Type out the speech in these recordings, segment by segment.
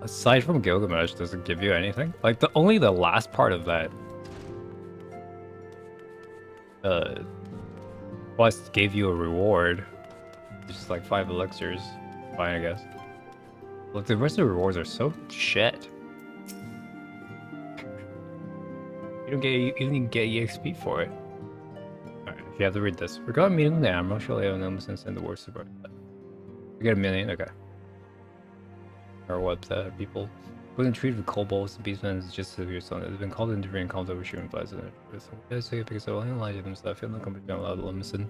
aside from Gilgamesh, does it give you anything? Like only the last part of that quest gave you a reward. It's just like 5 elixirs. Fine, I guess. Look, the rest of the rewards are so shit. You don't get even get EXP for it. Alright, if you have to read this. Regarding meeting the Admiral, surely I have no sense in the worst about that. You get a million, okay. Or what people when treated with kobolds, the beastmen is just severe son. It's been called in different conflict with shooting flies in it. I say it because I only like them, so I feel no company allowed to listen.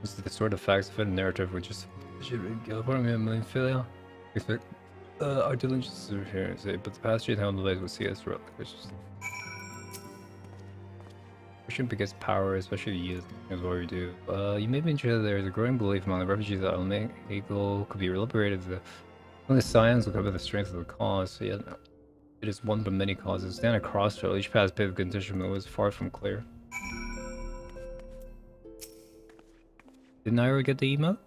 This is the sort of facts fit a narrative which is should be part of me a million failure. Expect our diligence is here, but the past 8 delays will see us through which is pushing biggest power, especially youth, is what we do. You may be interested there is a growing belief among the refugees that only Eagle could be liberated. Only science will cover the strength of the cause, yet it is one of many causes. Stand at crossroads, each path paved with condition was far from clear. Didn't I already get the emote?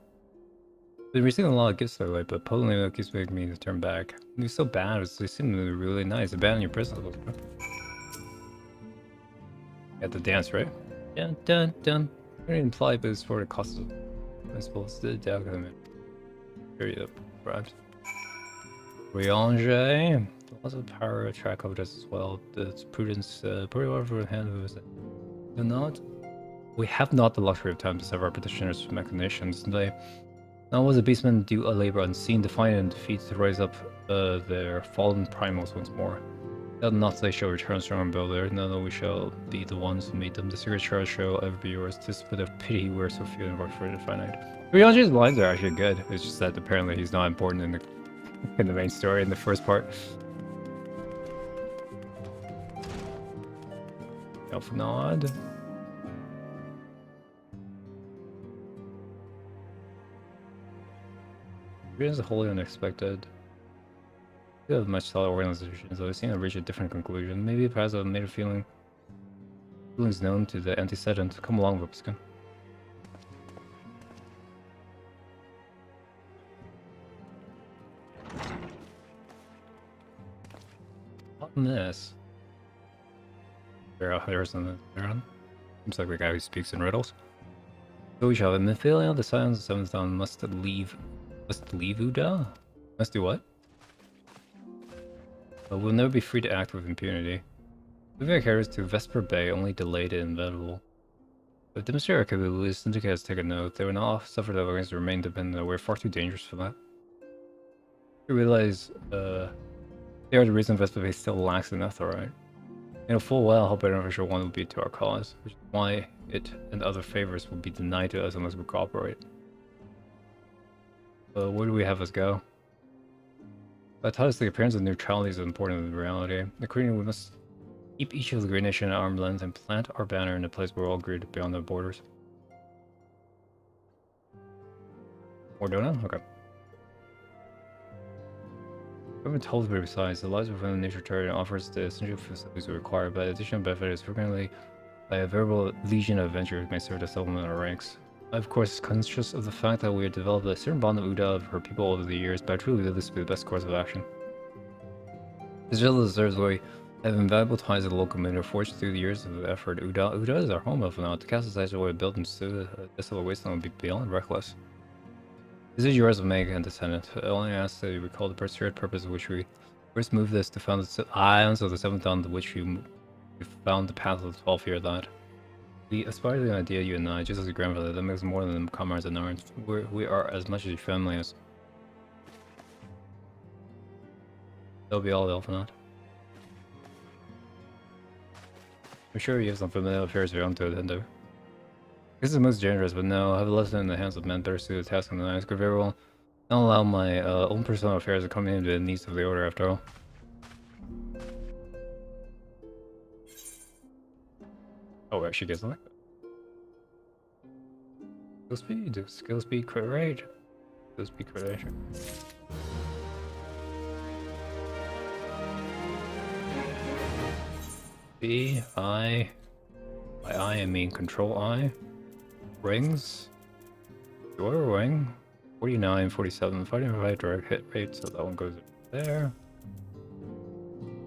Been receiving a lot of gifts that way, but pulling it keeps making me turn back. It was so bad, they seem to be really nice. Abandon your principles. You have to dance, right? Dun dun dun. I didn't imply, but it's for the cost of principles. The document. Period up. Bribes. Riange. Lots of power attract covetous as well. It's prudence, pretty well for the hand of us. Do not. We have not the luxury of time to sever our petitioners from machinations. They now was the beastmen do a labor unseen to find and defeat to raise up their fallen primals once more. That not they shall return strong and builder. No, we shall be the ones who made them. The secret treasure shall ever be yours. Tis with a pity we're so few and work for it finite. Riange's lines are actually good. It's just that apparently he's not important in the main story in the first part. Elf nod. It is wholly unexpected. We have much solid organizations, so I've seen it reach a different conclusion. Maybe perhaps I've made a feelings known to the antecedent. Come along, Rupskin. On this. There's something there on. Seems like the guy who speaks in riddles. So we shall have Mephilia, the Scions of Seventh Dawn must leave Uda? Must do what? But we'll never be free to act with impunity. Moving our carriers to Vesper Bay only delayed and inevitable. If demonstrate our capabilities, Syndicate has taken note. They will not suffer that against remain dependent. We're far too dangerous for that. You realize they are the reason Vesper Bay still lacks in Etherite. You know full well how beneficial one would be to our cause, which is why it and other favors will be denied to us unless we cooperate. Where do we have us go? I taught us the appearance of neutrality is important in reality. Accordingly, we must keep each of the great nation at arm's length and plant our banner in a place where we're all agreed beyond the borders. Ordona? Okay. We haven't told me besides, the lives within the nature territory offers the essential facilities we require, but additional benefit is frequently by a veritable legion of adventurers may serve to supplement our ranks. I, of course, conscious of the fact that we have developed a certain bond of Uda of her people over the years, but I truly believe this to be the best course of action. This village deserves we have invaluable ties to the local community forged through the years of effort. Uda is our home of now. To cast aside our way of building to a desolate wasteland would be beyond reckless. This is yours of Meg and Descendant. I only ask that you recall the pursued purpose of which we first moved this to found the islands of the Seventh Dawn, to which we found the path of the 12th year that. We aspire to the idea, you and I, just as your grandfather, that makes more than comrades and arms. We are as much as your family as. That'll be all, Elfanaut. I'm sure you have some familiar affairs of your own to attend to. This is most generous, but no, I have a lesson in the hands of men better suited to task than I could very well not allow my own personal affairs to come into the needs of the order after all. Oh, actually gets like skill speed, crit rate. Skill speed, crit rate. B, I. By I mean control I. Rings. Your ring. 49, 47. Fighting right direct hit rate, so that one goes there.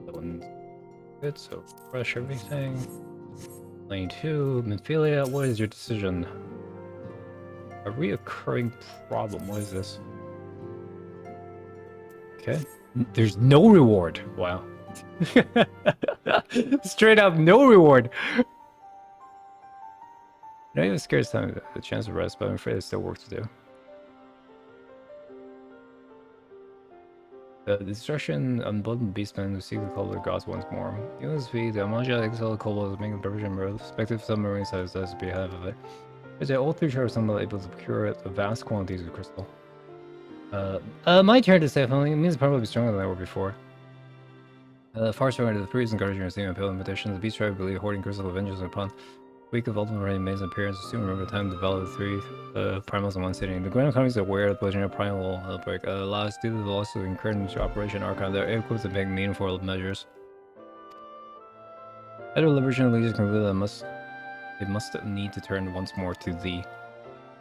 That one's good, so brush everything. Lane 2, Memphilia, what is your decision? A reoccurring problem, what is this? Okay. There's no reward. Wow. Straight up no reward. Not even scared of the chance of rest, but I'm afraid there's still work to do. The destruction unbundled beastmen who seek the call of the gods once more. USV, the Amaja exiled Kobolds making preparation respective submarine size as behalf of it. Is that all three sharks are able to procure vast quantities of crystal? My turn to say something. It means probably stronger than they were before. Far stronger than the three is encouraging our seeing appeal invitation. The beast tribe believe hoarding crystal avenges upon week of ultimate rain makes an appearance. Soon remember the time to develop the three primals in one sitting. The Grand Economy is aware of the legendary primal outbreak. Allows due to the loss of incurred Operation Archon, they're equipped to make meaningful measures. After Liberation Legions conclude that they must need to turn once more to the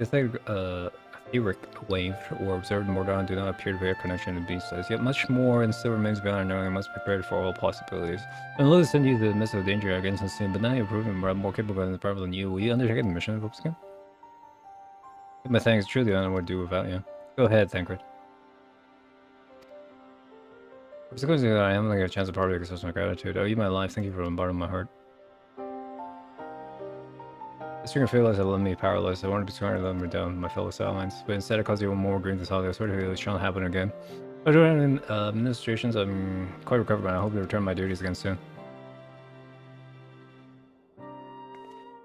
etheric wave or observed Mordon do not appear to be a connection to beast size. Yet much more and still remains beyond our knowing and must be prepared for all possibilities. And let us send you to the midst of danger against us soon, but now you're proving more capable and powerful than you. Will you undertake the mission, Vopskin? My thanks, truly I don't know what to do without you. Go ahead, Thancred. Because I am like a chance of probably express my gratitude. Oh, you my life, thank you from the bottom of my heart. The string of failures that left me powerless. I wanted to be stronger than down my fellow Salines, but instead it caused even more green to solid. I swear to you, it shan't happen again. But during administrations, I'm quite recovered, and I hope to return my duties again soon. I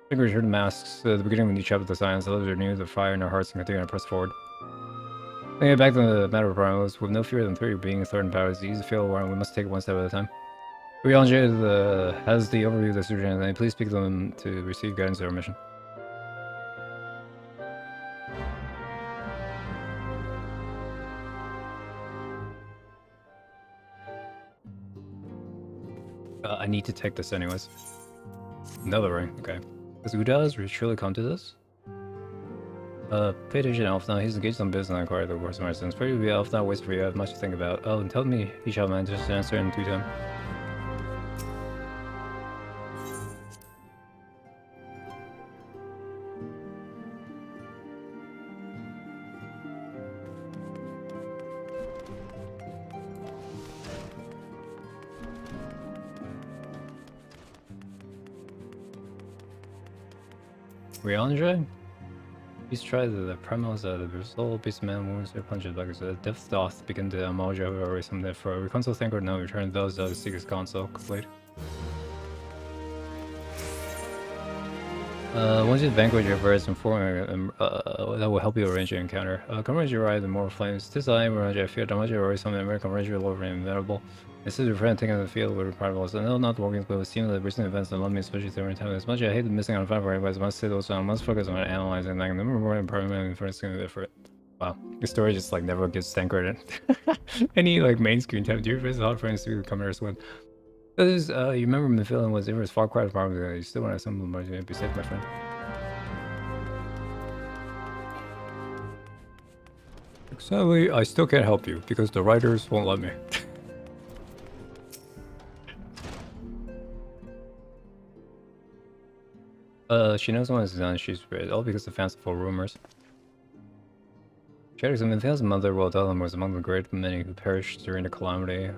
think we return to masks. The beginning of a new chapter of the science. The lives are new, the fire in our hearts, and continue to press forward. Thinking back to the matter of problems, with no fear than three being threatened powers, it's easy to feel alarmed. We must take it one step at a time. Riange has the overview of the situation, and please speak to them to receive guidance of our mission. I need to take this anyways. Another ring, okay. Does Uda's truly come to this? Pay attention, Elf now. He's engaged on business and acquired the course of my sins. Pray to be Elf now, waits for you. I have much to think about. Oh, and tell me, he shall man just answer in due time. Riandre? Please try the premise of the result. Beast man wounds their punches back as a death doth begin to Amaja or something for we console thank or no return those seekers console complete. Once you vanquish your birds, inform that will help you arrange your encounter. Converge your ride in more flames. This I am I fear Amaja or something American converge your lord inevitable. This is your friend taking the field with rivals. I know not working, but with seemingly recent events that love me, especially during time. As much as I hate missing on five but I must say those I must focus on analyzing and I can never more improvement for it. Wow. The story just like never gets Thancred any like main screen time. Do you face hard friends to come here as well? Because you remember the feeling was ever as far cry from you still want to assemble more to be safe, my friend. Sadly, I still can't help you because the writers won't let me. She knows when it's done, she's spread, all because of fanciful rumors. Shadows of Minfiel's mother, Waldellum, was among the great many who perished during the calamity.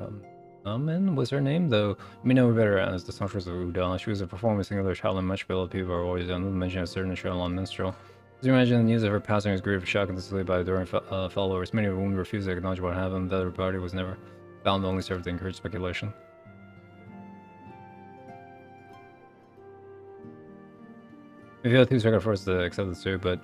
Amen was her name, though we know her better as the Songstress of Udal. She was a performer, singular child, and much beloved people are always on the mention of a certain Sherlock minstrel. As you imagine, the news of her passing was grieved, shocked, and displayed by adoring followers. Many of whom refused to acknowledge what happened, that her body was never found, only served to encourage speculation. We feel too second for us to accept the suit, but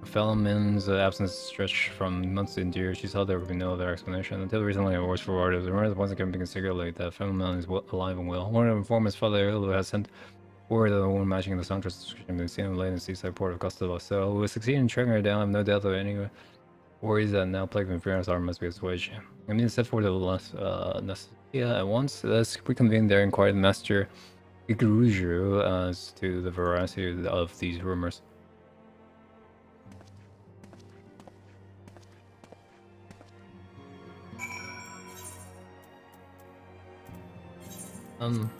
Fellman's absence stretched from months to years. She saw there would be no other explanation. Until recently, I was forwarded. The rumors once again being singularly that Fellman is alive and well. One of the informants, Father Ilu, has sent word of the woman matching the Songstress description being seen late in the seaside port of Costello. So we succeed in tracking her down. I have no doubt that any worries that now plague Infernus are must be assuaged. I mean, set forward the less Nestia at once. Let's reconvene there and inquire the Master Iguruju as to the veracity of these rumors. Um.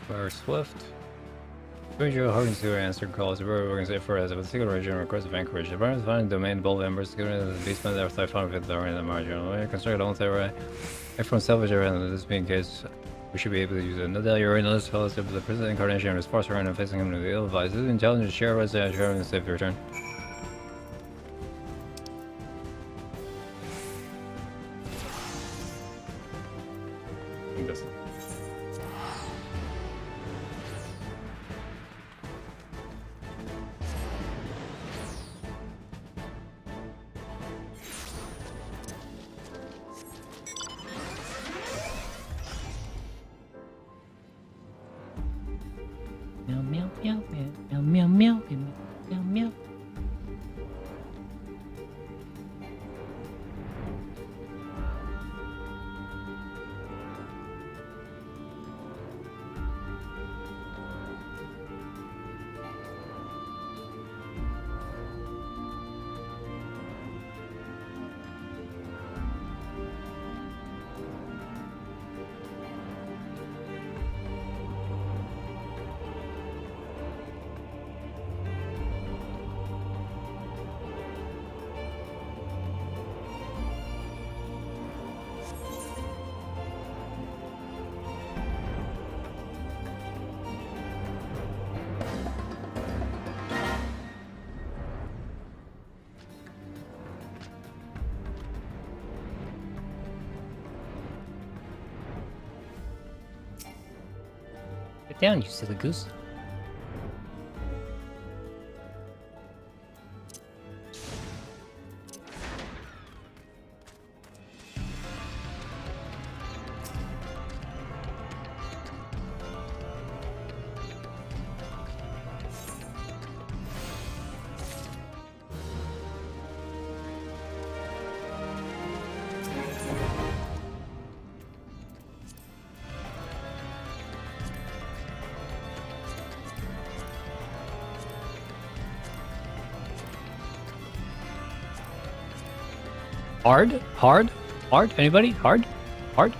Fire Swift. Major Harding to answer calls. The road organization for as a particular region requires of anchorage. The burns find domain both members given in the basement outside found with the in the margin. When you construct a long array from salvage area and this being case, we should be able to use it. No doubt you're in this fellows of the present incarnation is forced around and facing him to the ill advised. This intelligence share was share and save your turn. Meow meow meow meow meow meow meow meow. Get down, you silly goose. Hard? Hard? Hard? Anybody? Hard? Hard?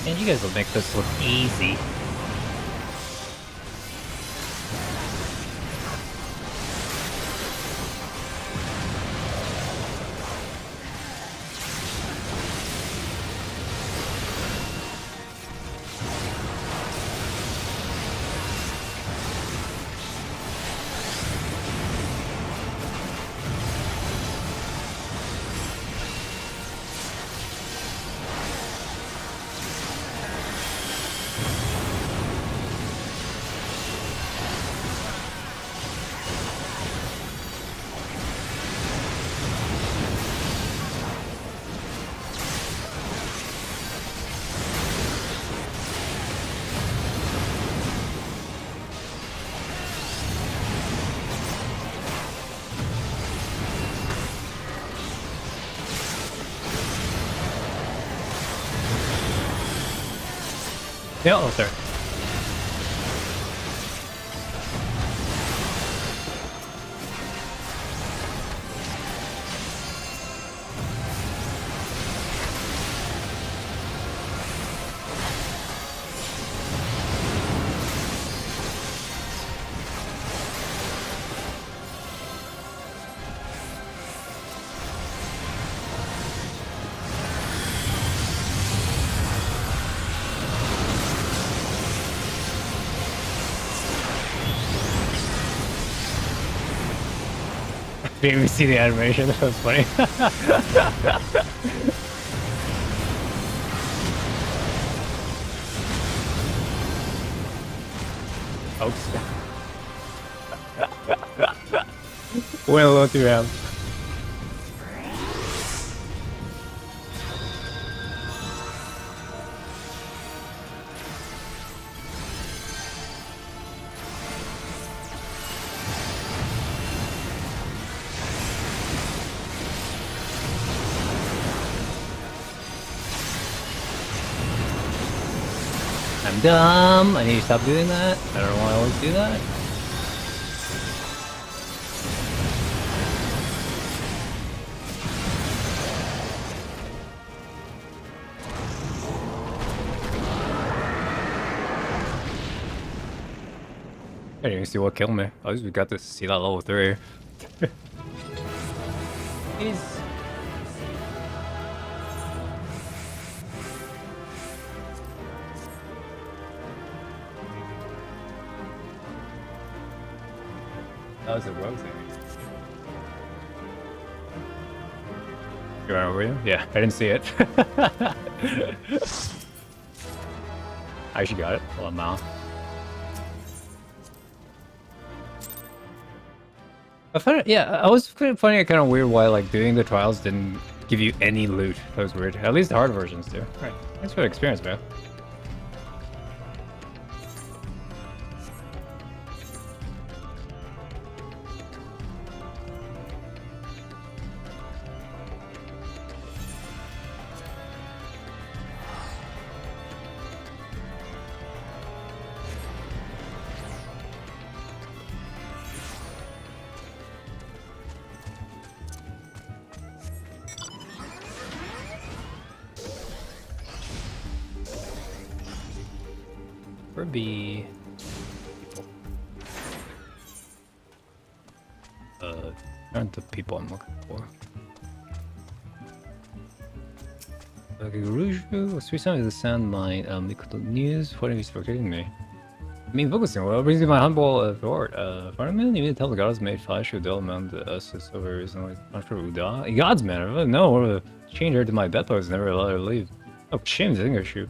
Man, you guys will make this look easy. Yeah, oh, sorry. Didn't even see the animation. That was funny. Oops. Went a little too round. I'm dumb. I need to stop doing that. I don't know why I always do that. I didn't even see what killed me. At least we got to see that level 3. He's... That was a rogue thing. You ran over you? Yeah, I didn't see it. I actually got it. Hold on, Mal. I found it, yeah, I was finding it kind of weird why like doing the trials didn't give you any loot. That was weird. At least the hard versions do. Right. Thanks for the experience, man. Be aren't the people I'm looking for. Okay, Rouge, sweet sound is the sound mine. The news. What are you forgetting me? I mean, focusing. What brings me my humble reward? Fireman, you need to tell the gods made flash who don't amount to us over recently. Not for Uda. Gods, man. I really know. Change her to my bedpost. Never let her leave. Oh, shame. I think I shoot.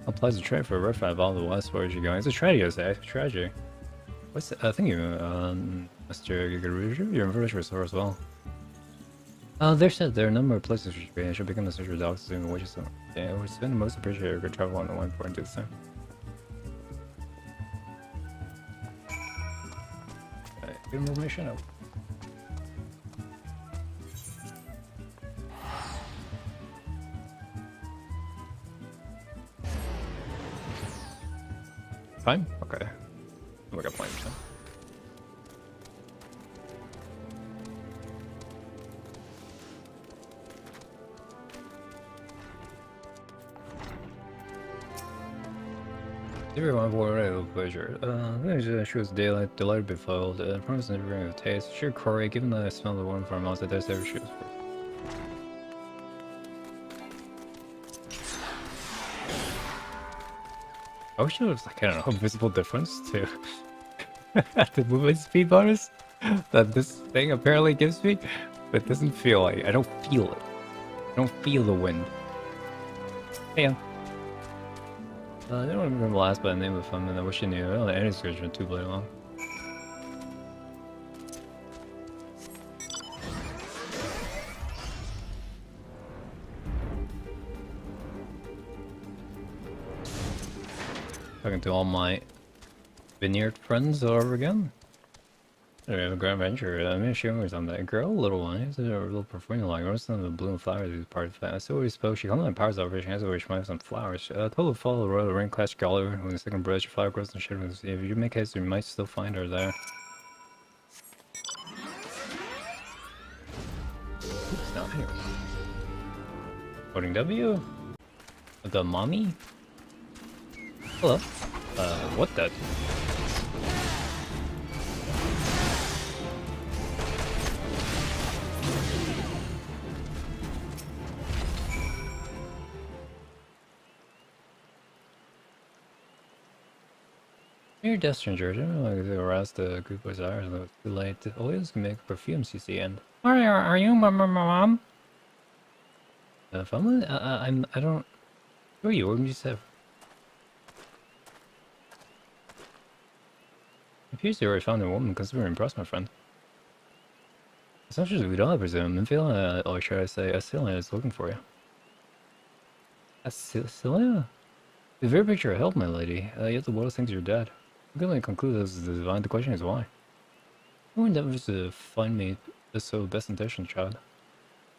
Applies a trade for a red all the west. Where is she going? It's a tragedy, I say. Tragedy. What's the, thank you, Mr. Gigaruja. Your information was as well. There said there are a number of places for you. I should become the searcher of dogs soon, which is yeah, it was been the most appreciated good travel on the one point this time. Good information up. Fine? Okay. We got plenty of time. Everyone for a pleasure. She was daylight, delighted befouled. Promise never bring a taste. Sure, Corey, given that I smell the one from us, that there's every shoes. I wish there was like, I don't know, a visible difference to the movement speed bonus that this thing apparently gives me, but it doesn't feel like, I don't feel it. I don't feel the wind. Hey, I don't remember the last, but the name of the fun, and I wish I knew. Oh, the ending description was too bloody long. Talking to all my vineyard friends all over again. I have a grand venture. I'm gonna show her something. Girl, little one, it's a little performing like most of the bloom flowers is part of that. I still already spoke. She comes my powers over. She has over. She might have some flowers. Total follow royal ring class scholar. When the second bridge, flower grows and shit. If you make haste, you might still find her there. Oops, not here. Voting W. The mommy. Hello. What the? Your destiny, Georgia. Like they aroused the group of desires, and it was too late. The oils can make perfume, CC, and are you mom? If I'm, I don't. Who are you? What did you say? It appears you already found a woman. Consider impressed, my friend. It's not just we don't, I presume. I'm feeling, or should I say, Ascilia is looking for you. Ascilia? The very picture of help, my lady. Yet the world thinks you're dead. I can only conclude this is divine. The question is why. Who endeavors to find me this so best intention, child?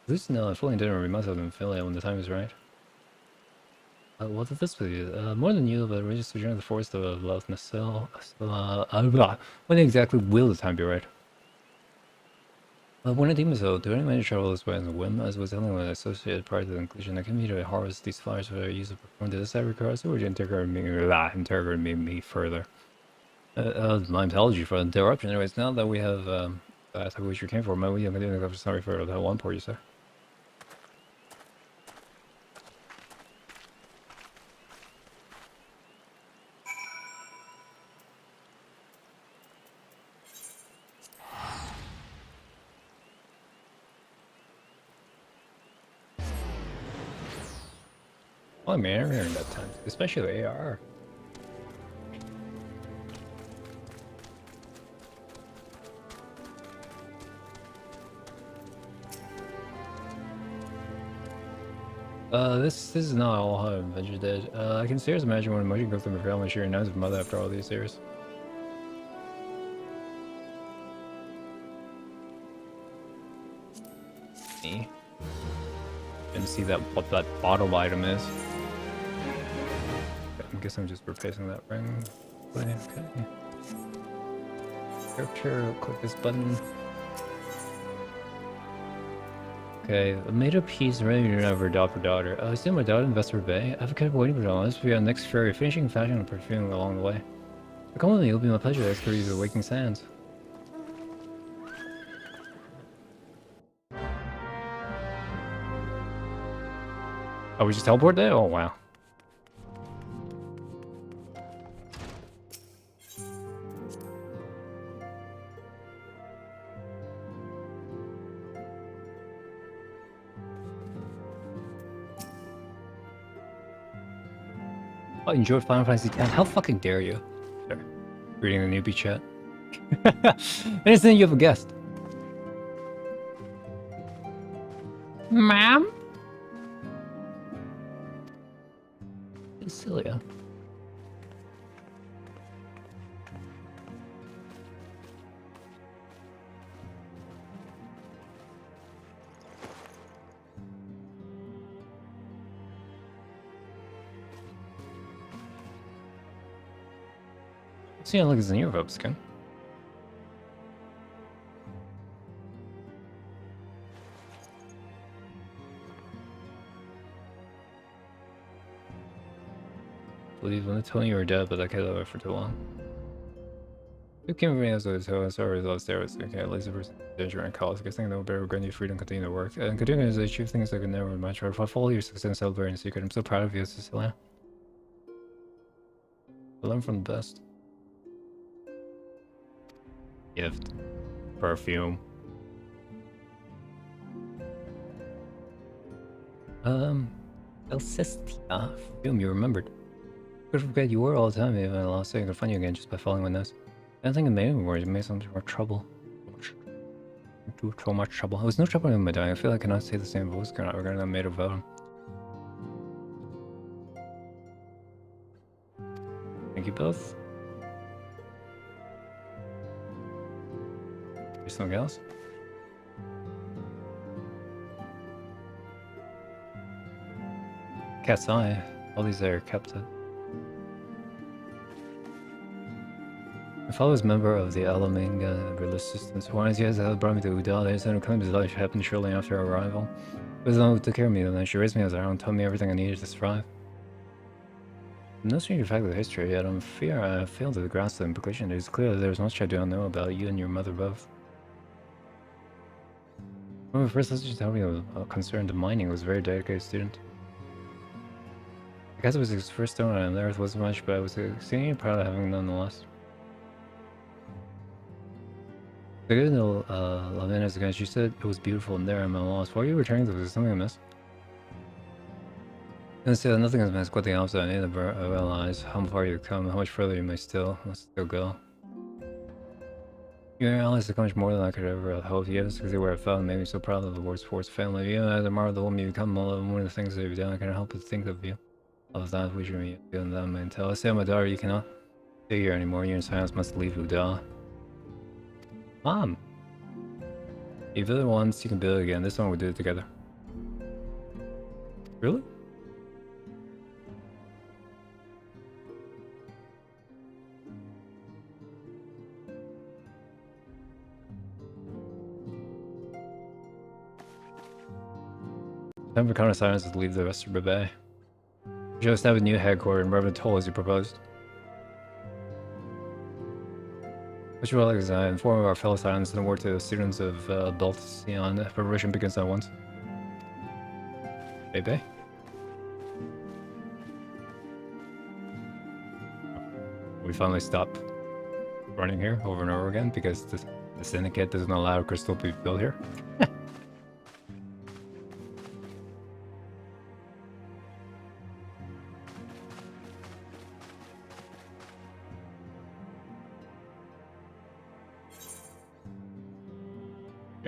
At least now I fully intend to remind myself of Ophelia when the time is right. What if this be? More than you, but reaches to join the forest of love, Nacelle. When exactly will the time be right? When I deem so, during my travel this way as a whim, as was telling my associated prior to the conclusion, I came here to harvest these flowers for their use of perform. Did this ever occur? So would you interrogate me further? My apology for the interruption. Anyways, now that we have that's what you came for, my we are doing the sorry for that one part you said. Oh man, I'm hearing that time, especially the AR. This is not all how Adventure did. I can seriously imagine when emotion goes through my family sharing nights with mother after all these years. Me. Didn't see that what that bottle item is. I guess I'm just replacing that ring. Okay. Character, click this button. Okay, I made a piece ready to never adopt a daughter. I see my daughter Investor Bay. I've kept waiting for that. This will be our next ferry, finishing fashion and perfume along the way. Come with me, it'll be my pleasure to explore these awakening sands. Oh, we just teleport there? Oh, wow. I enjoyed Final Fantasy X. How fucking dare you? Sure. Reading the newbie chat. Innocent, you have a guest. Ma'am? Cilia. See how look is in your vote, skin. Believe when they told you were dead, but I kept over for too long. It came from me as always, so sorry, lost there was okay, at least the person danger and cause. I guess they'll better grant you freedom, continue to work. And continuing to achieve things I could never imagine. If I follow your success and celebrate in secret, I'm so proud of you, Cecilia. I learn from the best. Gift. Perfume. Elsestia. Perfume, you remembered. Could forget you were all the time, even I lost sight. I could find you again just by following my nose. I don't think it made me worse. It made so much more trouble. So much trouble. There was no trouble in my dying. I feel like I cannot say the same voice regarding that made of venom. Thank you both. something else? Cat's eye. All these are captain. My father was a member of the Alaminga religious systems. Once he has brought me to Udall, they said claimed his life happened shortly after our arrival. It was the one who took care of me, and she raised me as her own, told me everything I needed to survive. No stranger fact of the history, yet I'm fear I failed to grasp the implication. It is clear that there is much I do not know about you and your mother both. When my first listener told me concerned, mining was a very dedicated student. I guess it was his first stone on Earth wasn't much, but I was extremely proud of having nonetheless. The good Lavena's again, she said it was beautiful and there I'm at a loss. Why are you returning to this? Is something amiss? And said nothing is amiss, quite the opposite. I need to realize how far you've come, how much further you must still go. Your allies accomplished more than I could ever have hoped. Yes, because they were found made me so proud of the world's sports family. You as a marvel the woman you become, one of the things that you've done, I can't help but think of you. Of that which you and them and tell. I say, my daughter, you cannot stay here anymore. You in silence must leave Udall. Mom! You build it once, you can build it again. This one we'll do it together. Really? Time for counter silence is to leave the rest of Bay. We should have a new headquarters and Reverend Toll as you proposed. Which will inform our fellow silence and work to the students of Baltsion. Preparation begins at once. Bay. We finally stop running here over and over again because the syndicate doesn't allow crystal to be built here.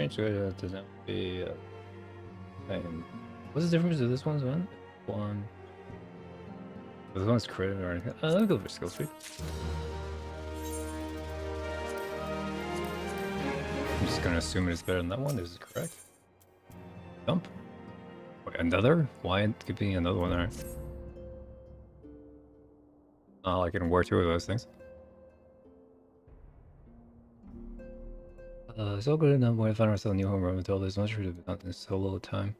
Strange does not be what's the difference of this one's one? This one's crit or anything. Let me go for skill tree. I'm just gonna assume it's better than that one. Is it correct? Dump. Wait, another? Why give me another one there? I can wear two of those things. It's all good enough when I find ourselves a new home run with all this much to be done in so little time.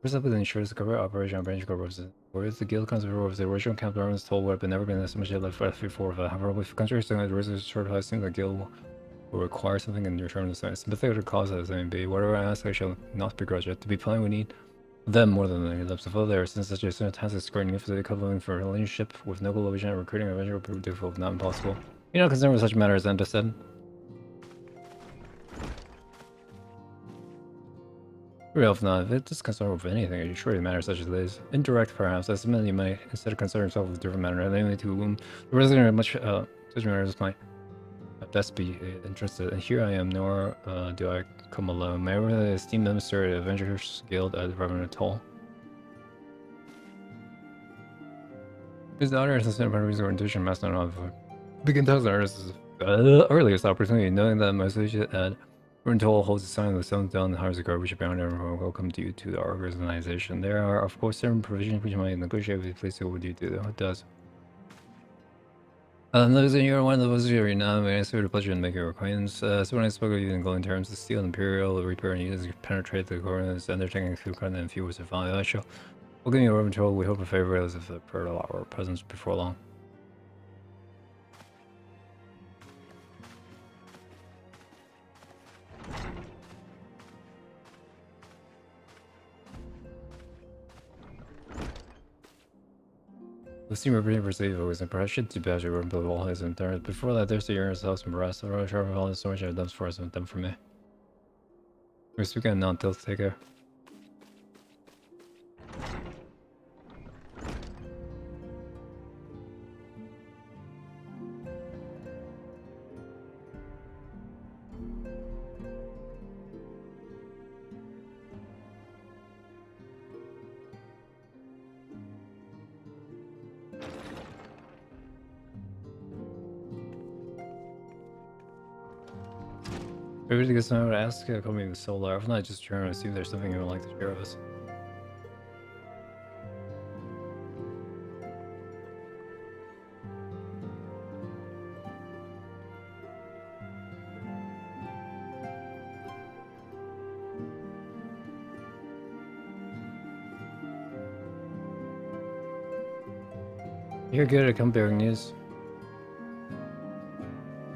First up with the insurance cover operation on branch corporations. Where is the guild concept of the original camp government's told weapon never been so much yet left before. However, with countries saying that the resources short it seems the guild will require something in return to sign. Sympathetic to the cause as I may be. Whatever I ask, I shall not begrudge it. To be plain, we need them more than any lips. To follow there, since such a task is screening if the coupling for a relationship with no global vision and recruiting eventually will prove difficult, if not impossible. You're not concerned with such matters, Enda said. Real if not, if it is concerned with anything, it surely matters such as this. Indirect perhaps, as you might instead of concern yourself with a different matter, namely to whom the resident much such matters might best be interested. And here I am, nor do I come alone. May I the esteemed minister of the Avengers Guild at Reverend Toll. His daughter is the reason rendition master of begin tells the artist's earliest opportunity, knowing that my associate at Toll holds a sign of the Sun down the House of Garbage bound everyone welcome you to our organization. There are of course certain provisions which might negotiate with you. Please do what you do though. It does. Those you're one of those who are now, it's a pleasure to make your acquaintance. So when I spoke with you in glowing terms, the Steel Imperial, the Reaper, and you penetrate the coordinates undertaking through content and few words of value. I shall we'll give you a control. We hope to favor us if per our presence before long. The steam representing Perceive was impression to badge over the wall his internet. Before that, there's the year's house and rest. The road sharp all the so much I've done for us and done for me. We're speaking non tilt, take care. Maybe to get someone to ask a company with solar. If not, just trying to see if there's something you would like to share with us. You're good at comparing news.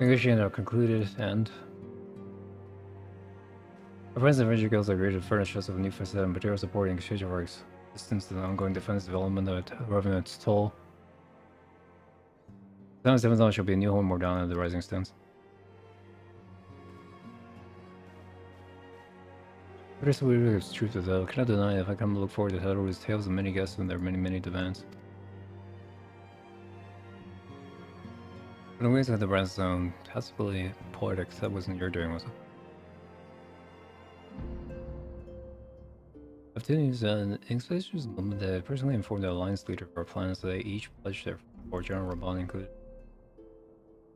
Negotiation are concluded, and our friends and venture guilds agreed to furnish us with new facility and material supporting exchange works. Distance to the ongoing defense development of Revenant's toll. 77,000 shall be a new home more down at the Rising Stones. What is the weird truth of that? I cannot deny it. If I come to look forward to Haru's tales of many guests and their many demands. But the ways of the brand zone, possibly poetic, that wasn't your doing, was it? Opportunities and Inspectors Limited personally informed the Alliance leader of our plans that they each pledged their for General Reborn included.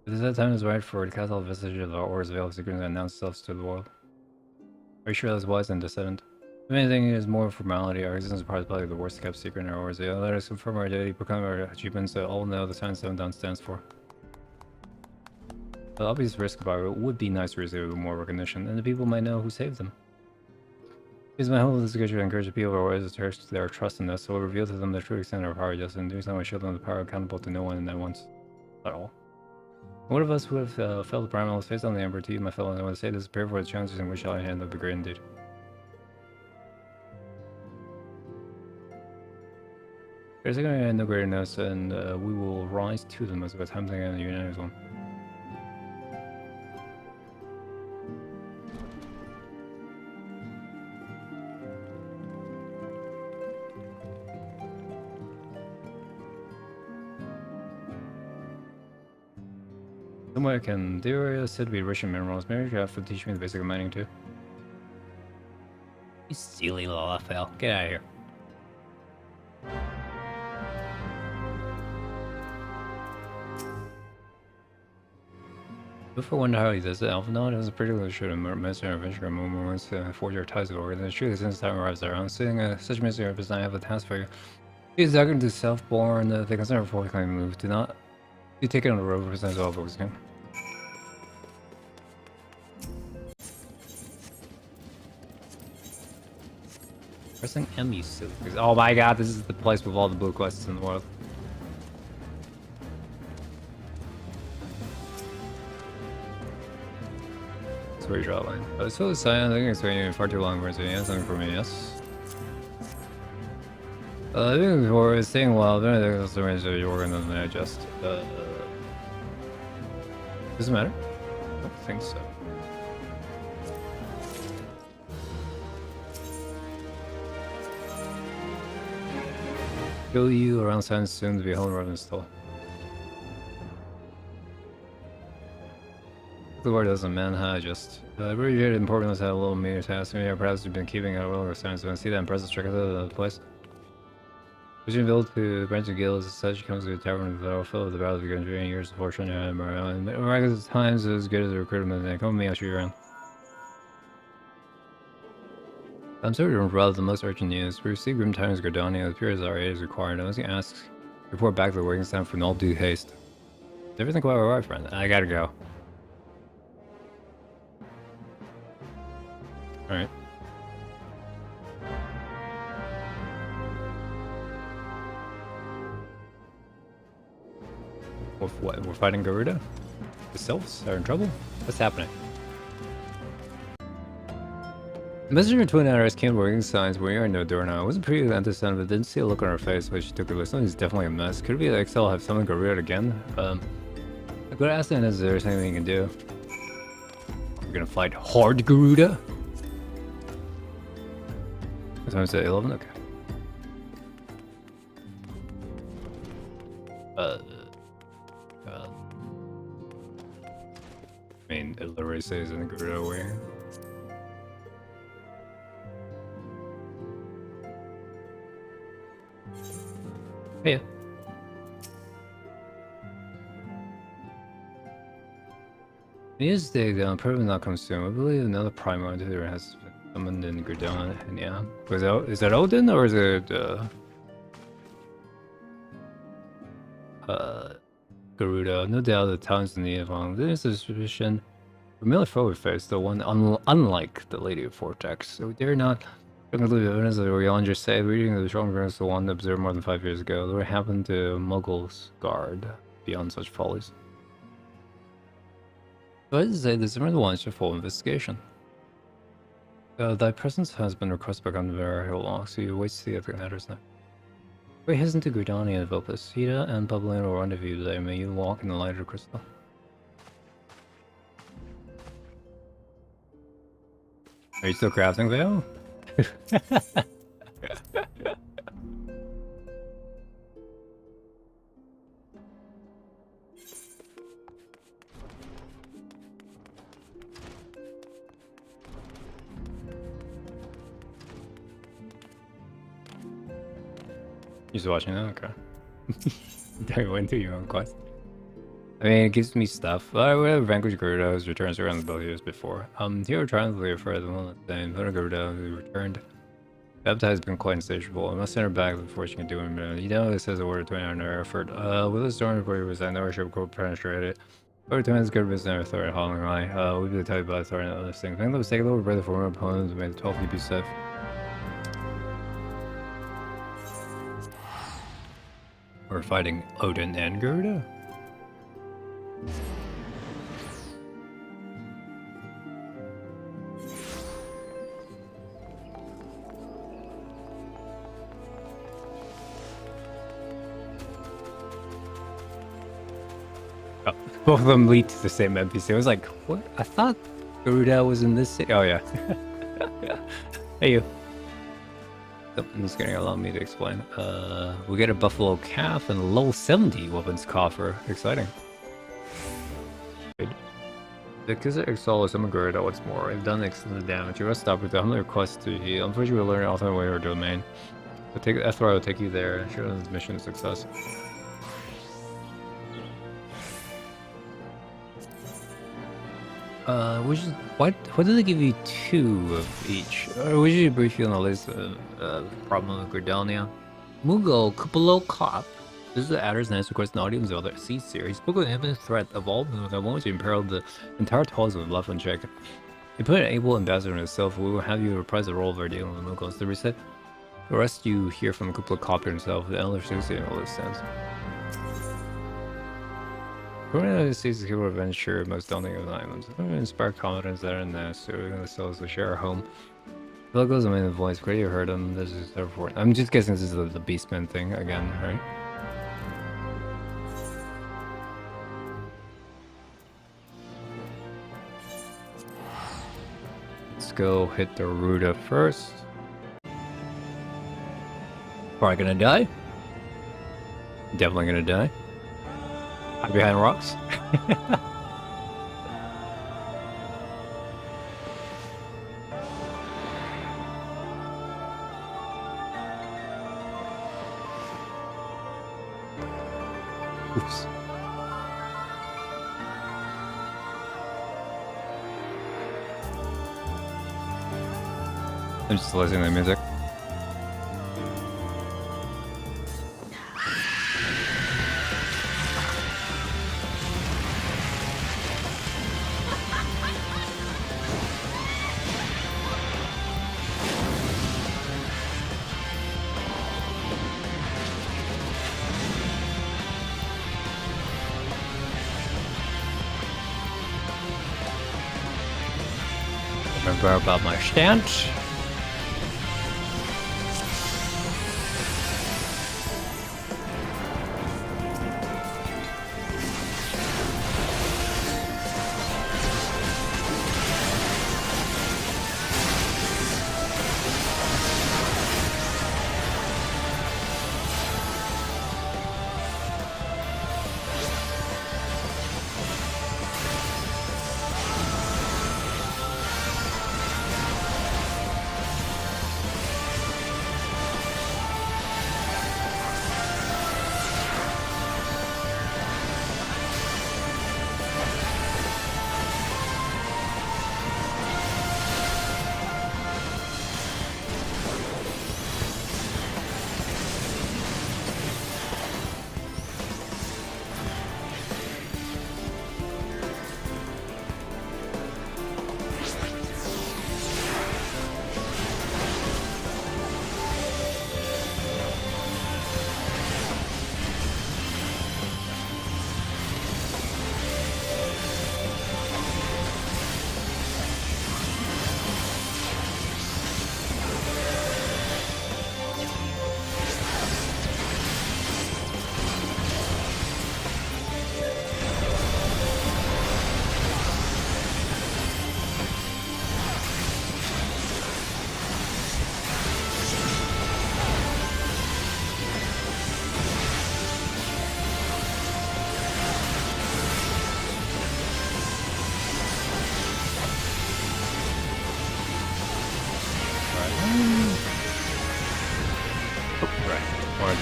It is that time is right for the castle vestige of our orders available to announce themselves to the world. Are you sure that's wise and descendant? If anything, it is more formality. Our existence is probably the worst kept secret in our orders. Let us confirm our identity, proclaim our achievements, so all know the sign 7 down stands for. The obvious risk about it would be nice to receive more recognition, and the people might know who saved them. It is my hope that this to encourage the people of our ways to cherish their trust in us, so we'll reveal to them the true extent of our power, just in doing so, we show them the power accountable to no one and at once. At all. What of us who have felt the primal face on the Emperor to you, my fellow, and I want to say this, prepare for the challenges in which I handle the great indeed. There's going to no greatness, and we will rise to them as a time thing and a unanimous one. Somewhere I can. The area is said to be rich in minerals. Maybe you have to teach me the basic of mining too. You silly little FL. Get out of here. Before I wonder how he does it, Alpha Nod has a particular should have master adventure moments to forge our ties with organization. Truly, since time arrives around, seeing such mystery does not have a task for you. He is talking to self-born, they consider forthcoming move. Do not you take it on the road represents all focus again. Pressing M you silly. Oh my god, this is the place with all the blue quests in the world. That's where you draw a line. It's so silent, I think it's waiting far too long for it to answer something for me, yes. I think before it's staying wild, then I think that's the range of your organ and then I just does it matter? I don't think so. Kill you around signs soon to be home rather than still. The word doesn't man, huh? Just really important to have a little meter task. Maybe perhaps you've been keeping a well signs. So I see that impressive trick of the place. Wishing build to branch of guilds as such comes to a tavern with fill of the battles begun during years of fortune and miraculous times as good as the recruitment and come with me, I'll show you around. I'm sorry to interrupt the most urgent news. We received grim tidings of Gordania as pure as our aid is required. Unless you ask, report back to the working staff for all due haste. Is everything quite alright, friend? I gotta go. Alright. With what? We're fighting Garuda? The Sylphs are in trouble? What's happening? The messenger twin hours came working signs we are no door now. I wasn't pretty understand, but didn't see a look on her face when she took the list. Something's definitely a mess. Could it be that Excel have someone Garuda again? I could ask them, is there anything you can do? We're gonna fight hard Garuda? What time is it? 11? Okay. I mean, it literally says in the Garuda way. Hey. News dig probably not come soon. I believe another prime hunter has been summoned in Gridon, and yeah. Is that Odin or is it Garuda? No doubt the talents in the Avon. There's a suspicion. Familiar forward face, the one unlike the Lady of Vortex. So we dare not conclude evidence that Oriander said reading the strong is the one observed more than 5 years ago. What happened to Muggles guard beyond such follies? So I say this is the one for full investigation. Thy presence has been requested by Gunvera Hilllock, so you wait to see if it matters now. We hasten to Gridani and Vopus. Sita and Pablino will rendezvous today. May you walk in the light of crystal. Are you still crafting, Vale? You're still watching that? Okay. Don't go into your own quest. I mean, it gives me stuff. I would have vanquished Garuda, returns around the both years before. Here we're trying to clear for the moment. Then Garuda, who returned. The appetite has been quite insatiable. I must send her back before she can do it. You know, it says a word or 20 on her effort. With a storm before you resent, no ship will penetrate it. Over 20 is good business and authority hauling high. We'll be able to tell you about authority and other things. I think let's take a little brother for my opponents and made the 12 be safe. We're fighting Odin and Garuda? Oh, both of them lead to the same NPC. I was like, what? I thought Garuda was in this city. Oh, yeah. Hey, you. Something's gonna allow me to explain. We get a buffalo calf and level 70 weapons coffer. Exciting. Good. Because it Exol is some Garuda, what's more, I've done excellent damage. You must stop with the humbly request to heal. Unfortunately, we'll learn an alternate way or domain. But Ethra will take you there and show this mission success. What did they give you 2 of each? Or would you briefly on the list of problem of Gridelnia? Mugo Kupalo Cop. This is the Adder's nice request an audience of the C series. Spoke with an imminent threat of all that won't imperil the entire Tolls with left unchecked. You put an able ambassador in itself, we will have you reprise the role of our dealing with the Mugos. The reset. The rest you hear from the Kupalo Cop himself, the Elder Susie and all this sense. Currently, sees the hero adventure most daunting of the islands. Inspire confidence there and there, so we're gonna sell us to share our home. The logos are in the voice. Great, you heard them. This is their report. I'm just guessing this is the Beastman thing again, right? Let's go hit the Ruda first. Probably gonna die. Definitely gonna die. Hide behind rocks. Oops. I'm just listening to the music. Remember about my stance.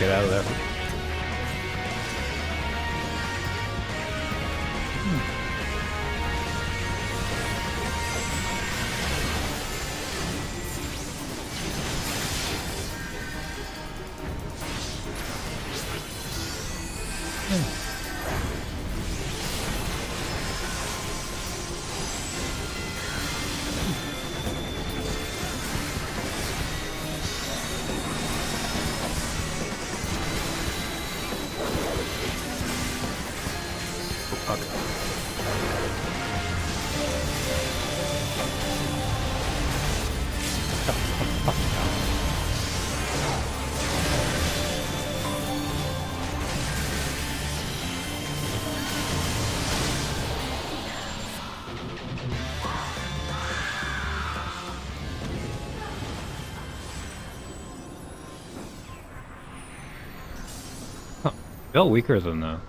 Get out of there. Felt weaker than that.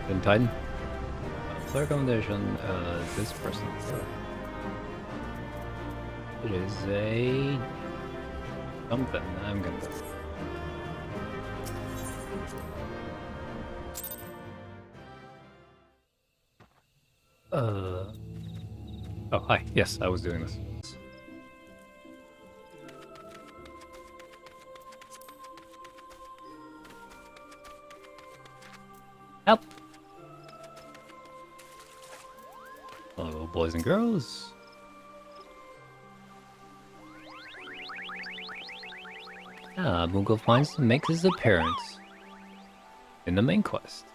In Titan. Player recommendation, this person. It is a something. I'm gonna go. Oh, hi. Yes, I was doing this. Help! Hello, boys and girls. Moogle finds and makes his appearance in the main quest.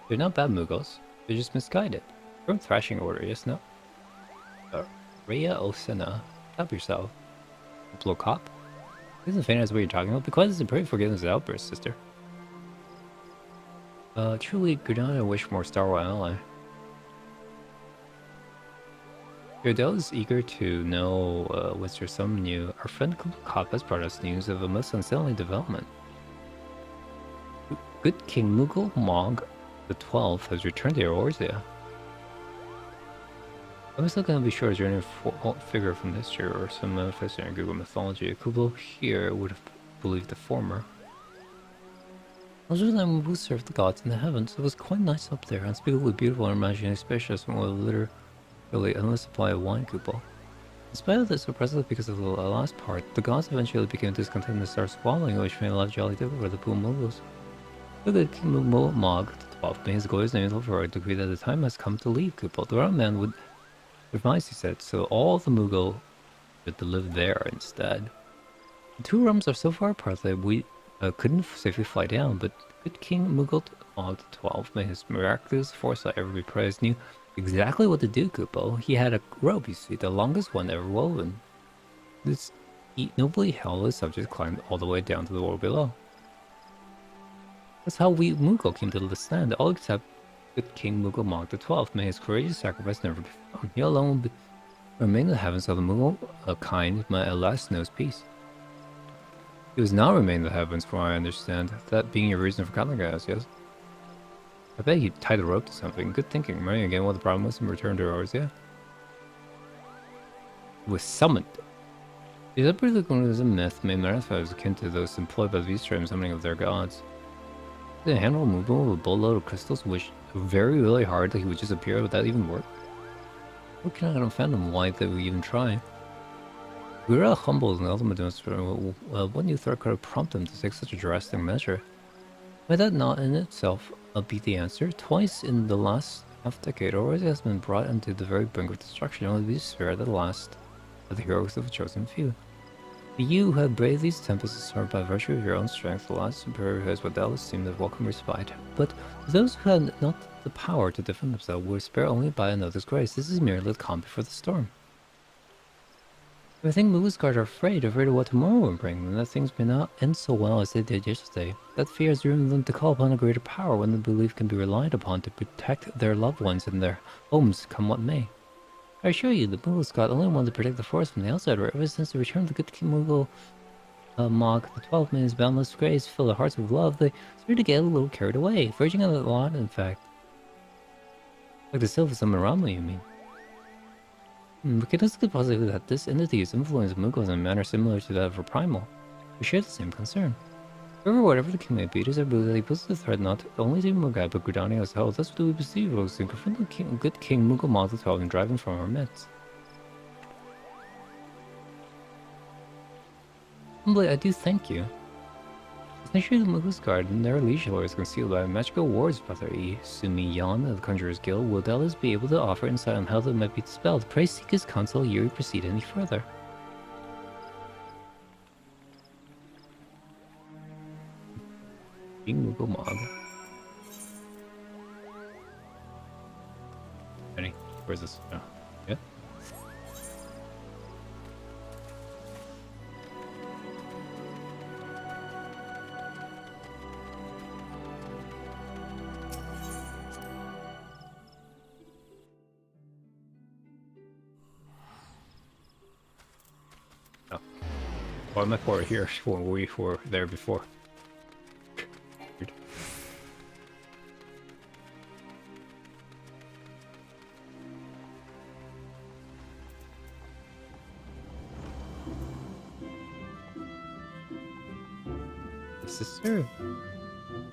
They're not bad Moogles. They're just misguided. From thrashing order, yes, no? Rhea Osena, help yourself. Blow cop? Isn't faint as what you're talking about? Be quiet and pray forgiveness and outburst, sister. Truly, Granada wish for more Star Wars ally. Gerdell is eager to know was there some new. Our friend Cop has brought us news of a most unsettling development. Good King Moogle Mog the 12th has returned to Eorzea. I'm still gonna be sure it's any figure from history or some manifesting in Google mythology. Kubo here would have believed the former. Other than who served the gods in the heavens, it was quite nice up there, unspeakably beautiful and imaginary spacious, and with literally endless supply of wine, Kubo. In spite of this, oppressively because of the last part, the gods eventually became discontented and started squabbling, which made life jolly difficult for the poor Moogles. The good King Mog the 12th made his glorious name for a decree that the time has come to leave Kubo. The round man would advise, he said, so all the Moogle would live there instead. The two realms are so far apart that we couldn't safely fly down, but good King Moogle the 12th, may his miraculous foresight ever be praised, knew exactly what to do, Kupo. He had a rope, you see, the longest one ever woven. This he nobly held his subjects climbed all the way down to the world below. That's how we Moogle came to this land, all except good King Moogle Mog the 12th. May his courageous sacrifice never be found. He alone would remain in the heavens, so the Moogle kind might at last know his peace. He does not remain in the heavens, from what I understand. That being your reason for calling us, yes? I bet he tied the rope to something. Good thinking. Remembering again what the problem was and returned to Eorzea. He was summoned. The upper myth made manifest akin to those employed by the Easter in summoning of their gods. The handle movable with a boatload of crystals, which very really hard that he would just appear without even work. What can I fathom why they would even try? We were all humbled and ultimate demonstration. Well, what new threat could have prompted him to take such a drastic measure? Might that not in itself be the answer? Twice in the last half-decade, Eorzea has been brought into the very brink of destruction, only to be spared at last of the heroes of a chosen few. You who have braved these tempests are by virtue of your own strength, the last superior who has what doubtless seemed a welcome respite. But those who had not the power to defend themselves were spared only by another's grace. This is merely the calm before the storm. I think Moogles are afraid of what tomorrow will bring, and that things may not end so well as they did yesterday. That fear has driven them to call upon a greater power when the belief can be relied upon to protect their loved ones and their homes, come what may. I assure you, the Moogles only wanted to protect the forest from the outsider ever since the return of the good King Moogle Mog the 12th. May his boundless grace fill their hearts with love. They started to get a little carried away, verging on a lot, in fact. Like the Silver Summon Rama, you mean? We can also posit that this entity's influence Muggles in a manner similar to that of a primal. We share the same concern. However, whatever the king may be, it is our belief that he poses a threat not only to Mugai, but Gridani as well. Thus do we perceive those to confront the good King Muggle Model 12 and drive him from our midst. Humbly, I do thank you. Essentially, the Muggles Guard and their liege lord is concealed by magical wards, Brother E. Sumi Yan of the Conjurer's Guild will doubtless be able to offer insight on how they might be dispelled. Pray seek his counsel ere you proceed any further. King Muggle Mog. Ready? Where's this? Oh, yeah. Oh. Why am I for here? Were we for there before? Weird. Sister?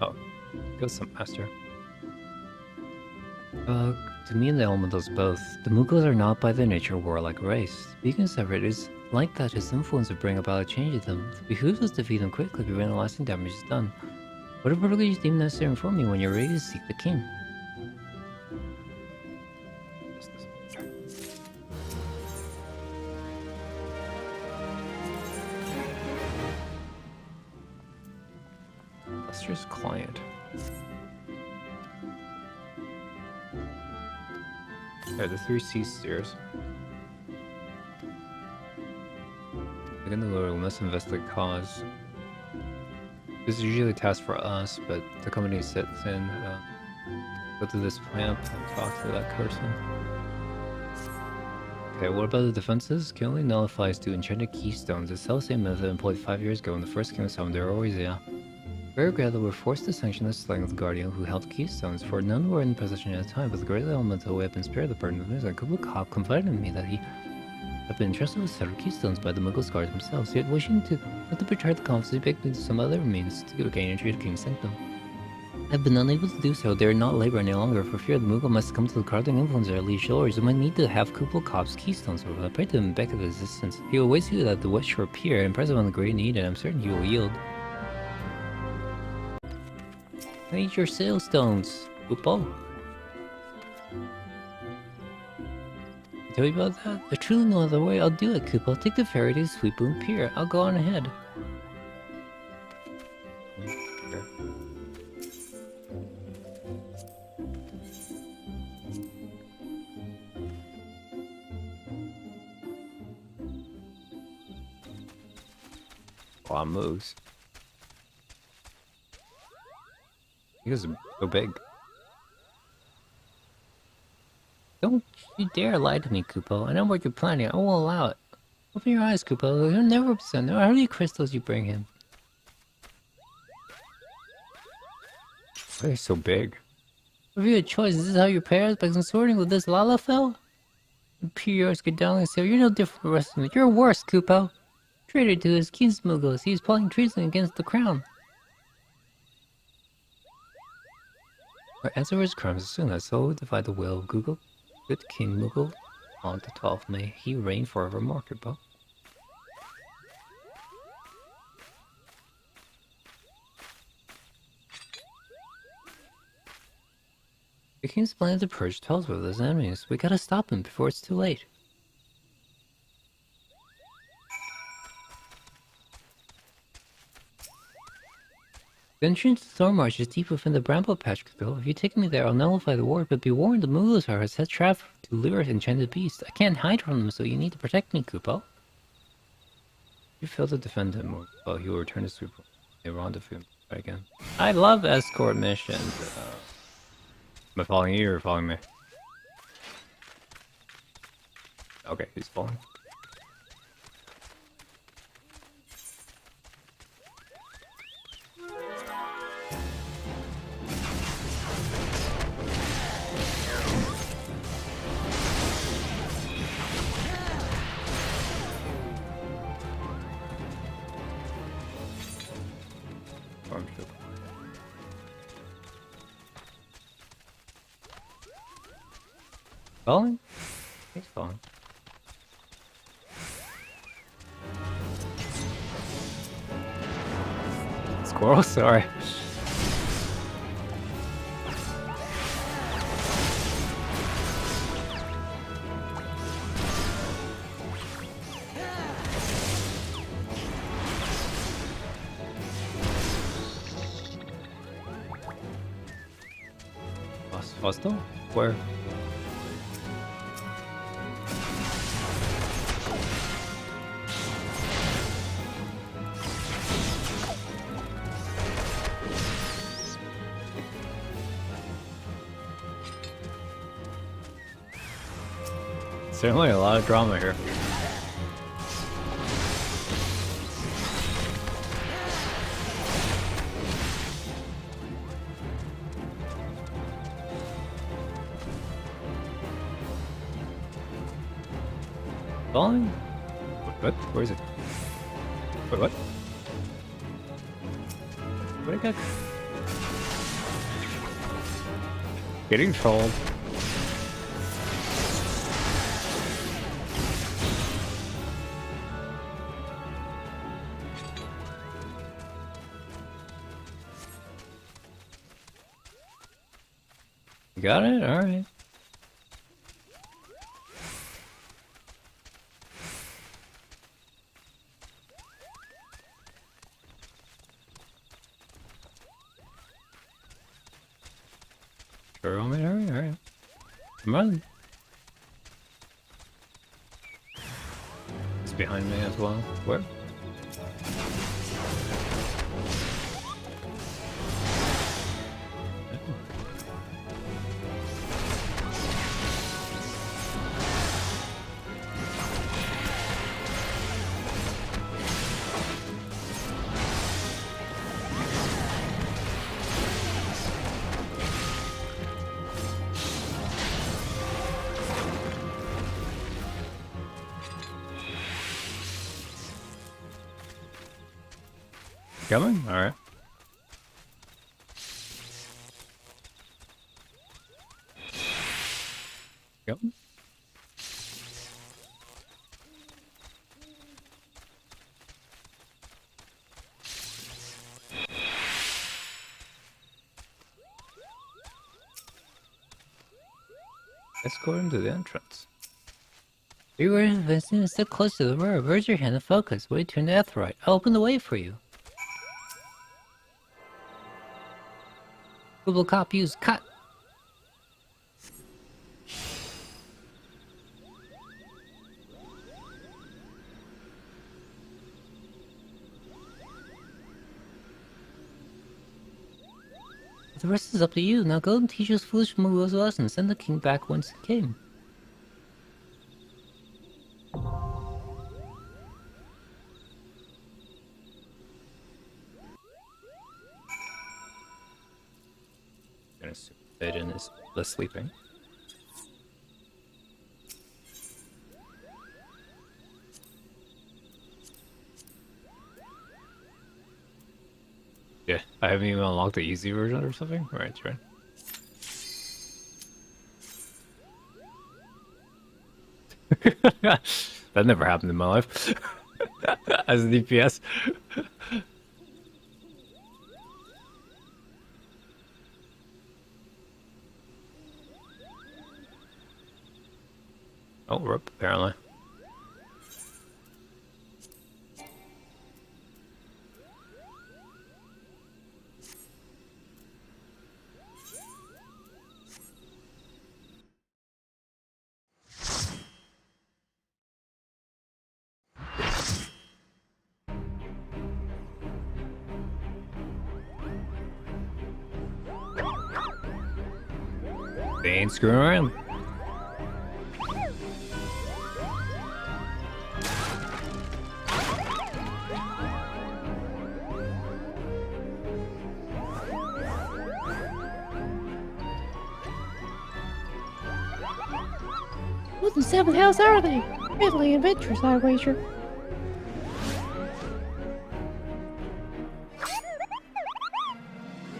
Oh, go some master. To me and the elementals both, the Muggles are not by their nature a warlike race. Being separate is like that his influence would bring about a change in them. It behooves us to defeat them quickly prevent lasting damage is done. What particularly you deem necessary inform me when you're ready to seek the king. Lester's client. Okay, the 3C stairs. Again, the Lord, we must investigate cause. This is usually a task for us, but the company sits in, go to this plant and talk to that person. Okay, what about the defenses? Can only nullifies to enchanted keystones. It's the same method employed 5 years ago when the first king was summoned. There always, yeah. Very glad that we were forced to sanction the slaying of the guardian who held keystones, for none were in possession at the time, but the great elemental who had been spared the burden of news and Kubla Cobb confided in me that he had been entrusted with several keystones by the Muggles guards themselves, yet wishing to not to betray the confidence, he begged me to some other means to gain entry to King's Sanctum. I have been unable to do so, dare not labor any longer, for fear the Muggle must come to the guarding influence of our liege lords, who might need to have Kubla Cobb's keystones over. I prayed to him and begged his assistance. He will waste you at the West Shore Pier, impressive on the great need, and I'm certain he will yield. I need your sailstones, Kupo. Tell you about that? There's truly no other way. I'll do it, Kupo. Take the ferry to Sweet Boom Pier. I'll go on ahead. Wow, moves. You guys are so big. Don't you dare lie to me, Kupo. I know what you're planning. I won't allow it. Open your eyes, Kupo. You'll never send. How many crystals you bring him? Why are you so big? If you had a choice, is this how your parents by consorting with this Lalafell? Imperials get down and say, you're no different from the rest of them. You're worse, Kupo. Traitor to his kinsmuggles. He's plotting treason against the crown. Our answer was crimes as soon as so divide the will of Google. Good King Moogle on the 12th may he reign forever marketable. The king's plan to purge tells with his enemies. We gotta stop him before it's too late. The entrance to Thornmarsh is deep within the bramble patch, Kupo. If you take me there, I'll nullify the ward, but be warned, the Mughals are set trap to lure enchanted beasts. I can't hide from them, so you need to protect me, Kupo. You fail to defend him, or well, he will return to Sweep. A rendezvous again. I love escort missions. Am I following you or following me? Okay, he's following. Falling? He's falling. Squirrel? Sorry. Hostile? Where? Certainly a lot of drama here. Falling? What? Where is it? Wait, what? What did I get? Getting trolled. You got it? Alright. Sure, alright. I'm running. It's behind me as well. Where? Coming? Alright. Yep. Let's go into the entrance. You were investing so close to the road. Where's your hand and focus? Wait, turn the left right. I'll open the way for you. Google cop use cut. The rest is up to you. Now go and teach those foolish moves us and send the king back whence he came. Gonna assume Aiden is less sleeping. Yeah, I haven't even unlocked the easy version or something. Right. That never happened in my life. As an DPS. Oh, rip, apparently. They ain't screwing around. What the seven hells are they? Deadly adventures, I wager.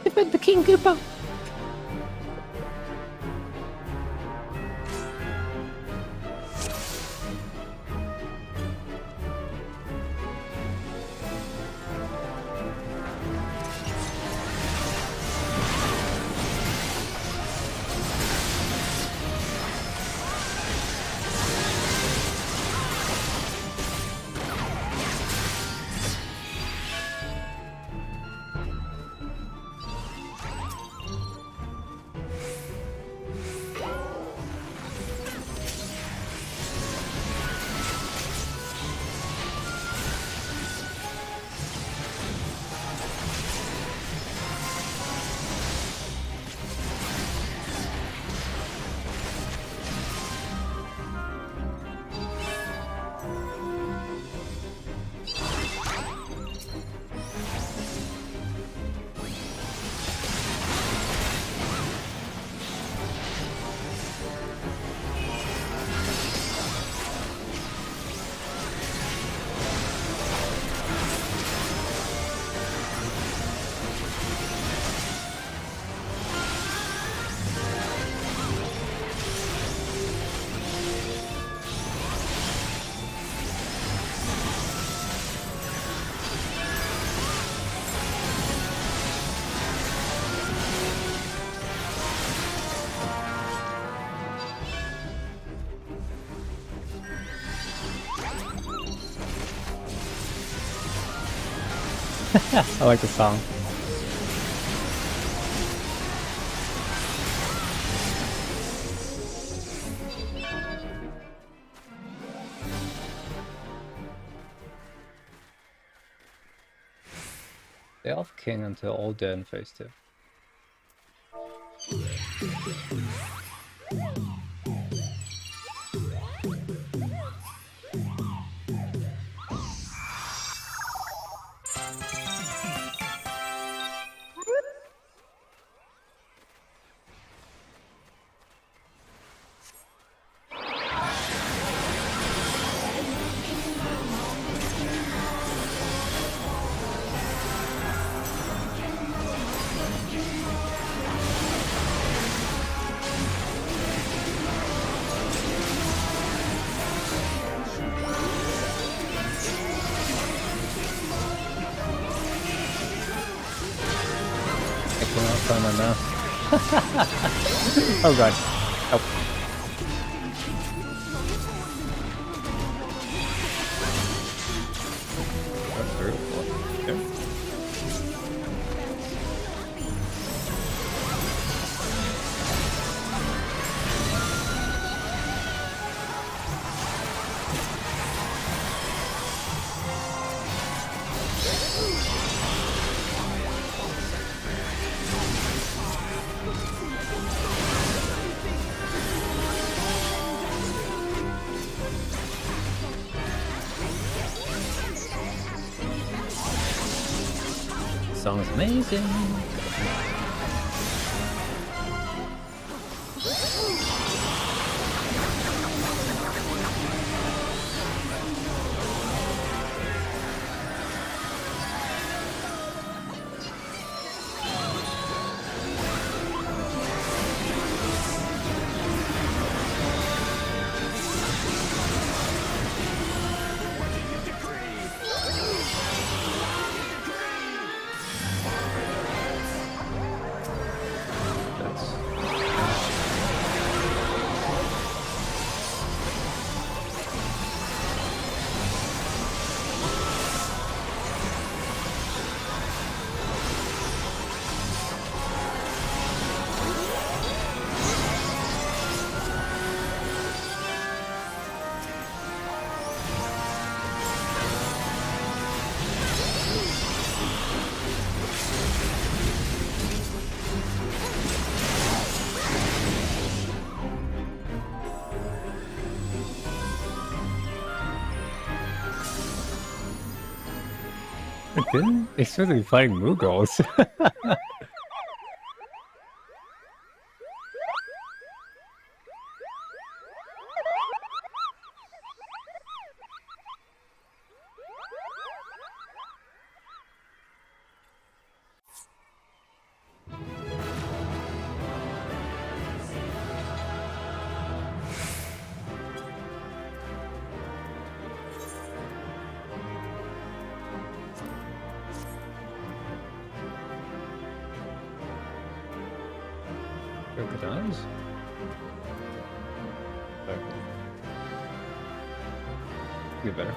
Defend the King Koopa. I like the song. They off king until all dead in phase 2. My mouth. Oh god. Oh. That's through. Okay. Song is amazing. I didn't expect to be fighting Moogles. Crocodiles? Get better.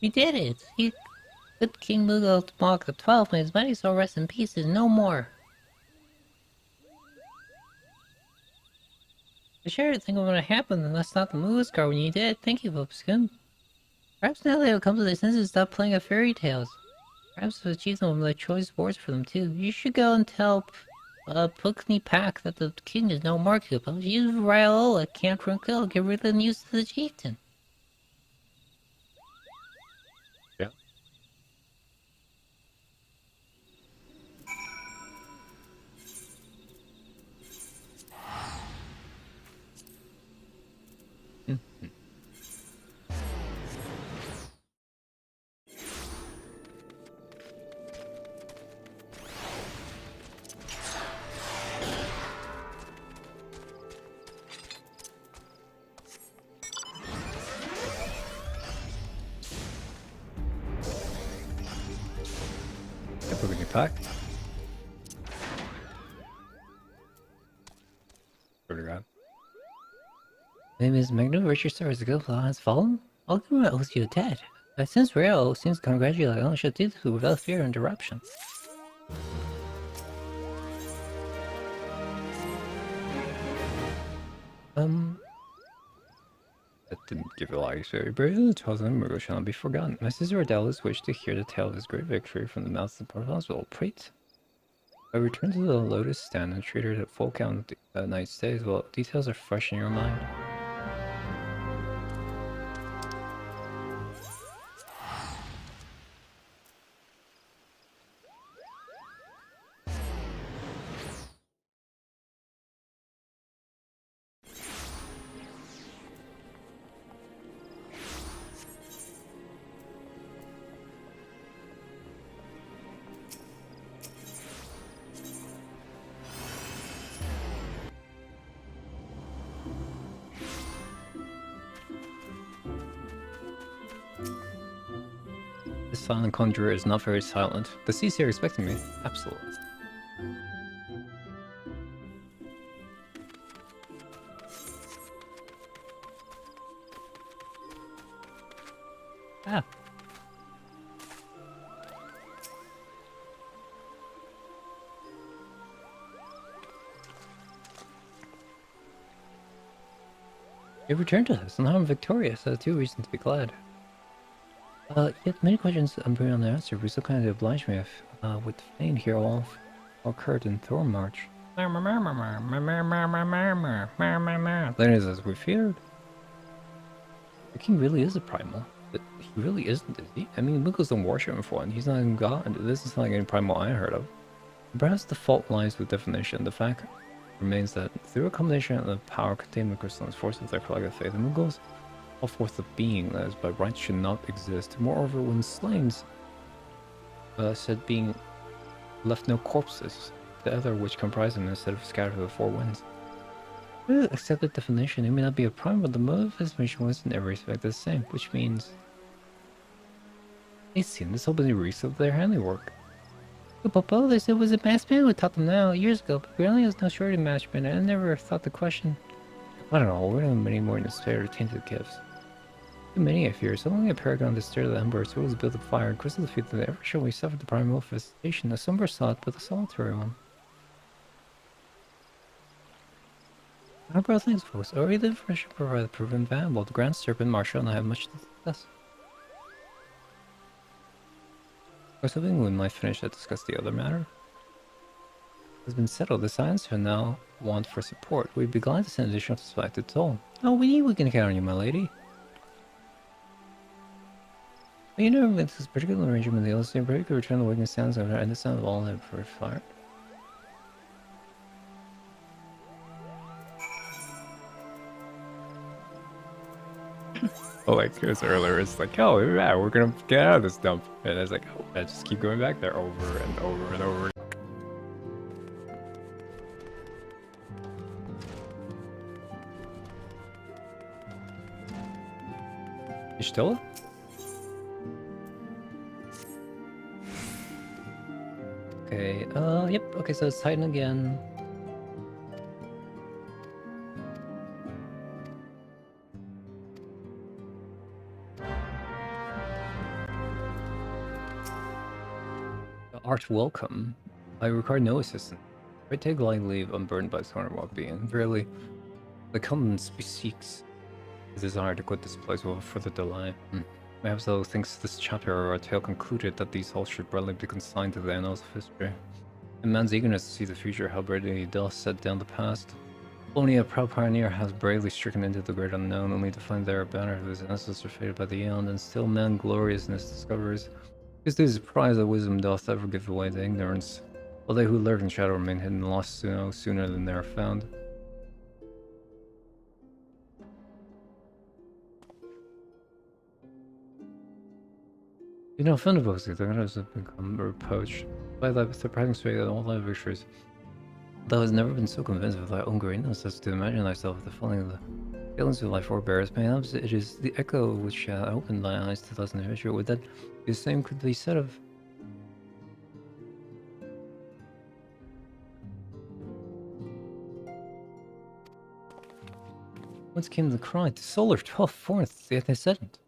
We did it! Good King Moogle Mark the 12th, may his mighty soul rest in peace, is no more. I sure didn't think it would happen unless not the Moogle Scar when you did. Thank you, Vopskin. Perhaps now they will come to their senses and stop playing at fairy tales. Perhaps to achieve them with choice boards for them too. You should go and tell Pukni Pack that the king is no more Koopa. Use Ryola, Camp Tranquil, get rid of the news to the chieftain. Look at your pack. Swear to God. My name is Magnum. Richard Star is the good has fallen. I'll give my oath you dead. Since real, seems to congratulate on should do this without fear or interruption. That didn't give a lot of experience, but the tales of Murgo shall not be forgotten. My sister Adela's wished to hear the tale of his great victory from the mouth of the hospital. Prate. I returned to the Lotus stand and treated her at full count the night's stays. Well, details are fresh in your mind. The silent conjurer is not very silent. The sea's here expecting me. Absolutely. Ah. You returned to us, and now I'm victorious. I have two reasons to be glad. Yet many questions I'm bringing on the answer. Be so kind to oblige me if, with Fane here all occurred in Thornmarch. Then is as we feared. The king really is a primal. But he really isn't, is he? I mean, Muggles don't worship him for one. He's not even God. This is not like any primal I heard of. Perhaps the fault lies with definition. The fact remains that through a combination of the power contained in the crystalline force of their collective faith, the Muggles all forth of being that is by right should not exist. Moreover, when slain, said being left no corpses, the other which comprise them instead of scattered to the four winds. Accept the definition, it may not be a prime, but the mode of transformation was in every respect the same, which means they seen this whole busy reeks of their handiwork. Popo, they said it was a masked man who taught them now, years ago, but apparently it was no shortage of masked men, and I never thought the question. I don't know, we're not many more than spare or tainted gifts. Too many, I fear. So only a paragon to stir the embers, rules build the fire, and crystal the feet that ever shall we suffer the primal visitation, a somber thought, but a solitary one. Our brother things, folks. Already the information provided proven valuable. The Grand Serpent Marshal and I have much to discuss. I was hoping we might finish to discuss the other matter. It has been settled. The science who now want for support. We'd be glad to send additional suspected toll. Oh, we can count on you, my lady. You know, with this particular arrangement, the illustrator break could return the waking sounds of and the sound of all that for fire. Well, like it was earlier, it's like, oh yeah, we're gonna get out of this dump, and I was like, oh, I just keep going back there over and over and over. You still? Okay, yep, okay, so it's Titan again. Art welcome. I require no assistance. I take light leave unburdened by this corner walk being. Verily, the countenance bespeaks the desire to quit this place will further delay. Perhaps though thinks this chapter of our tale concluded that these halls should readily be consigned to the annals of history. In man's eagerness to see the future, how bravely he doth set down the past. Only a proud pioneer has bravely stricken into the great unknown, only to find there a banner of his ancestors faded by the eon, and still man gloriousness discovers. Because this prize of wisdom doth ever give away to ignorance, while they who lurk in shadow remain hidden and lost no sooner than they are found. You know, Thunderbolts, the Thunderbolts have become reproached by the surprising straight and all thy victories. Thou hast never been so convinced of thy own greatness as to imagine thyself the falling of the feelings of thy forebears. Perhaps it is the echo which opened thy eyes to thus adventure. Would that the same could be said of Once came the cry, the solar 12th, 4th, the antecedent.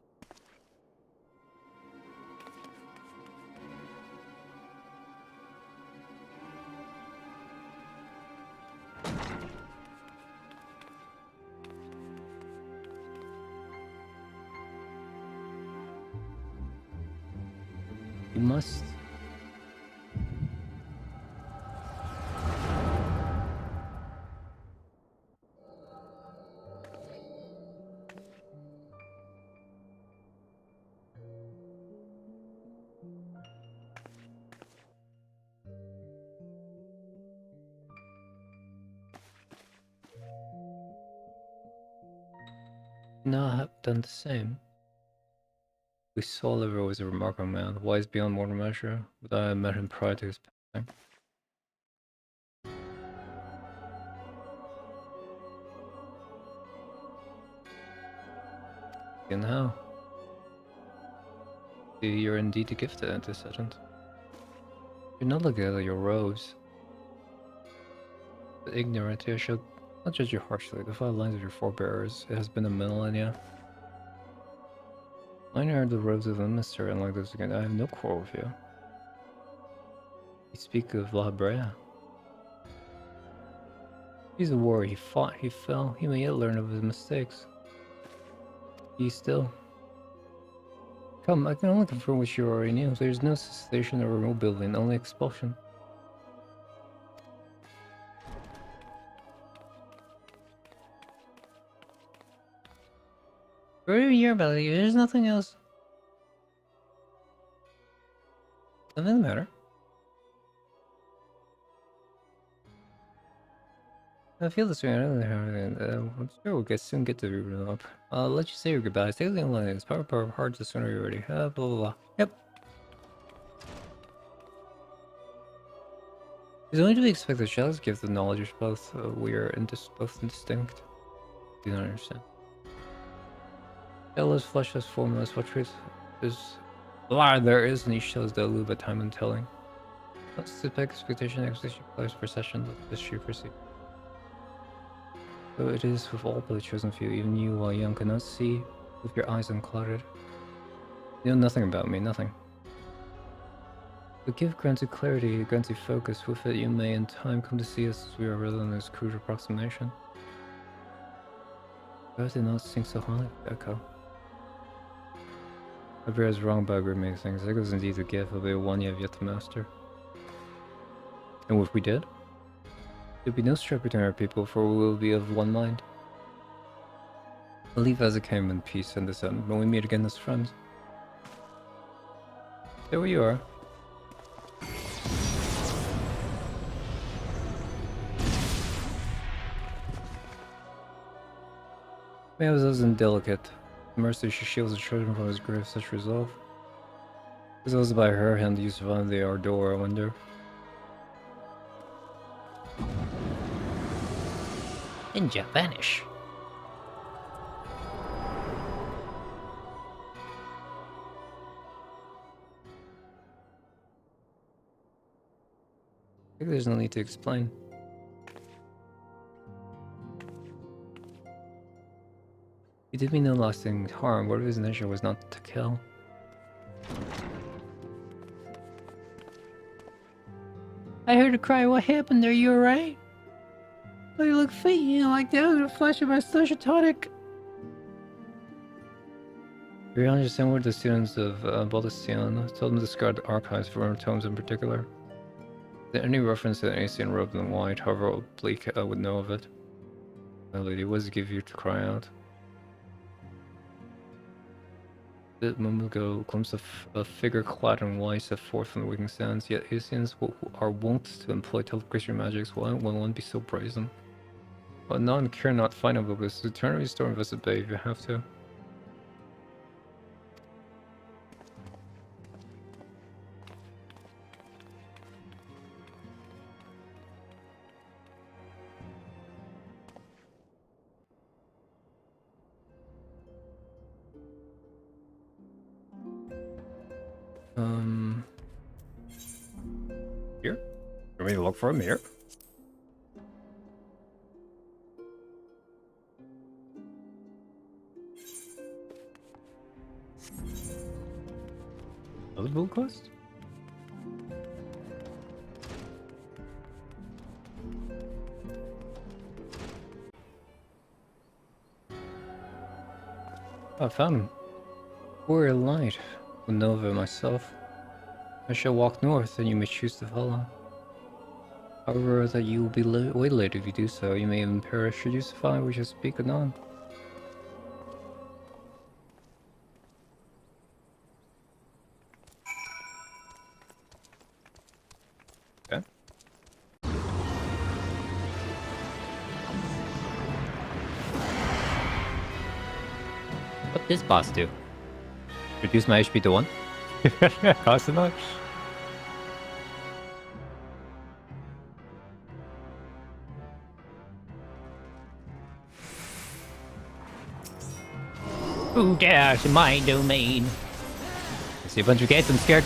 You must. No, I have done the same. We saw Oliver was a remarkable man, wise beyond mortal measure, but I met him prior to his passing. And how? You're indeed a gifted antecedent. You're not looking at your robes. But ignorant, I shall not judge you harshly. The 5 lines of your forebears, it has been a millennia. Mine are the robes of the minister, and like those again, I have no quarrel with you. You speak of La Brea. He's a warrior, he fought, he fell, he may yet learn of his mistakes. He still. Come, I can only confirm what you already knew. There's no cessation or remote building, only expulsion. What do you hear about it? There's nothing else. Doesn't matter. I feel this way. I don't know how. I'm sure we'll soon get to Reborn up. Let you say your goodbyes. Take the online. It's power hard the sooner you're ready. Blah blah blah. Yep. It's only to be expected. Shadows give the knowledge both we are both indistinct. Do not understand. Shadowless, fleshless, formless. What truth is? There is, and each shows the elude by time and telling. Let's sit back expectation, place procession. Let this she proceed. So it is with all but the chosen few, even you, while young, cannot see with your eyes unclouded. You know nothing about me, nothing. But give grants you clarity, grants you focus. With it, you may in time come to see us as we are rather than this crude approximation. Why did not sing so highly, Echo? Abra is wrong about many things. Echo is indeed a gift, albeit one you have yet to master. And if we did? There will be no strife between our people, for we will be of one mind. I'll leave as it came in peace and dissent, when we meet again as friends. There you are. Man was indelicate. Mercy, she shields the children from his grave, such resolve. It was by her hand you survived the ardor, I wonder. Ninja vanish. I think there's no need to explain. He did me no lasting harm. What if his nature was not to kill? I heard a cry. What happened? Are you alright? Oh, you look faint. You know, like that was a flash of my social tonic. We understand what the students of Baldesion told them to discard the archives for tomes in particular. Is there any reference to an Asian robed in white, however oblique I would know of it? My lady, what does it give you to cry out? A moment ago, a glimpse of a figure clad in white set forth from the waking sands, yet Asians who are wont to employ teleportation magics, why will one be so brazen? But none care not findable, but to turn and restore and visit Bay if you have to. Here? You want me to look for him here? Other bull quest? I found Warrior Light with Nova myself. I shall walk north, and you may choose to follow. However, that you will be waylaid if you do so. You may even perish should you survive, we shall speak anon. Okay. What this boss do? Reduce my HP to 1? Cost enough? Who dares in my domain? I see a bunch of gates, I'm scared.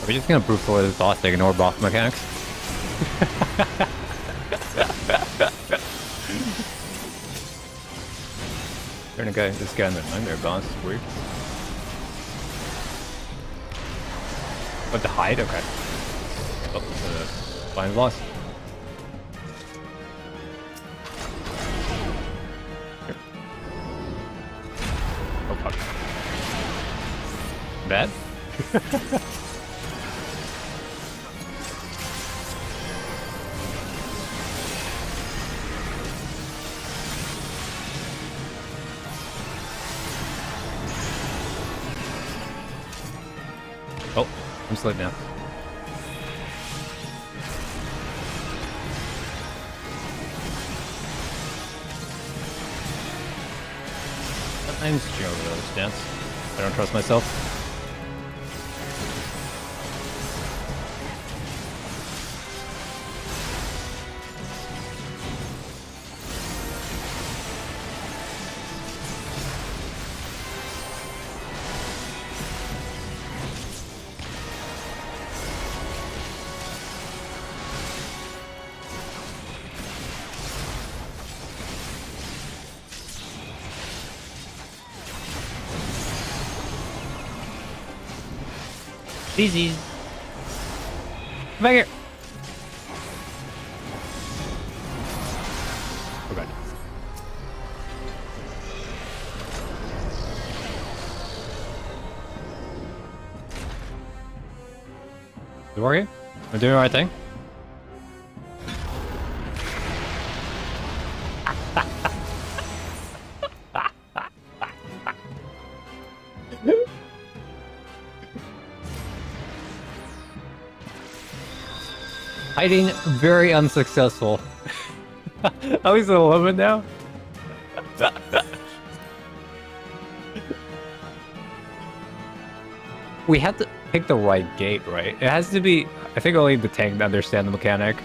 We're just gonna brute force this boss to ignore boss mechanics. Turn a guy, this guy in the nightmare boss, weird. But to hide, okay. Oh, find boss. Here. Oh fuck. Bad? Oh, I'm asleep now. I'm just chilling over this dance. I don't trust myself. Easy. Come back here. Oh god. Is it working? Am I doing the right thing? Hiding very unsuccessful. Oh, he's a woman now? We have to pick the right gate, right? It has to be... I think only the tank to understand the mechanic.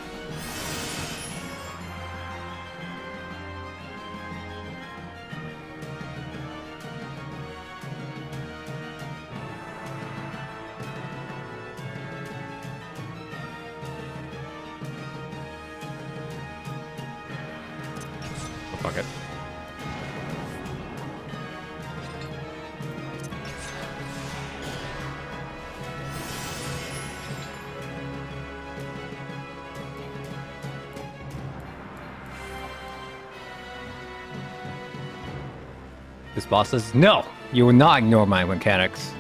Fuck it. This boss says, no! You will not ignore my mechanics.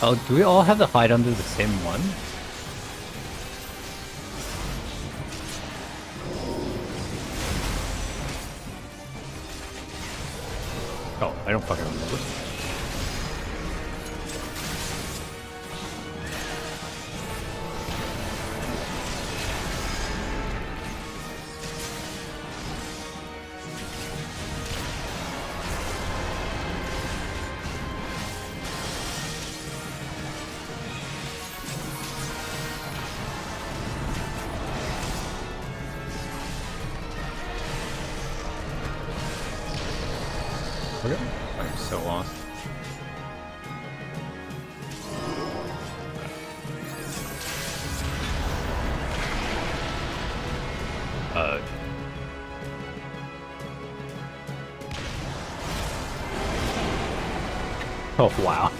Oh, do we all have to hide under the same one? Oh, I don't fucking remember. Okay. I'm so lost. Oh, wow.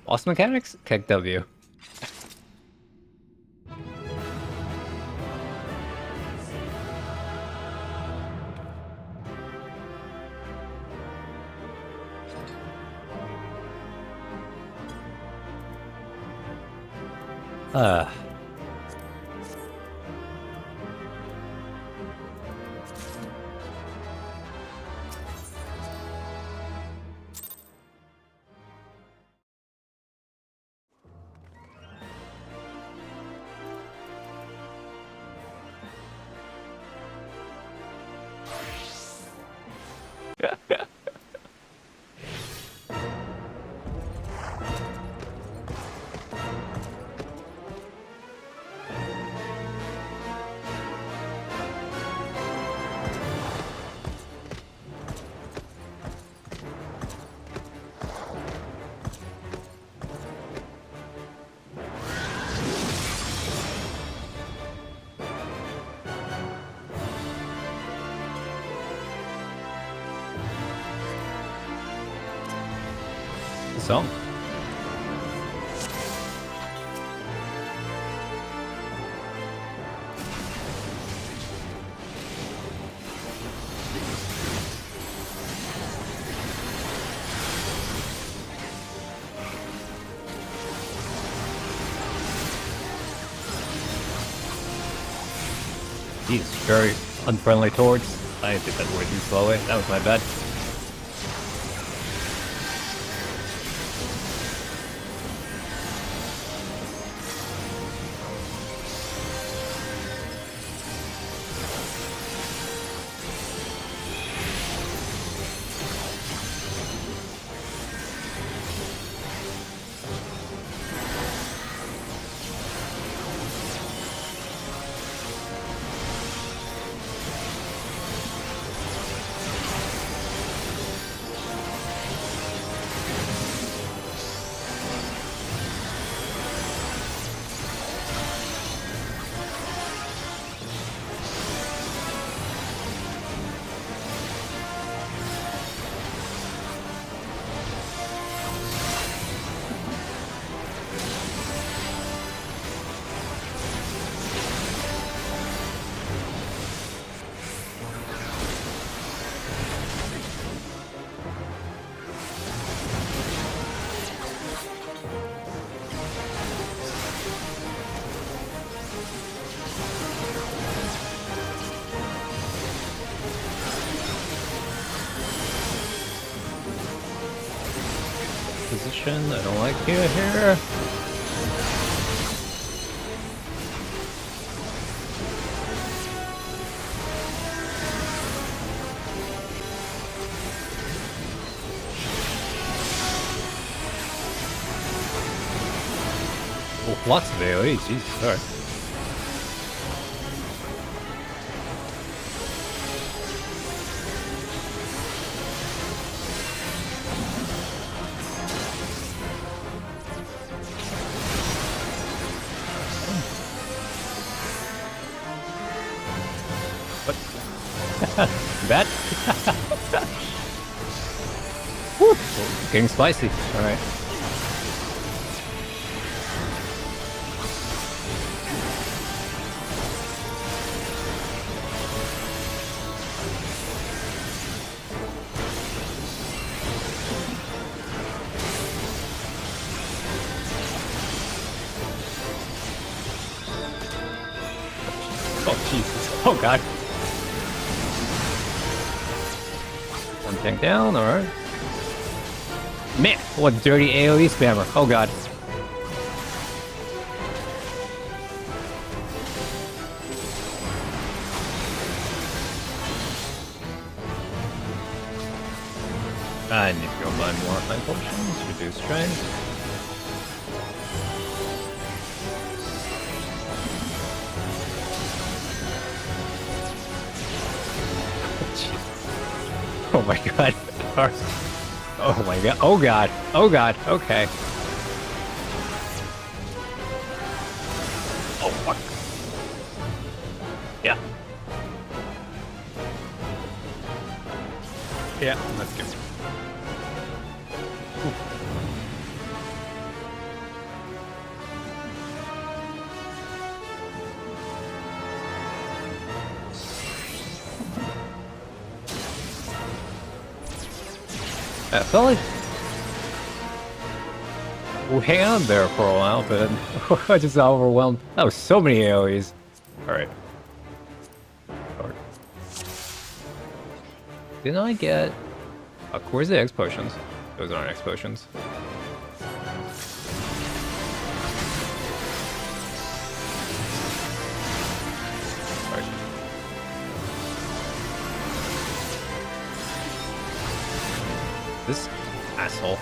Lost mechanics? Kick W. Uh. So. He's very unfriendly towards. I did that way too slowly. That was my bad. position. I don't like you here. Oh, lots of AoE, Jesus, sorry. That? Woo! Getting spicy. Alright. Oh, Jesus. Oh, God. One tank down, alright. Man, what dirty AoE spammer. Oh, God. I need to go buy more high potions, reduce strength. Oh my god. Oh my god. Oh god. Oh god. Okay. Oh fuck. Yeah. Yeah, let's go. I felt like we'll hang on there for a while, but I just got overwhelmed. That was so many AoEs. Alright. Didn't I get... where's the X potions? Those aren't X potions. Alright. This asshole.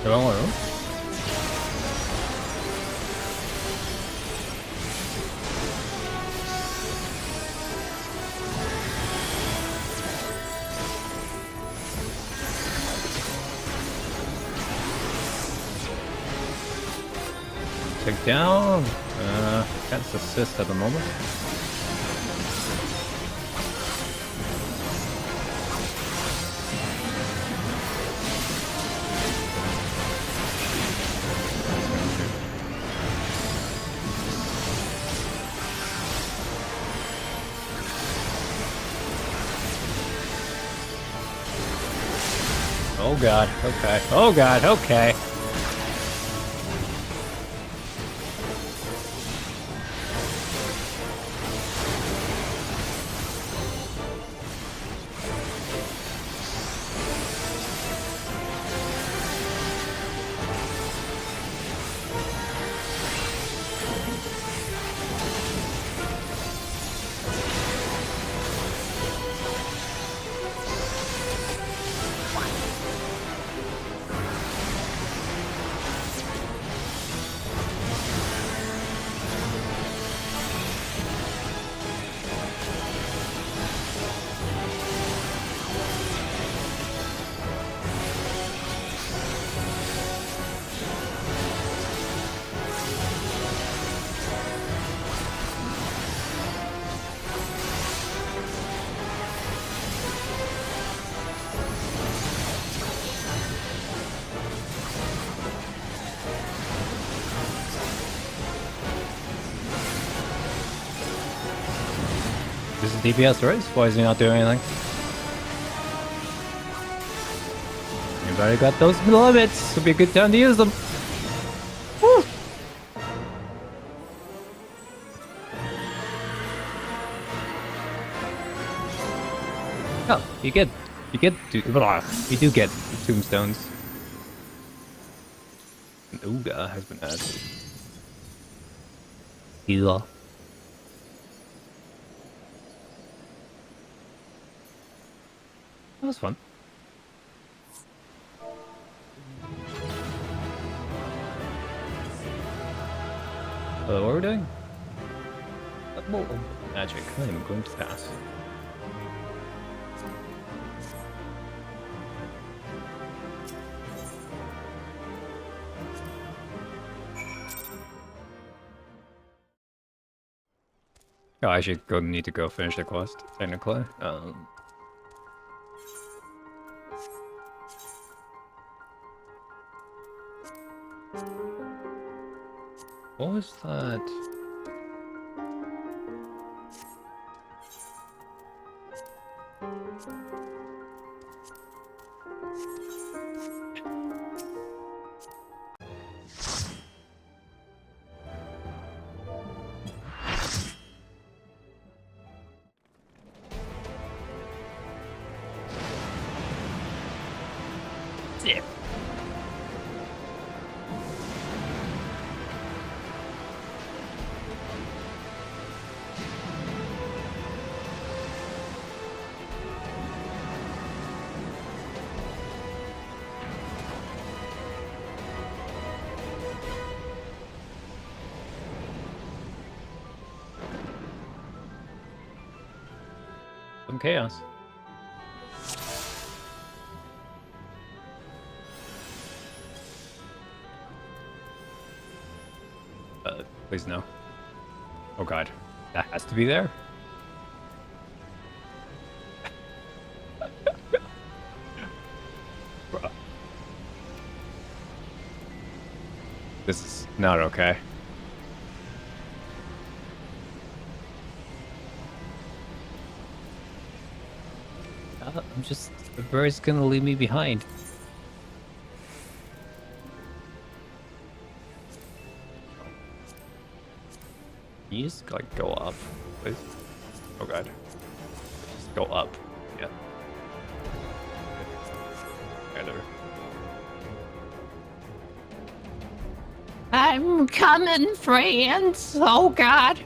Hello. Take down. Can't assist at the moment. Oh god, okay. Oh god, okay. This is DPS, right? Why is he not doing anything? Anybody got those limits? Would be a good time to use them. Woo! Oh, you do get tombstones. An Ooga has been added. Yeah. That was fun. What are we doing? Magic. I am going to pass. Oh, I should need to go finish the quest, technically. What was that? Some chaos. Please no. Oh god. That has to be there? Bruh. This is not okay. I'm just... The bird's gonna leave me behind. Can you just, like, go up, please? Oh god. Just go up. Yeah. Kind of. I'm coming, friends. Oh god.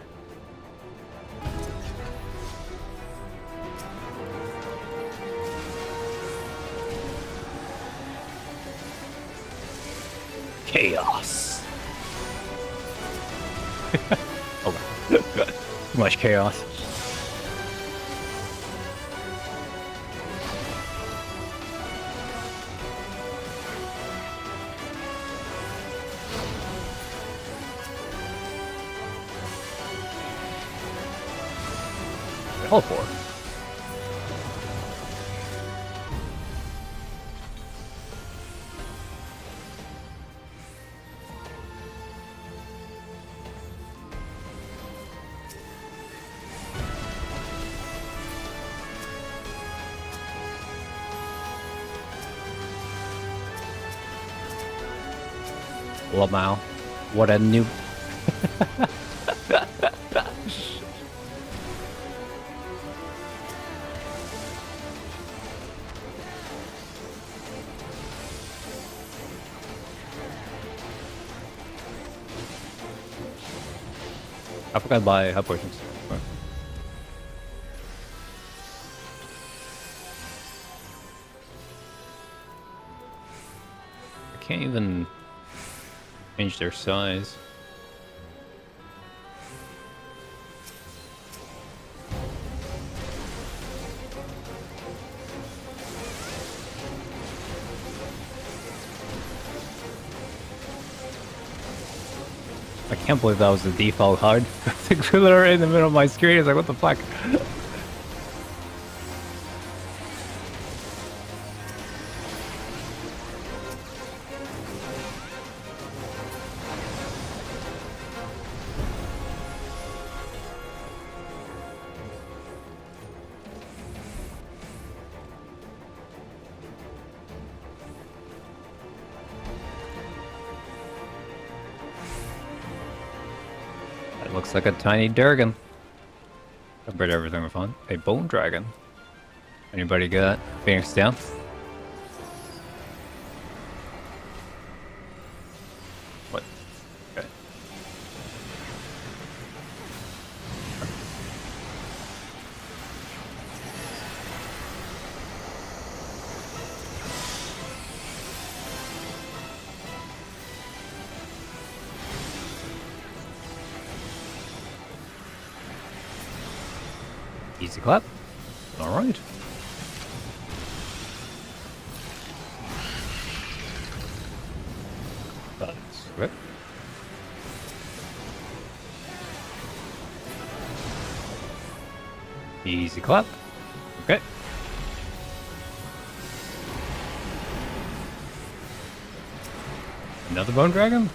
Chaos. Oh god. Too much chaos. Teleport. Lamau. What a noob. I forgot to buy health potions. I can't even change their size. I can't believe that was the default HUD. It's literally in the middle of my screen. It's like, what the fuck? That looks like a tiny Durgan. Compared to everything we found. A bone dragon. Anybody got Phoenix down? What? Okay. Easy clap. All right. That's it. Easy clap. Okay. Another bone dragon?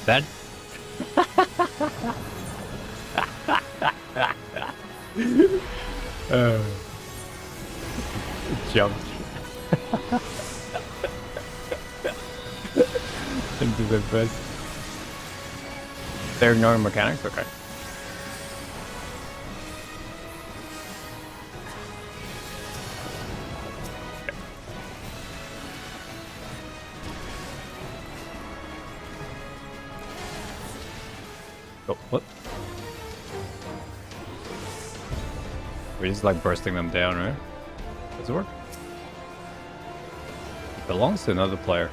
That jumped into the bus. They're ignoring mechanics? Okay. Oh, what? We're just like bursting them down, right? Does it work? It belongs to another player.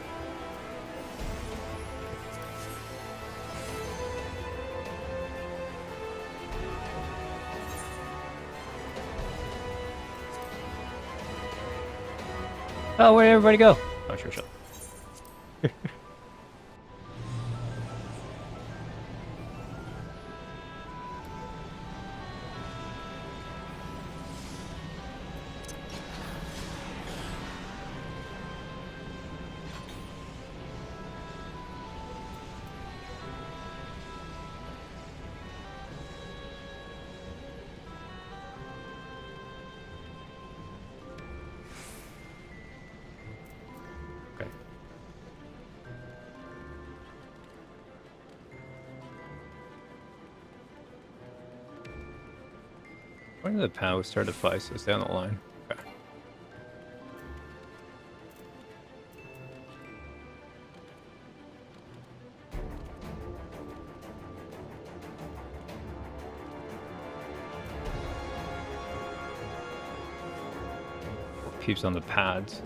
Oh, where'd everybody go? Oh, sure, shut. When did the POW start to fight? So it's down the line. Okay. Peeps on the pads.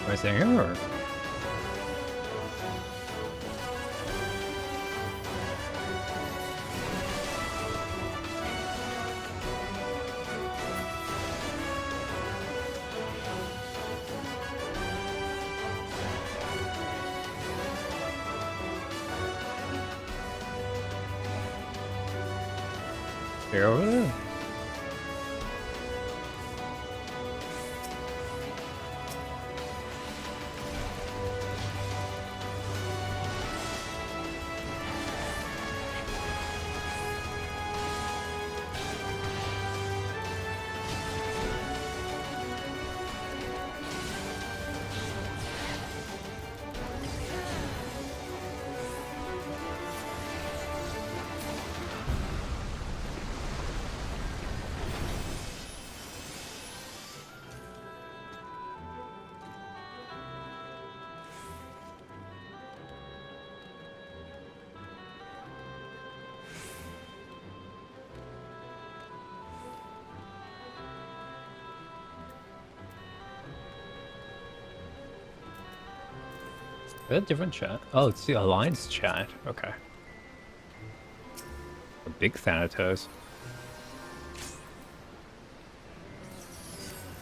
Am I saying here or? Here over there. Is that a different chat? Oh, it's the Alliance chat. Okay. A big Thanatos.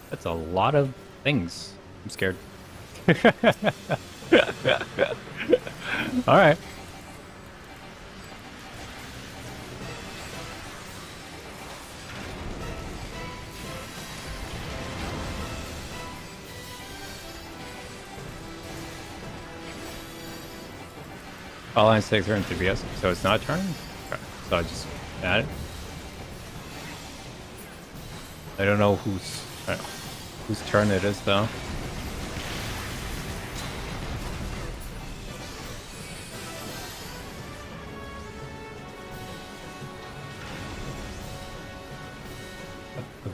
That's a lot of things. I'm scared. Alright. Alliance takes turn to BS, so it's not a turn? Okay. So I just add it. I don't know whose turn it is though.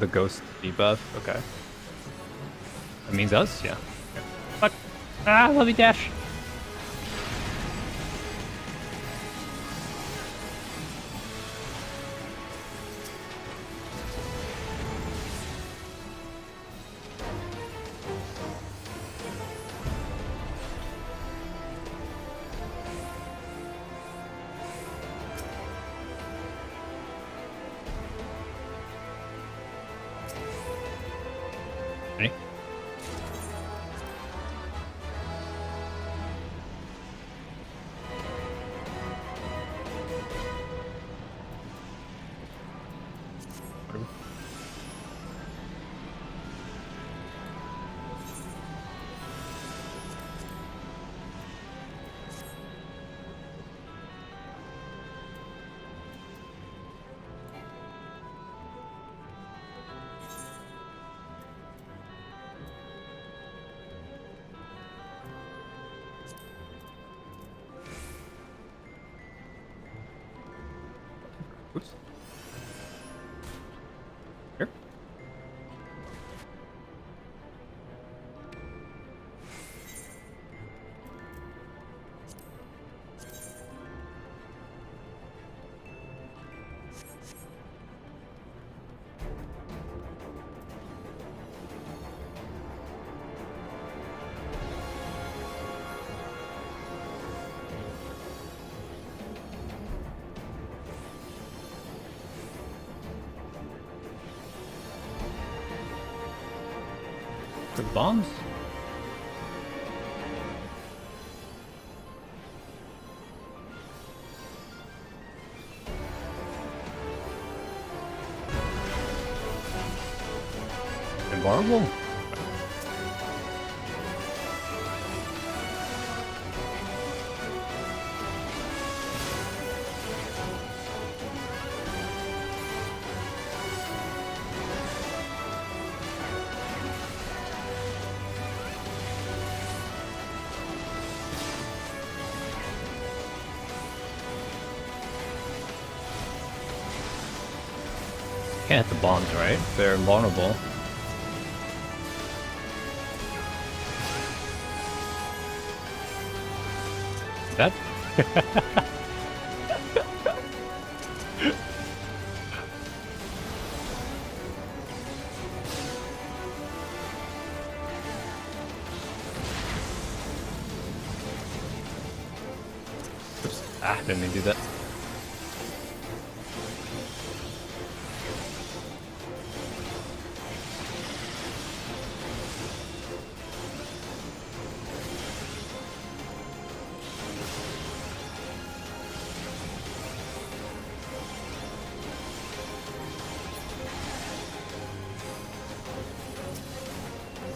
The ghost debuff, okay. That means us? Yeah. Fuck. Ah, let me dash. Ready? Whatever. Oops. Here. The bombs? Invulnerable? Can't hit the bombs, right? They're invulnerable. That? Oops. Ah, didn't mean to do that.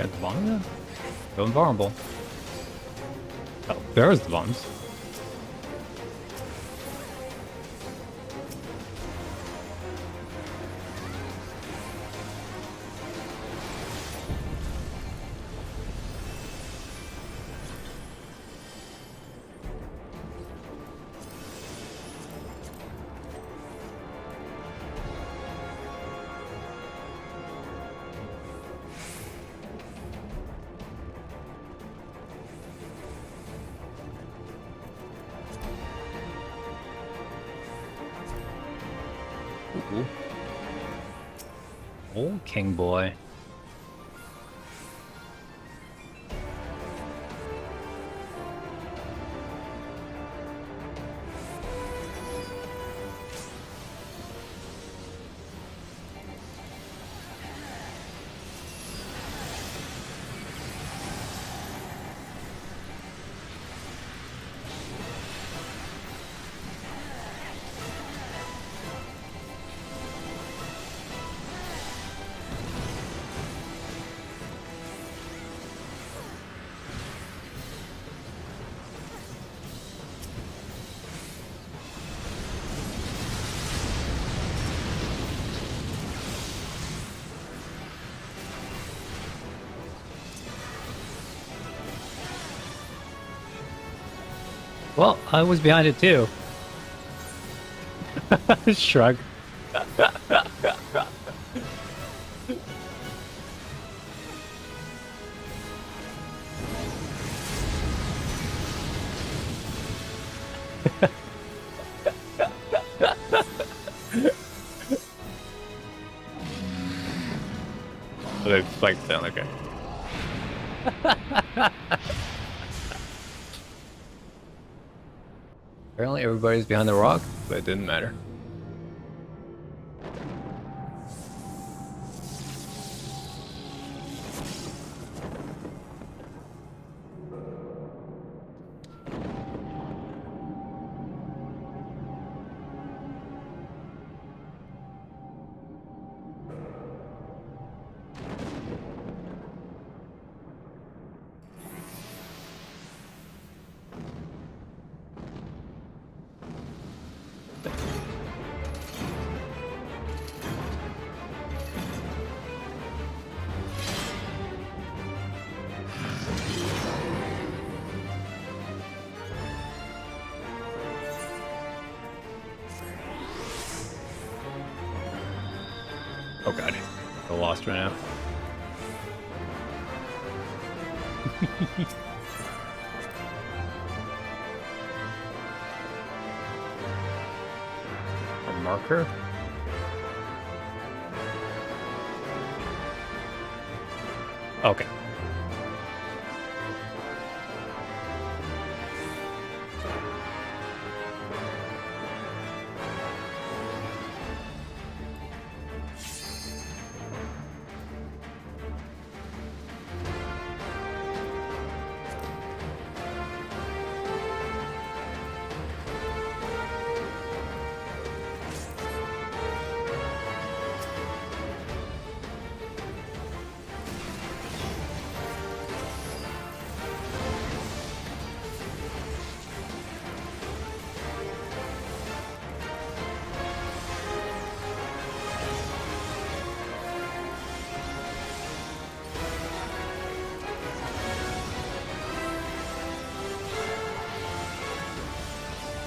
at the bottom then? Still invulnerable. Oh, there's the bombs. Ooh. Oh, king boy. Well, I was behind it too. Shrug. Oh, they spiked down, okay. Apparently everybody's behind the rock, but it didn't matter. Oh god, I'm lost right now. A marker? Okay.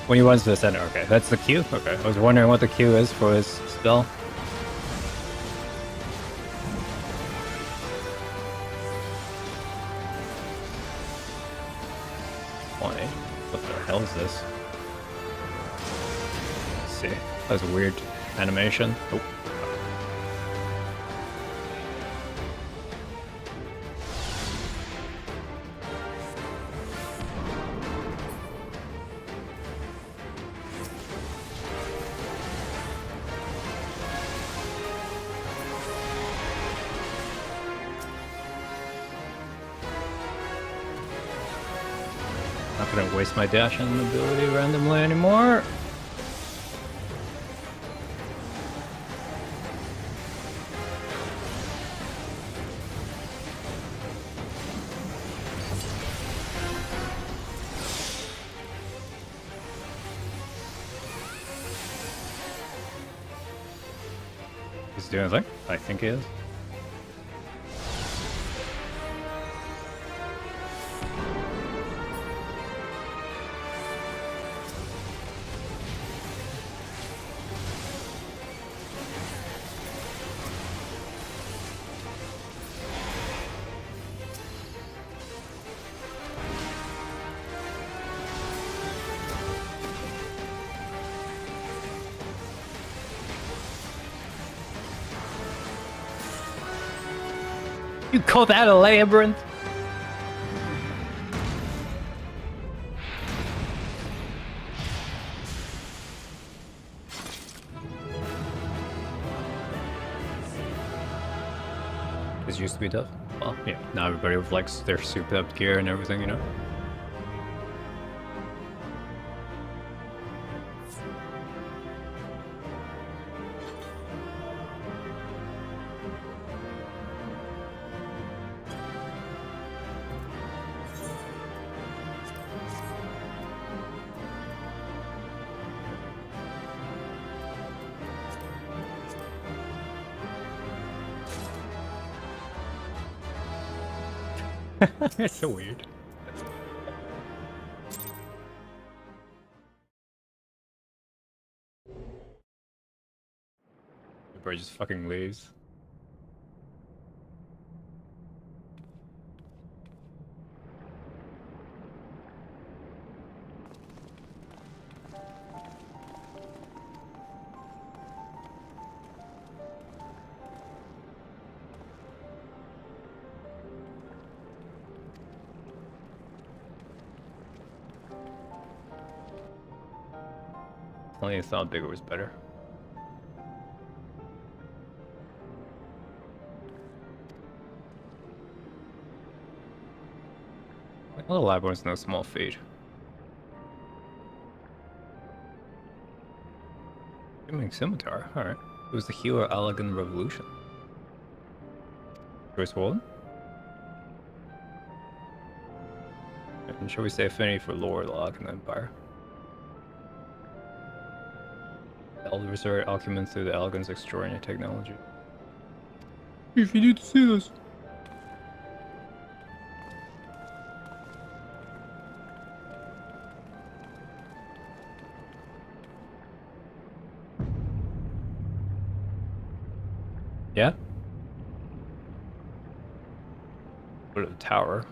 When he runs to the center, okay. That's the Q? Okay. I was wondering what the Q is for his spell. Why? What the hell is this? Let's see. That was a weird animation. Oh. Not gonna waste my dashing ability randomly anymore. He's doing a thing? I think he is. You call that a labyrinth? This used to be tough. Well, yeah, now everybody reflects their souped up gear and everything, you know? It's so weird. Everybody just fucking leaves. Only thought bigger was better. Well, the labyrinth's no small feat. Gaming scimitar, alright. It was the healer Elegant Revolution. Choice Walden? And shall we say affinity for lore, log, and empire? The Elder Resort acumen through the elegance extraordinary technology. If you need to see this. Yeah? Go to the tower.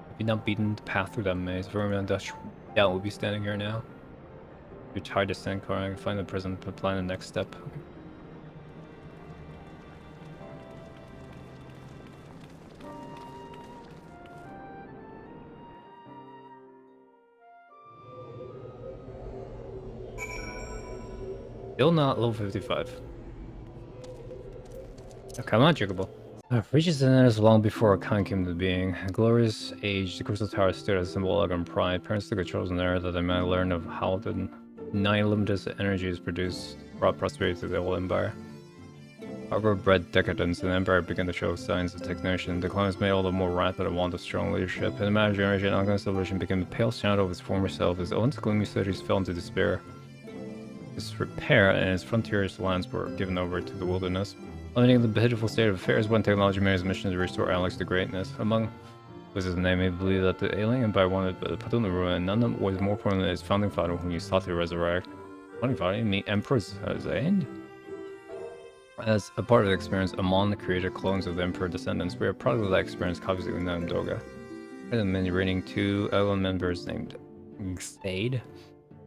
If you've not beaten the path through that maze, Vermin and Dutch Doubt will be standing here now. You're tired to stand car, I can find the present to plan the next step. Still not level 55. Oh, come on, Jiggable. Reaches the end long before Khan came to being. A glorious age, the Crystal Tower stood as a symbol of pride. Parents took a chosen error that they might learn of how the nine-limited energy is produced, brought prosperity to the whole empire. However, bred decadence, and the empire began to show signs of stagnation. Decline was made all the more rapid and want of strong leadership. In a matter of generation, Algon's civilization became a pale shadow of its former self. His own gloomy cities fell into despair. His repair and his frontiers lands were given over to the wilderness. Limiting the pitiful state of affairs, when technology made his mission to restore Alex to greatness. Among was his name, he believed that the alien empire wanted the Patuna ruin, and none was more important than his founding father, whom he sought to resurrect. Founding father, you mean Emperor's end? As a part of the experience, Amon created clones of the Emperor descendants. We are proud of that experience, copies of Una and Doga. There are many reigning two Elon members named Stade.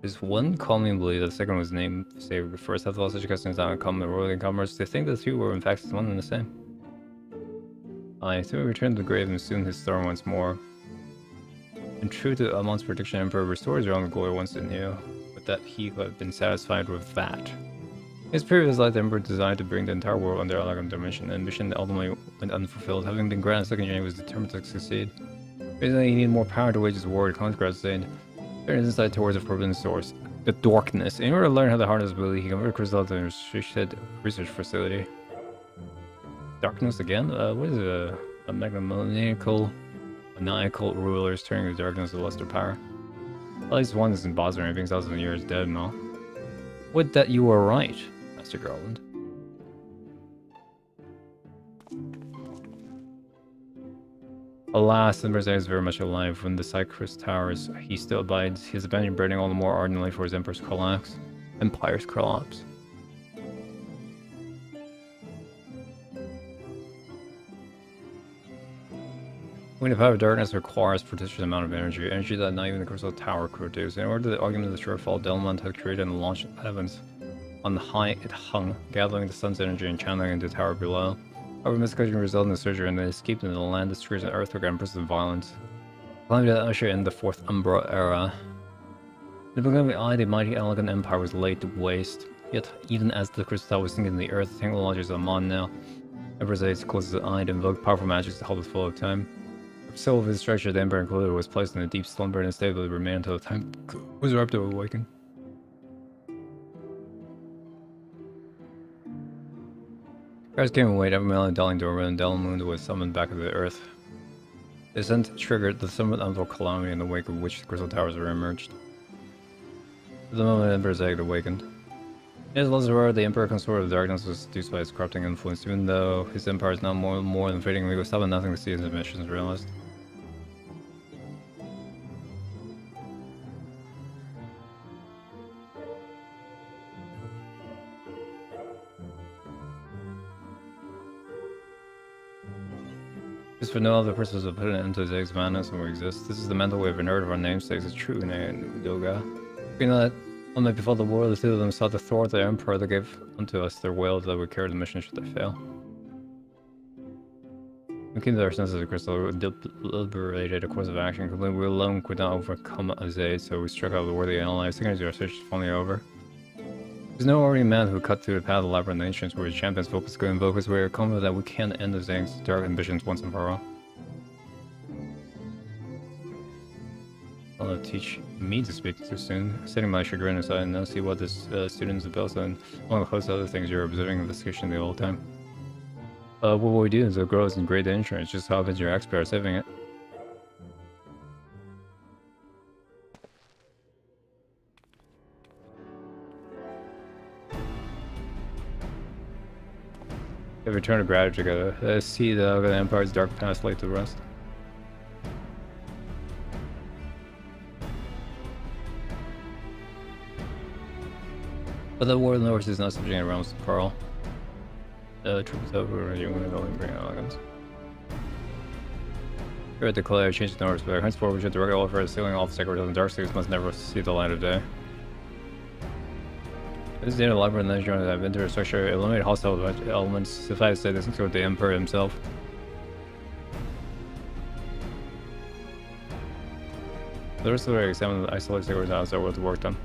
There's one commonly believed that the second was named Saber. The first have lost such customs out in common royal commerce. They think the two were in fact one and the same. I think we returned to the grave and assumed his throne once more. And true to Amon's prediction, Emperor restores his own glory once anew, but that he would have been satisfied with that. His previous life, the Emperor designed to bring the entire world under Elegant dimension, and mission ultimately went unfulfilled. Having been granted second journey, he was determined to succeed. Recently, he needed more power to wage his war. Conquest said, turn his insight towards the forbidden source, the darkness. In order to learn how to harness ability, he converted Crystal to a restricted research facility. Darkness again? What is it? A megalomaniacal maniacal rulers turning the darkness to luster power. At least one isn't bothering anything, 1,000 years dead and all. Would that you were right, Master Garland. Alas, the Berserk is very much alive. When the Cypress towers, he still abides. His abandon burning all the more ardently for his Empire's collapse. When the power of darkness requires prodigious amount of energy that not even the Crystal Tower could produce. In order to the argument of the shortfall, Delmont had created and launched heavens. On the high it hung, gathering the sun's energy and channeling into the tower below. However, miscalculation resulted in the surgery and they escaped into the land, disgrace and earthquake and persistent violence. Claimed to usher in the Fourth Umbra era. The beginning of the mighty elegant empire was laid to waste. Yet, even as the crystal tower was sinking in the earth, the technologies of Amon now. Emperor's Ace closed his eye to invoke powerful magic to hold the flow of time. The soul of his structure, the Emperor included, was placed in a deep slumber and stably remained until the time was ripe to awaken. Guards came and waited. Every million Darling Dorman and Delmoon was summoned back to the earth. The ascent triggered the summit of calamity in the wake of which the crystal towers were emerged. At the moment the Emperor's Egg awakened. As Lazaror, the Emperor Consort of Darkness, was seduced by his corrupting influence, even though his empire is now more than fading, we will stop at nothing to see his ambitions realized. Just for no other purpose of putting an end to his egg's madness and we exist. This is the mental way of inert of our namesakes, is true in Yoga. We know that one night before the war, the two of them sought to thwart the Emperor that gave unto us their will that would carry the mission should they fail. We came to our senses of crystal, deliberated a course of action, concluding we alone could not overcome Azaid, so we struck out the worthy allies. Seconds our search is finally over. There's no ordinary man who cut through the path of the labyrinth ancients where his champions focus good and focus. We are confident that we can end Azaid's dark ambitions once and for all. I'll teach me to speak too soon. Setting my chagrin aside and now see what this student is about, and among a host of other things you're observing investigation the whole time. What will we do is it grows in great insurance, just how is your expert at saving it. If we turn to gratitude together, see the Empire's dark past laid to rest. But the war in the North is not subject around with Pearl. The troops over, you're going to go and bring elegance. Here at the declare change the North, but henceforth we should direct all of our sealing off secrets and dark secrets must never see the light of day. This data labyrinth then joined that interior structure, eliminate hostile elements, suffice to say this includes the Emperor himself. The rest of the examine the isolated secrets outside world to work done.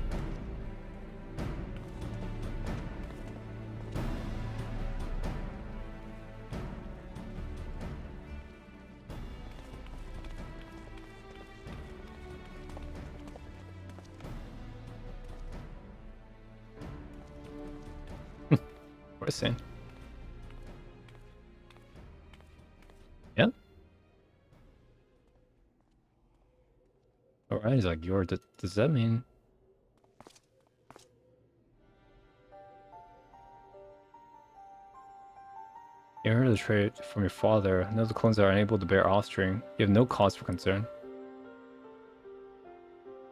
What a scene. Yep. Alright, he's like, does that mean? You heard the trait from your father. Know the clones are unable to bear offspring. You have no cause for concern.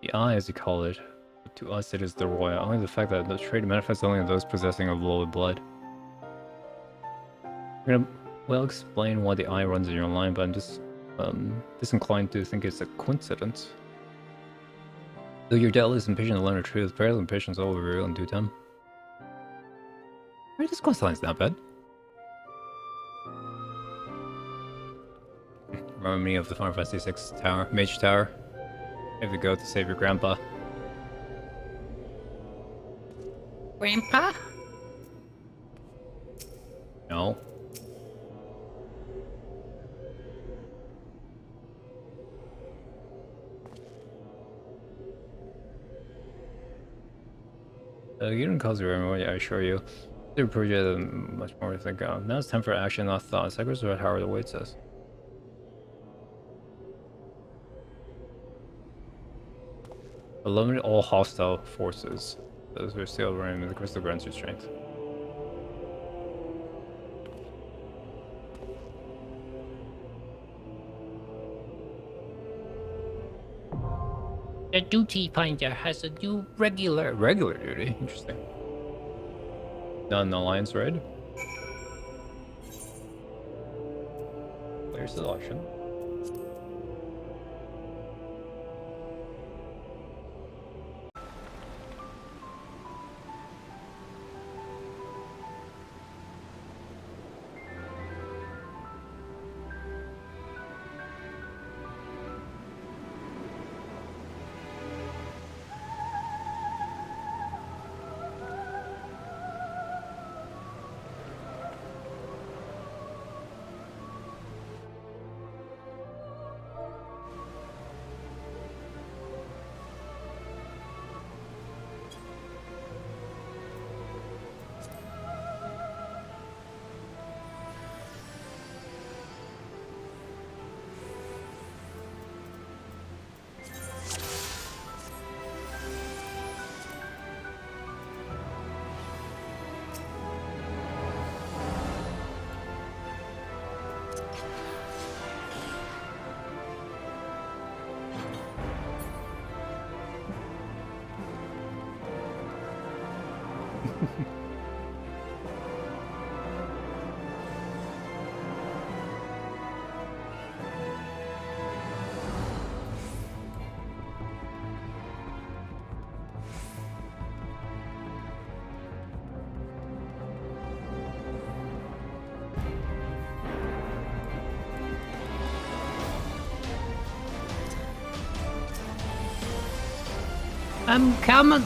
The eye, as you call it. But to us, it is the royal. Only the fact that the trait manifests only in those possessing of lowly blood. I'm gonna well explain why the eye runs in your line, but I'm just disinclined to think it's a coincidence. Though your doubtless impatient to learn the truth, prayers and patience will be revealed in due time. Alright, this quest line's not bad. Remind me of the Final Fantasy VI tower, Mage Tower. If you go to save your grandpa. Grandpa? No. You didn't cause very much, I assure you. Super project much more to think of. Now it's time for action, not thought. Cypress Red Howard awaits us. Eliminate all hostile forces. Those who are still around the crystal grants your strength. The duty finder has a new regular. Regular duty? Interesting. Done the Alliance Red. Player selection. I'm coming.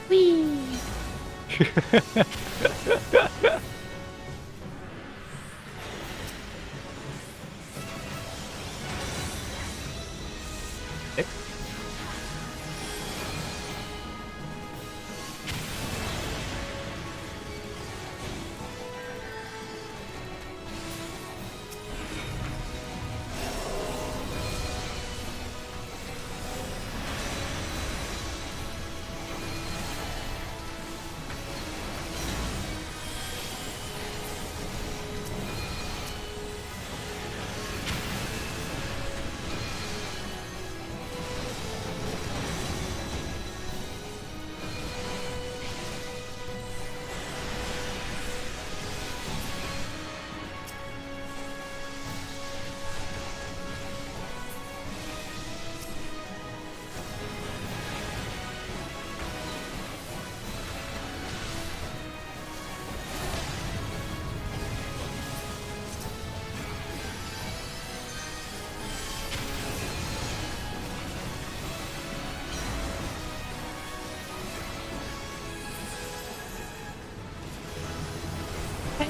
Whee!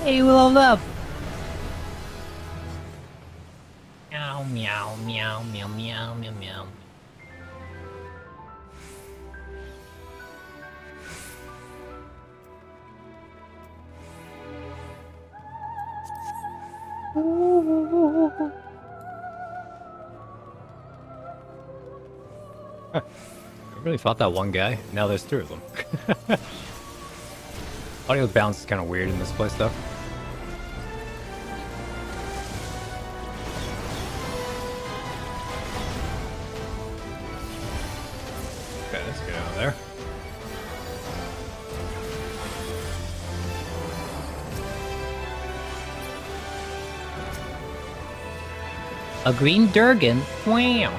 Hey, we leveled up! Meow, meow, meow, meow, meow, meow, meow. I really fought that one guy. Now there's 2 of them. Audio bounce is kind of weird in this place, though. Okay, let's get out of there. A green Durgan? Wow.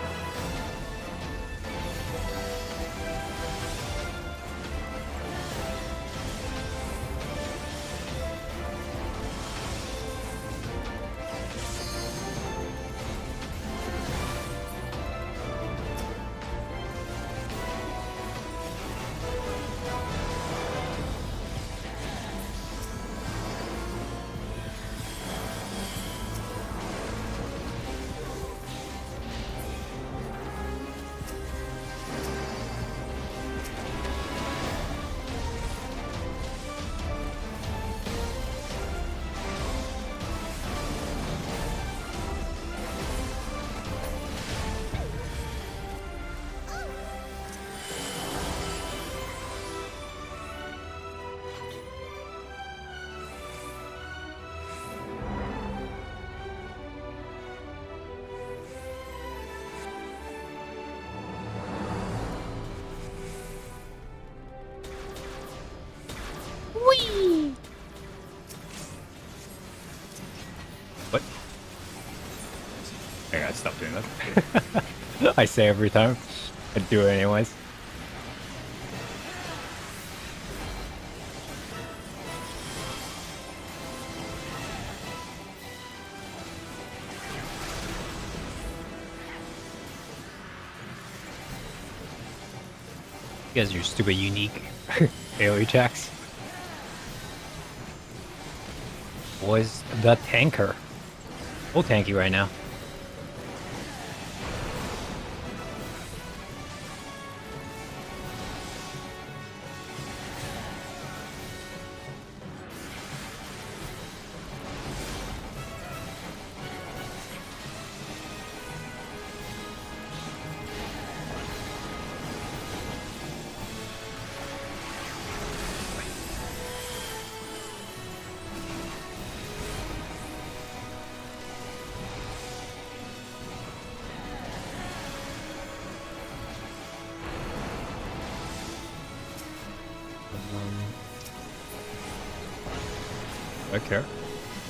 Whee! What? I gotta stop doing that. I say every time. I do it anyways. You guys are your stupid unique AoE attacks. Was the tanker. Oh, tanky right now. I care.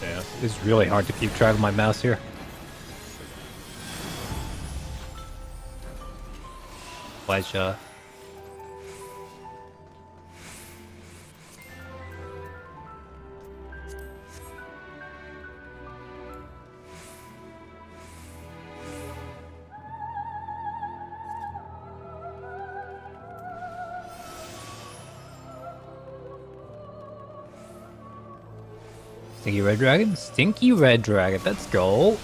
Yeah, it's really hard to keep track of my mouse here. Pleasure. Stinky red dragon? Stinky red dragon, let's go.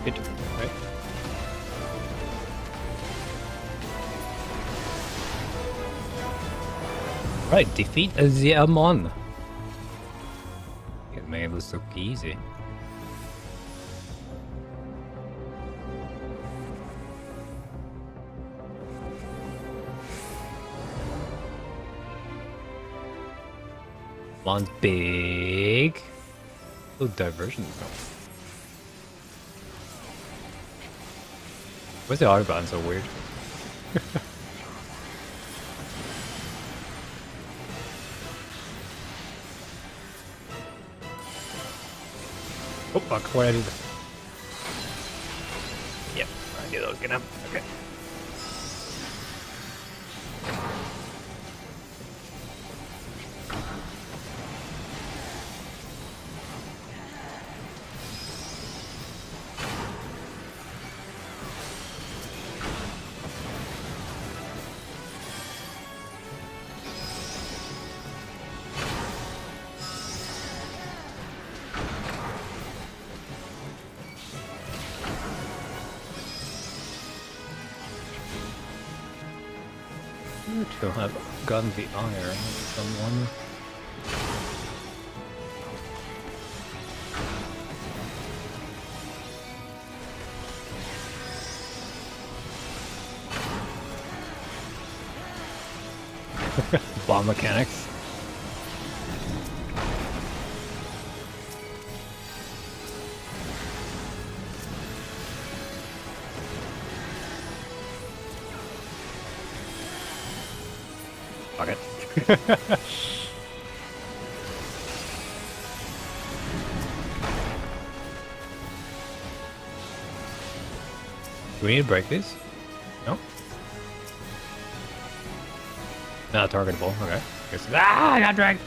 Good. Right. Right, defeat the Amon. It may have look easy. Amon's big. Oh, diversion is going. Where's the Autobahn so weird? Oh, fuck, what I did. Yep, I knew that was gonna happen. Okay. To have gotten the iron from someone. Bomb mechanics. Fuck it. Do we need to break these? No? Not targetable, okay. I got dragged!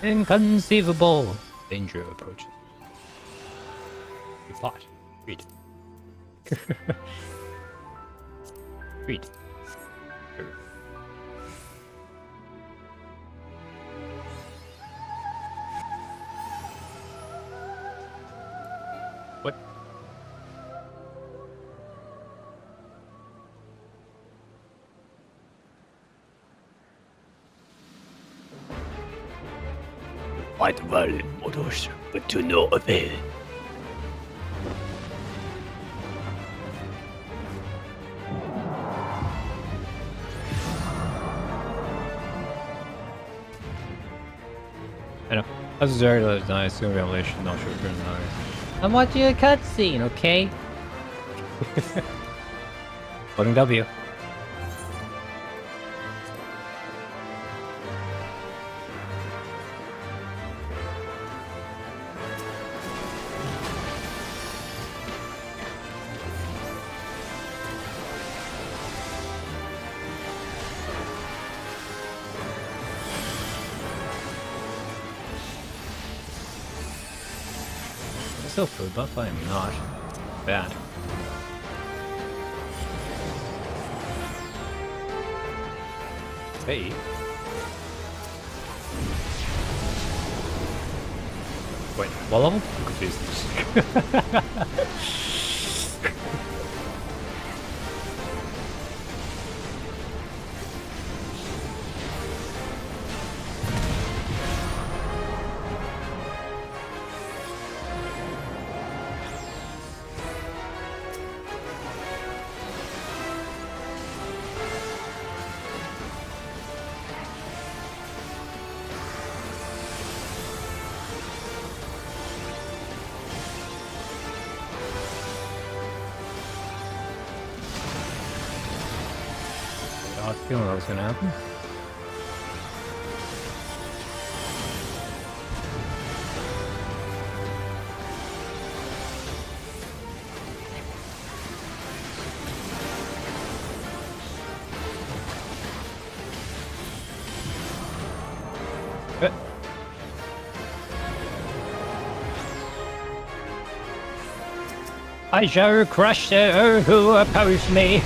Inconceivable! Danger approaches. We fought. Read. Read. What? Fight well, models, but to no avail. I know. That's very nice. Revelation, not sure if it's nice. I'm watching a cutscene, okay? Loading W. Still food buff, I am not bad. Hey. Wait, what level? I'm confused. I was feeling that was gonna happen. I shall crush her who oppose me.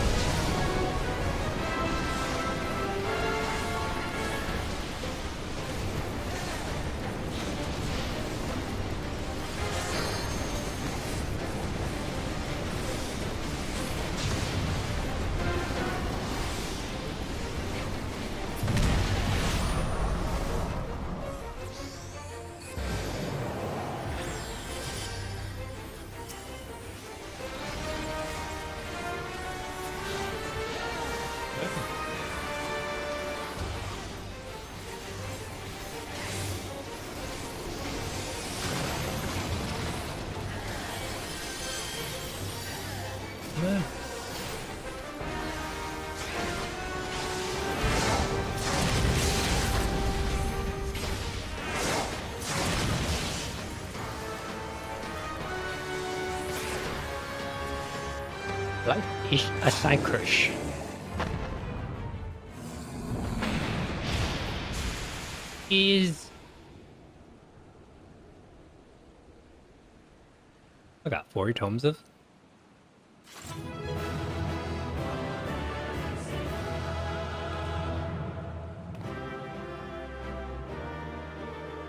Life is a cyclish. I got 40 tomes of.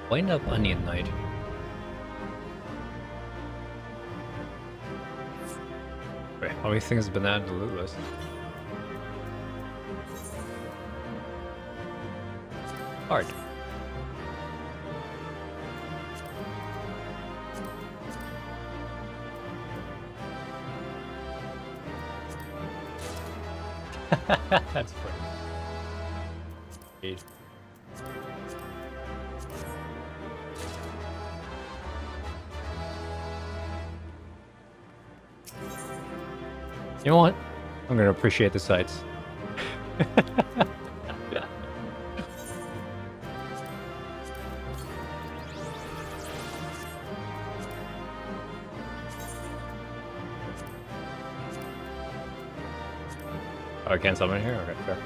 Wind up Onion Knight. Wait, how many things have been added to the loot list? Hard. That's funny. Eight. You know what? I'm gonna appreciate the sights. Oh, I can't summon here? Okay, fair.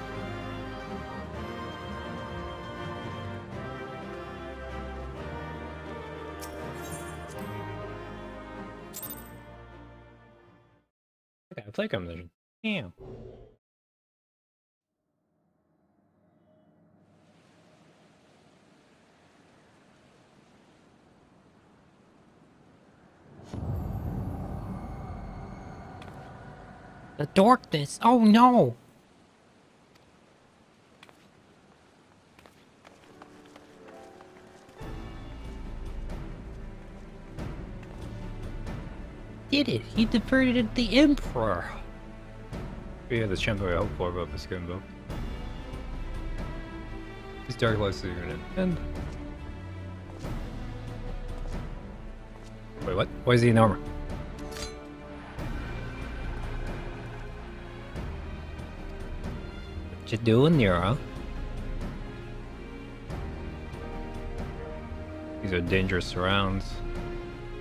Okay, play combination. Damn. The darkness. Oh no. Did it? He diverted the Emperor. We had the champion I hope for, but it's good invoke. These dark lights are gonna end. Wait, what? Why is he in armor? What you doing there, huh? These are dangerous surrounds.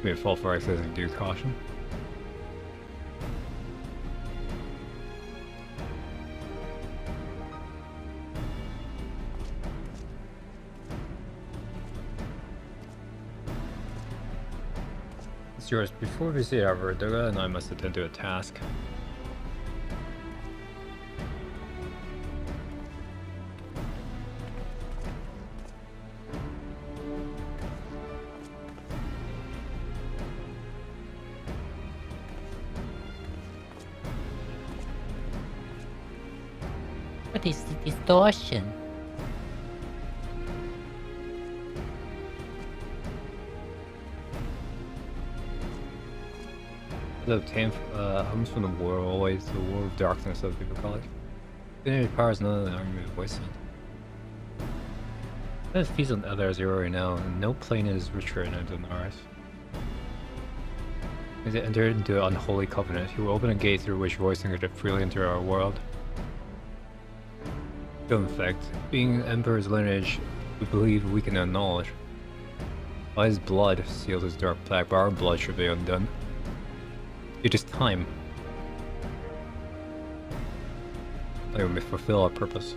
We have fall for access and due caution. It's yours. Before we see our Verduga and I must attend to a task. What is the distortion? The obtain comes from the war, always the war of darkness, as people call it. Infinity power is none of the argument of voice. That feeds on other zero right now, and no plane is richer than ours. As they enter into an unholy covenant, he will open a gate through which voicing could freely enter our world. In fact, being Emperor's lineage, we believe we can acknowledge. By his blood sealed his dark plague, but our blood should be undone. It is time. Like we may fulfill our purpose.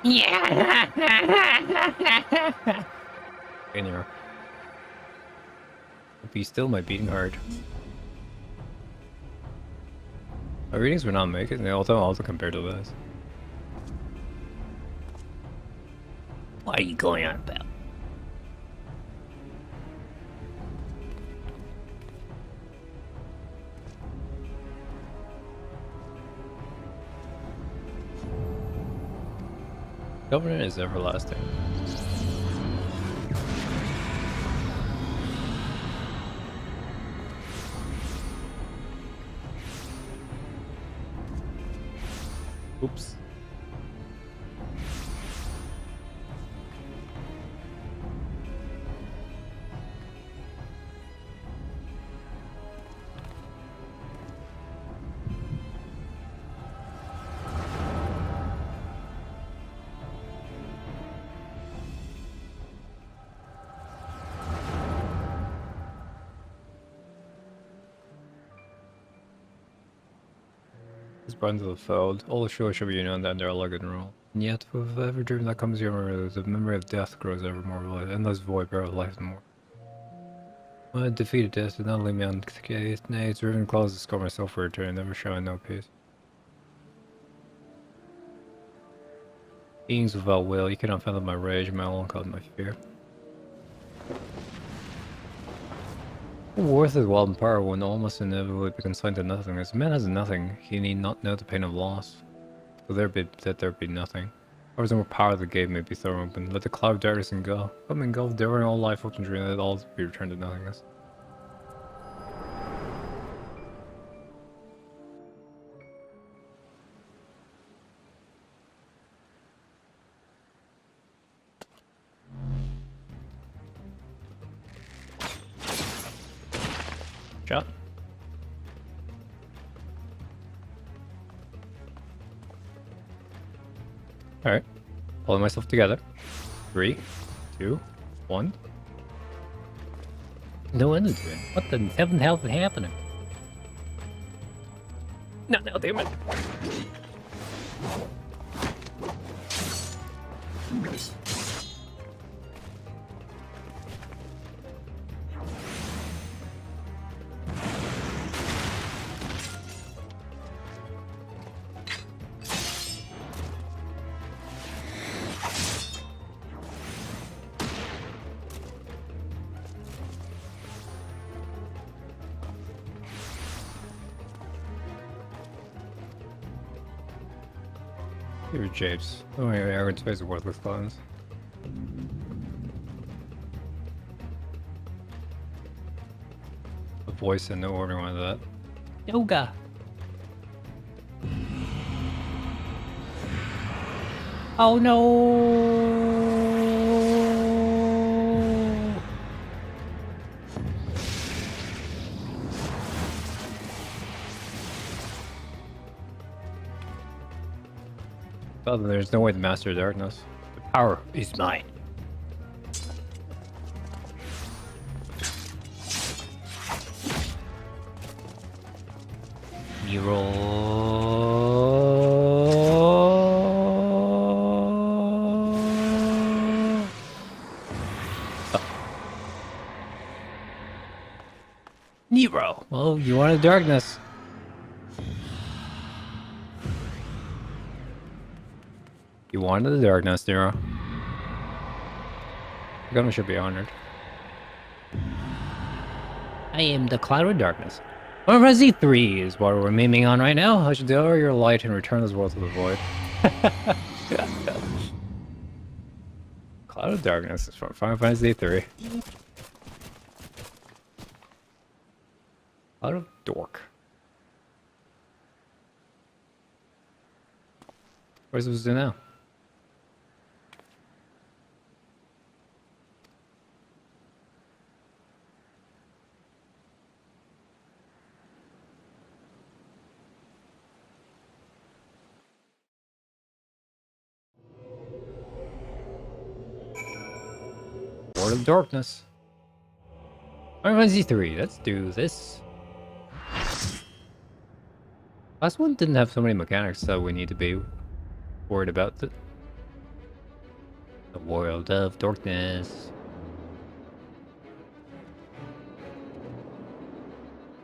Yeah. In here. Be still my beating heart. My readings were not making, they also compared to this. What are you going on about? Covenant is everlasting. Oops. It's brought into the fold. All the show should be known that they're like and roll. And yet, with every dream that comes here, the memory of death grows ever more vivid. Endless void, bare of life and more. When I defeated death, did not leave me unscathed. Nay, its riven claws to score myself for eternity, never showing no peace. Beings without will, you cannot fathom my rage, my alone caused my fear. Worth is wild and power when almost inevitably be consigned to nothingness. Man has nothing, he need not know the pain of loss. So there be nothing. However more power the gate may be thrown open. Let the cloud of darkness and go. Come and go, devouring all life, open dream, let all be returned to nothingness. Shot. Alright. Pulling myself together. 3, 2, 1. No energy. What the heaven hell is happening? No, damn it. You're Japes. Oh, my arrogant space of worthless clowns. A voice and no order wanted that. Yoga. Oh no! Oh, there's no way to master darkness. The power is mine. Nero. Nero! Well, you wanted darkness. You wanted the darkness, Nero. The gunman should be honored. I am the cloud of darkness. Final Fantasy 3 is what we're memeing on right now. I should deliver your light and return this world to the void. Cloud of Darkness is from Final Fantasy 3. Cloud of Dork. What are we supposed to do now? Lord of Darkness. Final Fantasy 3, let's do this. Last one didn't have so many mechanics, so we need to be worried about it. The World of Darkness.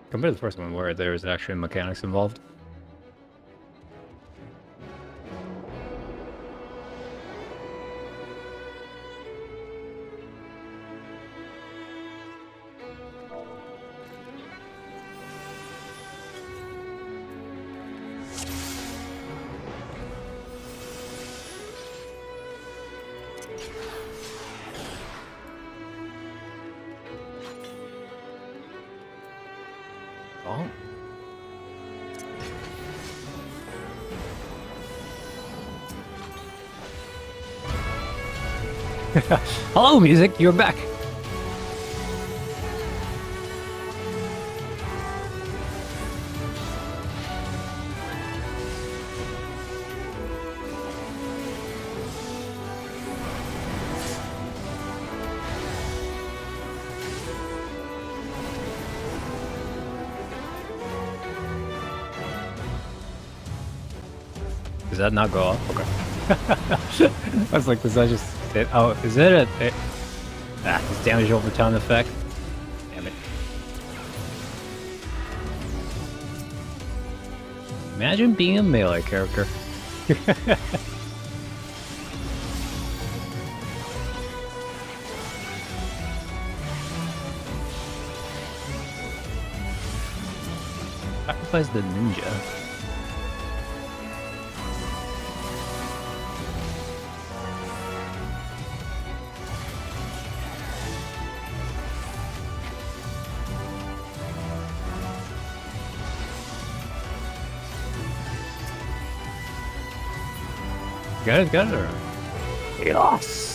Compared to the first one where there's actually mechanics involved. Oh. Hello, music, you're back. Does that not go off? Okay. I was like, does that just... Oh, is it a... it's damage over time effect? Damn it. Imagine being a melee character. Sacrifice the ninja. Got it. Yes.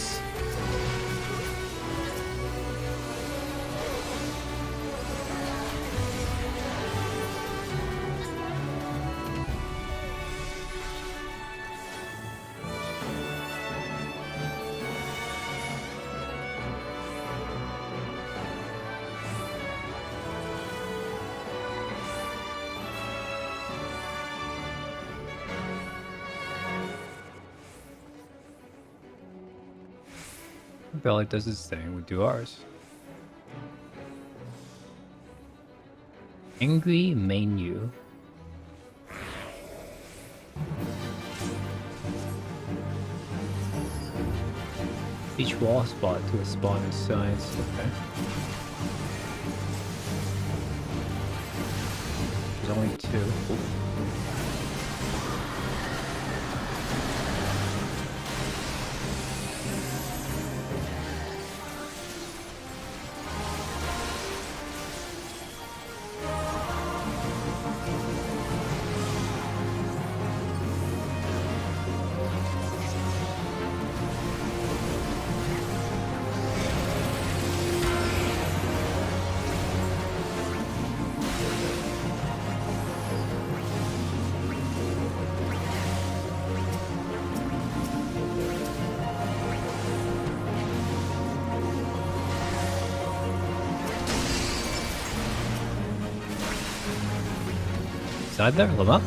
Belly does his thing, we do ours. Angry menu. Each wall spot to a spawn in sides. Okay. There's only 2. Ooh. Side there, Lama.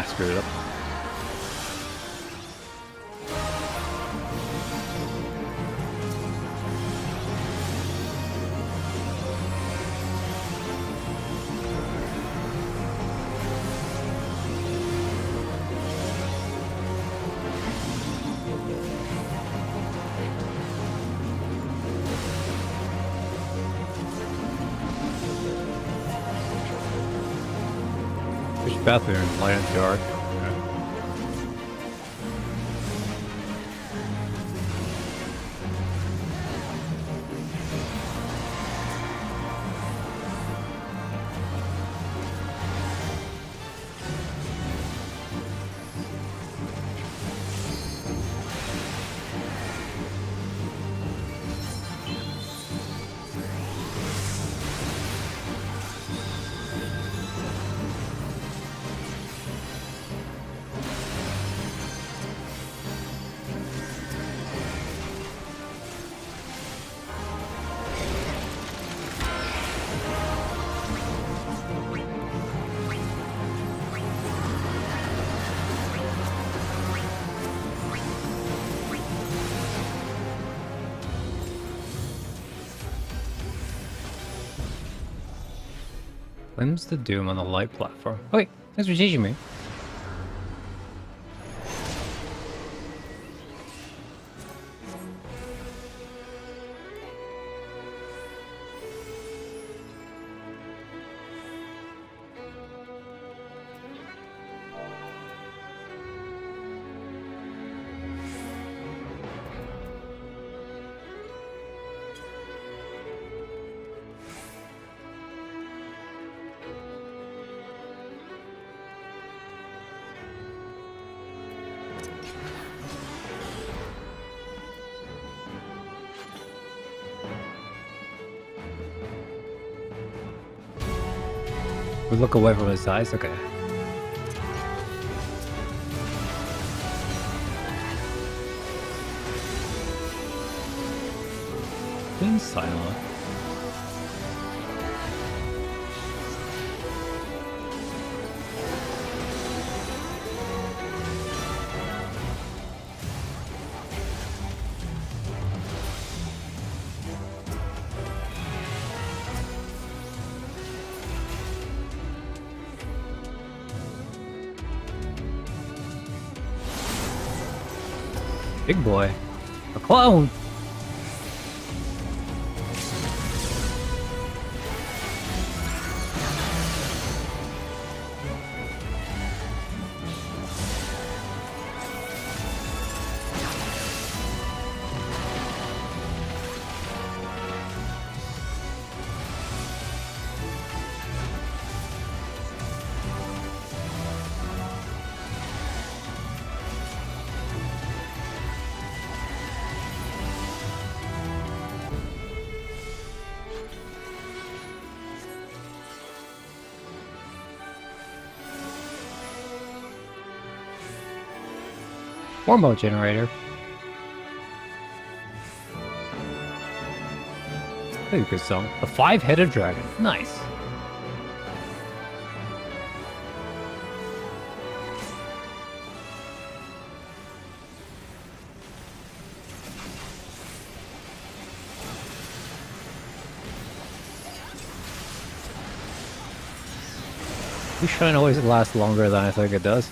Screwed it up. Push path there and light and dark. Limbs the Doom on the light platform. Okay, thanks for teaching me. We look away from his eyes. Okay. Queen silent. Big boy. A clone! Hormone generator. That's a good song. A 5-headed dragon. Nice. This shine always lasts longer than I think it does.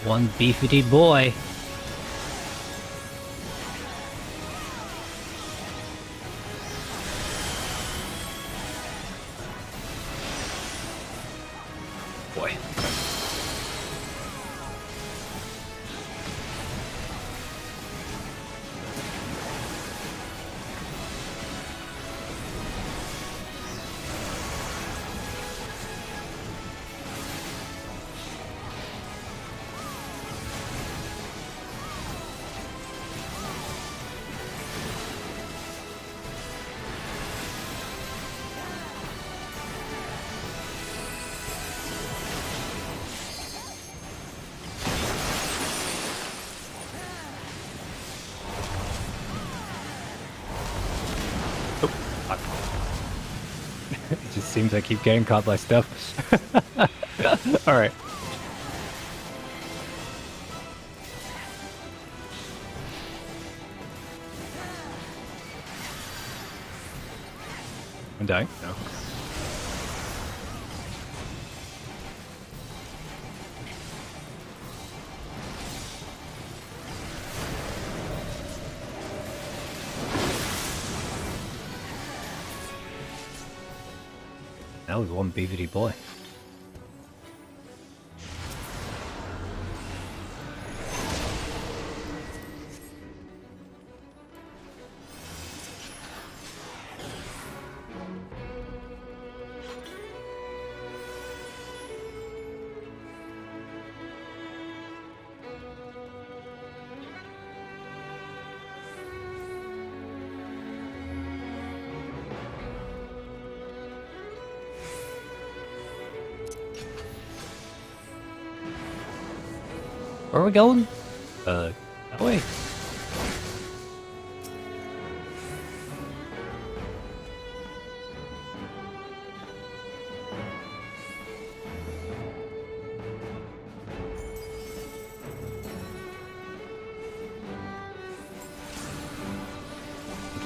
One beefy boy. Boy. It just seems I keep getting caught by stuff. Alright. I'm dying? No. That was one beefy boy. Where are we going? That way.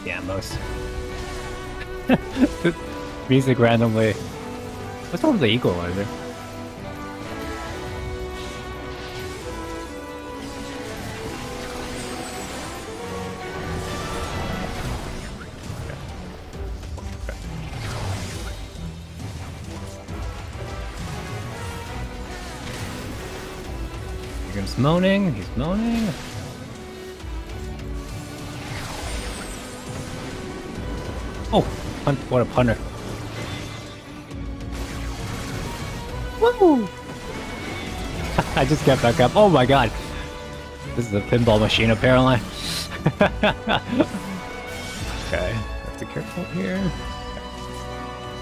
Yeah, most. Music randomly. What's wrong with the equalizer? He's moaning, he's moaning. Oh, what a punter. Woo! I just got back up. Oh my god. This is a pinball machine apparently. Okay, have to be careful here.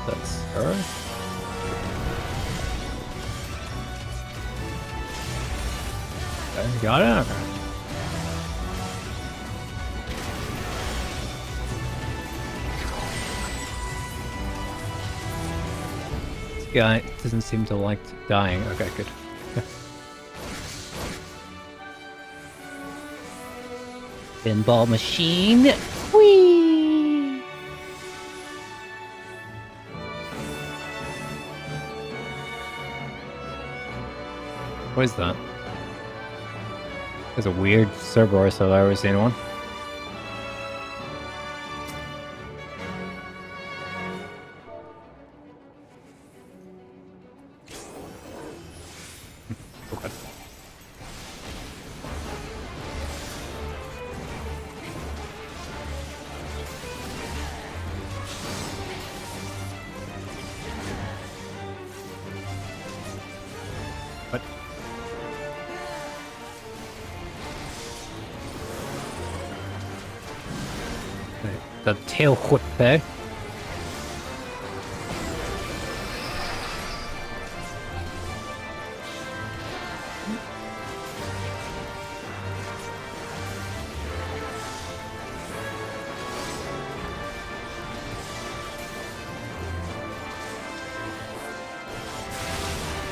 That's Earth. Okay, got it? Okay. This guy doesn't seem to like dying. Okay, good. Pinball machine. Whee! What is that? There's a weird Cerberus if I've ever seen one. Okay. What? The tail whip there.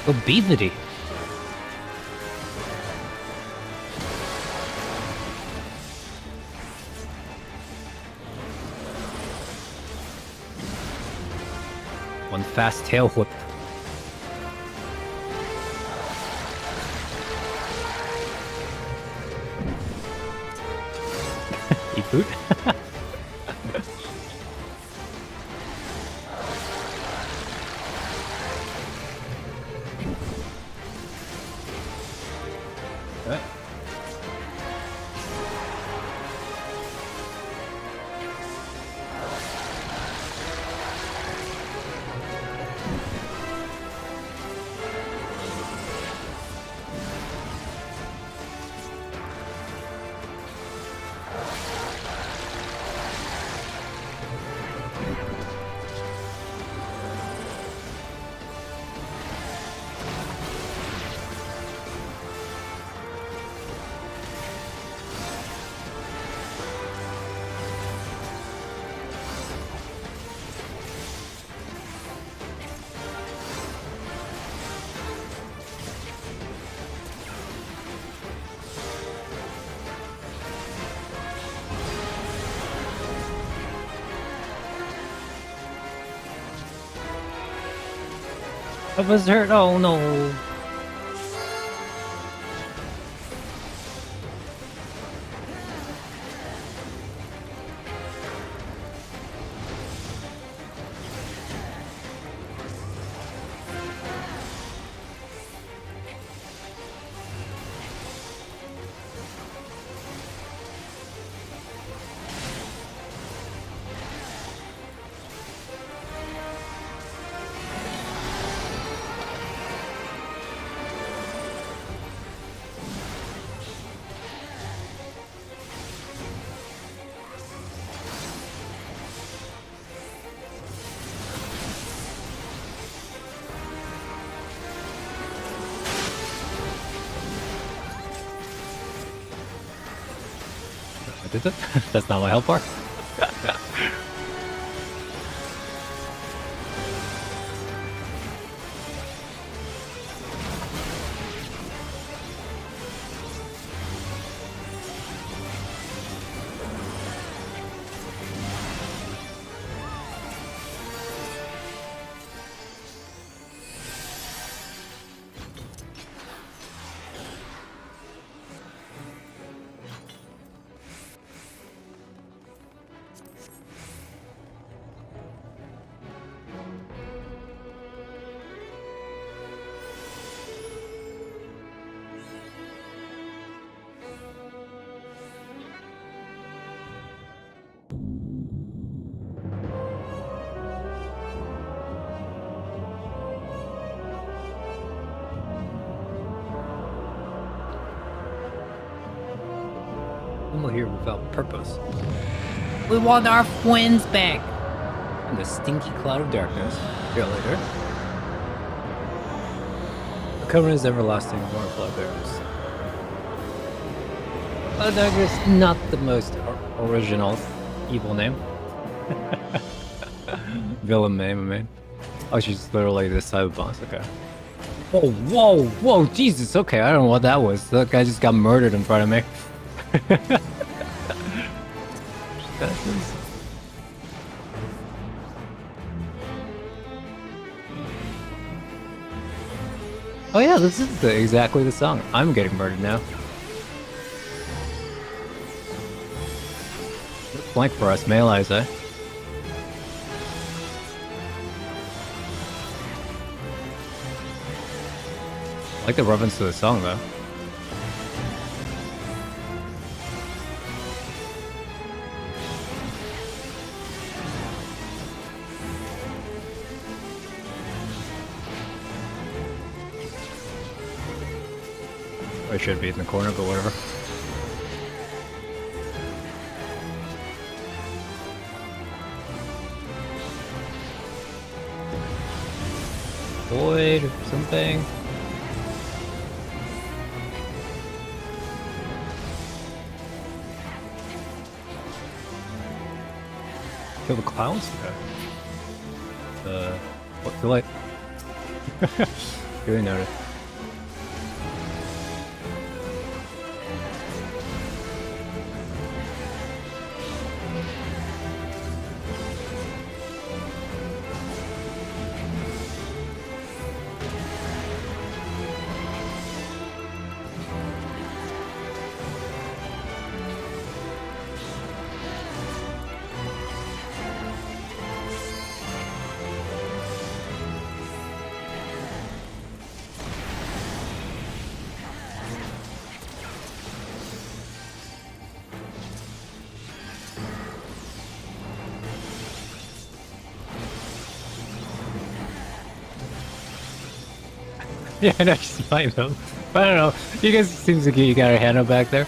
Obesity. One fast tail whip. Eat food. Okay. I was hurt. Oh no. Is it? That's not my help bar. We're here without purpose. We want our friends back! In the stinky cloud of darkness. Here later. The covenant is everlasting, wonderful bears. Oh, darkness, not the most original evil name. Villain name, I mean. Oh, she's literally the side boss, okay. Oh, whoa, Jesus, okay, I don't know what that was. That guy just got murdered in front of me. Oh yeah, this is exactly the song. I'm getting murdered now. Blank for us, melees, eh? I like the reference to the song though. I should be in the corner, but whatever. Void or something. Kill the clowns? Okay. What? Too late. Really noted. Yeah, I know she's fine though. But I don't know. You guys seems like you got her hand up back there.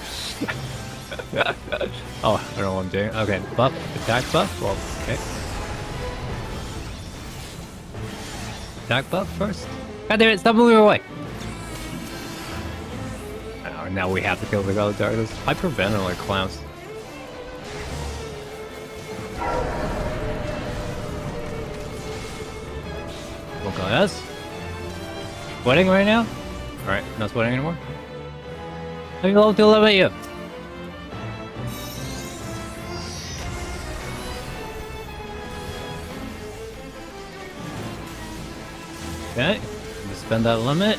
Oh, I don't know what I'm doing. Okay, buff, attack buff. Well, okay. Attack buff first. God damn it! Stop moving away. Oh, now we have to kill the God of Darkness. Hypervenom like clowns. Okay, yes. Sweating right now? Alright, not sweating anymore? Let me level to level you. Okay, just spend that limit.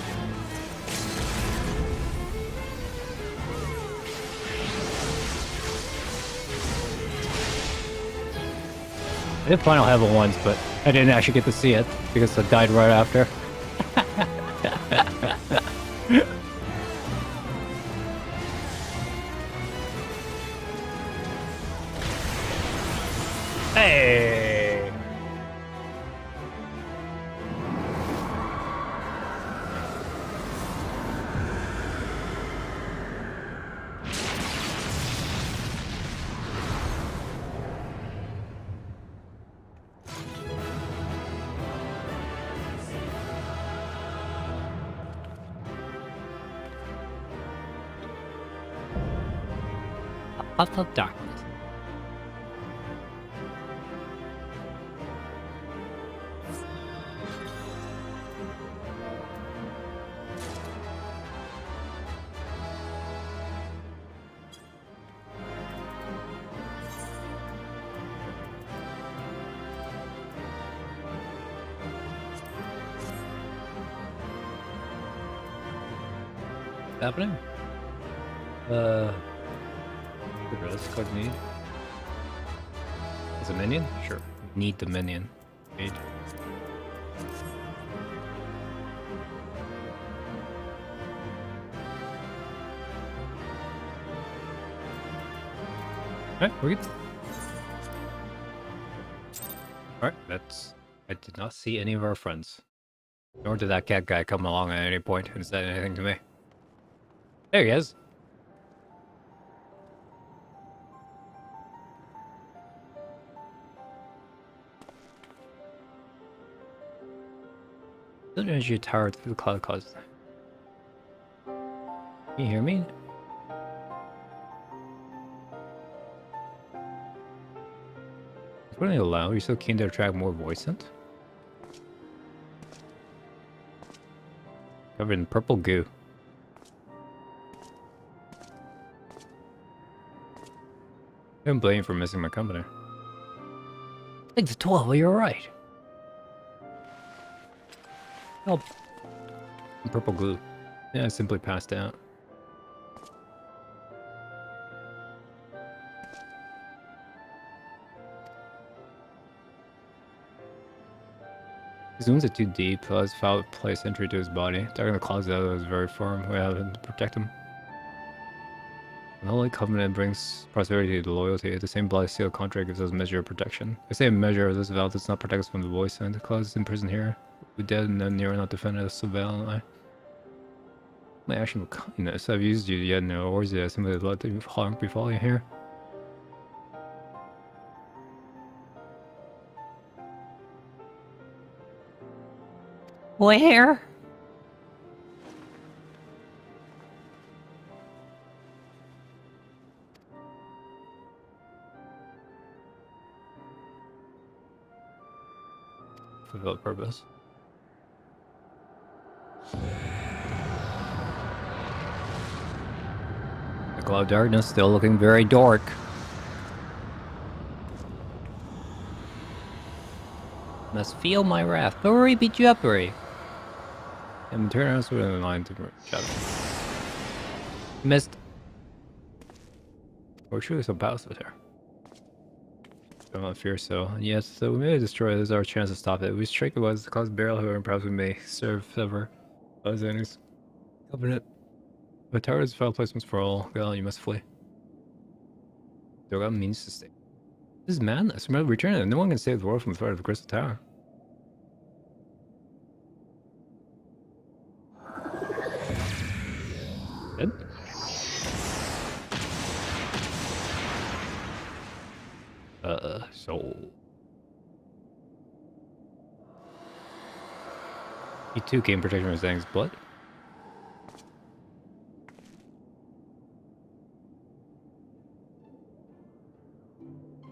I did final level once, but I didn't actually get to see it because I died right after. Hey! Puff of darkness. Happening? Let's click need. Is a minion? Sure. Need the minion. Need. Alright, we're good. Alright, that's... I did not see any of our friends. Nor did that cat guy come along at any point and said anything to me. There he is. The energy tower through the cloud caused. Can you hear me? It's really loud. You're so keen to attract more voice scent? Covered in purple goo. I don't blame you for missing my company. I think the 12, you're right. Oh. Purple glue. Yeah, I simply passed out. His wounds are too deep. His foul place entry to his body. Darking the clouds out of his very form. We have to protect him. An holy covenant brings prosperity to loyalty. The same blood seal contract gives us a measure of protection. The same measure of this vow does not protect us from the voice, and the clouds is imprisoned here. We dead and then near not defended us so valiantly. My action of kindness. I've used you yet no words yet. Simply let the harm befall you here. Where? Fulfill the purpose. The cloud darkness still looking very dark. Must feel my wrath. Hurry, be jeopardy. And turn around so in the line to shadow. Missed. We're shooting some pals with her. I don't fear so. Yes, so we may destroy it. This is our chance to stop it. We strike it was the cause barrel here, and perhaps we may serve ever. As enemies. Covenant. The tower is foul placements for all. Girl, you must flee. Doga means to stay. This is madness. Remember, return it. No one can save the world from the threat of the Crystal Tower. Dead? Soul. He too gained protection from Zhang's blood.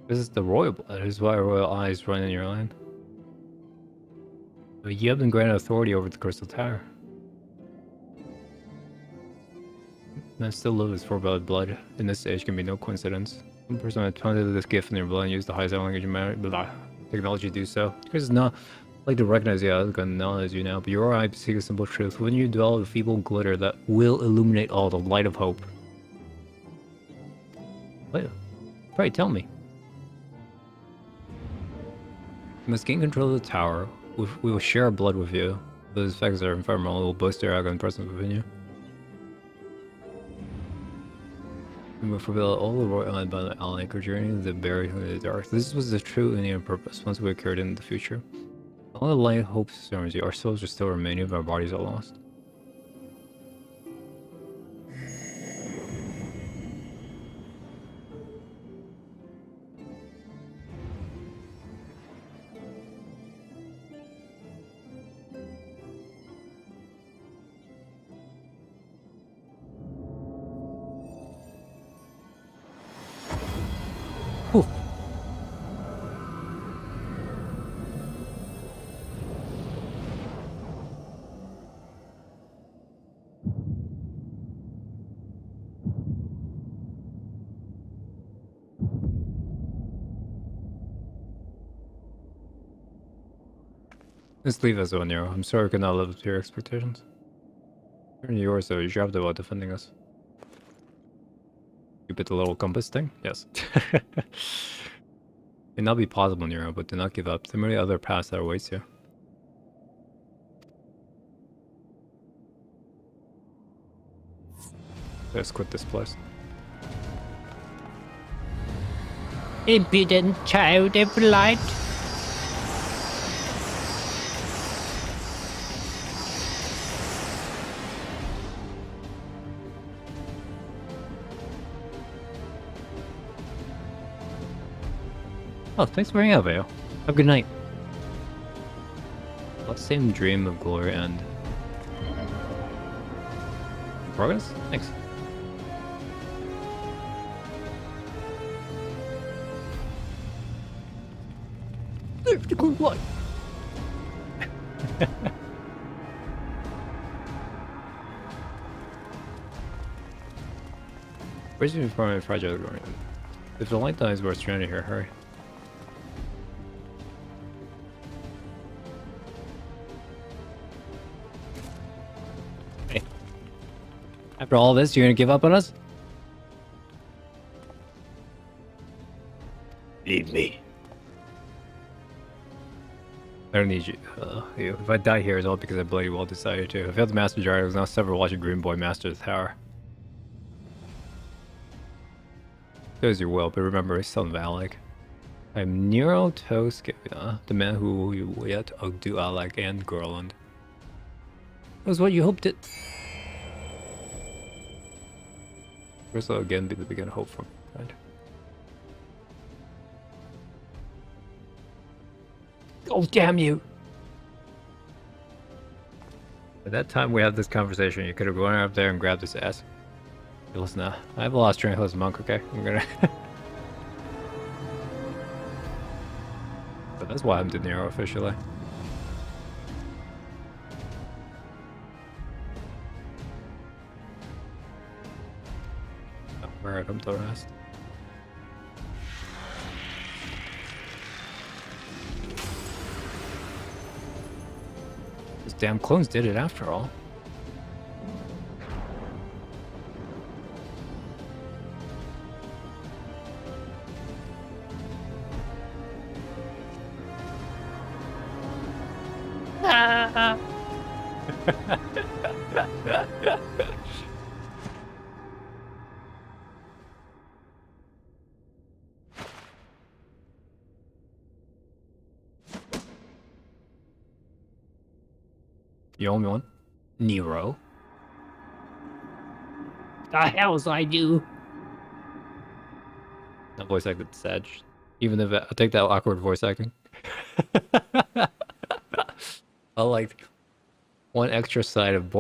This is the royal blood. This is why royal eyes run in your line. But you have been granted authority over the Crystal Tower. Man still lives for blood. In this age can be no coincidence. One person had planted this gift in their blood and used the highest language technology to do so. Because it's not like to recognize you as gonna acknowledge you now, but your eye seek a simple truth. When you dwell with a feeble glitter that will illuminate all the light of hope. Wait, pray tell me. You must gain control of the tower. We will share our blood with you. Those effects are ephemeral. We will boast our arrogant presence within you. We will fulfill all the royal and by the Al-Anchor journey, the buried in the dark. This was the true Indian purpose, once we occurred in the future. All the light, hope surrounds you. Our souls are still remaining, but our bodies are lost. Let's leave as well, Nero. I'm sorry we could not live up to your expectations. You're yours, though. You dropped it while defending us. You bit the little compass thing? Yes. It may not be possible, Nero, but do not give up. There are many other paths that awaits you. Let's quit this place. Impudent child of light. Oh, thanks for bringing up, Veo. Have a good night. Let's same dream of glory and progress? Thanks. There's the good light. Where's your permanent project going? If the light dies, we're stranded here. Hurry. Hey. After all this, you're gonna give up on us? Leave me. I don't need you. If I die here, it's all because I bloody well decided to. I failed the Master Jar. I was now several watching Green Boy master the tower. Do as you will, but remember, it's still Valak. I'm Nero Toskevina, the man who you yet outdo Alec and Gorland. That was what you hoped it. This will again be the beginning of hope for me, right? Oh, damn you! At that time we had this conversation, you could have gone up there and grabbed his ass. Hey, listen now, I have a lost train as a monk, okay? I'm gonna... But that's why I'm De Niro officially. Oh, where I come to rest. Those damn clones did it after all. You owe me one? Nero? The hells I do. That voice acted sad. Even if I'll take that awkward voice acting. I like one extra side of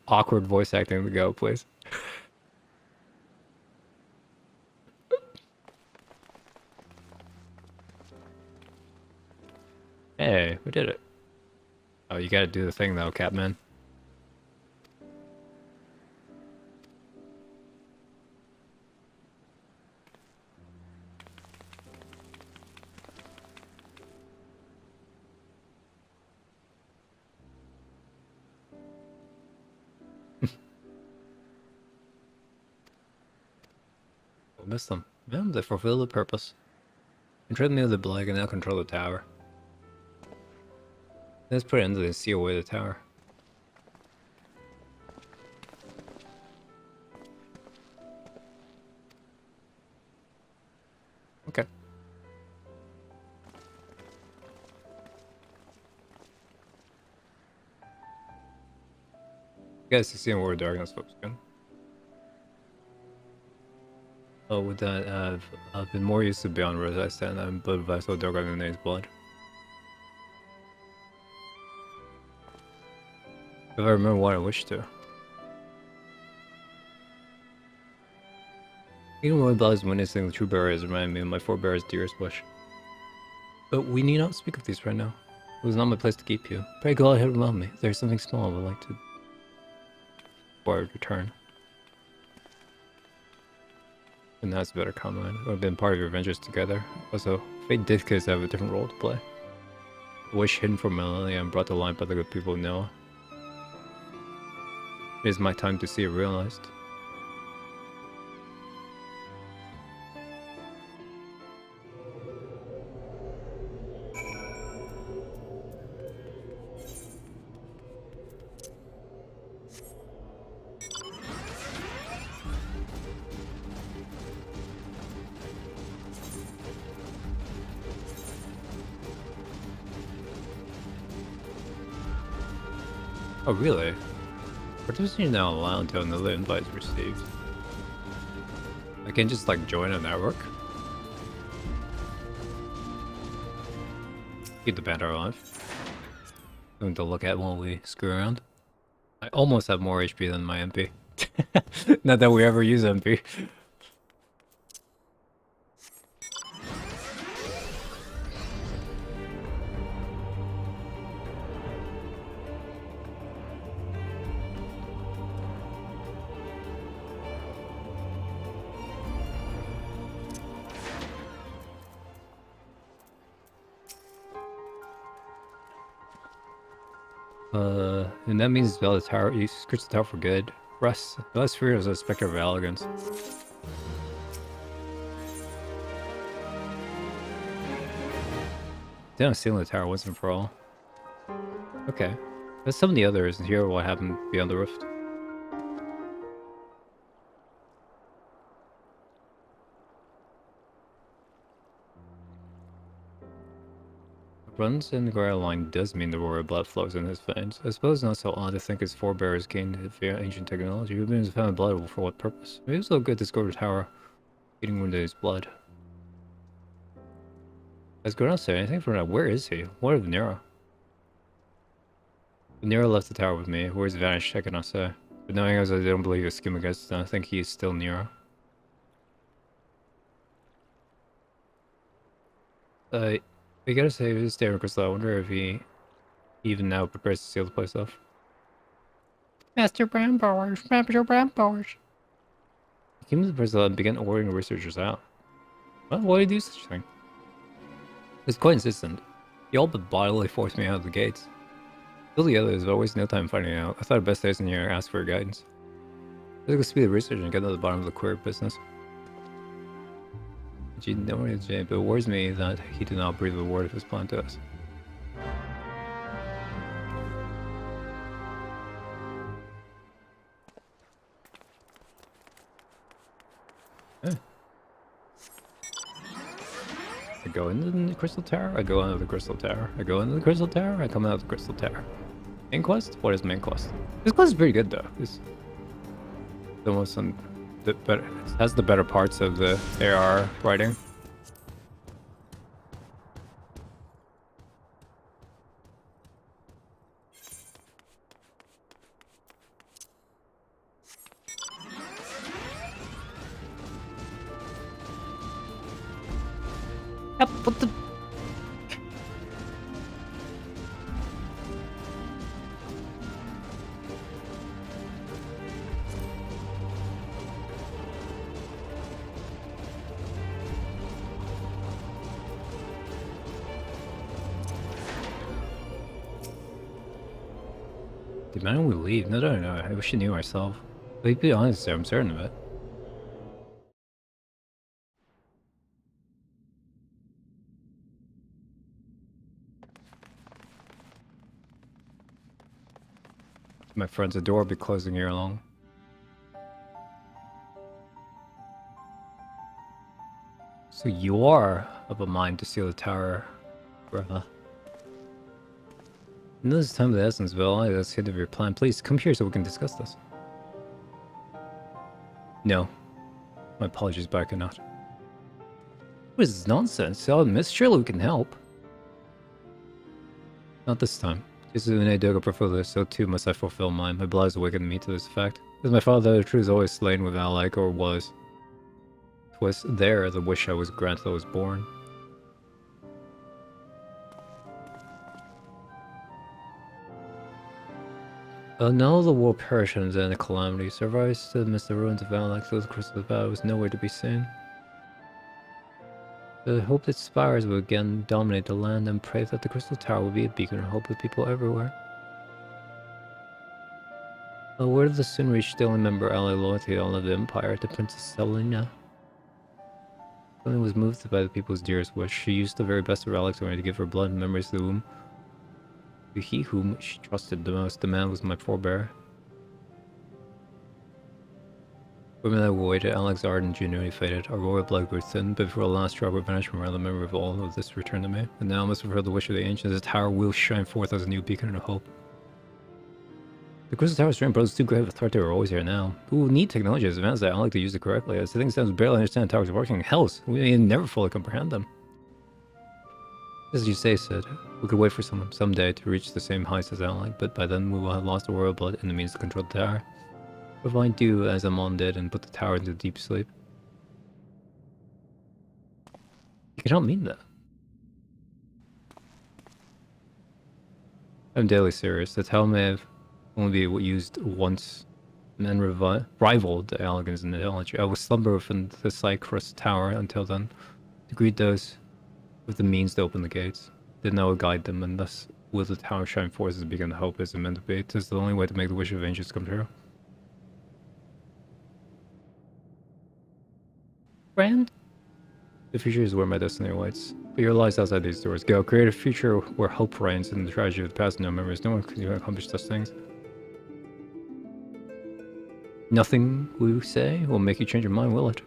awkward voice acting to go, please. Hey, we did it. Oh, you gotta do the thing though, Catman. We'll miss them. Yeah, they fulfill the purpose. Control me with the Black and now control the tower. Let's put it into and seal away the tower. Okay. You guys see where darkness folks going. Oh, with that, I've been more used to Beyond Rose I stand. I'm blood vessel darker than the name's blood. If I remember what I wish to. Even when blood is witnessing the true bearers remind me of my forebears' dearest wish. But we need not speak of these right now. It was not my place to keep you. Pray go ahead and love me. There's something small I would like to... before I return. And that's a better comment. We've been part of your adventures together. Also, fate dictates I have a different role to play. wish hidden for millennia and brought to light by the good people know. It is my time to see it realized. Oh, really? Participation is now allowed until another invite is received. I can just, like, join a network. Keep the banner alive. Something to look at while we screw around. I almost have more HP than my MP. Not that we ever use MP. And that means Bella Tower, you scratch the tower for good. Russ, Bella Sphere is a specter of elegance. Down stealing the tower once and for all. Okay. There's some of the others and hear what happened beyond the rift. Runs in the Grail line does mean the royal blood flows in his veins. I suppose not so odd to think his forebears gained via ancient technology. Who has found blood for what purpose? Maybe it was so good to score the tower, eating into his blood. Has Gordon say anything for now? Where is he? What of Nero? Nero left the tower with me. Where's vanished? I cannot say. But knowing as I don't believe his scheme against him, I think he is still Nero. We gotta say, this Darren Crystal, I wonder if he even now prepares to seal the place off. Master Brambowers, Master Brambowers. He came to the Crystal and began ordering researchers out. Well, why did he do such a thing? He was quite insistent. He all but bodily forced me out of the gates. Still the others, but I wasted no time finding out. I thought the best days in here asked for your guidance. Let's go speed the research and get to the bottom of the queer business. Gee, don't worry, Jay, but it worries me that he did not breathe a word of his plan to us. Yeah. I go into the Crystal Tower, I go into the Crystal Tower, I go into the Crystal Tower, I come out of the Crystal Tower. Main quest? What is main quest? This quest is pretty good though. It's almost on the better, it has the better parts of the AR writing. Yep, what the... Did man we leave? No, no, no. I wish I knew myself. But to be honest, I'm certain of it. My friends, the door will be closing here long. So you are of a mind to steal the tower, brother. I know this is time of the essence, Bill. That's the end of your plan. Please come here so we can discuss this. No. My apologies, but I cannot. What is this nonsense? I'll admit, surely we can help. Not this time. Just as I dug up for so too must I fulfill mine. My blood has awakened me to this fact. As my father, the truth is always slain without like, or was. 'Twas there the wish I was granted I was born. Now the world perished in the calamity. Survived stood amidst the ruins of Valak, so the crystal of battle was nowhere to be seen. The hope that spires will again dominate the land and pray that the Crystal Tower will be a beacon of hope with people everywhere. A word of the soon reached still remember ally loyalty all of the Empire to Princess Selena. Selena was moved by the people's dearest wish. She used the very best of relics only to give her blood and memories to whom to he whom she trusted the most. The man was my forebear. Women that waited, Alex's ardent ingenuity faded. Our royal blood grew thin, but before the last drop would vanish from her, the memory of all of this returned to me. And now I must fulfill the wish of the ancients. The tower will shine forth as a new beacon of hope. The Crystal Tower's strength poses too great of a threat to our always here now. We will need technology as advanced as I like to use it correctly. As the thing stands, we barely understand towers working. Hells, we may never fully comprehend them. As you say, Sid, we could wait for someday to reach the same heights as Alec, but by then we will have lost the royal blood and the means to control the tower. If I do as Amon did and put the tower into deep sleep. You cannot mean that. I'm deadly serious. The tower may have only be used once and rivaled the elegance and the knowledge. I will slumber within the Cyprus Tower until then, to greet those with the means to open the gates. Then I will guide them, and thus will the tower shine forth as a beacon of hope as it meant to be. It is the only way to make the wish of ancients come true. Friend? The future is where my destiny awaits. But your lies outside these doors. Go, create a future where hope reigns and the tragedy of the past no memories. No one can accomplish such things. Nothing we say will make you change your mind, will it?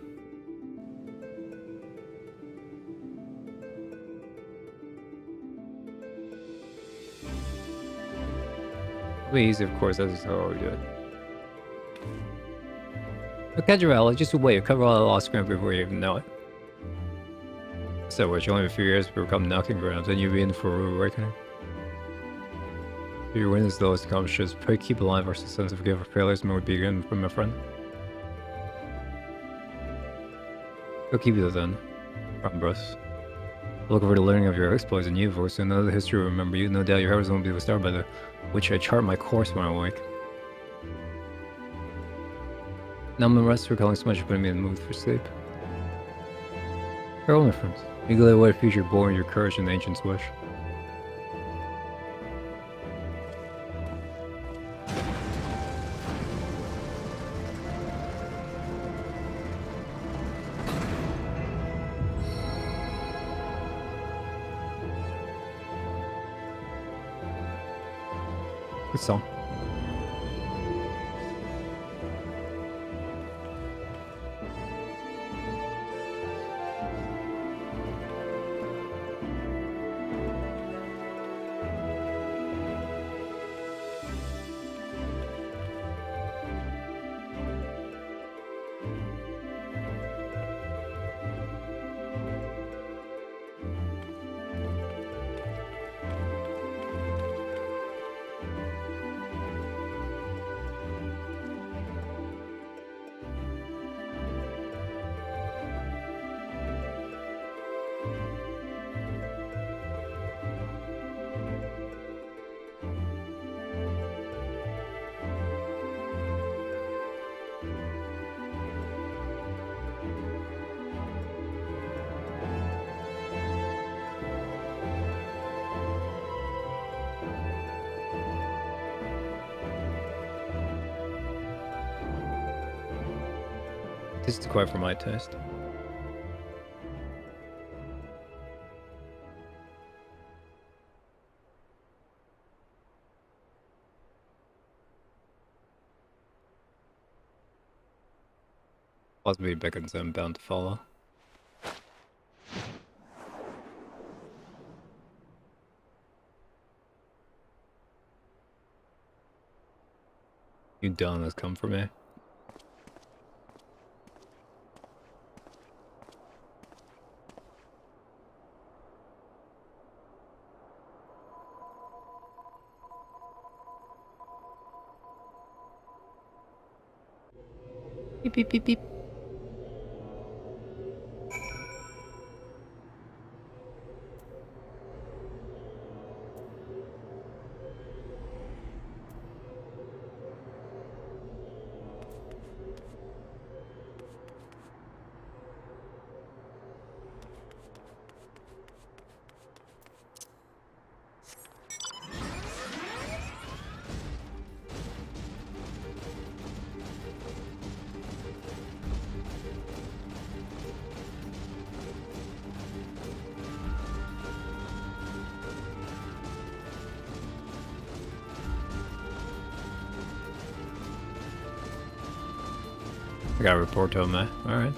It'll be easy, of course, that's how we do it. Okay, Jarell, just wait, cover all the lost ground before you even know it. So which only a few years will become knocking grounds, and you'll be in for a rude awakening. If your win is the lowest accomplishments, pray keep alive our sense of forgive our failures and we begin from my friend. Go keep you then, Bros. Look over the learning of your exploits and you, for soon another history will remember you. No doubt your heart won't be restored by the which I chart my course when I awake. Now I'm in rest, recalling so much putting me in the mood for sleep. Farewell, my friends. Eagerly await a future born your courage and the ancients' wish. Good song. This is quite for my taste. Possibly beckons I'm bound to follow. You done has come for me. Beep beep beep beep. I gotta report to him, man. Alright.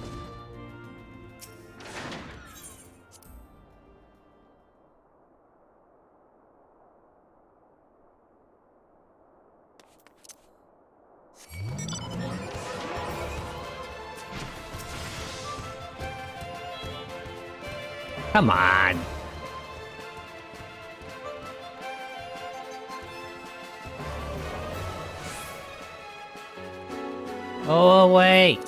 Come on! Oh, wait!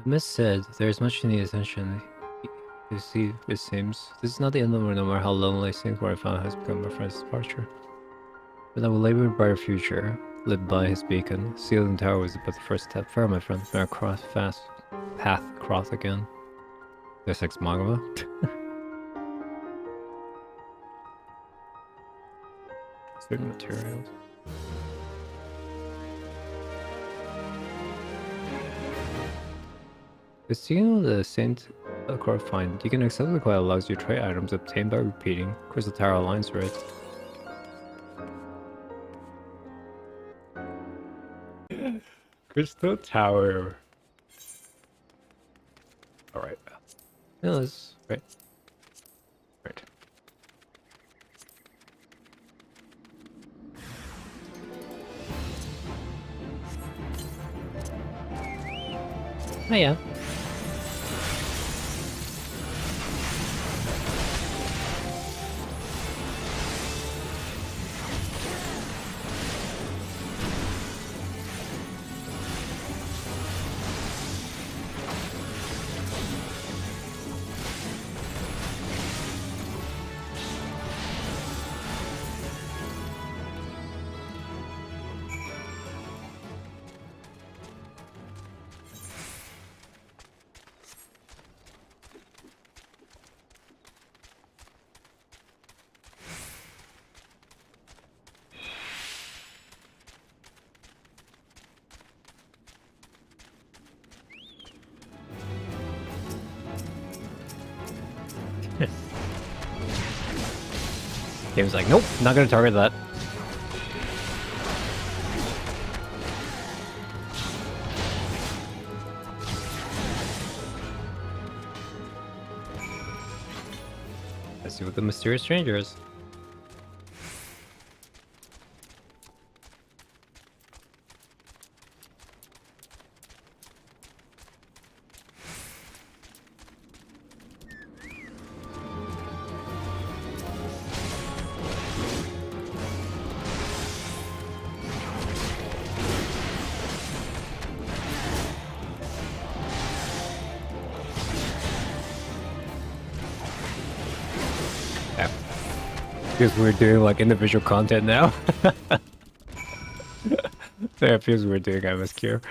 Miss said, there is much to need attention. You see, it seems. This is not the end of it, no matter how lonely things where I found has become my friend's departure. But I will labor a brighter future, lit by his beacon. Sealing tower was but the first step. Fare, my friend. May our cross fast path cross again. There's ex Magava. Certain materials. The seal the Saint Accord find. You can accept the quite allows you to trade items obtained by repeating. Crystal Tower Alliance Red. Crystal Tower. Alright. No, that's right. Right. Oh yeah. Game's like, nope, not gonna target that. Let's see what the mysterious stranger is. Because we're doing like individual content now. Yeah, it feels we're doing MSQ.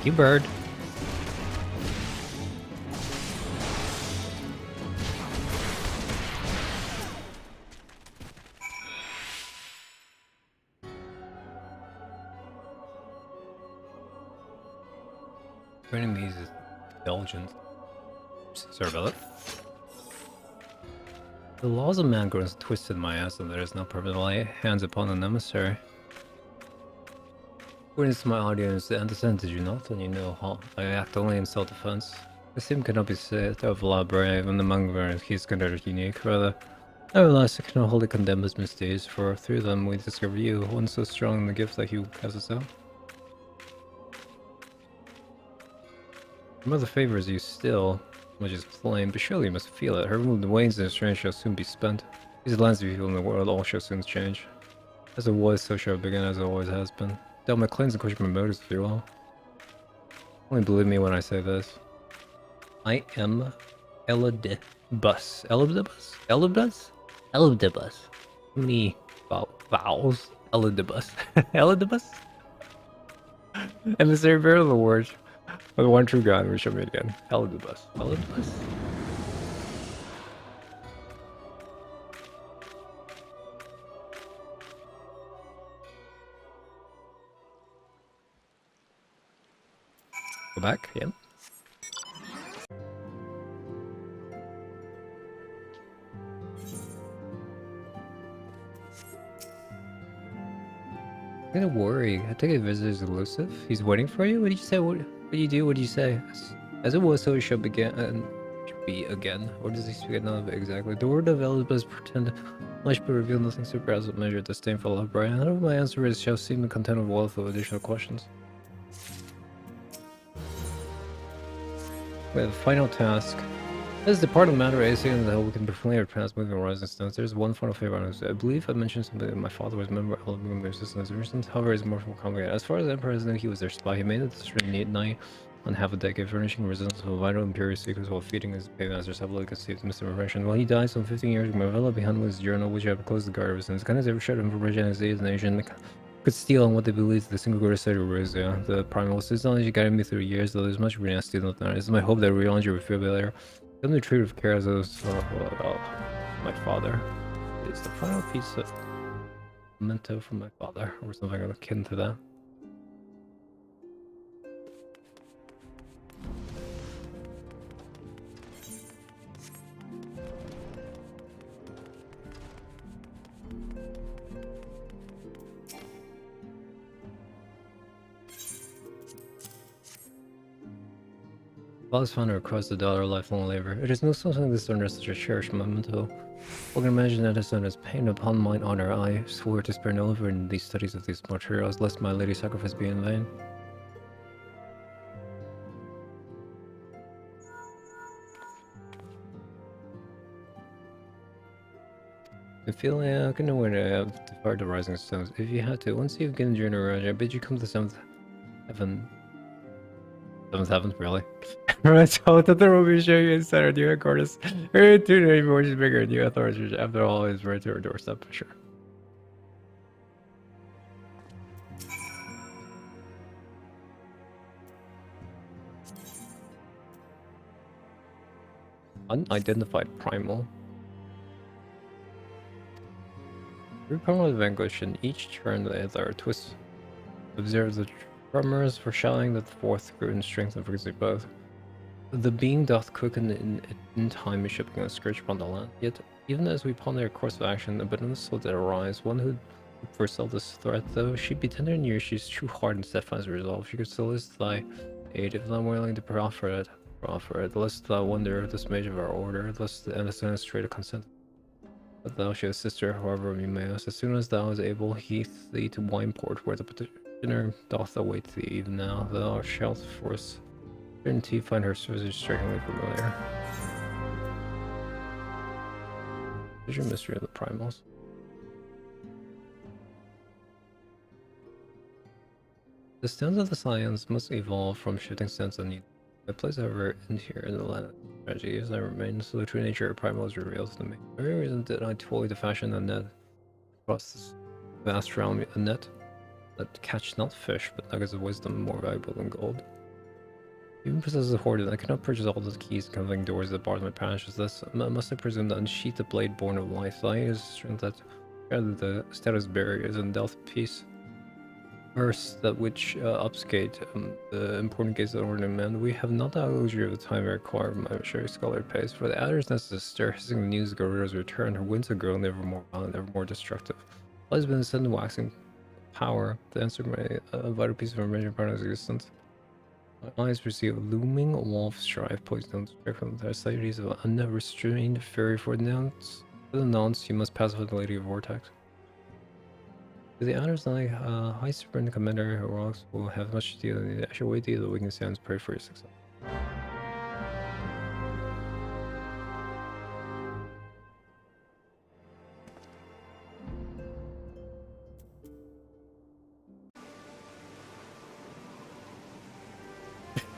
You bird. Turning these is indulgent. Sorry about that. The laws of man grows twisted in my ass, and there is no permanent lay hands upon an emissary. According to my audience, the antecedent did you not, and you know how I act only in self-defense. The same cannot be said of Labra, even among them he is considered unique. Rather, nevertheless, I cannot wholly condemn his misdeeds, for through them we discover you, one so strong in the gift that he casts us out. Her mother favors you still, which is plain, but surely you must feel it. Her mood wanes and strength shall soon be spent. These lands of people in the world all shall soon change. As it was, so shall it begin, as it always has been. Doubt my claims and question my motives, if you will. Only believe me when I say this. I am Elidibus. Elidibus? Elidibus? Elidibus. How many vowels? Elidibus. Elidibus? Emissary bearer of the word. With one true God, we shall meet again. Elidibus. Elidibus? Go back, yeah. I'm gonna worry. I think a visit is elusive. He's waiting for you? What did you say? What do you do? What do you say? As it was, so it shall begin and be again. Or does he speak none of it exactly? The word of Elizabeth pretend much but reveal nothing super as it measure disdainful love, Brian. None of my answer is shall seem the content of wealth of additional questions. We have a final task. This is the part of the matter I say in the hell we can perform our past moving horizon stones. There's one final favor on us. I believe I mentioned something that my father was a member of the resistance resistance. However, it's more complicated. As far as the Emperor knew, he was their spy. He made it through night on half a decade, furnishing resistance with vital imperial secrets while feeding his paymasters heavily conceived misinformation. While he died some 15 years ago, my villa behind his journal, which I have closed the guard ever since. Kind of ever showed information as the nation could steal on what they believed the single greatest side of Rosea, the primal. Since knowledge guided me through years, though there's much reading I still don't know. It is my hope that reality will feel better. I'm the truth of care as those my father. It's the final piece of memento from my father, or something akin to that. Father's founder across the dollar lifelong labor. It is no something this under such a cherished memento. One can imagine that his son is pain upon mine honor. I swore to spare no effort in these studies of these materials, lest my lady's sacrifice be in vain. I feel I can know where to have to fire the rising stones. If you had to, once you've given your Raj, I bid you come to the seventh heaven. Seventh heaven, really? I told that there will be showing you inside our new headquarters. We're too many more bigger and new authorities. After all, is right to our doorstep for sure. Unidentified primal. Three primal vanquish in each turn with our twist. Observe the tremors foreshaddowing that the fourth grew in strength and frequency both. The being doth quicken in time is shipping a scourge upon the land. Yet, even as we ponder a course of action, a bitterness soul did arise, one who foresaw this threat, though she be tender in years, she's true heart and steadfast resolve. She could solicit thy aid, if thou willing to proffer it, lest thou wonder this mage of our order, lest the innocent trade a consent. But thou shalt assist her, however we may ask. As soon as thou is able, heath thee to Wineport, where the petitioner doth await thee. Even now thou shalt force certainty find her services strikingly familiar. There's your mystery of the primals. The stones of the scions must evolve from shifting sands and need. The place however in here in the land of tragedy as I remain, so the true nature of primal is revealed to me. For every reason did I toil to fashion a net across this vast realm, a net that catch not fish, but nuggets of wisdom more valuable than gold. Even possesses a hoard, I cannot purchase all the keys and covering doors that bars my passage. Thus, must I presume to unsheath the blade born of life? Thy is strength that shattered the status barriers and dealt peace. First, that which obfuscate the important gates of the ordinary man. We have not the luxury of the time required my sure scholar pays. For the adder's nest is stir, hissing the news Garuda's return. Her winds are grown ever more violent, ever more destructive. What has been the sudden waxing power to answer my vital piece of information about his existence? My eyes perceive a looming wall of strife poised down straight from the sides of an unrestrained fury. For the nonce, you must pacify the Lady of Vortex. To the honors, like High Supreme Commander Heroics will have much to do. I shall wait till the weakness ends. Pray for your success.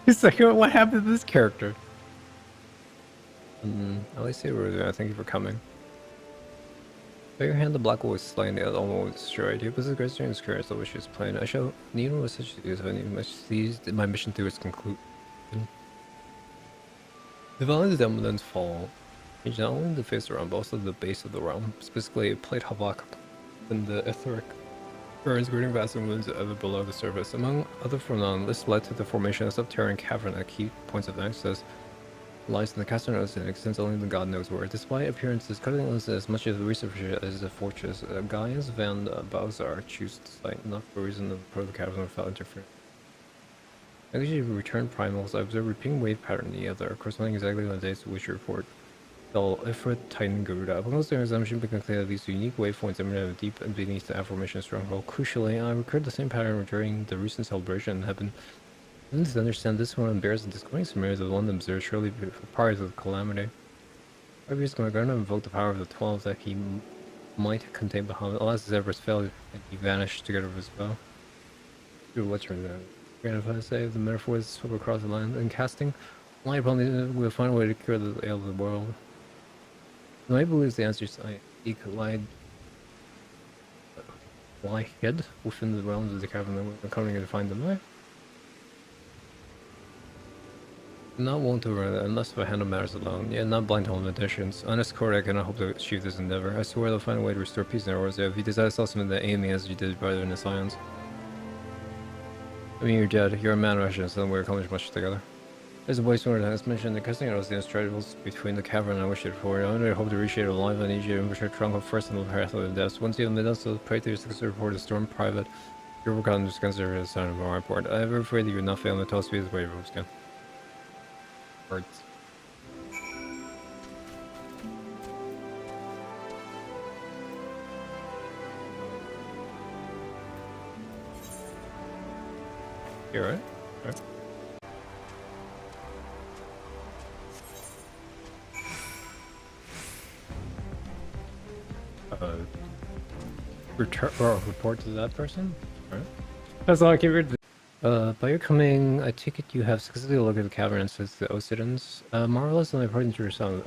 It's like, what happened to this character? At least they were there. Thank you for coming. By your hand, the black wolf was slain, the other one was destroyed. He was a great strength courage, the wish is plain. I shall need one with such use if I need much seized my mission through its conclusion. The valley of the Demons fall. Change not only the face around, but also the base of the realm. Specifically, a plate havoc in the etheric burns, girding vast wounds ever below the surface. Among other phenomena, this led to the formation of subterranean cavern at key points of access. Lies in the Casternos and extends only the god knows where. Despite appearances, cutting is as much of a research as a fortress. Gaius van Balzar choose to site enough for reason to approach the cavern without interference. As you return primals, I observe repeating wave pattern in the other, corresponding exactly on the days to which you report. Dull, Ifrit, Titan, Garuda. Upon closer examination, become clear that these unique wave points emanate deep and beneath the aforementioned stronghold. Crucially, I recurred the same pattern during the recent celebration and have been to understand this one bears the disappointing similarities of the one observed shortly prior to the calamity. 5 years ago, my grandmother invoked the power of the 12 that he might contain Bahamut. Alas, his efforts failed, and he vanished together with his bow. Dude, what's your name? Grandpa say the metaphors swept across the land, and casting light upon the we'll find a way to cure the ail of the world. And I believe the answers I seek lie hid within the realms of the cavern, and we're coming to find them, right? Not wont to run unless if I handle matters alone. Yeah, not blind to all limitations. Honest Court, I cannot hope to achieve this endeavor. I swear they'll find a way to restore peace in our worlds. If you desire to sell something that aid me as you did brother in the science. I mean, you're dead. You're a man of action, so we're accomplished much together. There's a voice word as mentioned. The casting out was the instructions between the cavern and I wish it forward. I only hope to reach it alive. I need you to infiltrate trunk first in the path of the depths. Once you have made us, so pray to your successor report a storm private. Your work on this consider as a sign of our report. I ever afraid that you would not fail in the tall speed of the way your skin. Words. You alright? Alright. Report to that person? Alright. That's all I can read. By your coming, I take it you have successfully located the cavern and says the Ocidans. Marvelous and according to your song.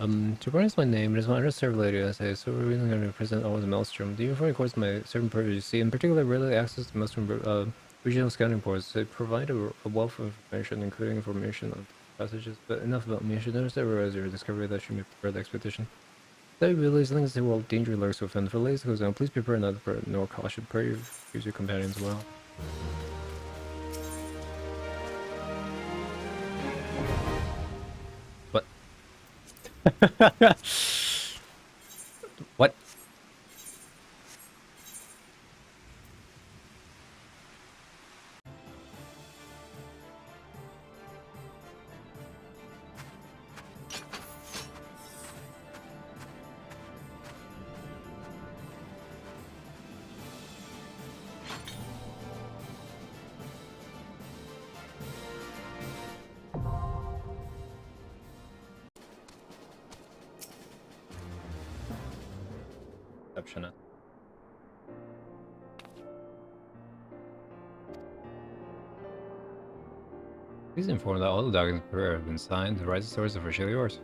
Reborn is my name, it is my unnecessary related essay, so we're really going to present all the Maelstrom. The uniform records my certain purpose you see, in particular, rarely access to Maelstrom regional scouting boards. They provide a wealth of information, including information on passages, but enough about me. I should notice that whereas your discovery that should be prepared the expedition. That really is things that will danger lurks within. For ladies goes down, please prepare not for nor caution. Pray use your companions well. What? What? Exception. Please inform that all the documents have been signed. The rights of source are officially yours.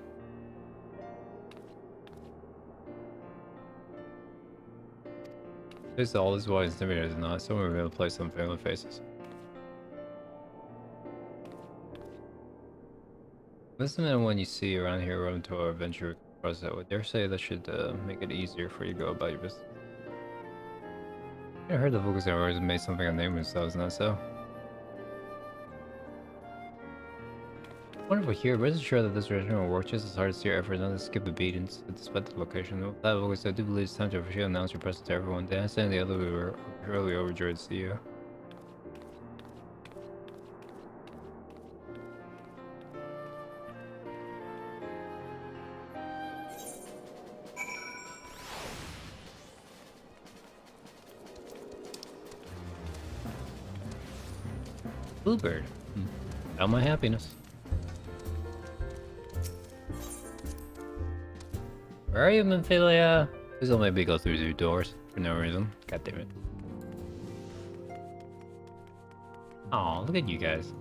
This all is why intimidated is not. Someone will be able to place some familiar faces. This is the one you see around here run to our adventure across that would dare say that should make it easier for you to go about your business. I heard the focus hours made something on name themselves, not so. Wonderful here, rest assured that this regime will work just as hard as your effort not to skip a beat despite the location. With that focus, I do believe it's time to officially announce your presence to everyone. Dan and the other we were really overjoyed to see you. Bluebird. Found my happiness. Where are you, Memphilia? Please don't make me go through 2 doors for no reason. God damn it. Aw, look at you guys.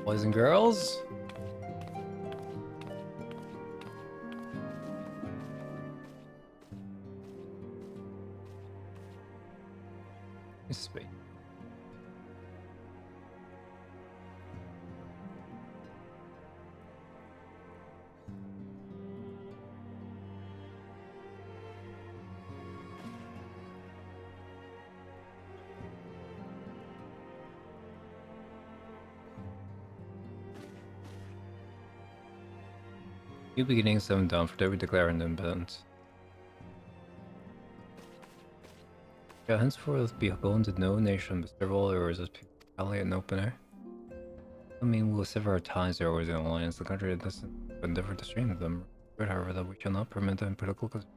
Boys and girls. Space. New beginnings 7 down for every declaring independence. Yeah, henceforth be going to no nation but several areas as alley and open air. I mean, we'll sever our ties there always in alliance. The country doesn't endeavor to stream them. But however, that we shall not permit them political because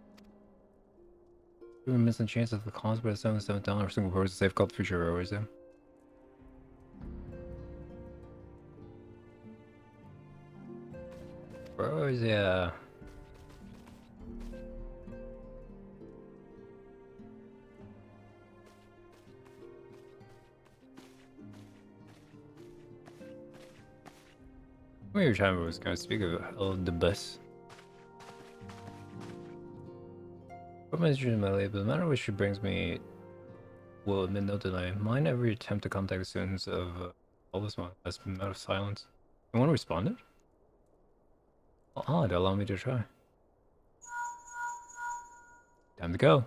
we miss the chance of the cause by the 7 down or single purpose to safeguard future areas there. Bros, yeah. When your time was going to speak of the bus. What message in my life, but the matter which she brings me will admit no deny. Mine every attempt to contact the students of all this month has been met with silence. No one responded? Odd, allow me to try. Time to go.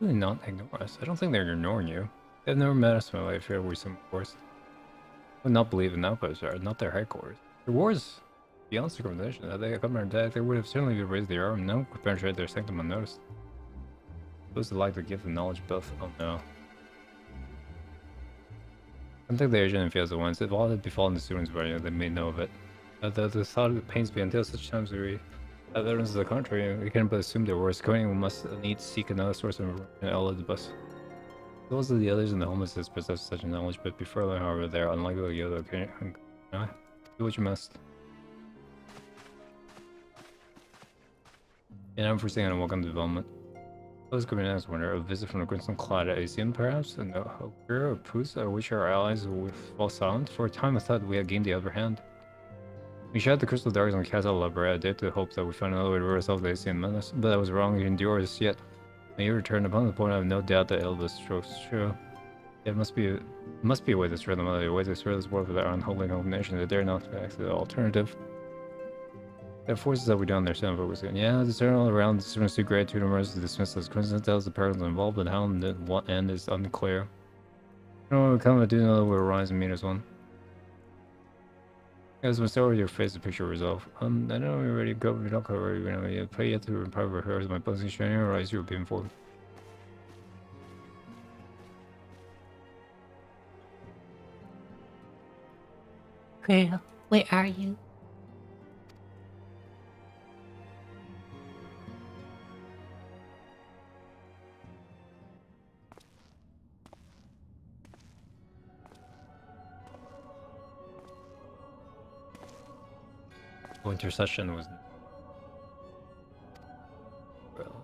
Do not ignore us. I don't think they're ignoring you. They've never met us in my life. Here we some course. I would not believe in outposts are not their headquarters. The wars beyond circumvention. Had they come to attack, they would have certainly raised their arm. No could penetrate their sanctum unnoticed. Those that lack the gift of knowledge both. Oh no. I think the Asian and fails the ones. If all had befallen the students, but they may know of it. The thought of the pains me until such times we have evidence of the contrary, we can but assume their worst. Going, we must need seek another source of the bus. Those of the others in the homelessness possess such knowledge, but before them, however, they are unlikely to yield. Okay, do what you must. And I'm foreseeing a welcome development. I was coming as winter, a visit from the crimson clad Asian, perhaps, and a career of proofs at which our allies would fall silent. For a time, I thought we had gained the upper hand. We shot the crystal darts and cast out Labra. I dared to hope that we found another way to rid ourselves of the Asian menace, but I was wrong. You endure as yet. When you return upon the point, I have no doubt that Elvis strokes true. It must be a way to destroy them, a way to destroy this world with our unholy combination. They dare not to act the alternative. There are forces that we don't understand, but we're saying, yeah, the turn all around, the difference too great, too numerous to dismiss as coincidence, the parallels involved, but how and what end is unclear. You know when we come, I do know that we'll rise and meet as one. Guys, when start with your face, the picture resolve. I know we're ready to go, we don't cover it, you know, you pray yet to improve our hairs, my blessing shining, or rise, you will be informed. Grail, where are you? Winter session was... Well...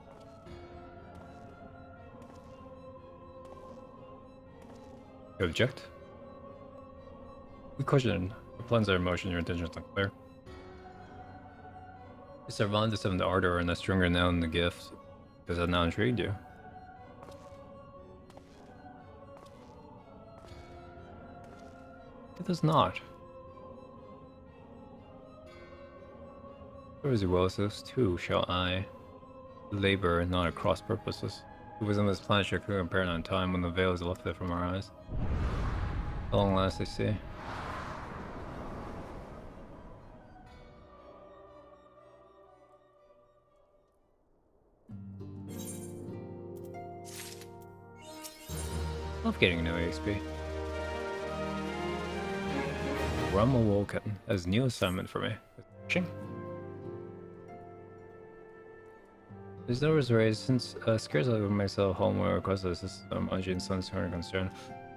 You object? We question. Your plans are in motion, your intentions are clear. You survived this of the ardor and a stronger now than the gift. Does that now intrigue you? It does not. Towards your well-assessed too shall I labor not at cross purposes. The wisdom of this planet shall compare on time when the veil is lifted from our eyes. How long last I see. Love getting no XP. Rum awoken as new assignment for me. Fishing? There's no raised since scares I leave myself home where I request assistance on Anjin's son's current concern.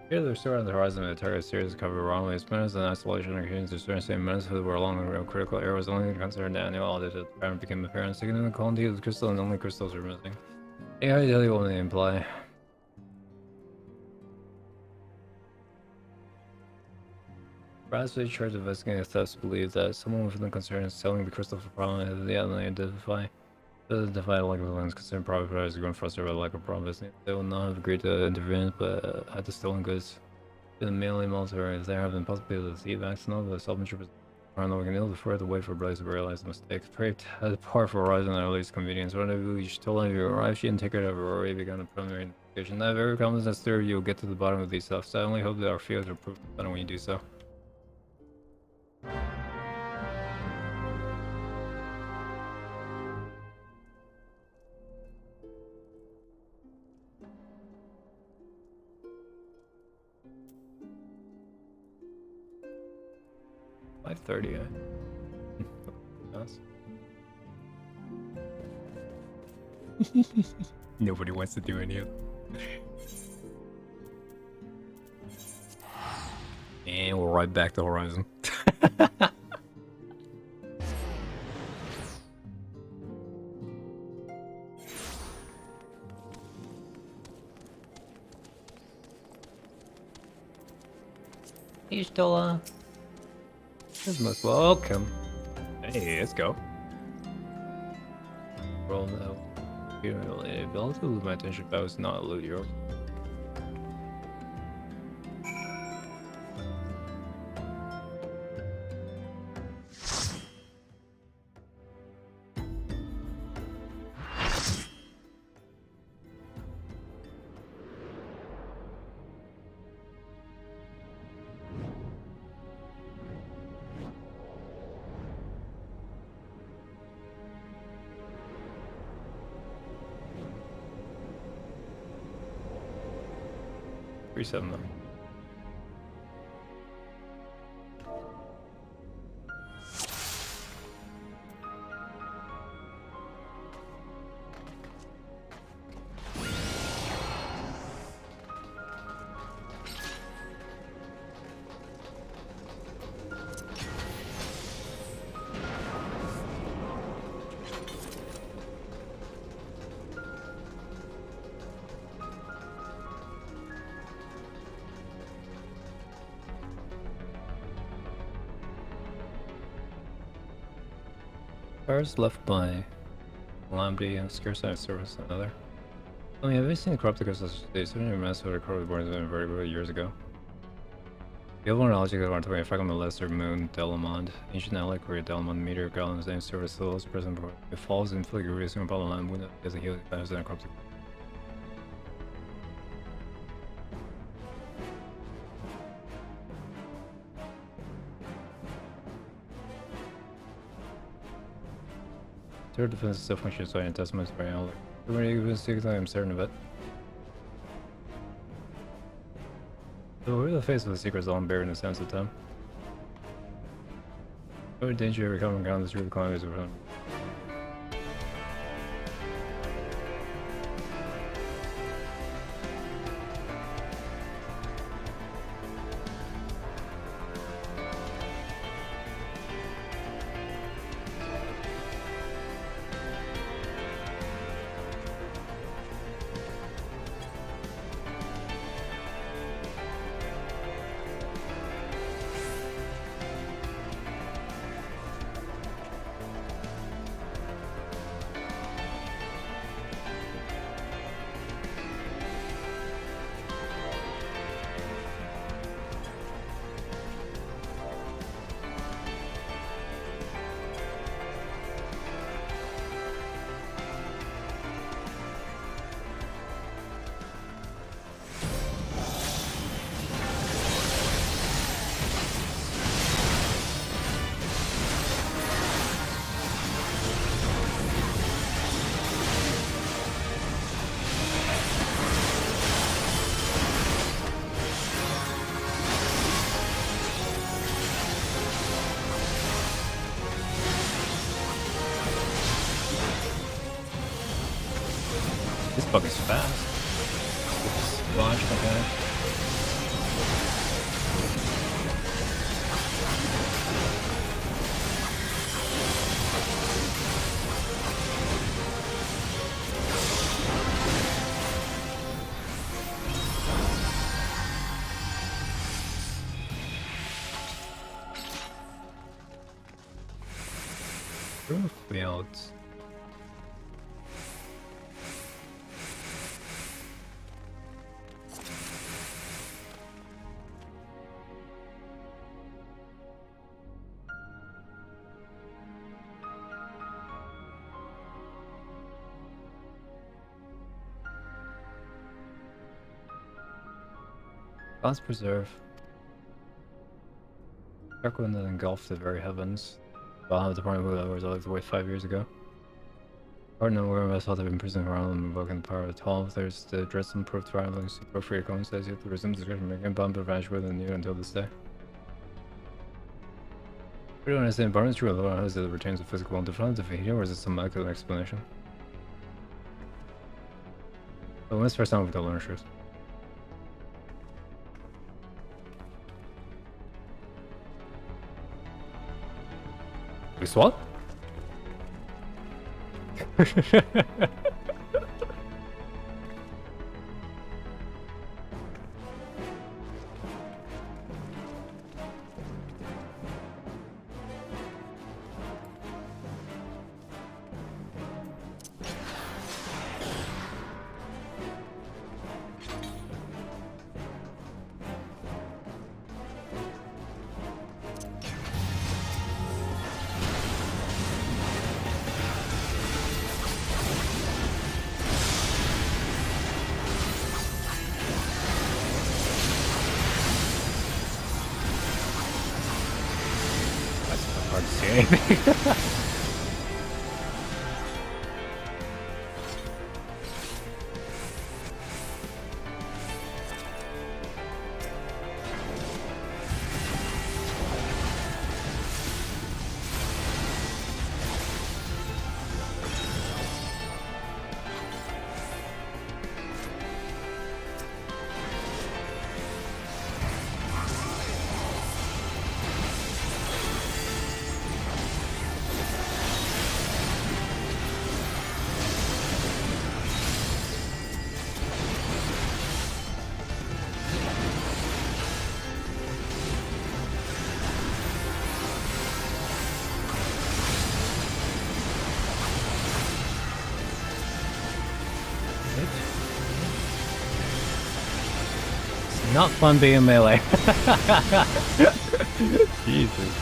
Here they're still on the horizon of the target series cover wrongly. It's menace and isolation occasions to certain same menace who were along the real critical era was only concerned the annual audit at the time became apparent. Taking in the quality of the crystal and only crystals were missing. AI tell you what they imply. Perhaps they charge investigating thefts believe that someone within the concern is selling the crystal for profit and they identify like villains considered profit growing frustrated by the lack of profits. They will not have agreed to intervene, but had the stolen goods been mainly military, if there have been possibility to see accident, the self-interest are no ill to further wait for Blaze to realize the mistake. Pray has par for Horizon at least convenience. Rendezvous, you should tell them you arrive, she didn't take it over already begun a preliminary investigation. I have every confidence that's there you'll get to the bottom of these stuff, so I only hope that our fears are proved better when you do so. $5:30, Nobody wants to do any of it. And we're right back to Horizon. You still, This most welcome. Hey, let's go. Roll now. Related. But also lose my attention if I was not a loot hero. $3.7 though. Cars left by Calamity and scarce of service another. I mean, have you seen the corrupted crystals? They certainly messed with the Reborn very years ago. The other analogy that I want to talk about the lesser moon, Delamond. Ancient ally where Delamond meteor Galen's name service still is present before it falls in flicker reducing about the line moon as a healing times and a corrupted. Third defense still functions so in testaments by all. I'm certain of it. So we're the face of the secrets all buried in the sense of time. What danger every common ground this root climb is around. This bug is fast. This launch mechanic. Room failed. God's preserve. Darkwind that engulfed the very heavens. While the department of hours I lived away 5 years ago. Partner where I saw they've been prisoning around them, invoking the power of 12. There's the dreadful proof traveling super free coincides yet to resume discussion making bomb advantage with and new until this day. I don't understand. Barnum's true alone. How is it that retains the physical and definitive here, or is it some medical explanation? Well, let's first time with the learner truth. We swap? Hard to see anything. Not fun being melee. Jesus.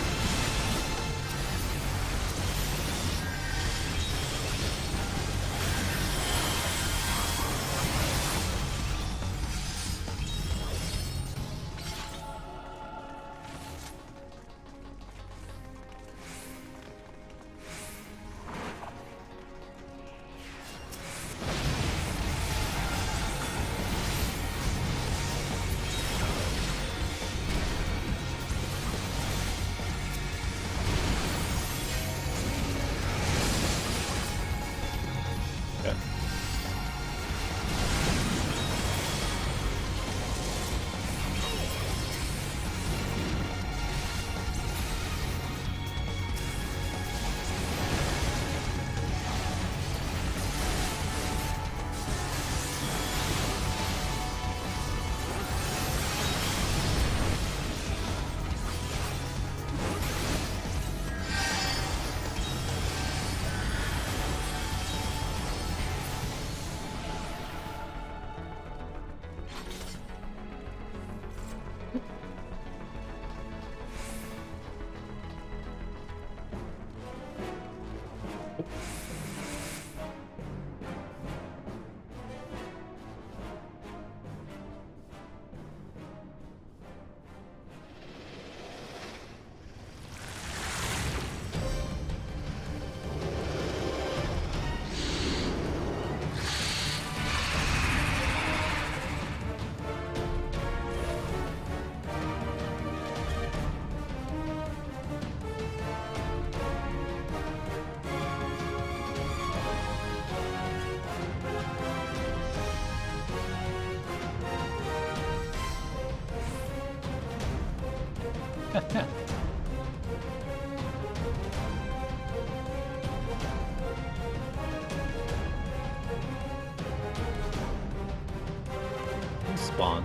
Spawn.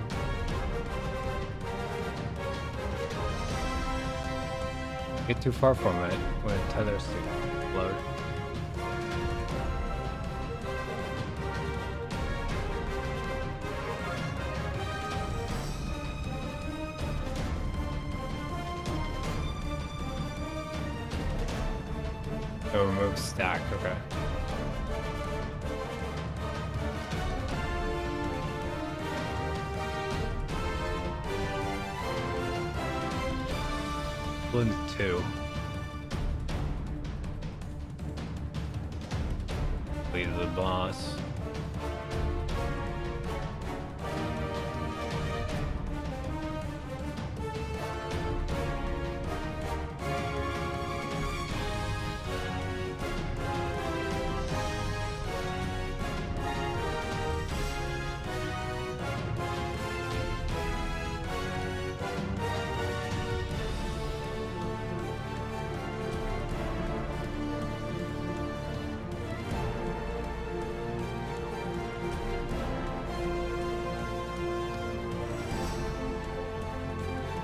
Get too far from it when it tethers to. load. Oh, remove stack, okay. Blend 2. Lead the boss.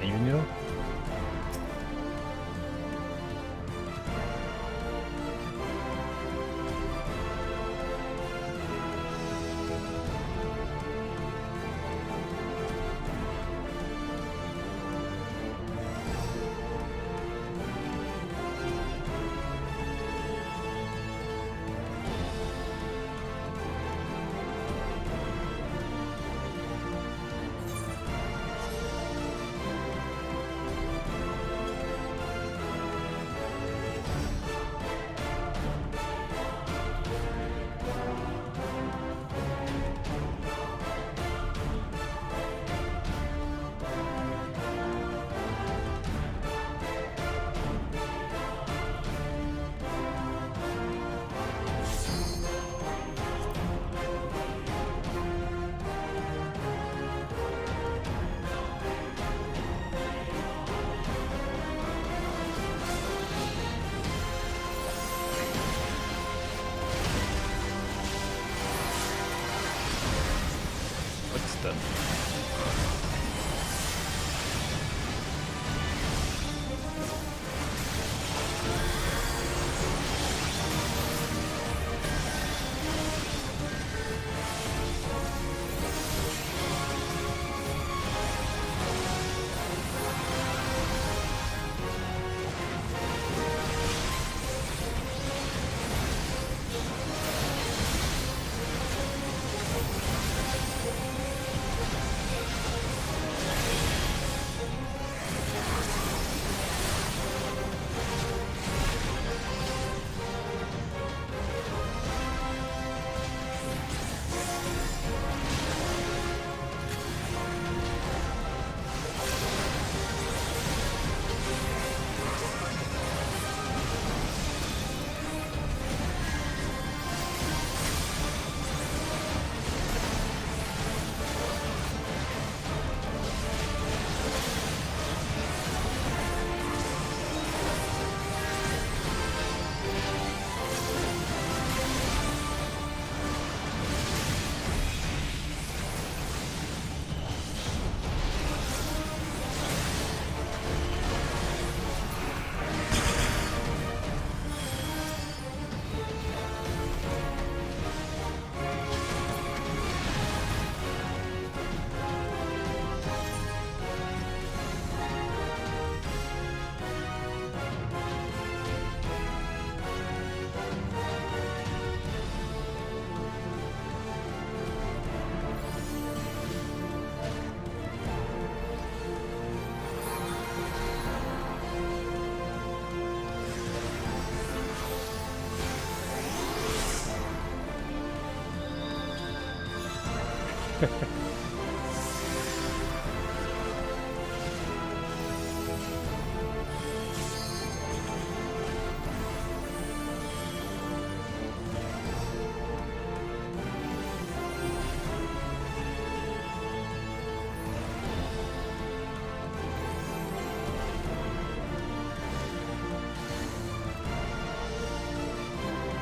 And you know? What's the...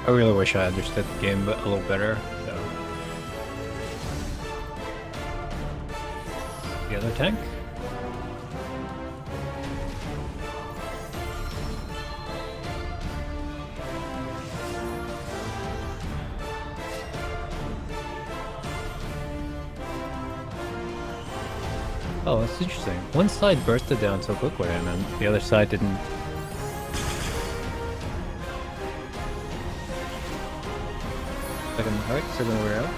I really wish I understood the game a little better. So. The other tank? Oh, that's interesting. One side bursted down so quickly, and then the other side didn't. Second, alright, second way out.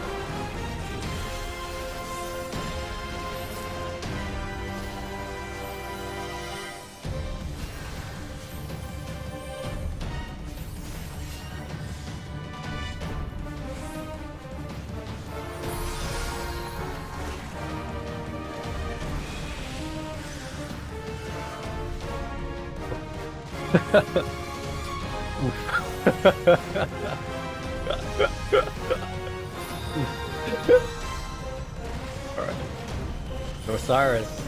Alright. Osiris.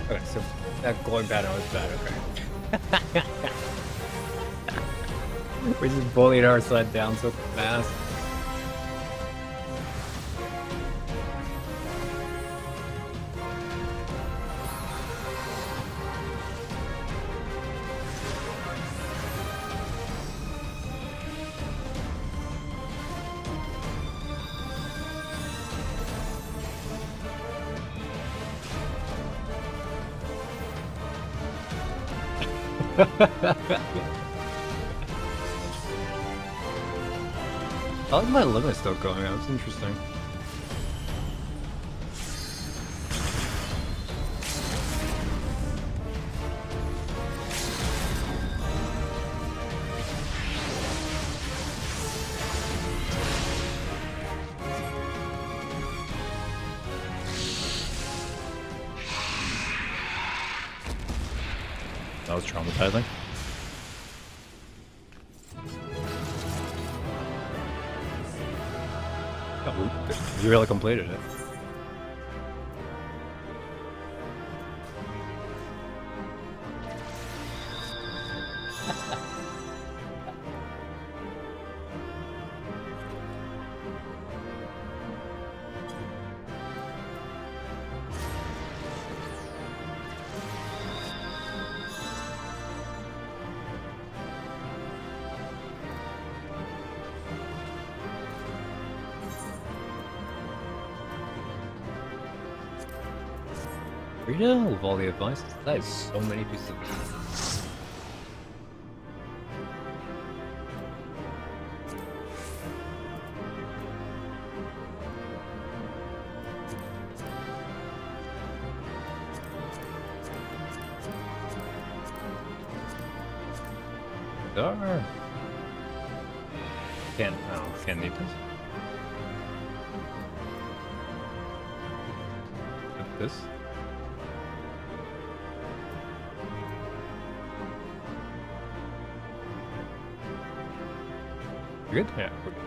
Okay, so that glowing pattern was bad, okay. We just bullied our side down so fast. I like my limit still going out, it's interesting. That was traumatizing. Oh, we really completed it. Rita with all the advice. That is so many pieces of Dar. Can't need this. This. You good? Yeah, we're good.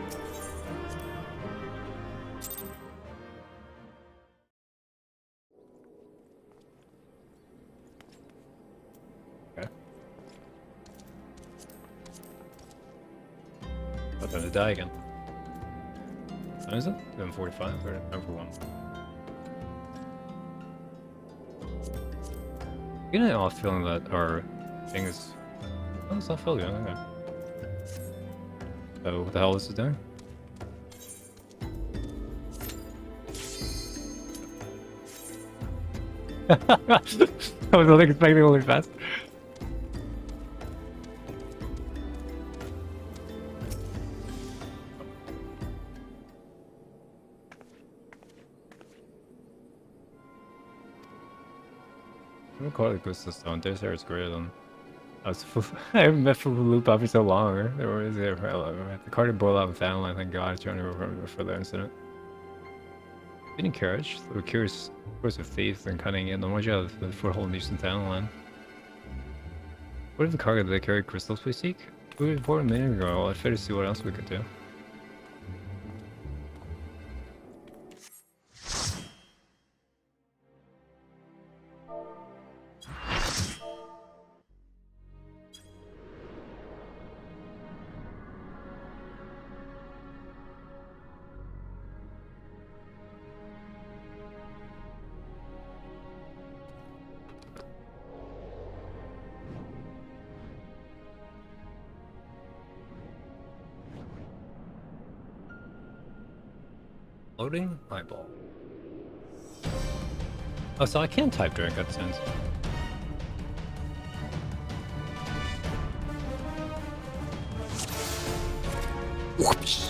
Okay. About time to die again. What is it? 7:45 or time for one? You get an off feeling that our thing is. Oh, it's not filled yet. Okay. So what the hell is it doing? I was not expecting really fast. I'm gonna call it good system. This here is greater than. I haven't met for loop after so long. There was the card to boil out with Adeline, thank God, trying to remember for the incident. Being encouraged, they were curious, of course, with faith and cutting in. Then why'd you have the foothold in Eastern Adeline? What if the cargo they carry crystals we seek? We reported a minute ago. I'd fair to see what else we could do. Loading eyeball. Oh, so I can type during cutscenes. Whoops.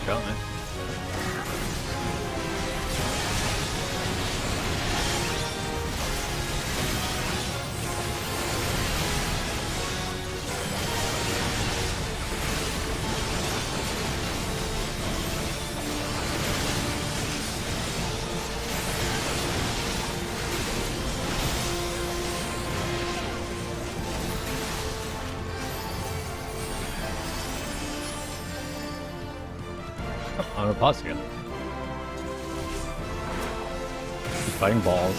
Man. On a pause again. He's fighting balls.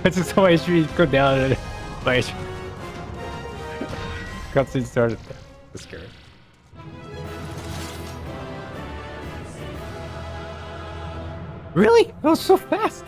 It's just my HP go down and my HP. Cutscene started. That's scary. Really? That was so fast!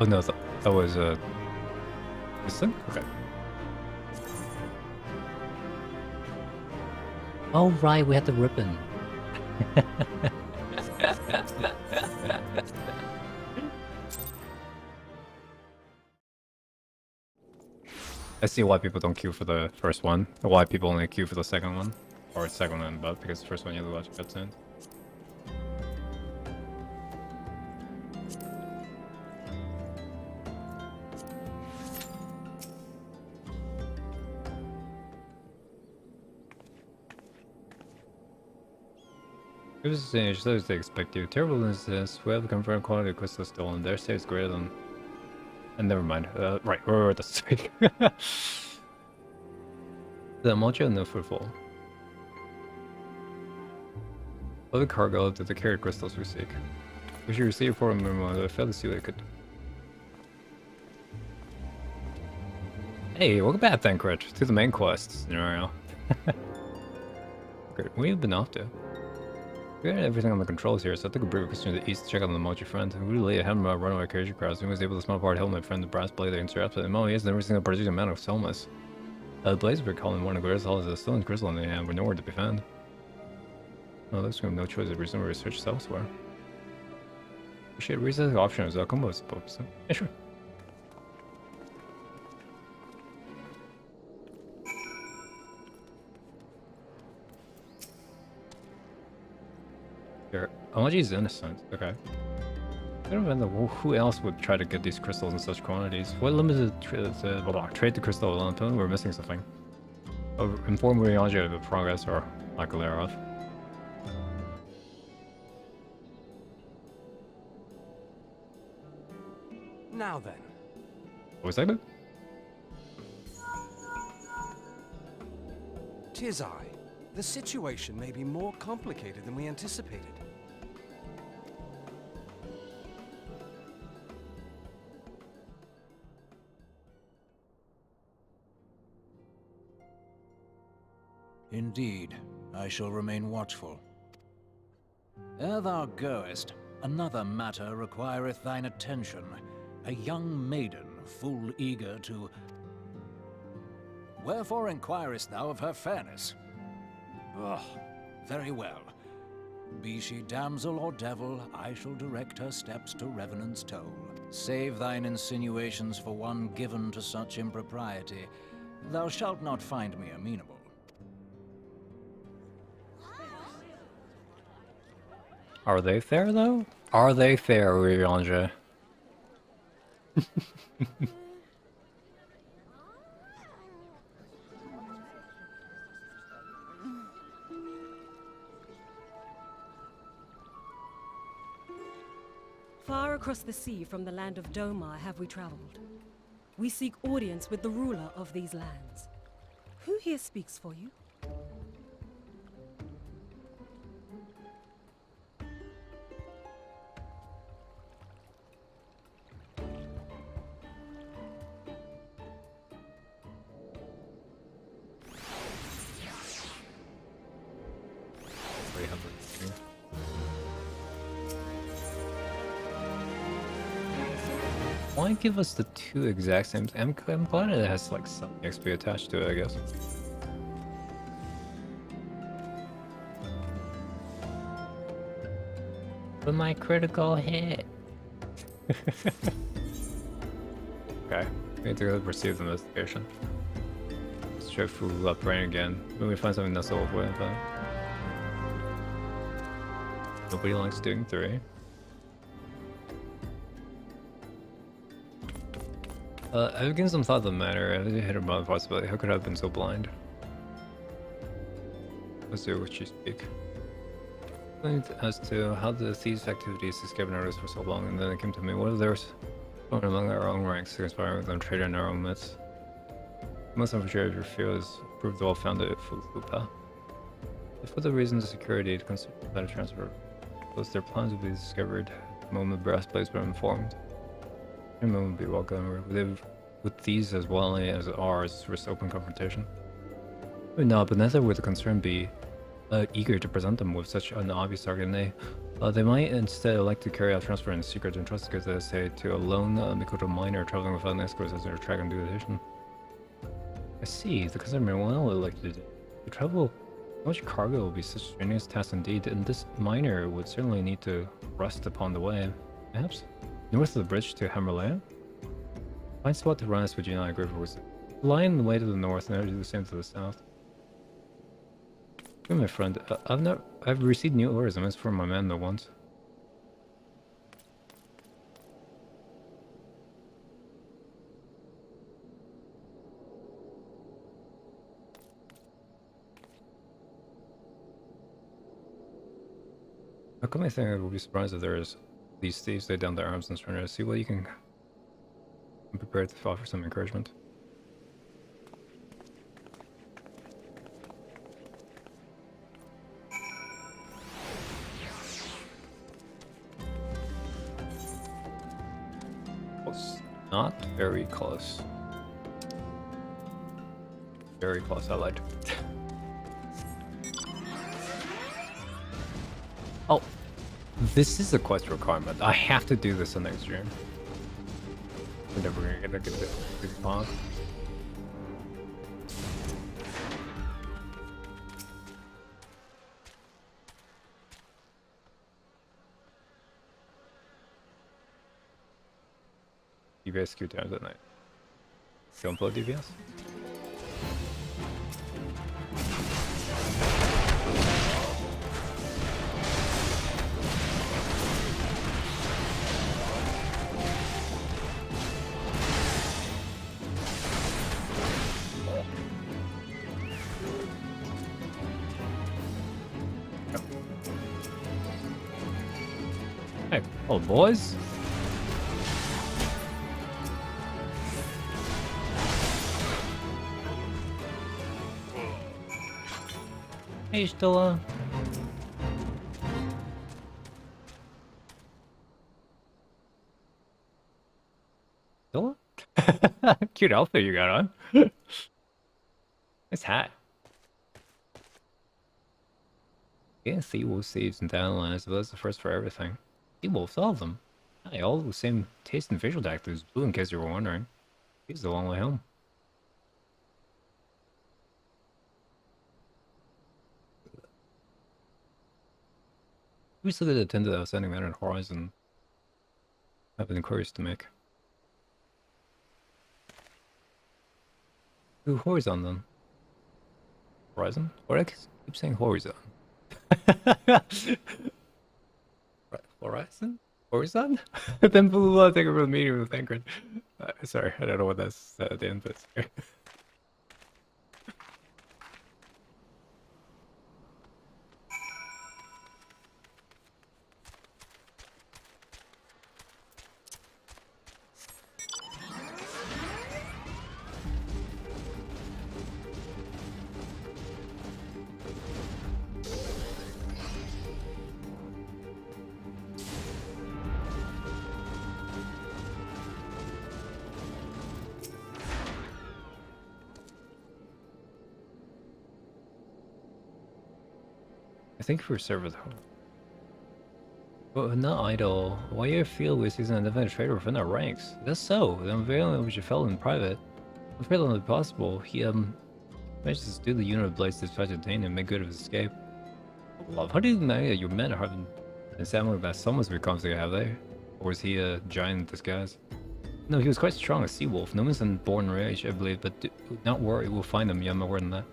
Oh no, that was this thing? Okay. Oh right, we had the ribbon. I see why people don't queue for the first one, or why people only queue for the second one, or second one above, because the first one you have to watch cutscenes. It was strange, so as they expect you. Terrible is this. We have confirmed quality of crystal stolen. Their state is greater than. And never mind. Right, we're at the speak. The mocha no fruitful. Other cargo to the carried crystals we seek. We should receive for a minimum. I failed to see what I could. Hey, welcome back, Thancred, to the main quest scenario. Great, where have you been off to? We got everything on the controls here, so I took a brief vacation to the east to check on the Mochi front. We really had him runaway carriage crowds, and he was able to smell part help my friend the brass blade that interrupts it. Oh, he has never seen a particular amount of somas. The blades were calling one of the greatest halls of stone crystal in the hand were nowhere to be found. No, looks like we have no choice of resume research elsewhere. We should reset the option as a combo suppose. Yeah, sure. Sure. Amaji is innocent. Okay. I don't even know who else would try to get these crystals in such quantities. What limited trade the crystal alone? We're missing something. Inform Ryoji of the progress or lack thereof. Now then. What was that? 'Tis I. The situation may be more complicated than we anticipated. Indeed, I shall remain watchful. Ere thou goest, another matter requireth thine attention. A young maiden, full eager to... Wherefore inquirest thou of her fairness? Ugh, very well. Be she damsel or devil, I shall direct her steps to Revenant's toll. Save thine insinuations for one given to such impropriety. Thou shalt not find me amenable. Are they fair, though? Are they fair, Ryoji? Far across the sea from the land of Domar have we traveled. We seek audience with the ruler of these lands. Who here speaks for you? Why give us the two exact same? I'm glad it has like some XP attached to it, I guess. For my critical hit. Okay, we need to go proceed with the investigation. Let's try food up brain again. Maybe we find something that's old way, but nobody likes doing 3. I've given some thought to the matter. I've hit about the possibility. How could I have been so blind? Let's do what you speak. As to how the thieves' activities escaped notice for so long, and then it came to me. What if there's someone among our own ranks to conspire with them, trade in our own midst? The most unfortunate of your fear is proved well-founded Fupa. If for the reasons of security to consider data transfer, those their plans will be discovered the moment brass blades were informed. Would be welcome. We live with these as well as ours risk open confrontation. No, but neither would the concern be eager to present them with such an obvious target. They might instead like to carry out transfer in secret and trust because they say to a lone Mikoto miner traveling without an escort as their track and duration. I see. The concern may well like to travel. How much cargo will be such a strenuous task indeed, and this miner would certainly need to rest upon the way. Perhaps north of the bridge to Hammerlea? Find spot to run us, would you not agree with Lying way to the north, and I'll do the same to the south. Hey, my friend, I've received new orders. I must for my man the once. How come I think I will be surprised if there's these thieves lay down their arms and trying to see what you can. I'm prepared to offer some encouragement. Close. Not very close. Very close, I lied. Oh, this is a quest requirement. I have to do this on next stream. We're never gonna get a big pause. DPS times at night. Don't upload DPS? Hey, oh boys. Hey, Stella. Stella? Cute outfit you got on. Nice hat. Yeah, Seawolf saves and downlines, but that's the first for everything. Seawolves, all of them. Hey, all the same taste and visual tactics. Blue, in case you were wondering. He's the long way home. We still did attend to the outstanding matter in Horizon. I have inquiries to make. Ooh, Horizon then. Horizon? What I keep saying Horizon. Horizon? Horizon? Then Blue take over the meeting with Thancred. Sorry, I don't know what that's at the end, but sorry. Thank you for service. But not idle. Why you feel we season an independent trader within our ranks? That's so. The unveiling which you felt in private. I'm afraid that possible. He managed to steal the unit of blades to try to detain and make good of his escape. Love. How do you know your men haven't been sounding that so much becomes have they? Or is he a giant in disguise? No, he was quite strong, a sea wolf. No one's in born rage, I believe, but do not worry, we'll find him. Yeah, I'm more than that.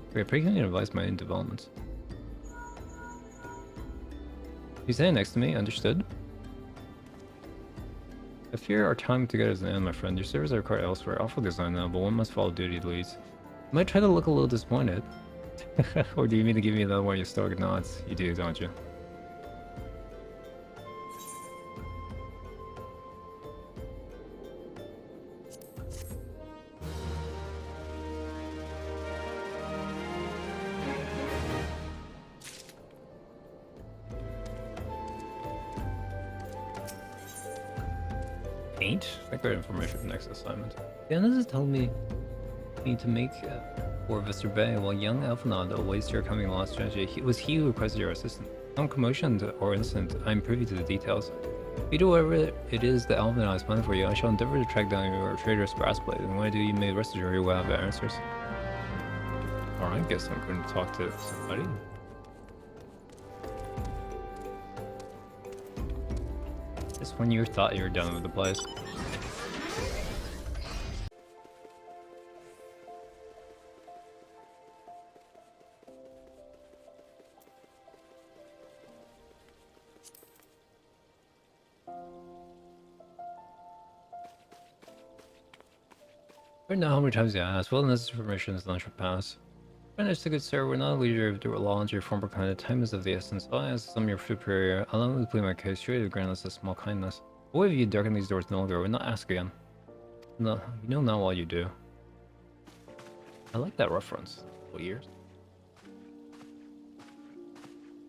Okay, pretty advise my own developments. He's standing next to me, understood? I fear our time together is the end, my friend. Your services are required elsewhere. Awful design now, but one must follow duty leads. I might try to look a little disappointed. Or do you mean to give me another one of your stoic nods? You do, don't you? I got information for the next assignment. Dennis has told me to make for Vista Bay while young Alphanod awaits your coming lost strategy. It was he who requested your assistance. Some commotion or incident, I'm privy to the details. If you do whatever it is that Alphanod has planned for you, I shall endeavor to track down your traitor's brassblade, and when I do, you may rest assured you will have answers. Alright, I guess I'm going to talk to somebody. Just when you thought you were done with the place. I don't know how many times you asked. Well, this information is lunch would pass. Finished, good sir. We're not a leader of the law and your former kind of time is of the essence. I ask some your superior. Allow me to plead my case. Surely to grant us a small kindness. Why have you darkened these doors no longer? We'll not ask again. No, you know not what you do. I like that reference. What years?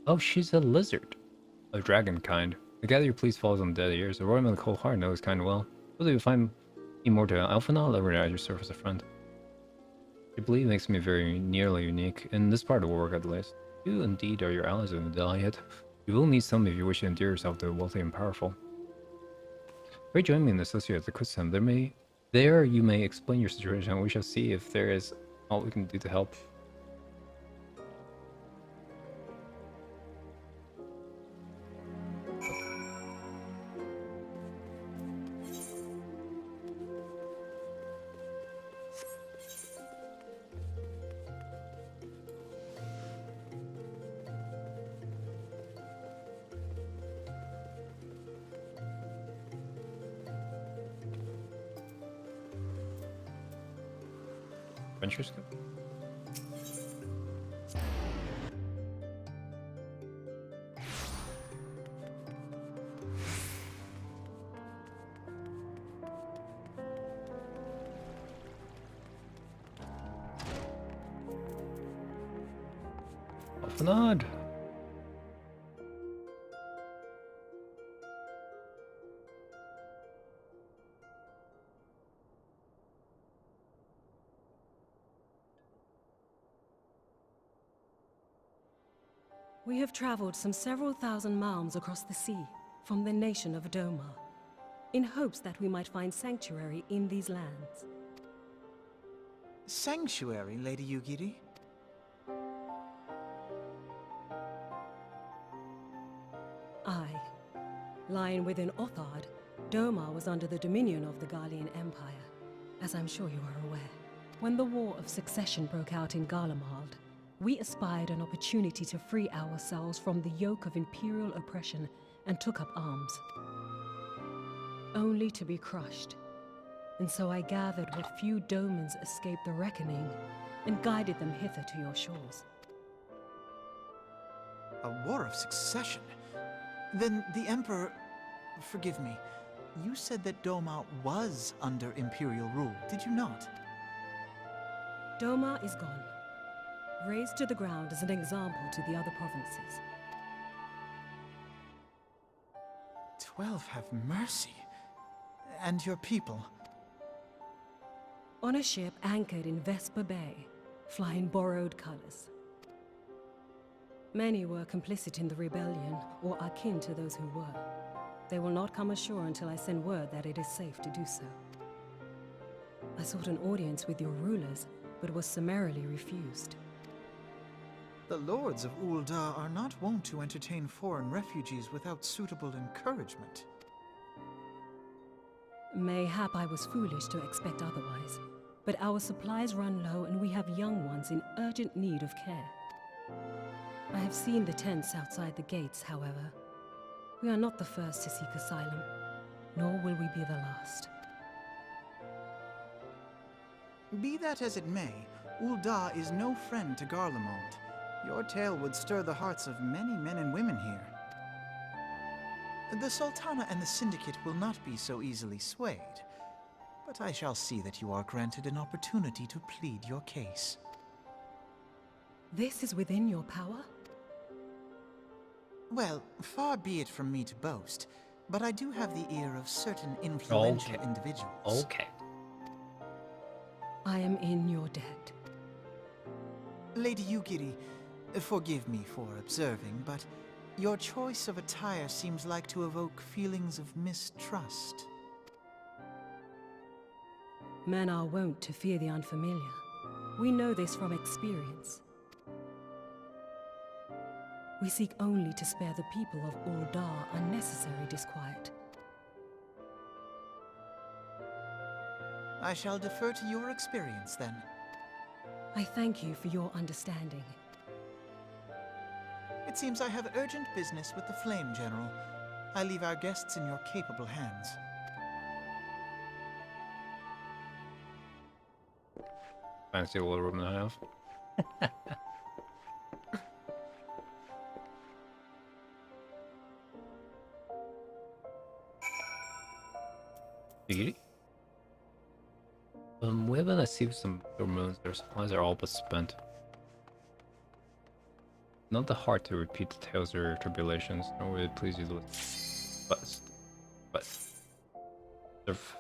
Oh, she's a lizard. A dragon kind. I gather your pleas falls on dead ears. A royal in the cold heart knows kind of well. Whether you find me more to Alpha now, I'll ever at your service a friend. I believe makes me very nearly unique, in this part of the work at least. You indeed are your allies in the Dahliat. You will need some if you wish to endear yourself to the wealthy and powerful. Pray join me in the associate at the Christem. There you may explain your situation and we shall see if there is all we can do to help. Adventure scope? Off and on. We have traveled some several thousand miles across the sea from the nation of Doma, in hopes that we might find sanctuary in these lands. Sanctuary, Lady Yugiri? Aye. Lying within Othard, Doma was under the dominion of the Garlean Empire, as I'm sure you are aware. When the War of Succession broke out in Garlemald, we espied an opportunity to free ourselves from the yoke of imperial oppression and took up arms. Only to be crushed. And so I gathered what few Domans escaped the reckoning and guided them hither to your shores. A war of succession? Then the Emperor... Forgive me. You said that Doma was under Imperial rule, did you not? Doma is gone. Razed to the ground as an example to the other provinces. 12 have mercy. And your people? On a ship anchored in Vesper Bay, flying borrowed colors. Many were complicit in the rebellion, or akin to those who were. They will not come ashore until I send word that it is safe to do so. I sought an audience with your rulers, but was summarily refused. The lords of Ul'dah are not wont to entertain foreign refugees without suitable encouragement. Mayhap I was foolish to expect otherwise, but our supplies run low and we have young ones in urgent need of care. I have seen the tents outside the gates, however. We are not the first to seek asylum, nor will we be the last. Be that as it may, Ul'dah is no friend to Garlemald. Your tale would stir the hearts of many men and women here. The Sultana and the Syndicate will not be so easily swayed, but I shall see that you are granted an opportunity to plead your case. This is within your power? Well, far be it from me to boast, but I do have the ear of certain influential individuals. Okay. I am in your debt. Lady Yugiri, forgive me for observing, but your choice of attire seems like to evoke feelings of mistrust. Men are wont to fear the unfamiliar. We know this from experience. We seek only to spare the people of Ul'dah unnecessary disquiet. I shall defer to your experience, then. I thank you for your understanding. It seems I have urgent business with the Flame General. I leave our guests in your capable hands. Fancy little room that I have. Beauty. We haven't received some hormones. Their supplies are all but spent. Not the heart to repeat the tales of your tribulations, nor will it please you to but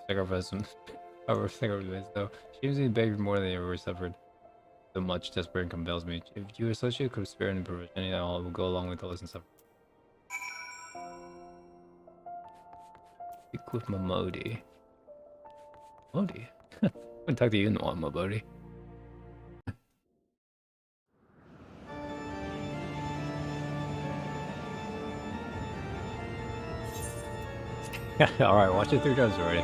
sacrifice though. She seems to be begging more than they ever suffered. So much desperate compels me. If you associate could spare and provision, any I will go along with the lesson suffer. Speak with Momodi. Momodi? I'm gonna talk to you in one, Momodi. Alright, watch it 3 times already.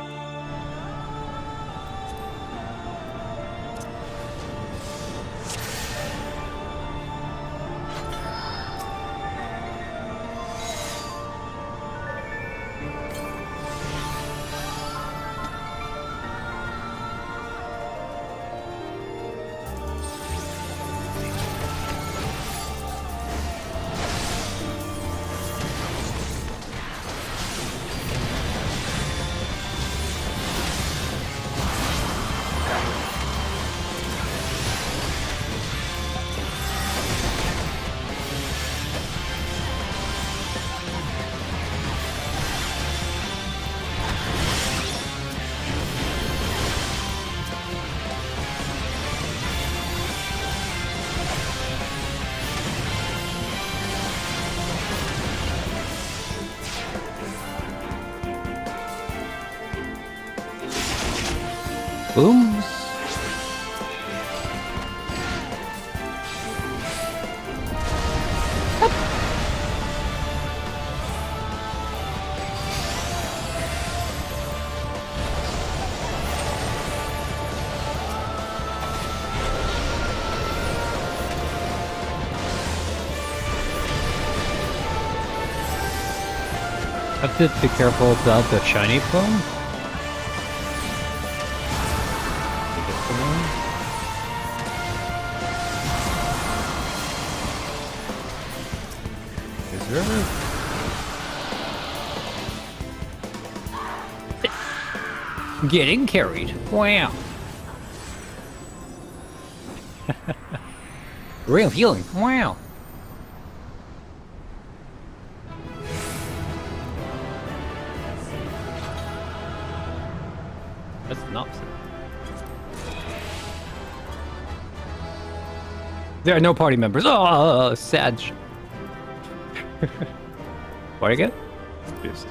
Booms. Have to be careful about the shiny plum. Getting carried. Wow. Real healing. Wow. That's an opposite. There are no party members. Oh, sad. What again? Just.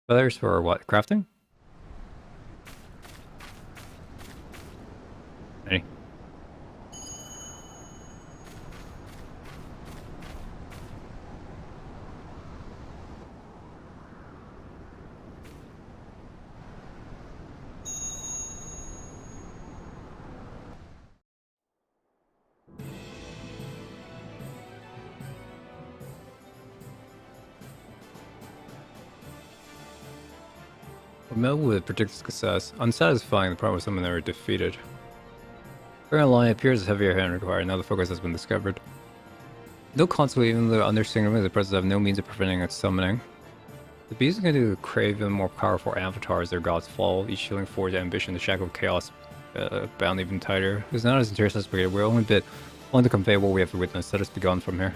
Feathers for what? Crafting? Any? Met with predicted success. Unsatisfying, the problem was someone they were defeated. Current line appears as heavier hand required. Now the focus has been discovered. No consequence, even though understanding the presence have no means of preventing its summoning. The beast is going to crave even more powerful avatars their gods fall, each feeling forward to ambition, the shackle of chaos bound even tighter. It's not as interesting as we're only bit willing to convey what we have to witness. Let us be gone from here.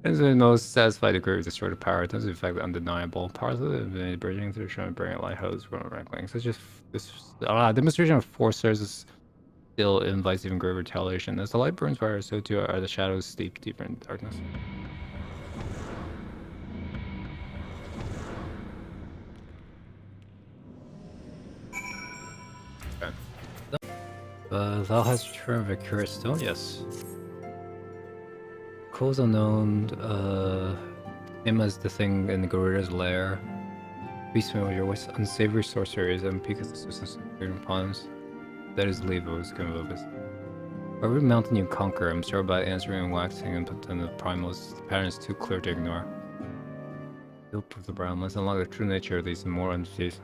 As the most satisfied degree of destroyed power, it does affect the undeniable. Powers of the divinity bridging through showing brilliant lighthouse from rankling. Such as this demonstration of force services still invites even greater retaliation. As the light burns brighter, so too are the shadows steep deeper in darkness. Thou hast returned victorious stone, yes. Coils unknown, him as the thing in the Garuda's lair. Beastman with your voice, unsavory sorceries, and peak as assistance in ponds. That is leave of his canvas. Every mountain you conquer, I'm sure by answering and waxing and put in the primals, the pattern is too clear to ignore. You'll prove the brown must unlock the true nature of these immortal entities.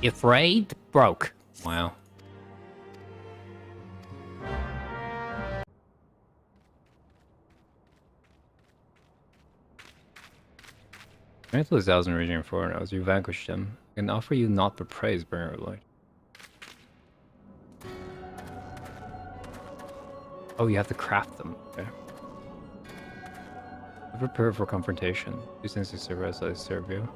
Afraid? Broke. Wow. Strength was 1,000 raging for as you vanquished him. I can offer you not but praise, bringer of light. Oh, you have to craft them. Okay. Prepare for confrontation. These things to serve as I serve you.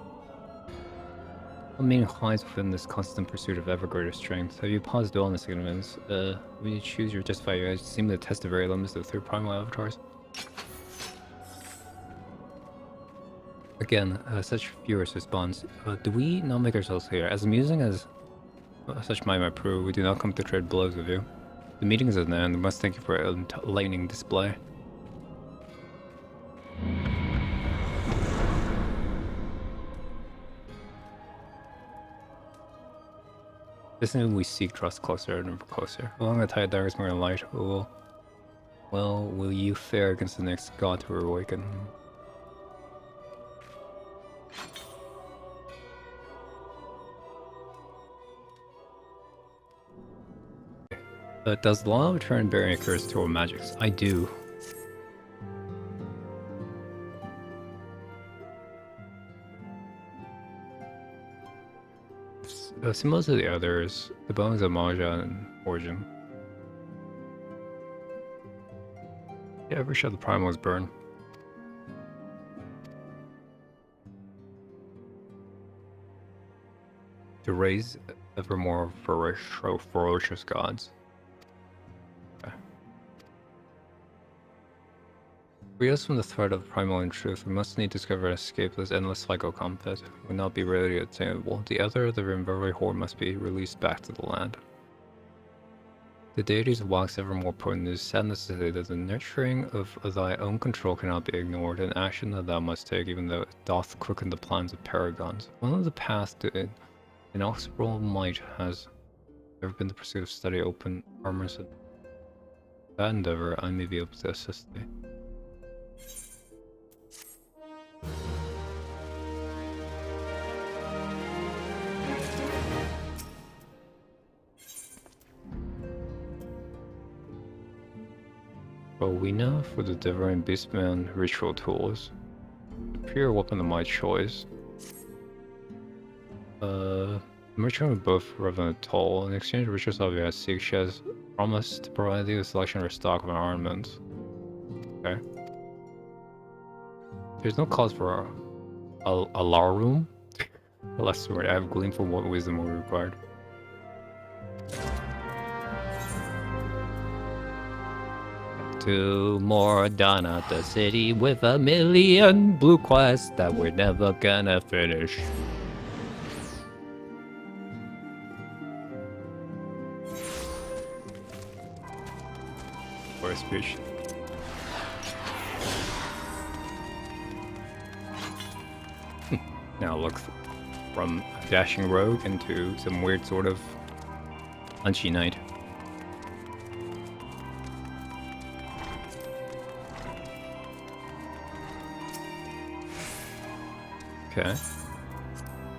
What meaning hides within this constant pursuit of ever greater strength? Have you paused dull in the significance? When you choose your justify your edge, seem to test the very limits of the three primal avatars. Again, such furious response. Do we not make ourselves clear? As amusing as such might prove, we do not come to trade blows with you. The meeting is at an end. We must thank you for an enlightening display. This is when we seek trust closer and closer. Along the tide daggers more light, will you fare against the next god to awaken? Does the law of return bearing a curse to our magics? I do. Similar to the others, the bones of Maja and Origin. Yeah, every shot the primals burn. To raise ever more ferocious gods. Okay. Free us from the threat of primal in truth. We must need to discover and escape this endless cycle conflict. Would not be readily attainable. The other of the Rimberry horde must be released back to the land. The deities wax ever more potent. It is sad to say that the nurturing of thy own control cannot be ignored, an action that thou must take, even though it doth quicken the plans of paragons. One of the paths to inexorable might has ever been the pursuit of study, open armors. In that endeavor, I may be able to assist thee. Rowena for the Devouring Beastman ritual tools. Pure weapon of my choice. Merchant with both Revenant Toll. In exchange for ritual salve has Seek, she has promised to provide you a selection of her stock of ornaments. Okay. There's no cause for a law room. Less word. I have gleaned from what wisdom will be required. To Mordana, the city with 1,000,000 blue quests that we're never gonna finish. For a speech. Now look from a dashing rogue into some weird sort of punchy knight. Okay.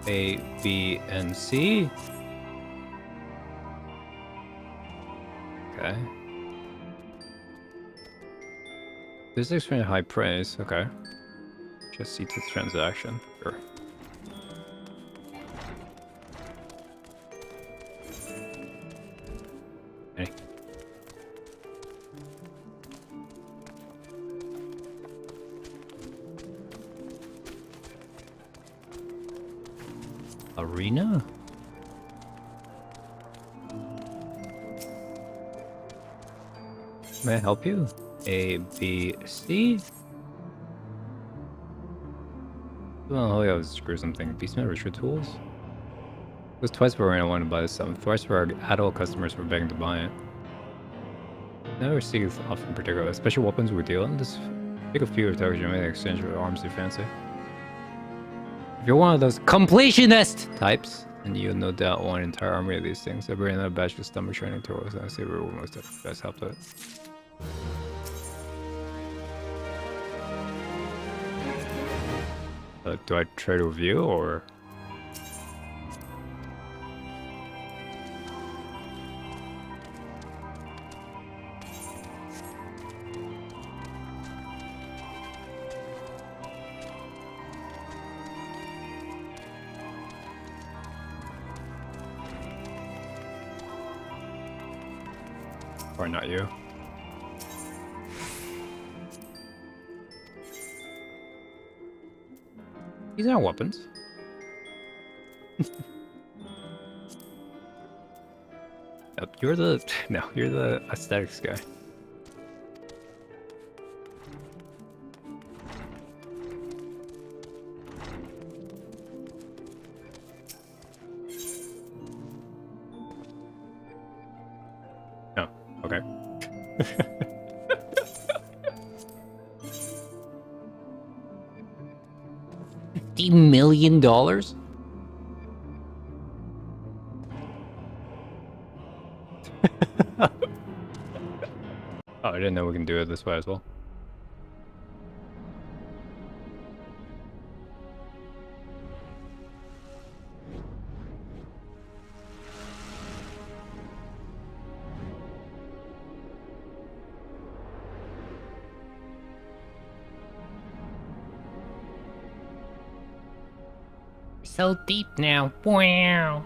A, B, and C. Okay. This is extremely high praise. Okay. Just see to the transaction. Sure. Hey. Arena? May I help you? A, B, C? Well, I was screw something. Beastman retreat tools? It was twice per I wanted to buy this stuff. Twice for our adult customers were begging to buy it. Never see it often particular. Special weapons we deal in this. Pick a few of those you may exchange with arms you fancy. If you're one of those completionist types, then you'll no doubt want an entire army of these things. I bring another batch of stomach training tools, and I see where most of you guys helped it. Do I trade with you or? Or not you? These aren't weapons. Yep, you're the aesthetics guy. Oh, okay. $50 million? Oh, I didn't know we can do it this way as well. So deep now. Wow.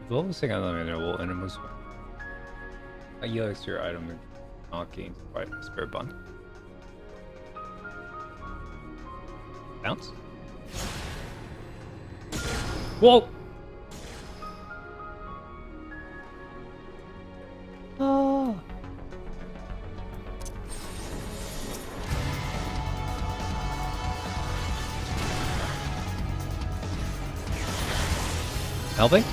Focusing on the mineral animals. A yield exterior item not gained by spirit bond. Bounce? Whoa! Oh! Helping?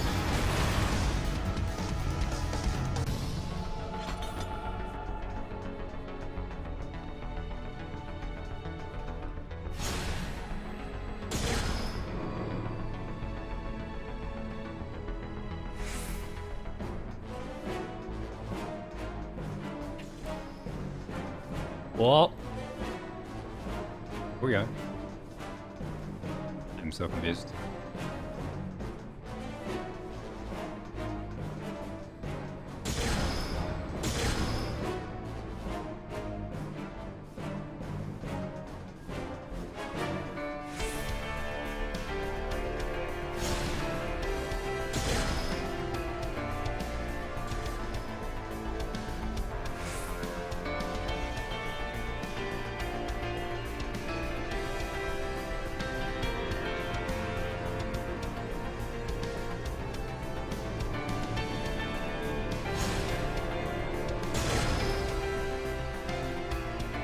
Well, we're going. I'm so confused.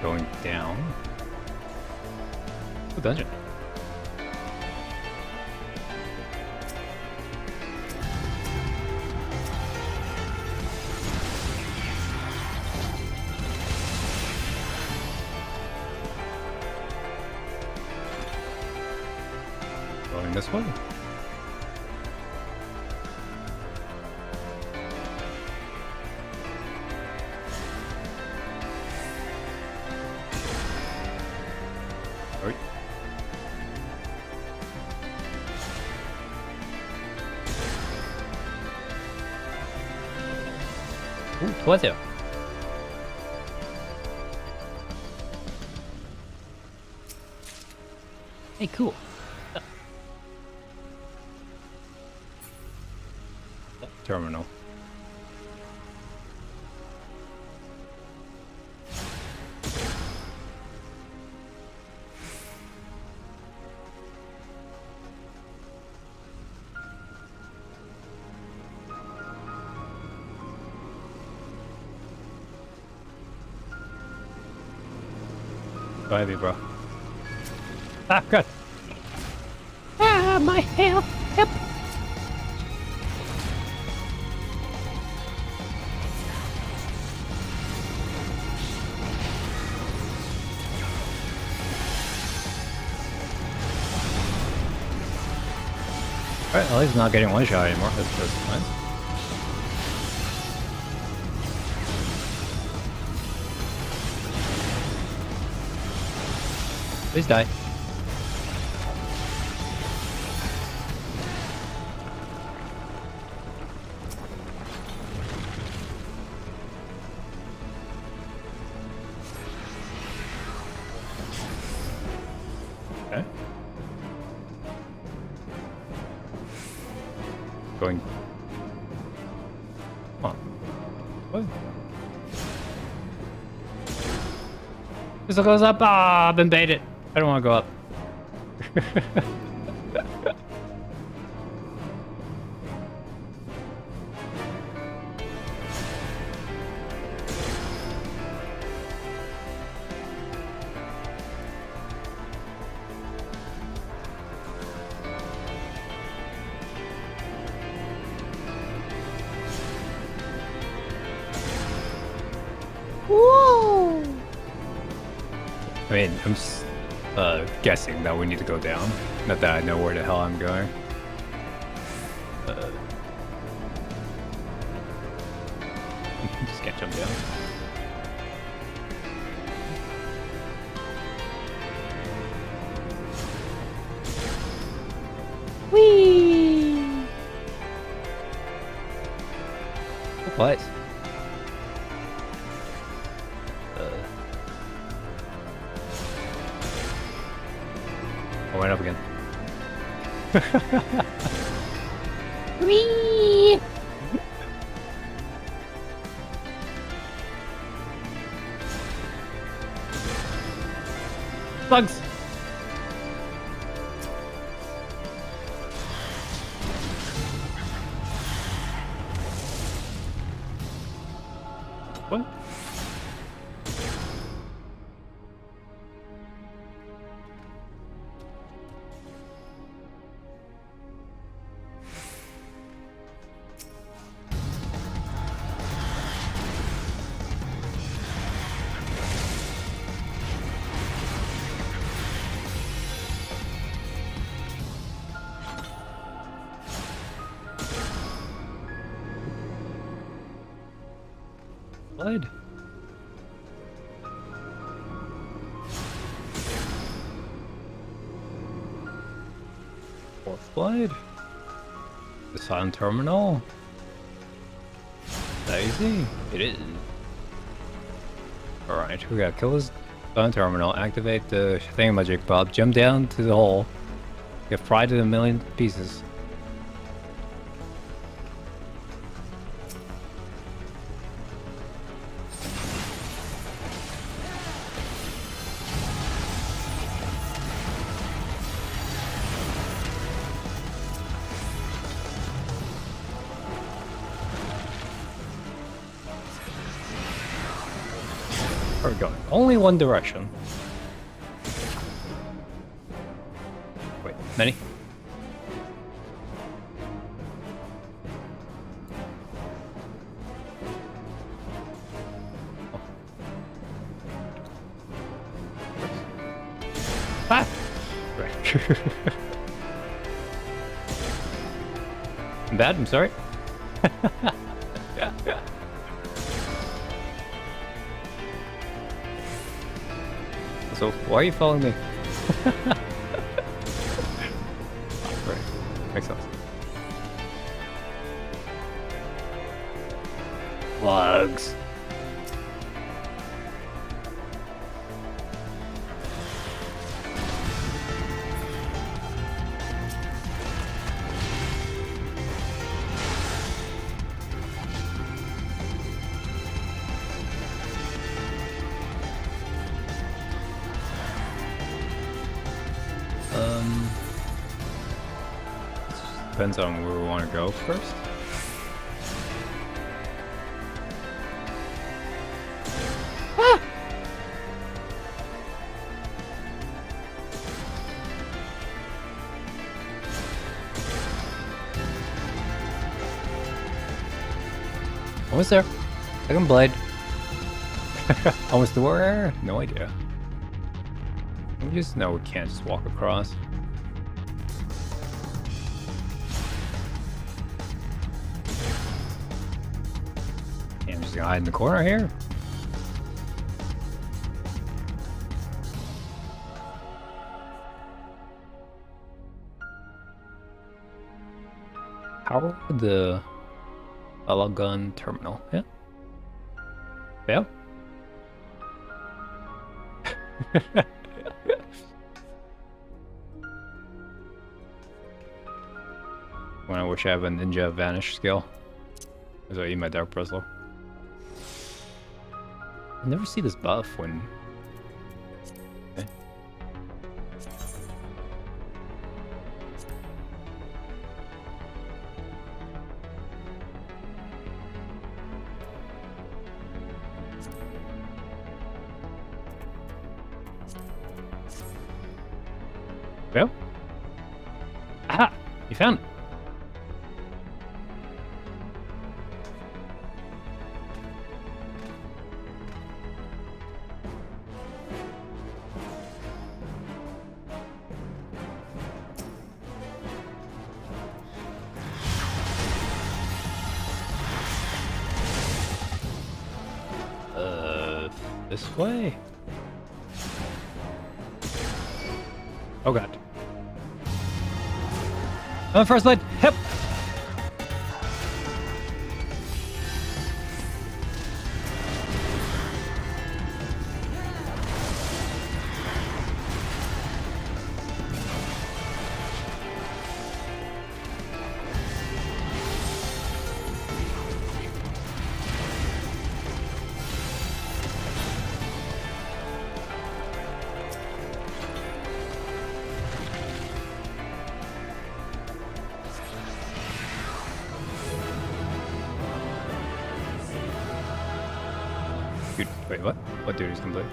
Going down. The dungeon. Going this way. Right. 도와줘요. Hey, cool. Terminal. Go heavy, bro. Ah, God. Ah, my health. Yep. Alright, at least not getting one shot anymore. That's nice. Please die. Okay. Going. Come on. What? This goes up. Ah, I've been baited. I don't want to go up. Whoa! I mean, I'm guessing that we need to go down. Not that I know where the hell I'm going. Just can't jump down. Whee! What? I went up again. Whee! Bugs! What? Blood. Fourth blood. The silent terminal. That easy? It is. Alright, we gotta kill this silent terminal, activate the thingamajig bob, jump down to the hole, get fried in a million pieces. Where are we going? Only one direction. Wait, many? Oh. Ah! Right. I'm bad, I'm sorry. So, why are you following me? Right. Makes sense. Plugs. Depends on where we want to go first. Almost there. Second blade. Almost to where? No idea. We just know we can't just walk across. Yeah, I'm just gonna hide in the corner here. Power the gun terminal. Yeah. Yeah. When I wish I have a ninja vanish skill. As I eat my dark bristle. I never see this buff when. Okay. Well. Aha! You found it. This way? Oh god. On first blade, hip! Dude, wait, what? What dude is complete?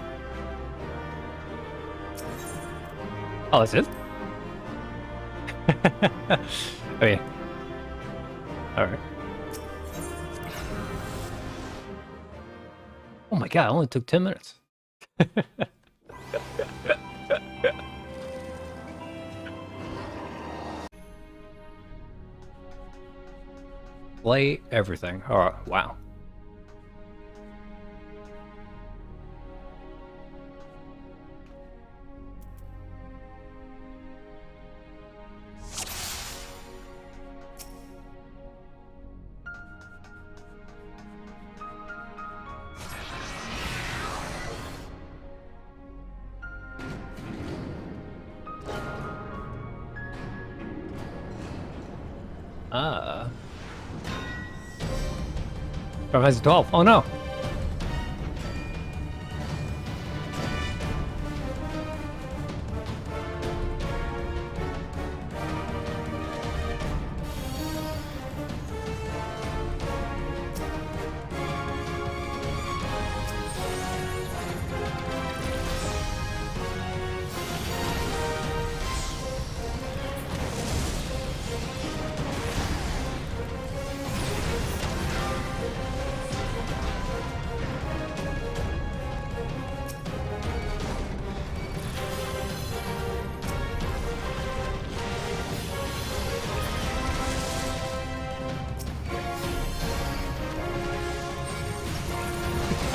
Oh, that's it? Okay. Alright. Oh my god, it only took 10 minutes. Play everything. Alright, wow. Has 12. Oh no.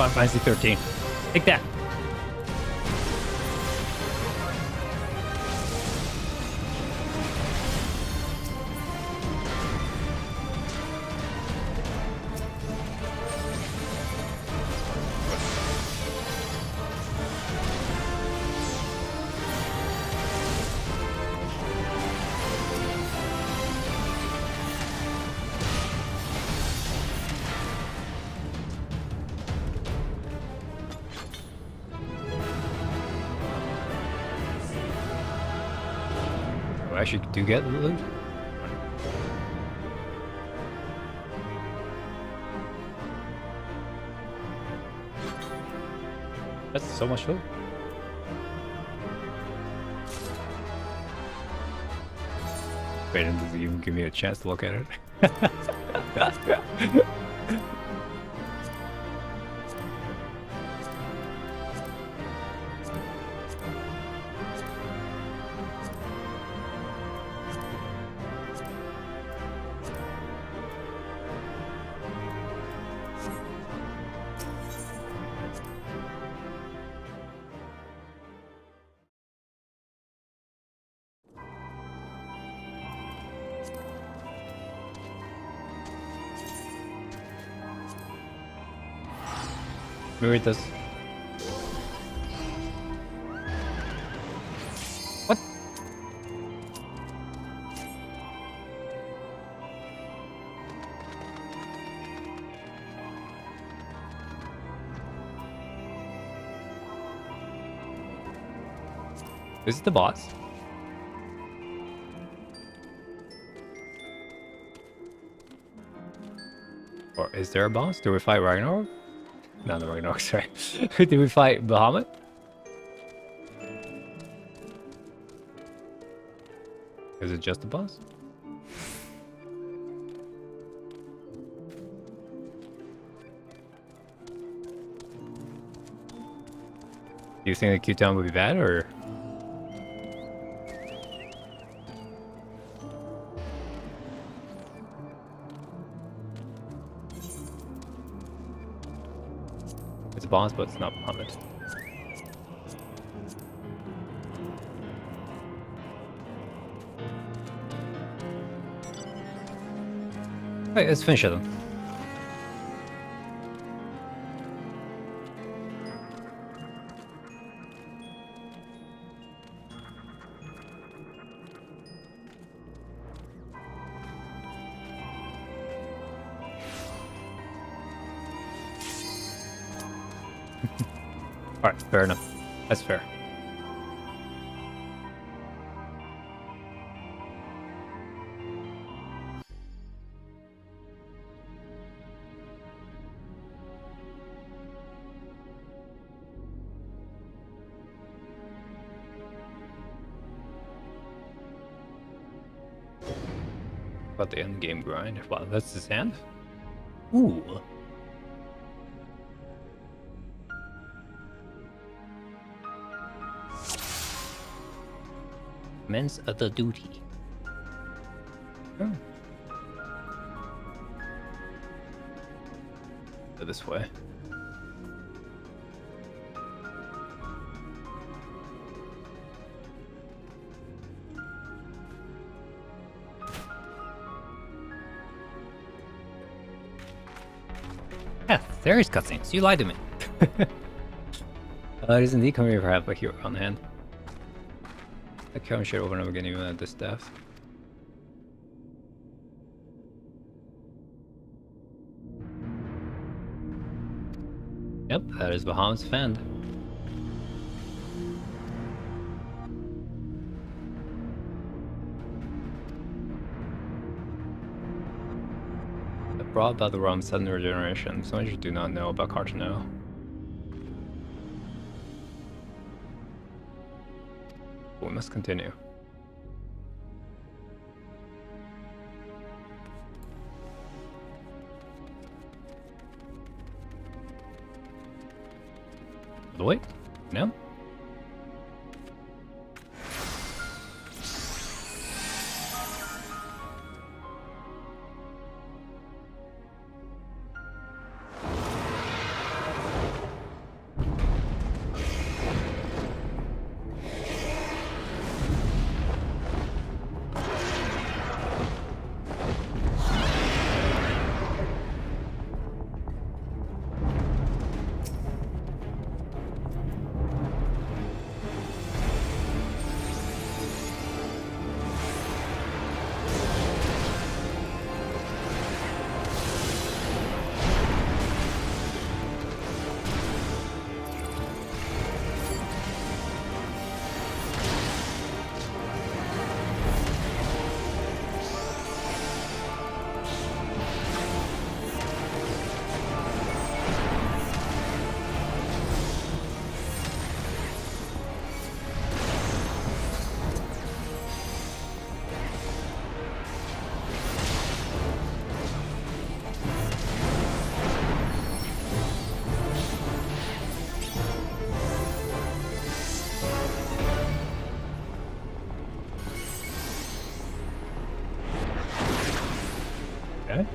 Final Fantasy 13. Take that. I actually do get the loot. That's so much loot. Wait, doesn't even give me a chance to look at it. Maybe it does. What? Is it the boss? Or is there a boss? Do we fight Ragnarok? No, the Ragnarok, sorry. Did we fight Bahamut? Is it just a boss? Do you think the Q-Town would be bad, or...? It's a boss, but it's not Bahamut. Alright, let's finish it then. Alright, fair enough. That's fair. About the end game grind. Wow, that's his hand? Ooh. Men's other duty. Oh. Go this way. Yeah, there is cutscenes. You lied to me. It is indeed coming here for half a hero on hand. I count shit over and over again even at this depth. Yep, that is Bahamut's Fend. Brought about the realm's sudden regeneration. So much you do not know about Cartano. We must continue. Wait, no? Okay.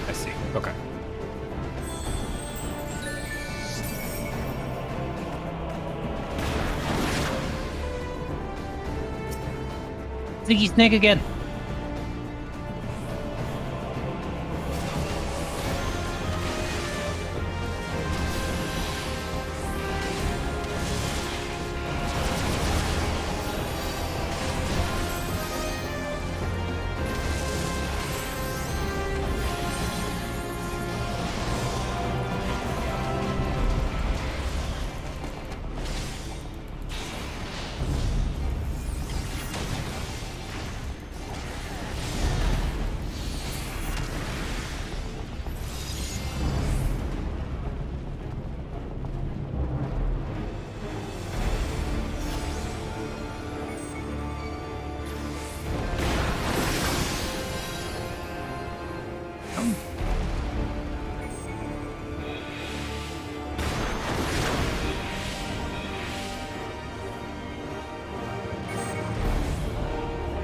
I see. Okay. Ziggy Snake again.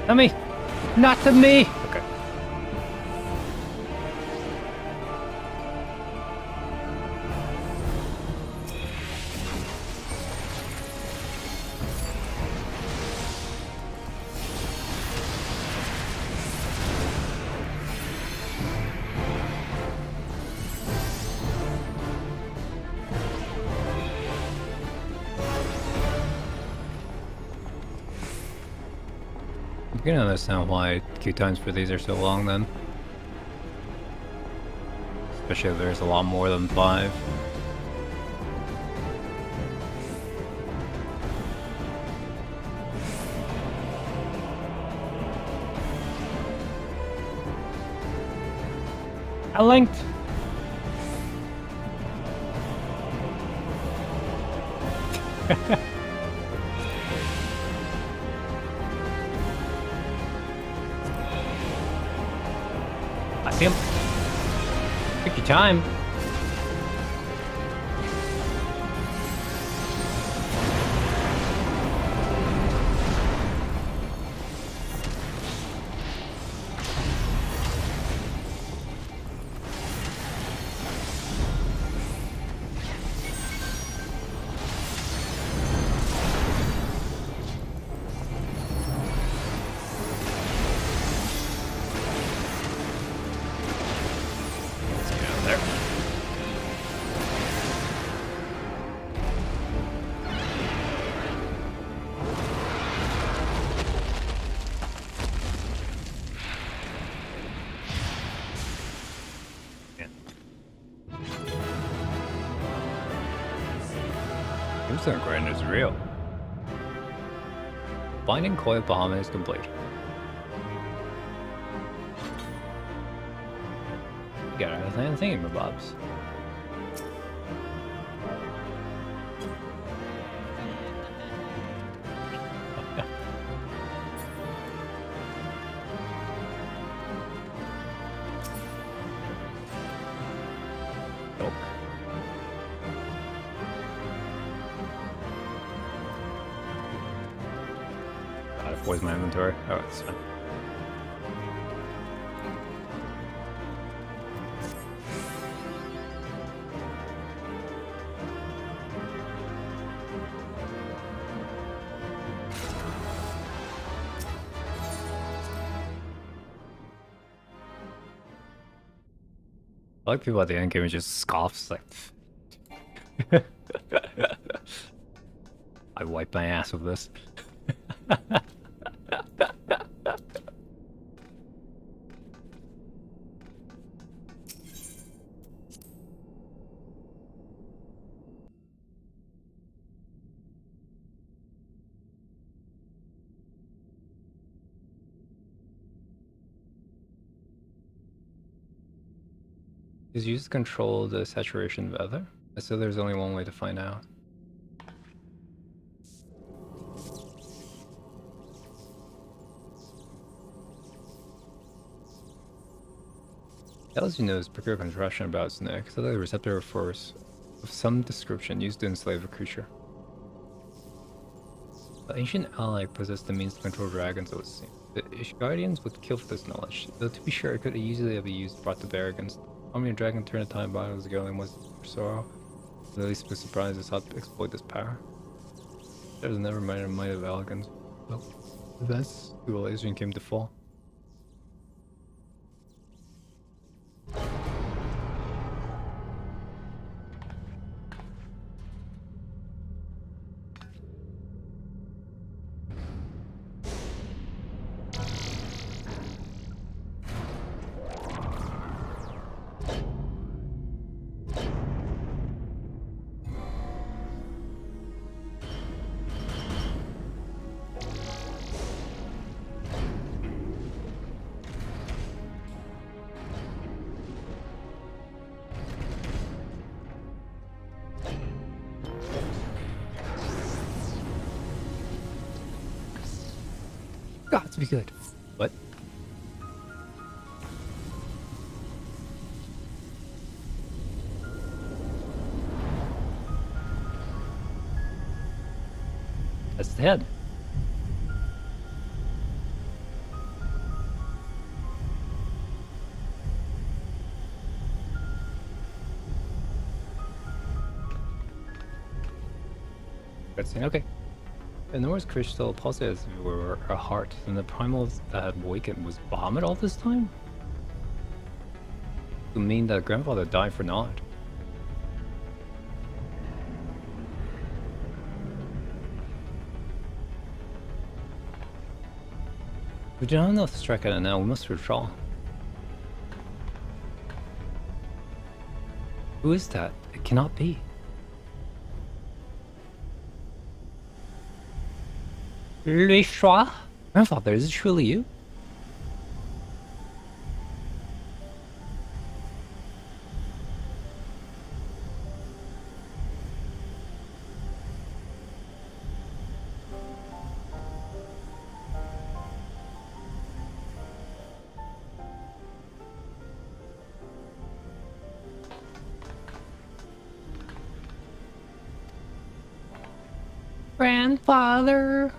Not me! Not to me! Okay. You can understand why queue times for these are so long then. Especially if there's a lot more than 5. I linked! I see him. Take your time. Tombstone grind is real. Binding coil Bahamut is complete. You got everything thingamabobs. Nope. Where's my inventory? Oh, it's fine. I like people at the end game who just scoffs like I wipe my ass with this. Is used to control the saturation of ether? I said there's only one way to find out. Tells you knows peculiar contraction about its neck, so that the receptor force of some description used to enslave a creature. The ancient ally possessed the means to control dragons, it would seem. The Ishgardians would kill for this knowledge, though to be sure it could easily be used brought to bear against army a dragon turned a time bottom was the girl and was for sorrow. The least was surprised as how to exploit this power. There was never mind a might of elegance. Well, events to a laser came to fall. Got to be good. What? That's the head. Cutscene, okay. The Norse crystal pulsed as if it were a heart, and the primals that had awakened was Bahamut all this time? To mean that grandfather died for naught. We do not have enough to strike at it now, we must withdraw. Who is that? It cannot be. Le Chua? Grandfather, is it truly you? Grandfather.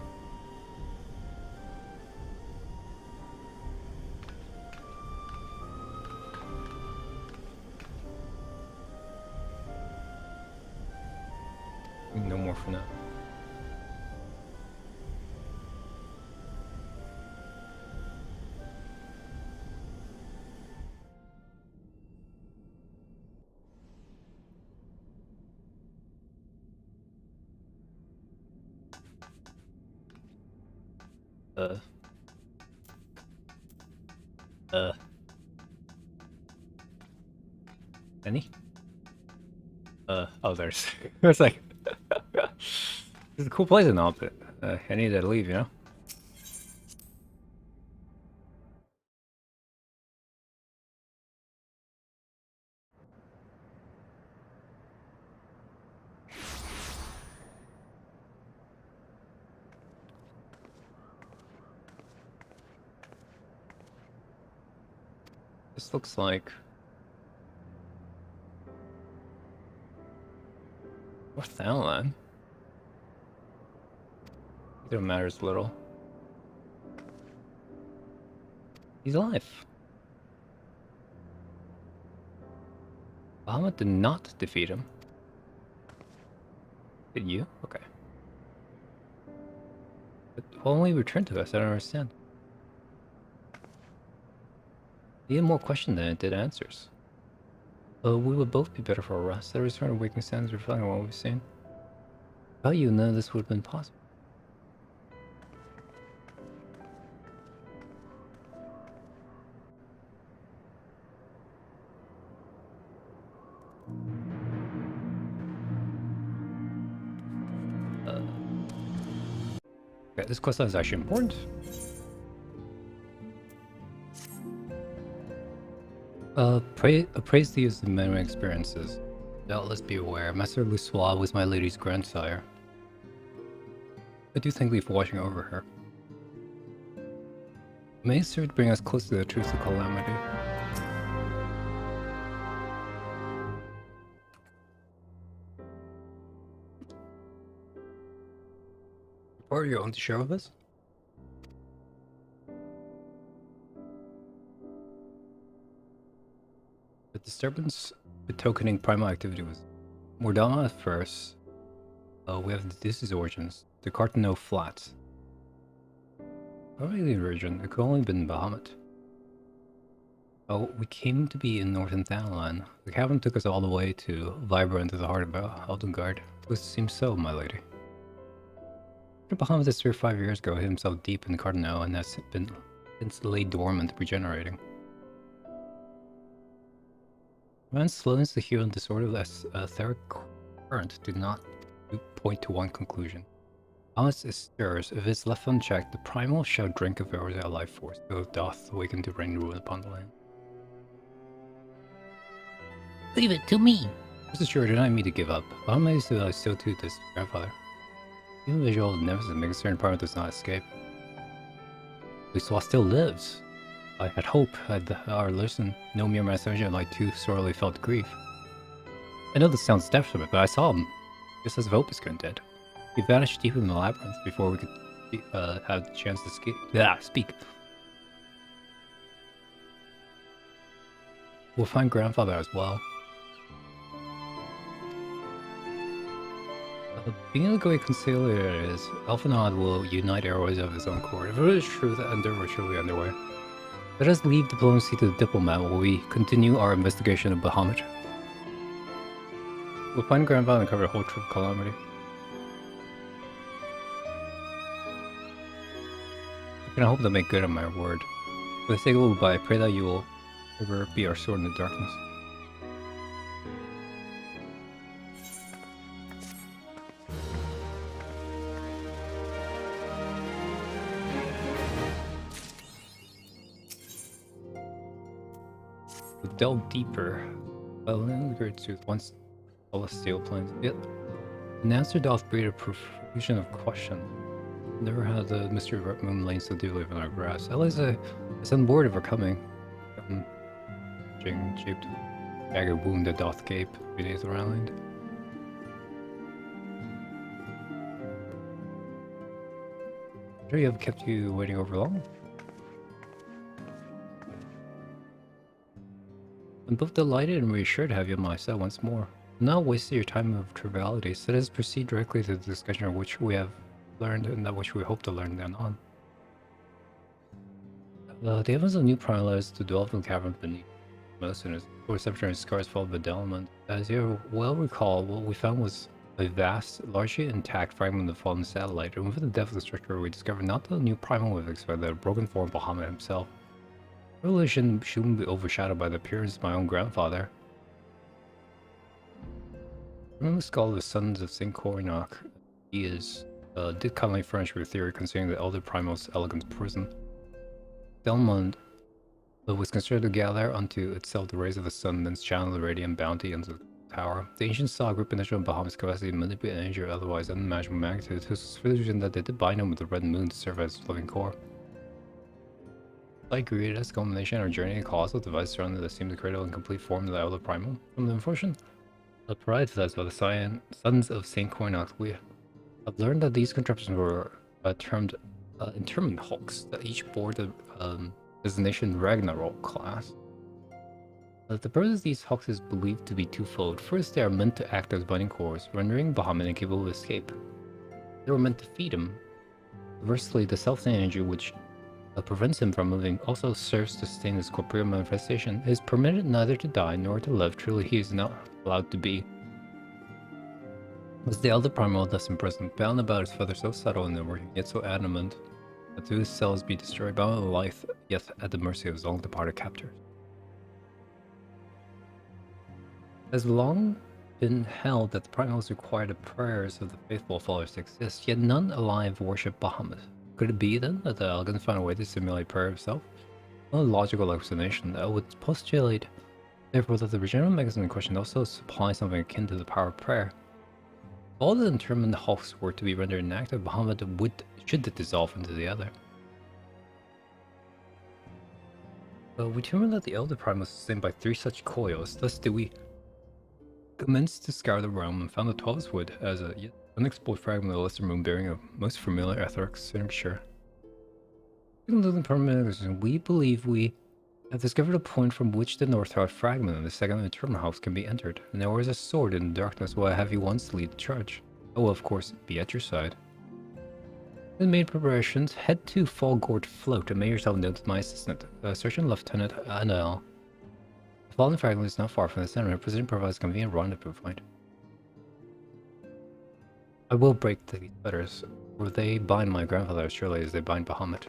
No more for now. Any? Oh, there's. It's like. It's a cool place and all, but I need to leave, you know? This looks like Northumberland. It matters little. He's alive. Bahamut did not defeat him. Did you? Okay. But only returned to us, I don't understand. He had more questions than it did answers. We would both be better for a rest. The return of waking sands reflecting on what we've seen. Without you, none of this would have been possible. Okay, this quest line is actually important. Praise the use of many experiences. Doubtless be aware, Master Lussois was my lady's grandsire. I do thank thee for watching over her. May it serve to bring us close to the truth of calamity. What are you on to share with us? The disturbance betokening primal activity was Mordama at first. We have Odysseus' origins. The Cartano Flats. Probably the origin. It could only have been Bahamut. Oh, we came to be in Northern Thanalan. The cabin took us all the way to Vibra into the heart of Eldengard. It seems so, my lady. Bahamut this 3 or 5 years ago hid himself deep in the Cardinal and has been since lay dormant, regenerating. Man's slowness to heal and disorder of the etheric current do not point to one conclusion. Unless it stirs, if it's left unchecked, the primal shall drink of our life force, till it doth awaken to rain ruin upon the land. Leave it to me. This is sure, did not mean to give up. But how many do I still to this grandfather? Even visual nemesis makes a certain part does not escape. Lussois still lives. I had hope had our listen no mere messenger like too sorely felt grief. I know this sounds desperate, but I saw him just as Vopus couldn't dead. He vanished deep in the labyrinth before we could have the chance to speak. We'll find grandfather as well. Being able to go conciliator is, Alphanod will unite airways of his own accord. If it is true that endeavor shall be underway, let us leave diplomacy to the diplomat while we continue our investigation of Bahamut. We'll find Grandfather and cover the whole trip of calamity. I can hope to make good on my word. For the sake of Uba, I pray that you will ever be our sword in the darkness. To delve deeper, while in the great truth once celestial planes, yet an answer doth breed a profusion of question. Never had the mystery of Red Moon lain so deeply in our grasp. Eliza is on board of our coming. Shaped jagged wound that doth gape beneath our island. Sure you have kept you waiting over long? I'm both delighted and reassured to have you on my side once more. Not wasting your time of trivialities, let us proceed directly to the discussion of which we have learned and that which we hope to learn then on. The heavens of new prime lies to dwell in the cavern beneath. Medicine is reception scars followed by development. As you well recall, what we found was a vast, largely intact fragment of the fallen satellite, and within the depth of the structure we discovered not the new primal withings, but the broken form of Bahamut himself. Revelation shouldn't be overshadowed by the appearance of my own grandfather. Remember the skull of the sons of St. Coronach? He is did kindly furnish with a theory concerning the elder primal's elegant prison. Delmond was considered to gather unto itself the rays of the sun, then channel the radiant bounty into the tower. The ancients saw a group potential in Bahamut's capacity to manipulate energy or otherwise unimaginable magnitude, whose suspicion that they did bind him with the red moon to serve as living core. I agreed as culmination of our journey, a colossal device surrounding that seemed to cradle and complete form of the elder primal. From the information provided to us by the sons of St. Coronach, we have learned that these contraptions were termed interment hulks, that each bore the designation Ragnarok class. The purpose of these hulks is believed to be twofold. First, they are meant to act as binding cores, rendering Bahamut incapable of escape. They were meant to feed him. Conversely, the self-same energy which prevents him from moving also serves to sustain his corporeal manifestation. It is permitted neither to die nor to live. Truly, he is not allowed to be. Was the elder primal thus imprisoned, bound about his feather so subtle and working, yet so adamant, that to his cells be destroyed, bound with life, yet at the mercy of his long departed captors. It has long been held that the primals require the prayers of the faithful followers to exist, yet none alive worship Bahamut. Could it be then that the elegant found a way to simulate prayer itself? No logical explanation that would postulate, therefore, that the regeneral mechanism in question also supplies something akin to the power of prayer. If all the interment hulks were to be rendered inactive, Bahamut should dissolve into the other. We determined that the elder prime was sustained by 3 such coils, thus did we commence to scour the realm and found the 12th wood as a yet unexplored fragment of the lesser moon bearing a most familiar etheric signature. We believe we have discovered a point from which the north-south fragment of the second interment house can be entered, and there is a sword in the darkness while I have you once lead the charge. I will of course be at your side. We made preparations, head to Fallgord Float and make yourself known to my assistant, Sergeant Lieutenant Anel. The fallen fragment is not far from the center, and position provides a convenient rendezvous point. I will break these fetters, for they bind my grandfather as surely as they bind Bahamut.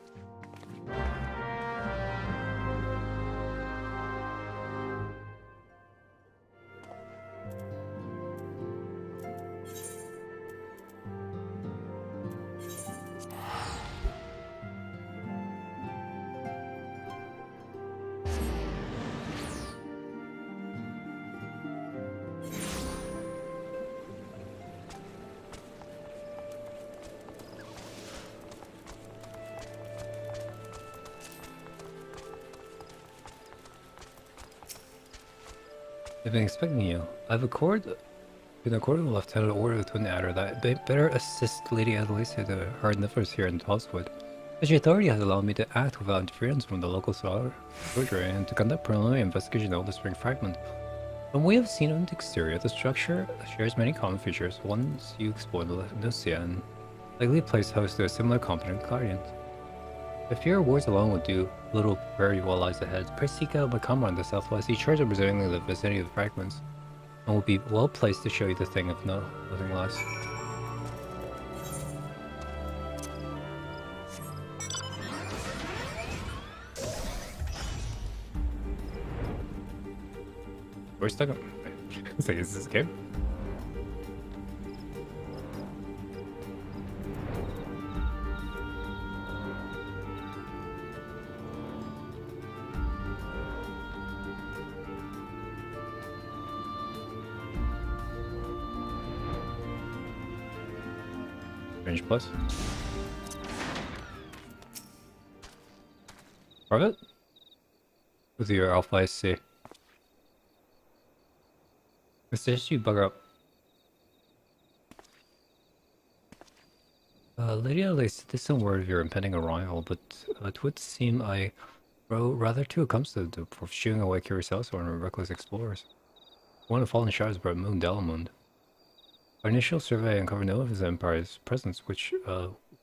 I've been expecting you. I've been according to Lieutenant order to the Twin Adder that I better assist Lady Adelaide to her endeavors here in Tosswood. Such authority has allowed me to act without interference from the local surgery and to conduct preliminary investigation of the spring fragment. From what we have seen on the exterior, the structure shares many common features once you explore the Lucia and likely place host to a similar competent guardian. If your wards alone would do little to prepare you what lies ahead, pray seek out Makama in the southwest. He charges observing the vicinity of the fragments, and will be well placed to show you the thing if nothing less. We're stuck on... Say, is this game? Range plus. Private? With your Alpha SC. Mr. You bugger up. Lady Alice, this isn't word of your impending arrival, but it would seem I grow rather too accustomed to shooing away curious elsewhere and reckless explorers. One of the fallen shards brought Moon Delamund. Our initial survey uncovered no of his empire's presence, which,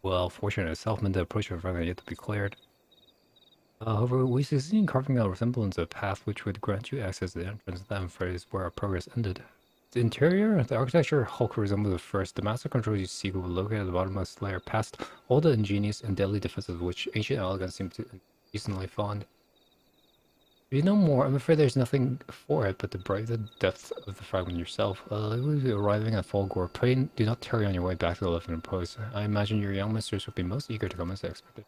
well, fortunate itself meant the approach of fragment yet to be cleared. However, we succeeded in carving out a resemblance of a path which would grant you access to the entrance. That, I'm afraid, is where our progress ended. The interior, the architecture, Hulk resembles the first. The master controls you seek will be located at the bottommost layer, past all the ingenious and deadly defenses of which ancient elegance seemed to decently fond. If you know more, I'm afraid there's nothing for it but to brave the depths of the fragment yourself. Likely arriving at Folgore, pray do not tarry on your way back to the Left Post. I imagine your young mistress would be most eager to come as expected.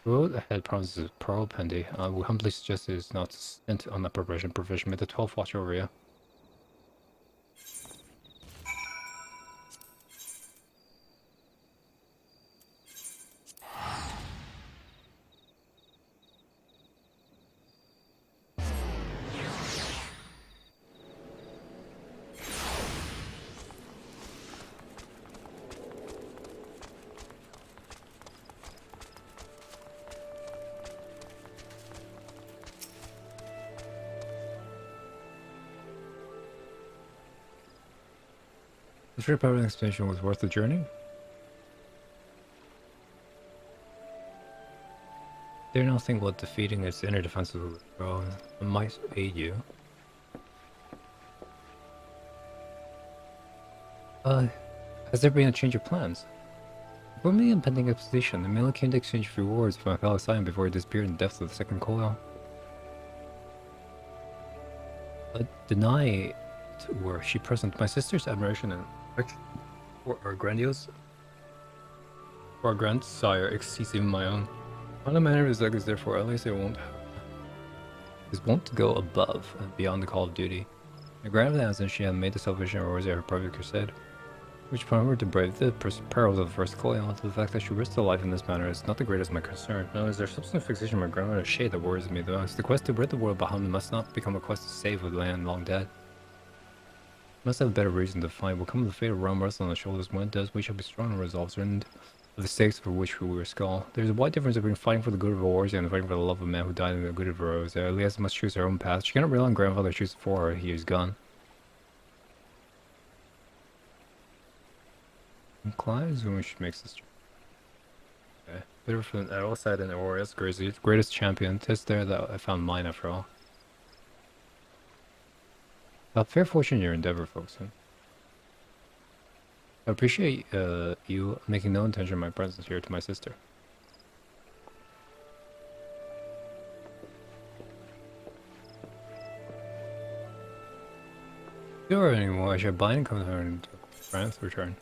The road ahead promises Pearl Pendy. We humbly suggest it is not stint on that preparation provision. May the 12th watch over you. The free power expansion was worth the journey. Dare not think what defeating its inner defenses will withdraw. It might aid you. Has there been a change of plans? For me, impending expedition, the merely came to exchange rewards for my fellow Scion before he disappeared in the depths of the second coil. Deny it were she present. My sister's admiration and affection for our grandsire exceeds even my own. On a manner of his is therefore, at least it won't to go above and beyond the call of duty. I granted that since she had made the salvation of Rosia her private crusade, which prompted her to brave the perils of the first coil. The fact that she risked her life in this manner is not the greatest of my concern. No, is there substantive fixation of my grandmother's shade that worries me the most? The quest to rid the world of Bahamut must not become a quest to save a land long dead. Must have a better reason to find. Will come of the fate of Rome rests on the shoulders. When it does, we shall be strong and resolved, certain of the stakes for which we were skull. There's a wide difference between fighting for the good of a warrior and fighting for the love of a man who died in the good of a rose. Elias must choose her own path. She cannot rely on grandfather to choose for her. He is gone. Implies when we should make this. Okay. Bitter for an arrow side and Aureus, greatest champion. Tis there that I found mine after all. Fair fortune in your endeavor, folks. I appreciate you making no intention of my presence here to my sister. If there are any more, I shall bind and come to her and grant return.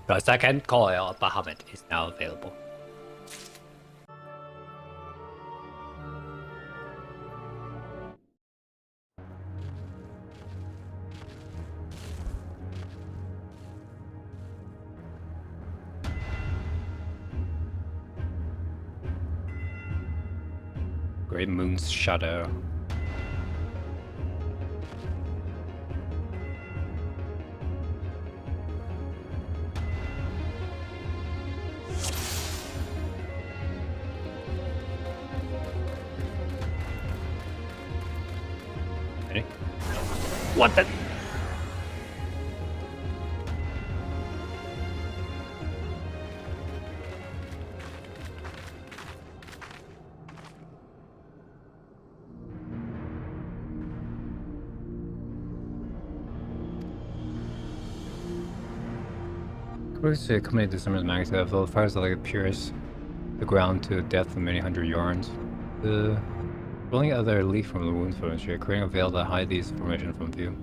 The second coil of Bahamut is now available. Great Moon's Shadow. What the? According to Committee December's magazine, the fires like pierce the ground to a depth of many hundred yards. The rolling out their leak from the wound furniture, creating a veil that hides these formation from view.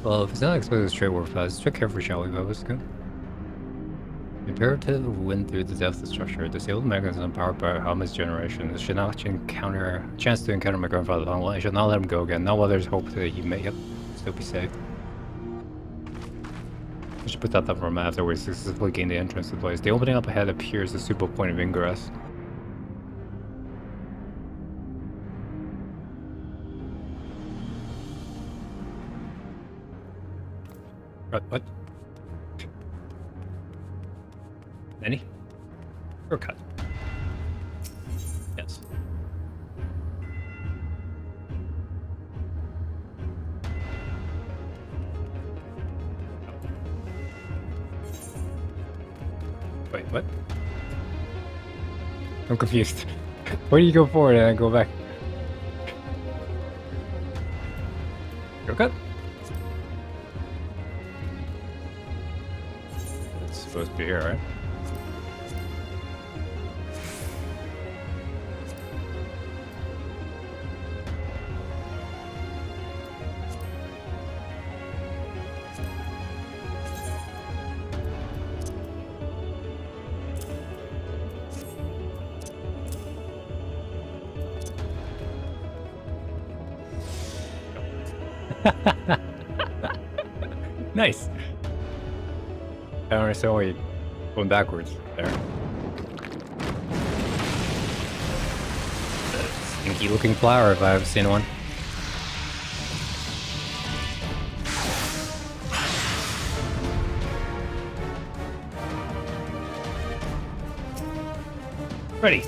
Well, if it's not expected to straight warpath, let's check carefully, shall we, Babuskin? Imperative wind through the depth of the structure. Disabled mechanism powered by Helmet's generation. It should not chance to encounter my grandfather long. I should not let him go again. Not while there's hope that he may still be saved. I should put that up for a map after we successfully gain the entrance to the place. The opening up ahead appears a suitable point of ingress. What? Any? Shortcut. Yes. Wait, what? I'm confused. Where do you go forward and then go back? Shortcut? It's supposed to be here, right? Nice. I don't understand why you're going backwards there. Stinky looking flower if I've seen one. Ready.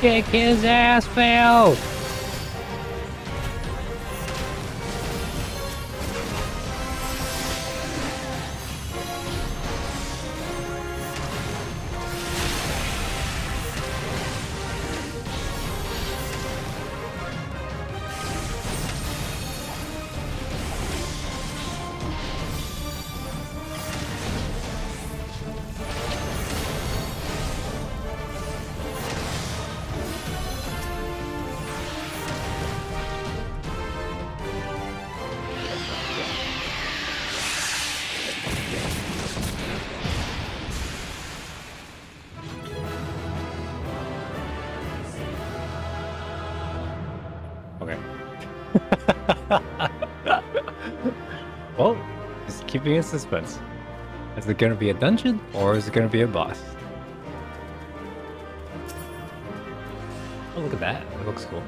Kick his ass, Phil! Okay. Well, just keeping in suspense. Is it gonna be a dungeon or is it gonna be a boss? Oh, look at that. It looks cool.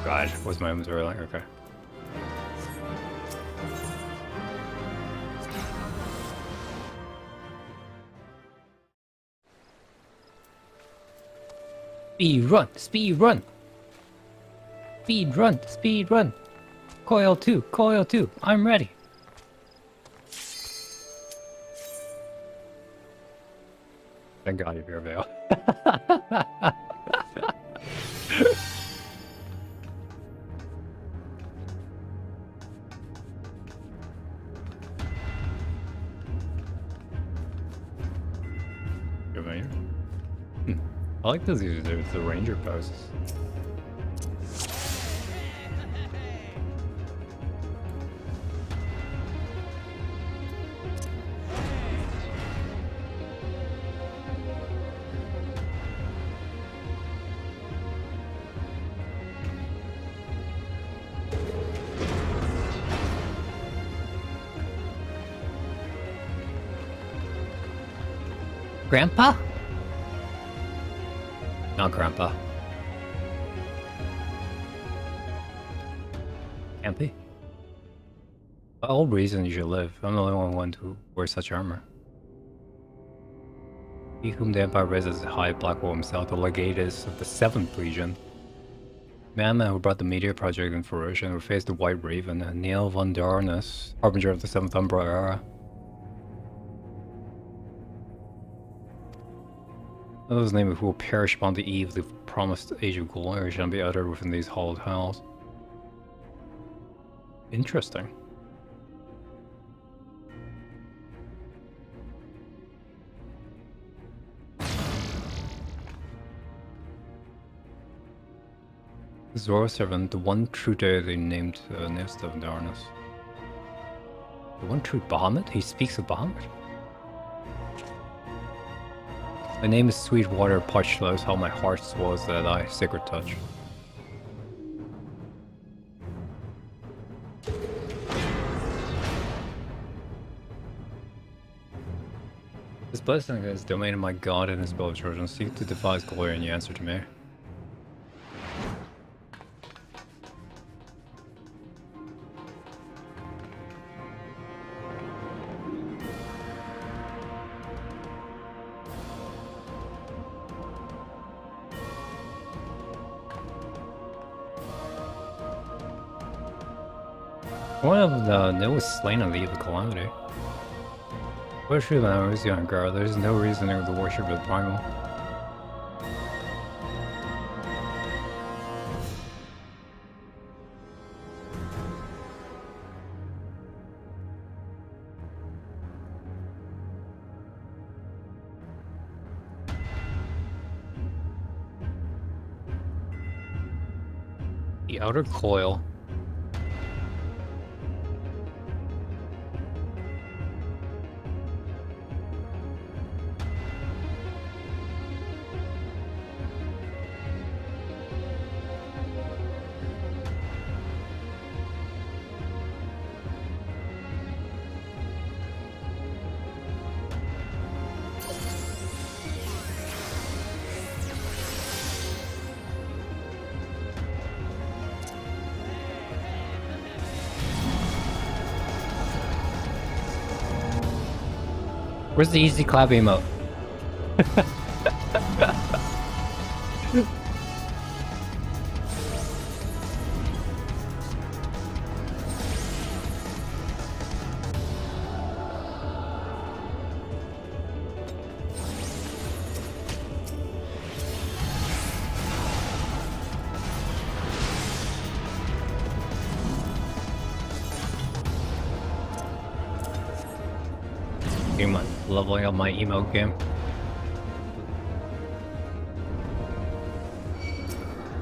God, was my inventory like? Okay. Speed run! Speed run! Speed run! Speed run! Coil 2! Coil 2! I'm ready! Thank God you're here, Vale. Come here. I like those users with the ranger posts. Grandpa? Not Grandpa. Can't be. For all reason you should live. I'm the only one to wear such armor. He whom the Empire raises high Blackwall himself, the legatus of the 7th Legion. Madman who brought the Meteor Project in fruition, who faced the White Raven, and Neil von Darnus, harbinger of the 7th Umbra era. Those names who will perish upon the eve of the promised Age of Glory shall be uttered within these hallowed halls. Interesting. Zoroastrian, the one true deity named Nest of Darkness. The one true Bahamut? He speaks of Bahamut? My name is Sweetwater Puchlows, how my heart swallows that eye, sacred touch. This blessing is the domain of my God and his beloved children. Seek to defy his glory and you answer to me. One of the Nil was slain on the eve of calamity. Worship the Arusian girl, there is no reason to worship the primal. The outer coil. Where's the easy clap emote? Leveling up my emote game.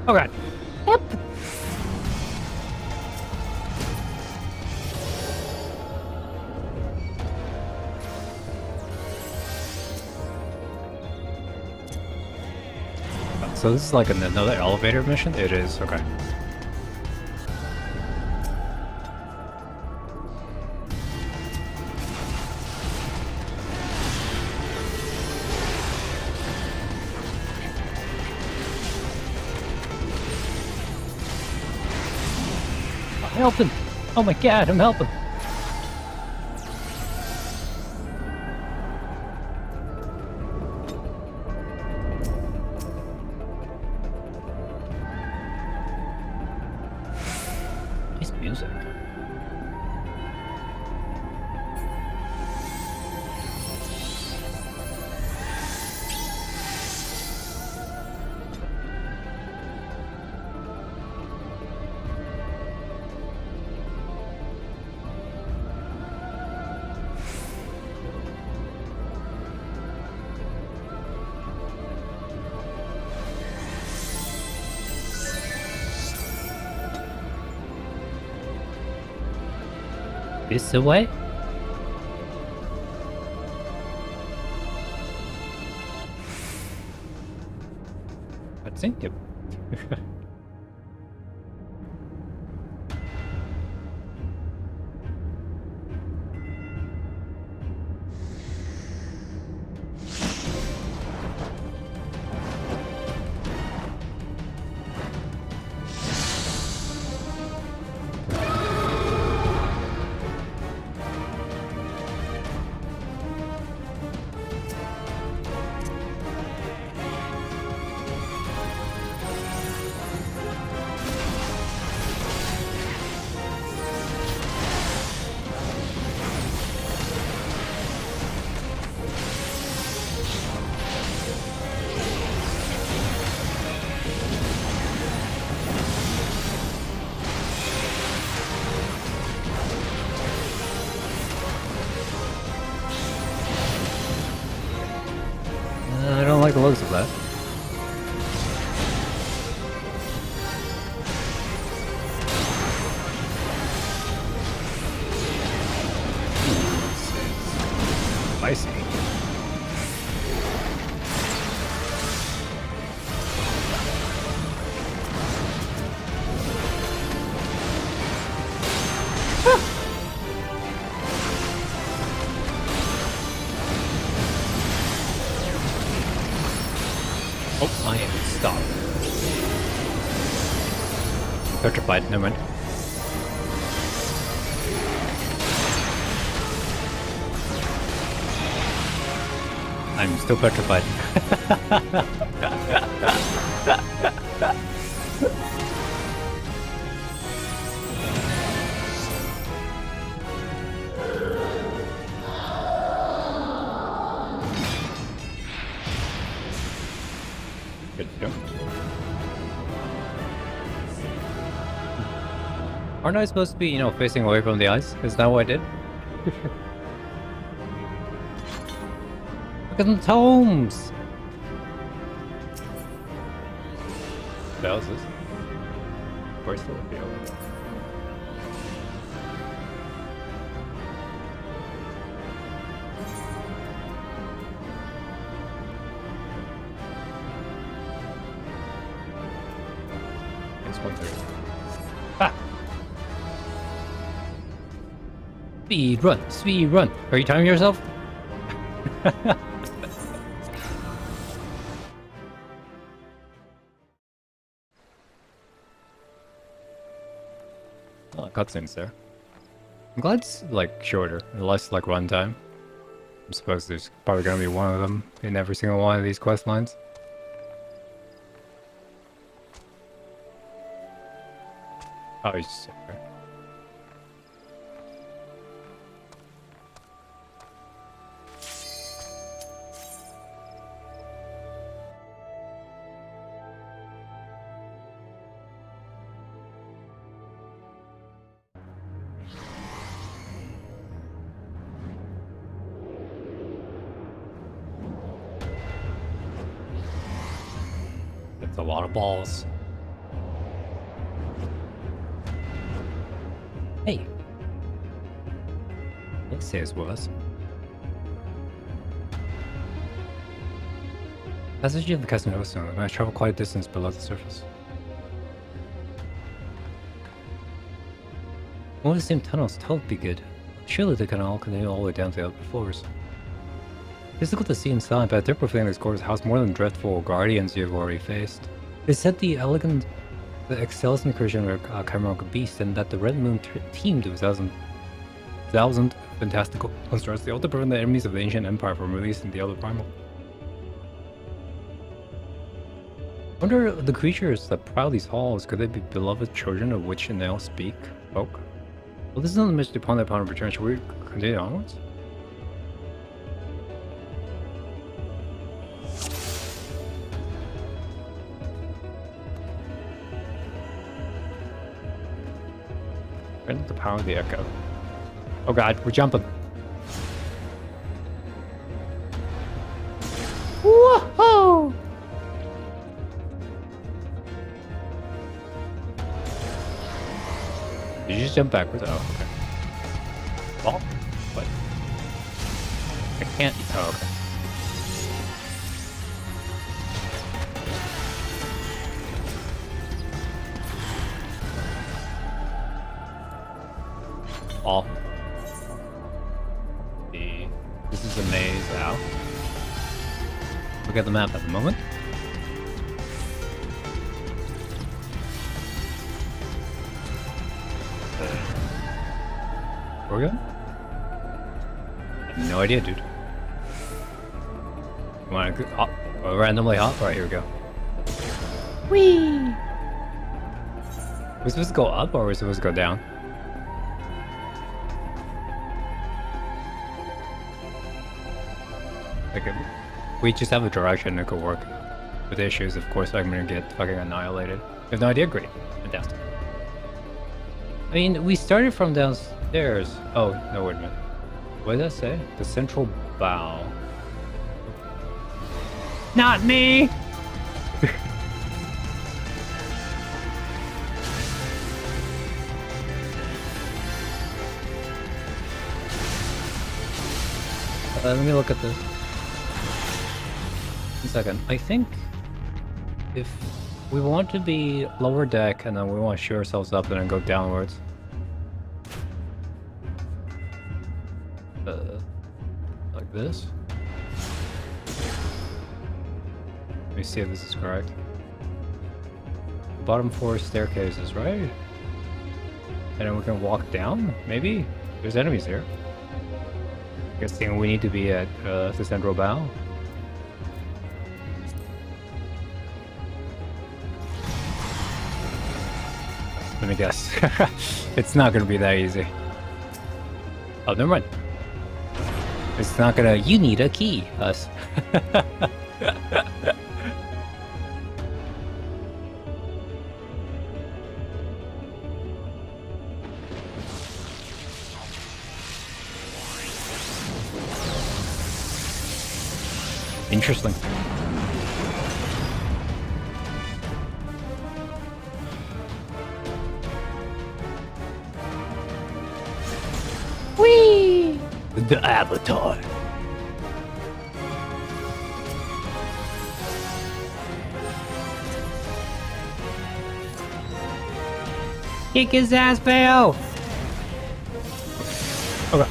Oh god. Yep. So this is like another elevator mission? It is, okay. Helping! Oh my god, I'm helping! Nice music. This the way? I think it. the looks of that. Spicy. Oh, I am stopped. Petrified, never mind. I'm still petrified. Good to go. Aren't I supposed to be, you know, facing away from the ice? Is that what I did? Look at the tomes! What the hell is this? Where's the reveal? It's 130. Ah! Speed run! Speed run! Are you timing yourself? Oh, cutscenes there. I'm glad it's like shorter, less like runtime. I suppose there's probably gonna be one of them in every single one of these quest lines. Oh, he's just okay. That's a lot of balls. Hey. Let's say it's with us. Passage of the Castle Zone. I travel quite a distance below the surface. One of the same tunnels to be good. Surely they can all continue all the way down to the upper floors. It's difficult to see inside, but I dare feeling this gorgeous house more than dreadful guardians you've already faced. They said the excels in incursion of chimerical beast, and that the Red Moon teamed with thousand fantastical constructs. They all to prevent the enemies of the ancient empire from releasing the other primal. I wonder the creatures that prowl these halls, could they be beloved children of which now spoke? Well, this is not the mission upon return. Should we continue onwards? Turn up the power of the echo. Oh god, we're jumping. Whoa! Did you just jump backwards? Oh, okay. Ball? What? I can't. Oh, okay. Ball. This is a maze out. Look at the map at the moment. Where are we going? I have no idea, dude. You wanna hop? Oh, randomly hop? Alright, here we go. Whee! We're supposed to go up or are we supposed to go down? Like, if we just have a direction, it could work. With issues, of course, I'm gonna get fucking annihilated. You have no idea? Great. Fantastic. I mean, we started from downstairs. Oh, no, wait a minute. What did that say? The central bow. Not me! Let me look at this. 1 second. I think if we want to be lower deck and then we want to shoot ourselves up and then go downwards. Like this. Let me see if this is correct. Bottom 4 staircases, right? And then we can walk down, maybe? There's enemies here. Guessing we need to be at the central bow. Let me guess. It's not gonna be that easy. Oh, never mind. It's not gonna. You need a key, us. Interesting. Whee! The Avatar. Kick his ass, Bayo! Okay.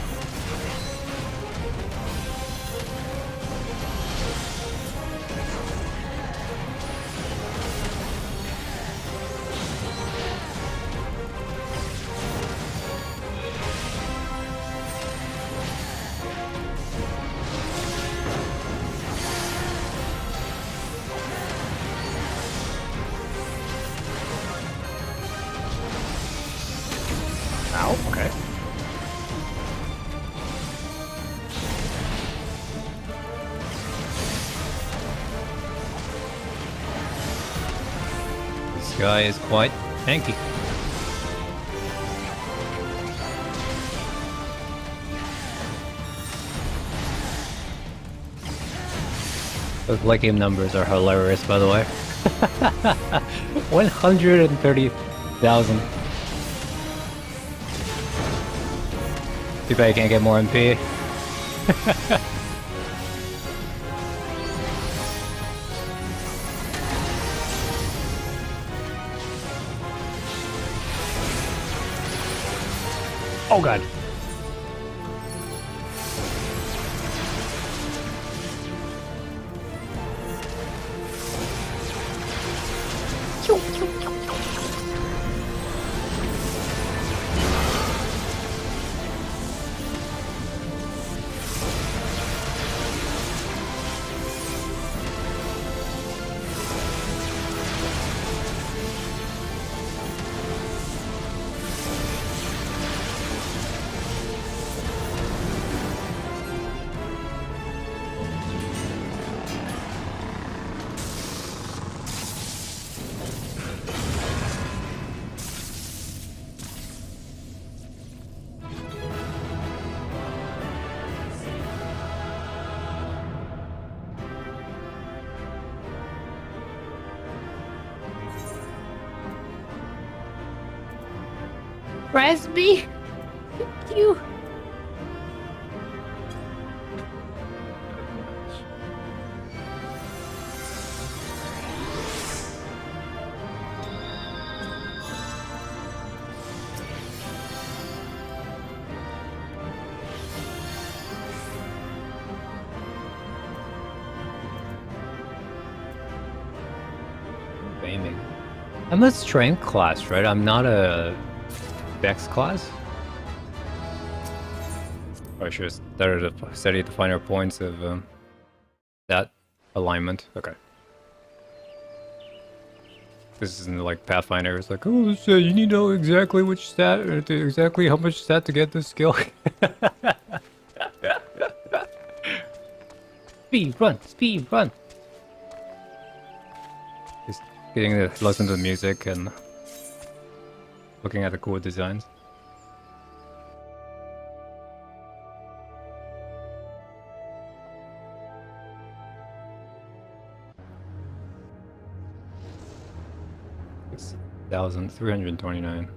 Ow, okay. This guy is quite tanky. Those like game numbers are hilarious, by the way. 130,000. Too bad you can't get more MP. Oh god. Press me! Thank you! Aiming. I'm a strength class, right? I'm not a Dex class? Or I should have studied the finer points of that alignment. Okay. This isn't like Pathfinder. It's like, oh, so you need to know exactly which stat, or exactly how much stat to get this skill. Speed run, speed run. Just getting to listen to the music and looking at the cool designs. 1,329.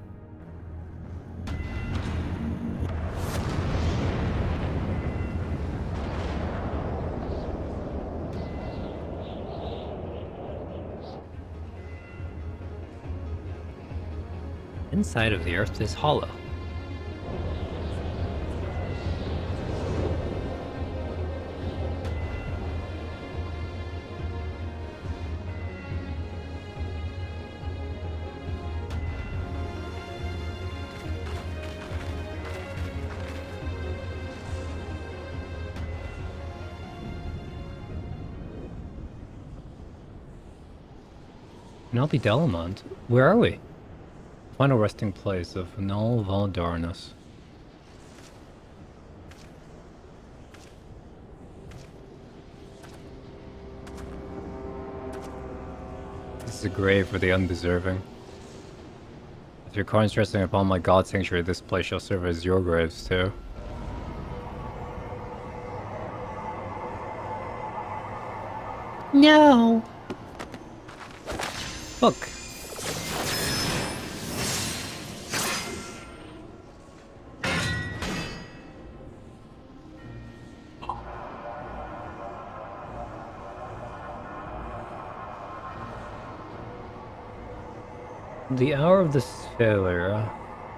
Inside of the Earth is hollow. Naldi Delamont, where are we? Final resting place of Null Voldarnus. This is a grave for the undeserving. If your coins resting upon my god sanctuary, this place shall serve as your graves too. No! Look! The hour of this failure,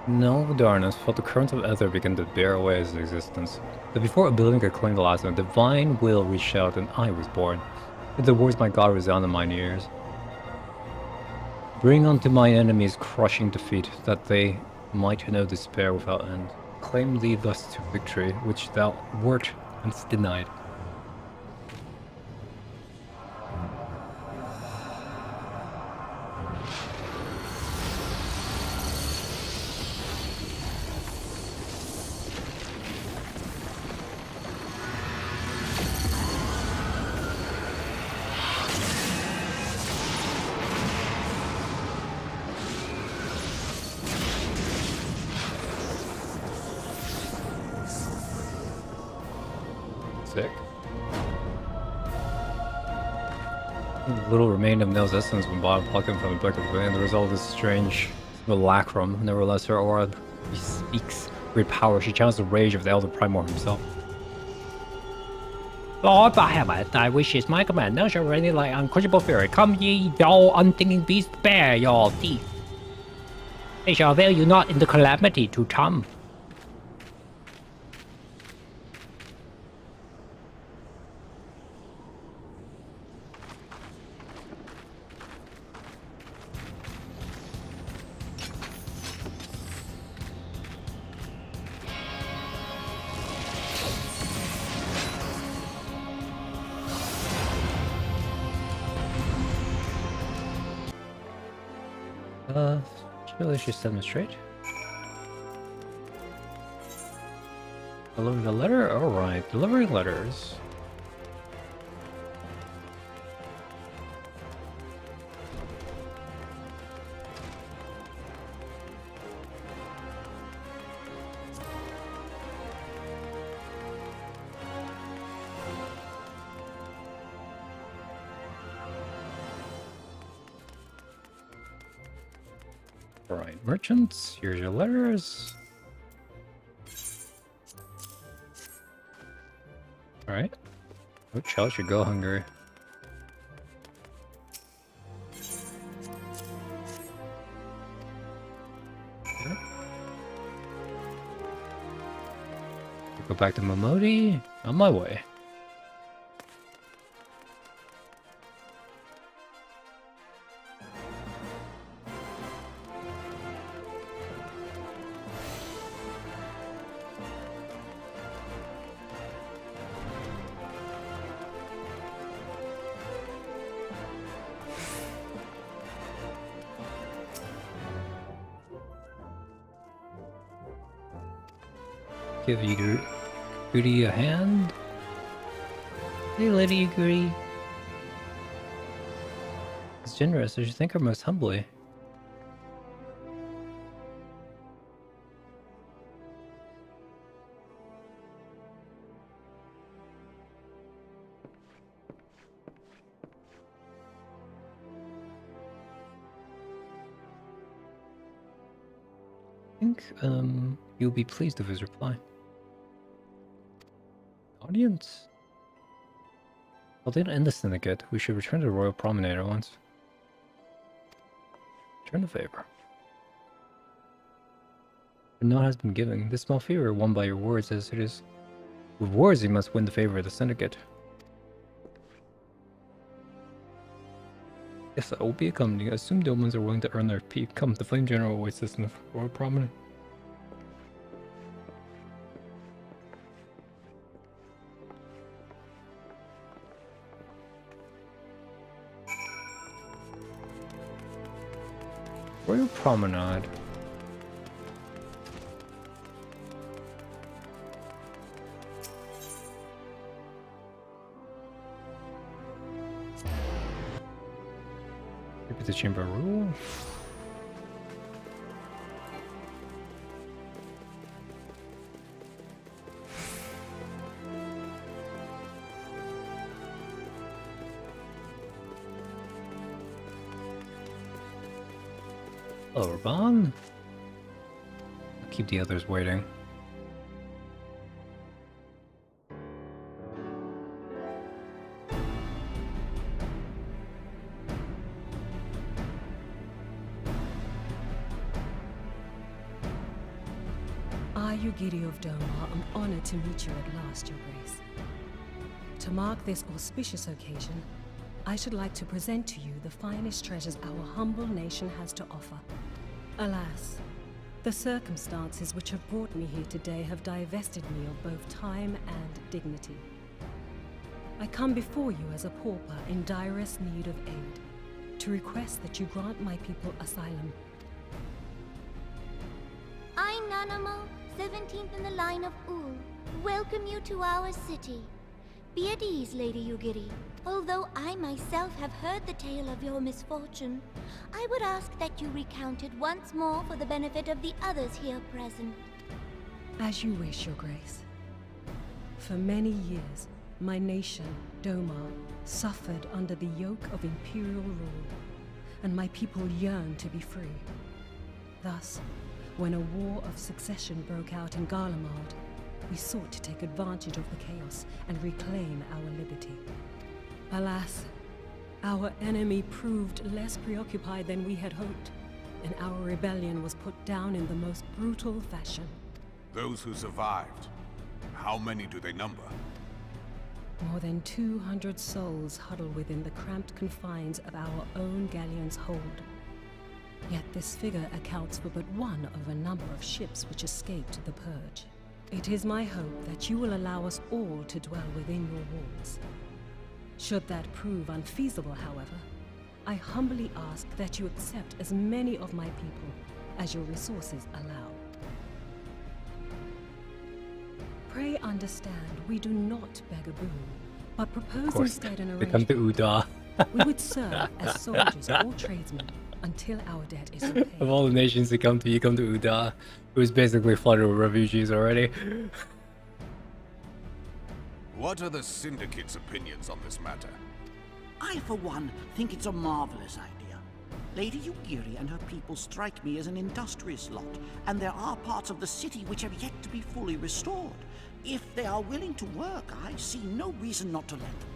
Null Darkness felt the current of ether begin to bear away his existence. But before a building could claim the last one, divine will reached out and I was born. With the words my god resound in mine ears. Bring unto my enemies crushing defeat, that they might know despair without end. Claim thee thus to victory, which thou wert once denied. Sick. Little remained of Nell's essence when Bob plucked him from the bucket, and the result is strange simulacrum. Nevertheless, her aura bespeaks great power. She channels the rage of the Elder Primor himself. Lord Bahamut, thy wish is my command. Now shall reign like unquenchable fury. Come ye, thou unthinking beast, bare your teeth. They shall avail you not in the calamity to come. Surely she set them straight. Delivering a letter? Alright, delivering letters. Alright, merchants, here's your letters. Alright. Oh, child should go hungry. Okay. Go back to Momodi. On my way. Give Goody a hand. Hey, Lady Agree. It's generous. I should thank her most humbly. think you'll be pleased with his reply. Audience? Well, they didn't end the syndicate. We should return to the Royal Promenade at once. Return the favor. The nod has been given. This small favor won by your words, as it is. With words, you must win the favor of the syndicate. Yes, I will be accompanying. Assume the omens are willing to earn their fee. Come, the Flame General awaits us in the Royal Promenade. Royal Promenade. Maybe the Chamber Rule. Hello, Reborn. I'll keep the others waiting. I, Yugiri of Doma, am honored to meet you at last, Your Grace. To mark this auspicious occasion, I should like to present to you the finest treasures our humble nation has to offer. Alas, the circumstances which have brought me here today have divested me of both time and dignity. I come before you as a pauper in direst need of aid, to request that you grant my people asylum. I, Nanamo, 17th in the line of Ul, welcome you to our city. Be at ease, Lady Yugiri. Although I myself have heard the tale of your misfortune, I would ask that you recount it once more for the benefit of the others here present. As you wish, Your Grace. For many years, my nation, Doma, suffered under the yoke of imperial rule, and my people yearned to be free. Thus, when a war of succession broke out in Garlemald, we sought to take advantage of the chaos and reclaim our liberty. Alas, our enemy proved less preoccupied than we had hoped, and our rebellion was put down in the most brutal fashion. Those who survived, how many do they number? More than 200 souls huddle within the cramped confines of our own galleon's hold. Yet this figure accounts for but one of a number of ships which escaped the Purge. It is my hope that you will allow us all to dwell within your walls. Should that prove unfeasible, however, I humbly ask that you accept as many of my people as your resources allow. Pray understand, we do not beg a boon, but propose instead an They come to arrangement. Uda. We would serve as soldiers or tradesmen until our debt is Of repaid. all the nations that come to, you come to Uda, who is basically flooded with refugees already. What are the Syndicate's opinions on this matter? I, for one, think it's a marvelous idea. Lady Yugiri and her people strike me as an industrious lot, and there are parts of the city which have yet to be fully restored. If they are willing to work, I see no reason not to let them.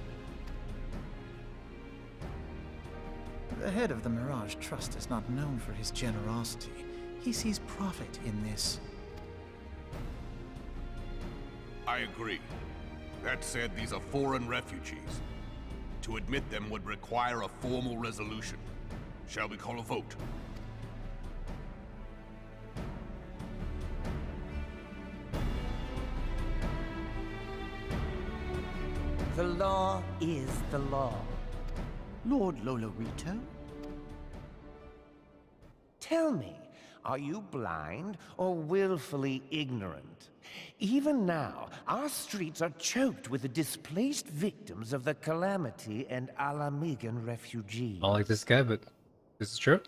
The head of the Mirage Trust is not known for his generosity. He sees profit in this. I agree. That said, these are foreign refugees. To admit them would require a formal resolution. Shall we call a vote? The law is the law. Lord Lolorito? Tell me, are you blind or willfully ignorant? Even now, our streets are choked with the displaced victims of the Calamity and Alamigan refugees. I like this guy, but this is true.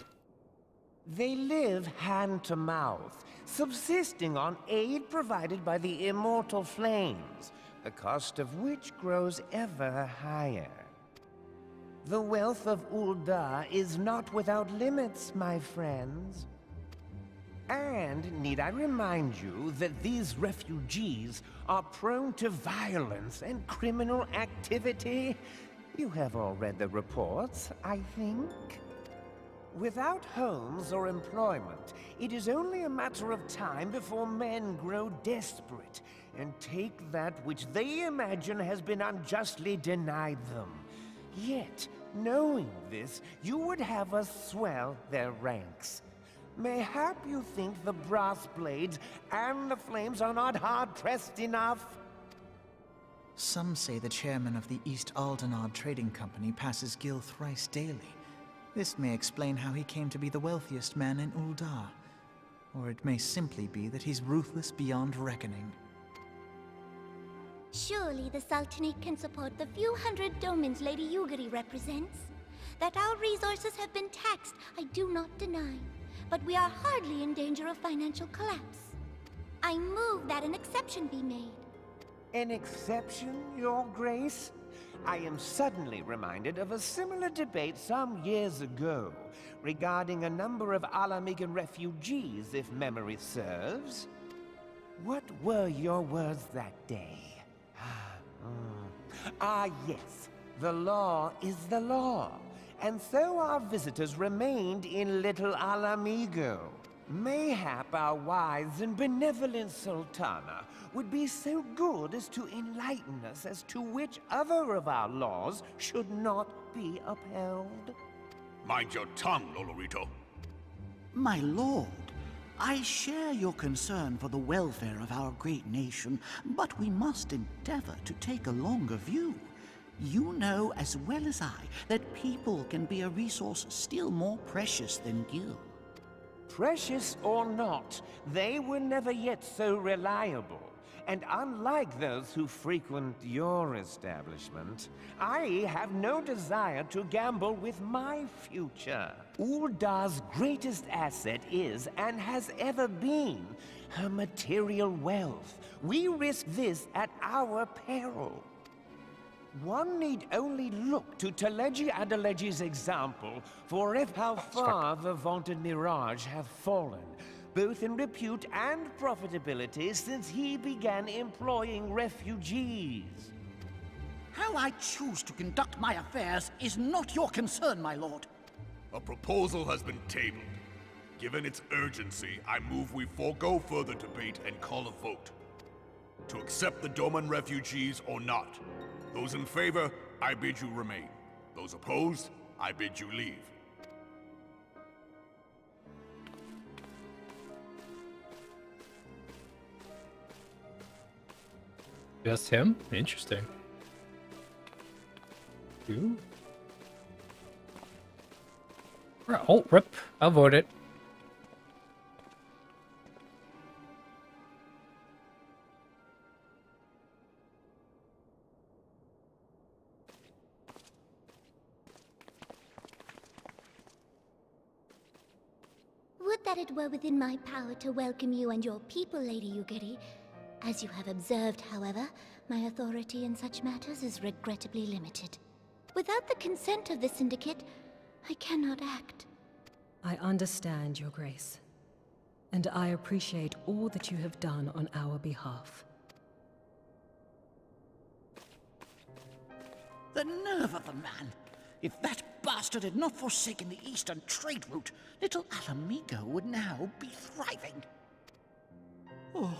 They live hand to mouth, subsisting on aid provided by the immortal flames, the cost of which grows ever higher. The wealth of Ul'dah is not without limits, my friends. And need I remind you that these refugees are prone to violence and criminal activity? You have all read the reports, I think. Without homes or employment, it is only a matter of time before men grow desperate and take that which they imagine has been unjustly denied them. Yet, knowing this, you would have us swell their ranks. Mayhap you think the brass blades and the flames are not hard-pressed enough? Some say the chairman of the East Aldenard Trading Company passes Gil thrice daily. This may explain how he came to be the wealthiest man in Uldar. Or it may simply be that he's ruthless beyond reckoning. Surely the Sultanate can support the few hundred domins Lady Yugiri represents. That our resources have been taxed, I do not deny. But we are hardly in danger of financial collapse. I move that an exception be made. An exception, Your Grace? I am suddenly reminded of a similar debate some years ago regarding a number of Alamigan refugees, if memory serves. What were your words that day? Yes. The law is the law. And so our visitors remained in Little Alamigo. Mayhap our wise and benevolent Sultana would be so good as to enlighten us as to which other of our laws should not be upheld. Mind your tongue, Lolorito. My lord, I share your concern for the welfare of our great nation, but we must endeavor to take a longer view. You know as well as I that people can be a resource still more precious than Gil. Precious or not, they were never yet so reliable. And unlike those who frequent your establishment, I have no desire to gamble with my future. Uldar's greatest asset is, and has ever been, her material wealth. We risk this at our peril. One need only look to Teleji Adeleji's example for how far the vaunted Mirage hath fallen, both in repute and profitability since he began employing refugees. How I choose to conduct my affairs is not your concern, my lord. A proposal has been tabled. Given its urgency, I move we forego further debate and call a vote. To accept the Doman refugees or not. Those in favor, I bid you remain. Those opposed, I bid you leave. Just him? Interesting. You? Oh, rip. I'll vote it. Would that it were within my power to welcome you and your people, Lady Yugiri. As you have observed, however, my authority in such matters is regrettably limited. Without the consent of the Syndicate, I cannot act. I understand, Your Grace. And I appreciate all that you have done on our behalf. The nerve of the man! If that bastard had not forsaken the eastern trade route, Little Alamigo would now be thriving. Oh,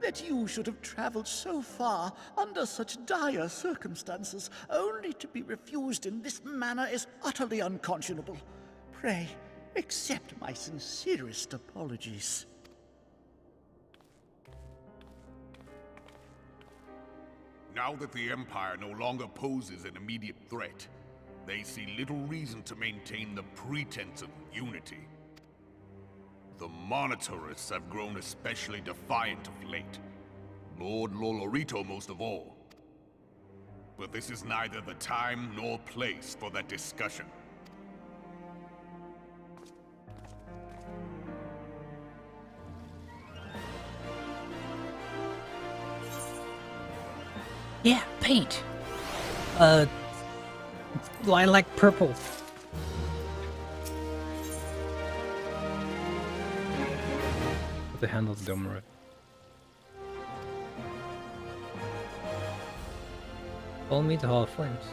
that you should have traveled so far under such dire circumstances, only to be refused in this manner is utterly unconscionable. Pray, accept my sincerest apologies. Now that the Empire no longer poses an immediate threat, they see little reason to maintain the pretense of unity. The Monitorists have grown especially defiant of late. Lord Lolorito most of all. But this is neither the time nor place for that discussion. Yeah, paint. Lilac purple. Put the handle of the dome right. Follow me to Hall of Flames.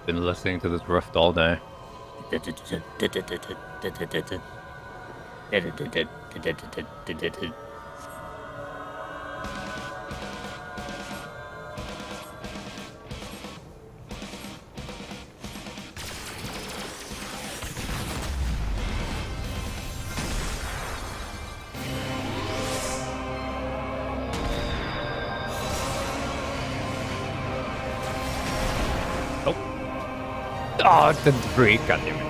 Been listening to this rift all day. Oh, it's the debris. God damn it.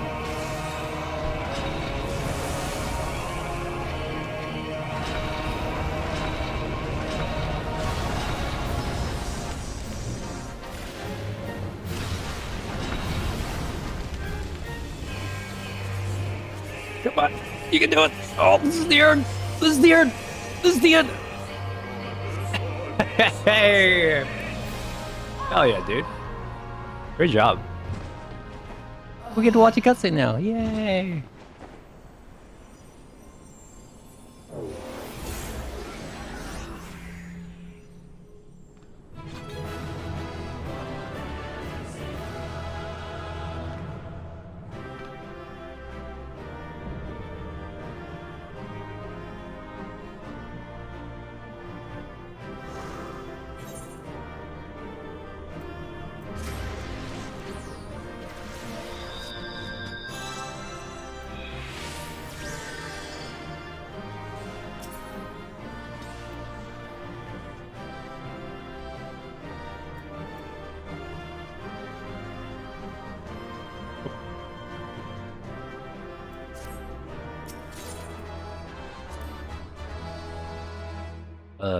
Come on. You can do it. Oh, this is the end. This is the end. This is the end. Hey. Hell yeah, dude. Great job. We get to watch a cutscene now. Yay!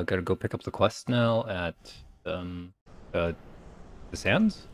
Gotta go pick up the quest now at the sands.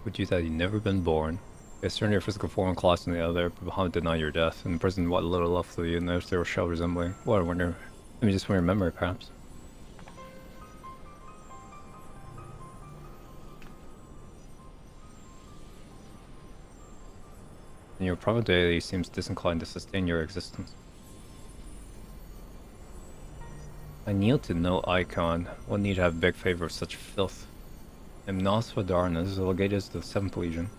Would you that you've never been born? Yes, turn your physical form and class in the other, but Muhammad denied your death, and the prison what little left of you, and those there shall resembling. What I wonder. Let me just from your memory, perhaps. And your private deity seems disinclined to sustain your existence. I kneel to no icon. What need to have beg favor of such filth? I'm Nosvadarnus, legated to the 7th Legion.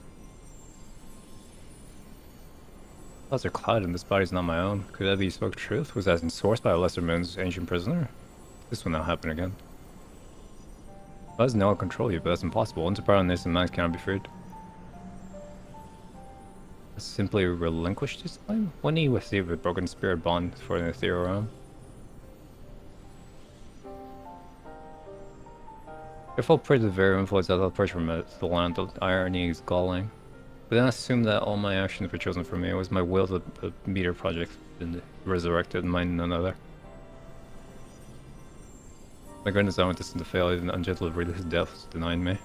Thoughts are clouded and this body's not my own. Could that be spoke truth? Was that ensourced by a lesser man's ancient prisoner? This will not happen again. Does no one control you, but that's impossible. Once a part of this, the minds cannot be freed. Simply relinquish this claim? When he received a broken spirit bond for an ethereal realm? Careful prey to the very influence that approach from the land of irony is galling. But then assume that all my actions were chosen for me. It was my will that the meteor project been resurrected, mine none other. My goodness, I want this to fail, even ungentle release death was denied me.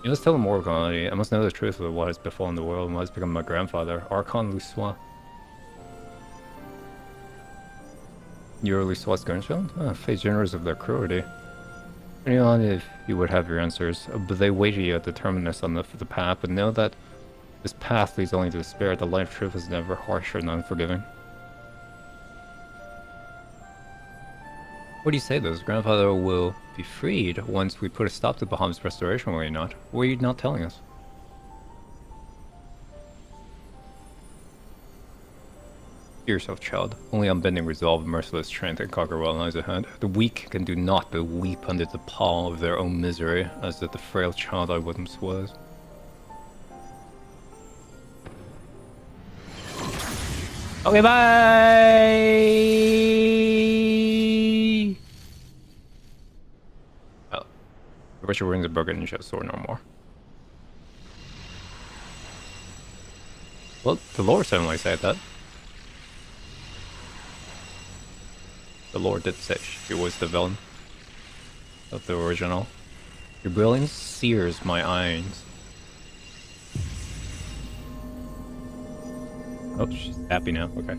You must tell the moral quality. I must know the truth of what has befallen the world and what has become my grandfather, Archon Lusois. You're Lusois' grandchild? Ah, fate generous of their cruelty. Anyone if you would have your answers, but they wait you at the terminus on the path, but know that this path leads only to despair. The light of truth is never harsh or unforgiving. What do you say, though? Grandfather will be freed once we put a stop to Baham's restoration, will you not? What are you not telling us? Fear yourself, child. Only unbending resolve, merciless strength, and conquer what lies ahead. The weak can do naught but weep under the pall of their own misery, as did the frail child I once was. Okay, bye! Well, the ritual rings are broken and you shall soar no more. Well, the lore certainly said that. The Lord did say she was the villain of the original. Your brilliance sears my eyes. Oh, she's happy now. Okay.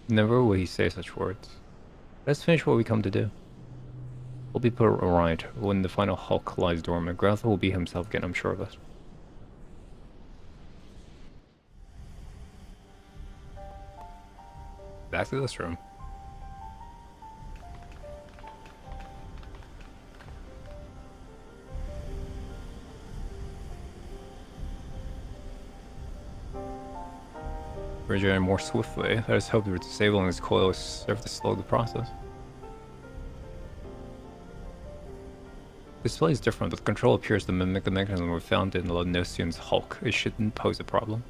Never will he say such words. Let's finish what we come to do. We'll be put right when the final hulk lies dormant. Growth will be himself again, I'm sure of it. Back to this room. Regenerating more swiftly. Let us hope that disabling this coil will serve to slow the process. This display is different, but the control appears to mimic the mechanism we found in Lanosian's Hulk. It shouldn't pose a problem.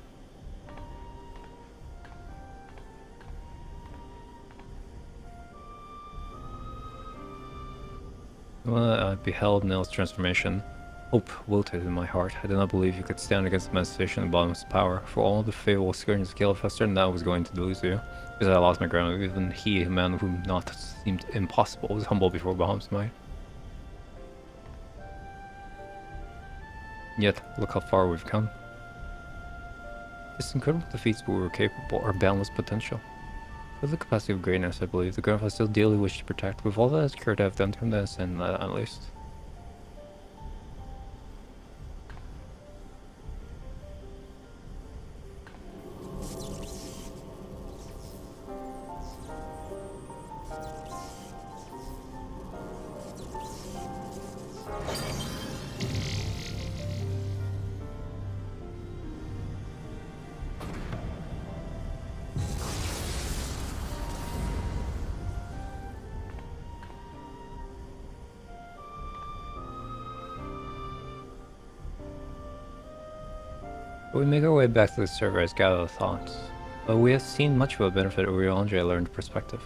When I beheld Nell's transformation, hope wilted in my heart. I did not believe you could stand against the manifestation of bottomless power. For all the fatal scourge of Galefester, now I was going to lose you. Because I lost my ground, even he, a man whom not seemed impossible, was humble before Baham's might. Yet, look how far we've come. This incredible defeats we were capable, our boundless potential. With the capacity of greatness, I believe, the grandfather still dearly wished to protect. With all that has occurred, I have done to him this, and at least. We make our way back to the server as gather thoughts. But we have seen much of a benefit of real Andre learned perspective.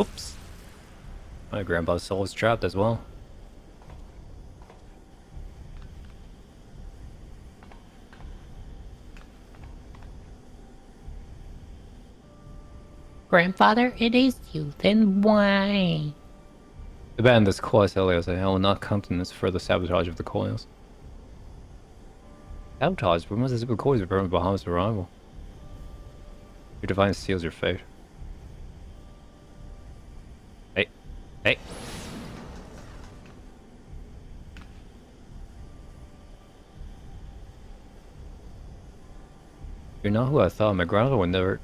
Oops. My grandpa's soul is trapped as well. Grandfather, it is you. Then why? Abandon this course, Elios. I will not countenance further sabotage of the coils. Sabotage. Remove the super coils to prevent Bahamut's arrival. Your divine seals your fate. Hey. Hey. You're not who I thought. My grandmother would never...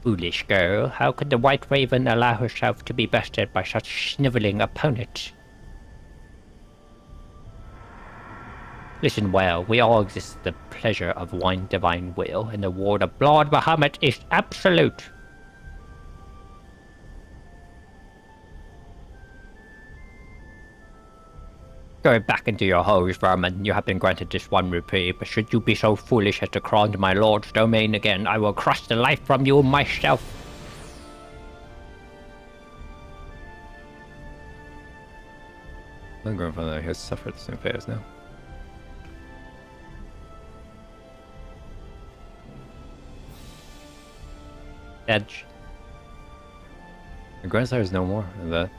Foolish girl, how could the White Raven allow herself to be bested by such sniveling opponent? Listen well, we all exist the pleasure of one divine will, and the ward of Lord Bahamut is absolute. Go back into your holes, vermin. You have been granted this one reprieve, but should you be so foolish as to crawl into my lord's domain again, I will crush the life from you myself. My grandfather has suffered the same fate as now. Edge. My grandsire is no more, and that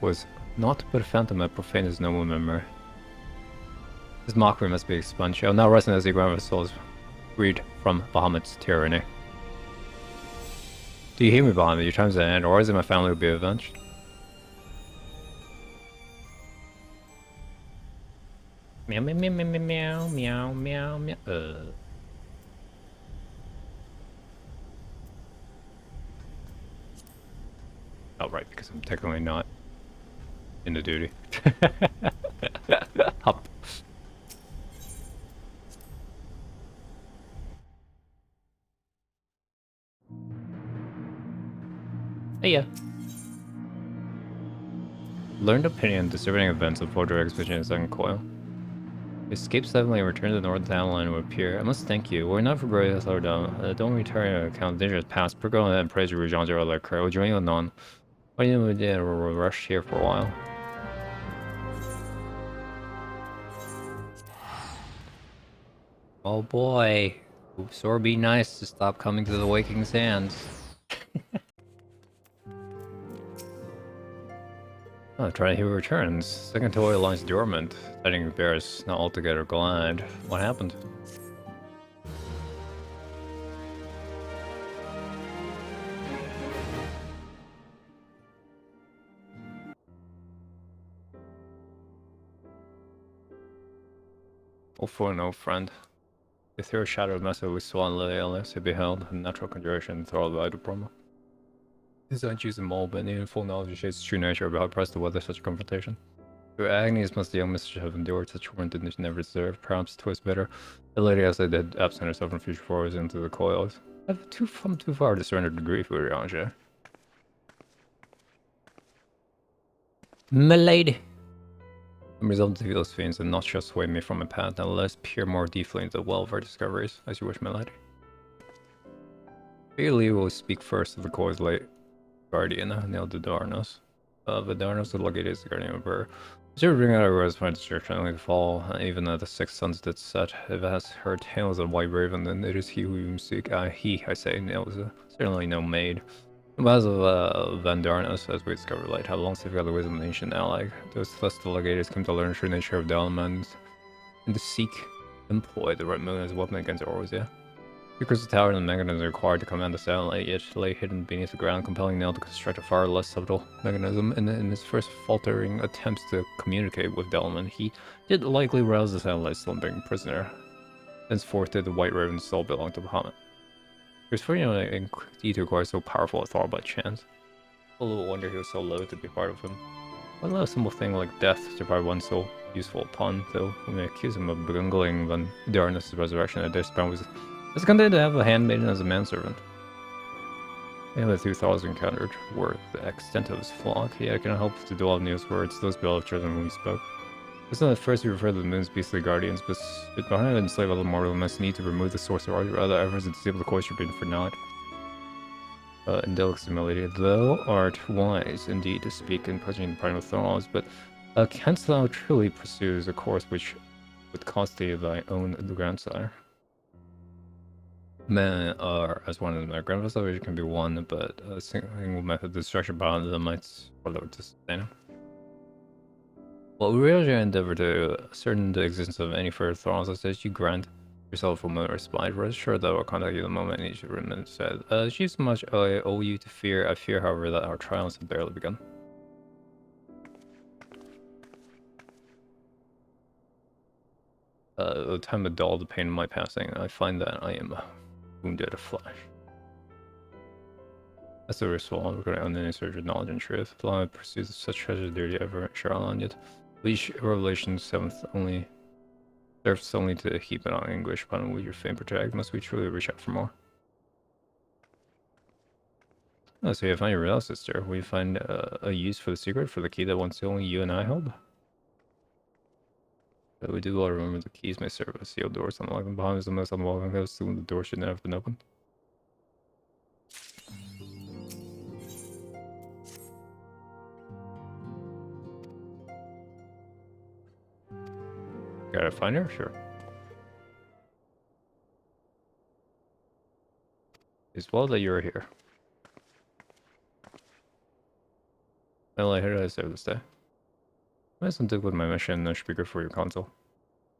was not but a phantom that profaned his noble memory. His mockery must be expunged. I will now rest as the grandfather's soul is freed from Bahamut's tyranny. Do you hear me, Bahamut? Your time's at an end, or is it my family will be avenged? Meow meow meow meow meow meow meow meow. Oh, right, because I'm technically not in the duty. Hop. Hey ya. Learned opinion disturbing events of Forger Expedition in second coil. Escape suddenly and return to the north town line will appear. I must thank you. We're not for brave slow down. Don't return to account dangerous past. Per go and praise your region zero like We'll join you anon. Why didn't we did we'll rush here for a while? Oh boy. Sure be nice to stop coming to the Waking Sands. Oh, trying to hear returns. Second toy lies dormant. Fighting bears not altogether glad. What happened? Oh, for no friend. The ethereal shadow of Mesa with Swan Lily Ellis, he beheld a natural conjuration enthralled by the promo. His unchoose and mold, but needing full knowledge of Shade's true nature about pressed to weather such a confrontation. Through agonies must the young mistress have endured such torment that she never deserved. Perhaps twice better. The lady as I did absent herself from future forwards into the coils. I've come too far to surrender to grief, Urianger. Milady. I'm resolved to defeat those fiends and not just sway me from my path, and let us peer more deeply into the well of our discoveries, as you wish, my lady. Bailey will speak first of the coil's late guardian, Neil de Darnos. Vidarnos, the legate is the guardian of her. She would bring out her words from destruction only to fall, even though the six suns did set. If it has heard tales of White Raven, then it is he who you seek. He, I say, Neil was certainly no maid. As of Van Darnos, as we discovered late, how long safeguard the wisdom of the ancient ally. Those celestial legators came to learn the true nature of Dalmans and to seek, employ the Red Moon as a weapon against Orozia. The crystal tower and the mechanism required to command the satellite, yet lay hidden beneath the ground, compelling Neil to construct a far less subtle mechanism. And in his first faltering attempts to communicate with Delman, he did likely rouse the satellite's slumbering prisoner. Thenceforth did the White Raven's soul belong to Bahamut. It was fortunate indeed to acquire so powerful a thought by chance. A little wonder he was so loath to be part of him. What a simple thing like death to provide one so useful upon, though we may accuse him of bungling Van Darnos' resurrection at this point was content to have a handmaiden as a manservant. The other two thoughts encountered were the extent of his flock. He had cannot help to dwell on Neil's words, those beloved children when we spoke. It's not at first we referred to the moon's beastly guardians, but behind and slave other mortal must need to remove the source of our other efforts to disable the course been for naught. Indelic humility, thou art wise indeed to speak in purging the primal thoughts, but canst thou truly pursue a course which would cost thee thy own grandsire? Men are as one of my grandfathers can be one, but a single method of destruction beyond them might follow to sustain him. Well, we really endeavor to ascertain the existence of any further throngs as you grant yourself a moment of respite. Rest assured that I will contact you the moment each remnant said. She's much I owe you to fear. I fear, however, that our trials have barely begun. The time to dull the pain of my passing, I find that I am wounded afresh. As a result, we're going to own any search of knowledge and truth. The long pursuit of such treasure dare you ever share on yet. Each Revelation 7th only serves only to heap it on anguish upon which your fame protect. Must we truly reach out for more? Oh, so you find your real sister. We find a use for the secret for the key that once only you and I held. But we do all remember the keys may serve as sealed doors. Unlock them behind us the most unwelcome ghost. The door should never have been opened. Gotta find her? Sure. It's well that you're here. Well, I heard I serve this day. I have some dig with my mission, no speaker for your console.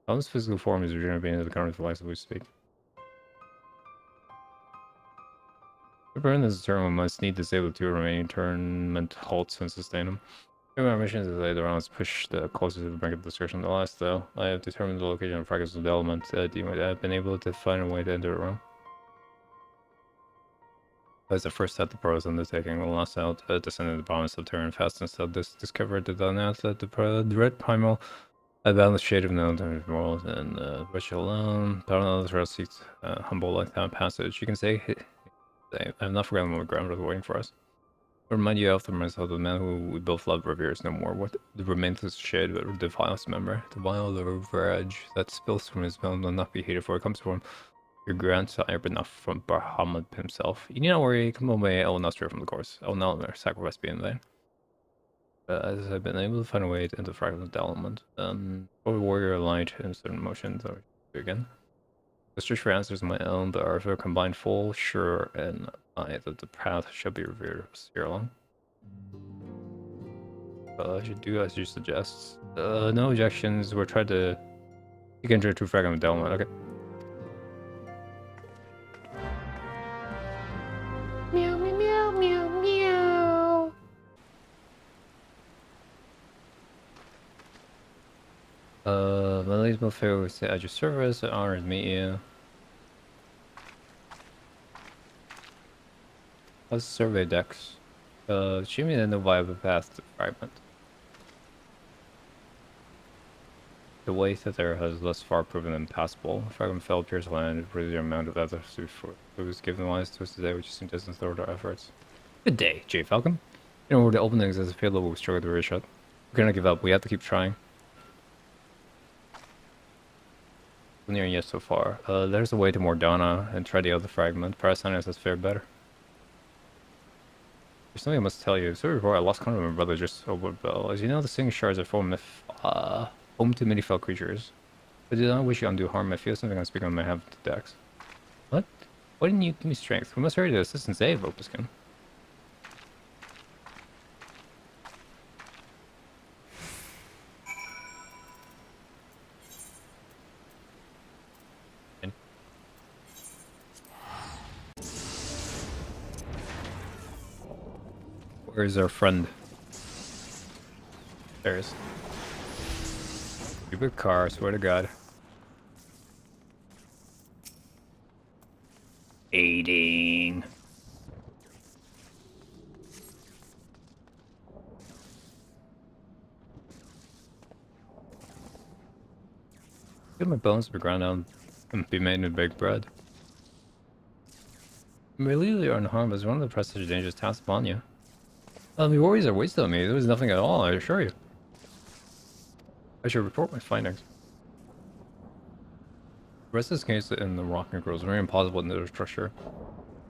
Al's physical form is regenerating into the current life as we speak. To prevent this turn, we must need to disable the 2 remaining tournament halts and sustain them. Our mission is later on, let's push the closest to the brink of destruction. The last, though, I have determined the location of fragments of the element. I have been able to find a way to enter the room. As the first step, the pro's undertaking the last out, descended the bottom of subterranean fastness, so discovered the announce that the red primal, a boundless shade of known world, and wretched alone, parallel the seeks humble like that passage. You can say, I have not forgotten what the ground was waiting for us. I remind you of the man who we both love reveres no more. What the remains of shade of the vilest memory, the vile rage that spills from his mouth will not be hated, for it comes from your grandsire, but not from Bahamut himself. You need not worry, come away, I will not stray from the course. I will not let our sacrifice be in vain. As I've been able to find a way into the fragment element, for warrior light and certain motions, I'll again. The search for answers of my own, but are if combined full, sure, and I that the path shall be revered here along. I should do as you suggest. No objections. We're trying to enter to fragment element. Okay. Meow, meow, meow, meow, meow. My ladies will fail at your service. It honors meet you. Let's survey decks. Show me no viable path to the fragment. The way that there has thus far proven impassable. The fragment fell appears land for the amount of others before it was given rise to us today, which is in distance toward our efforts. Good day, J. Falcon. You know where the openings as a payload will struggle to reach out. We're gonna give up. We have to keep trying. Near yes so far. There's a way to Mordana and try the other fragment. Parasinius has fared better. There's something I must tell you. So before I lost contact with my brother just over Bell. As you know, the singing shards are full of home to many fell creatures. I do not wish you undue harm. I feel something I'm speaking on my have to Dex. What? Why didn't you give me strength? We must hurry to assistance aid, Opuskin. Where's our friend? There is. Stupid car, swear to God. Aiding. Get my bones to be ground down and be made into baked bread. I'm really unharmed as one of the press such a dangerous task upon you. Your worries are wasted on me. There was nothing at all, I assure you. I should report my findings. The rest of this case in the rock and grows very impossible in the structure.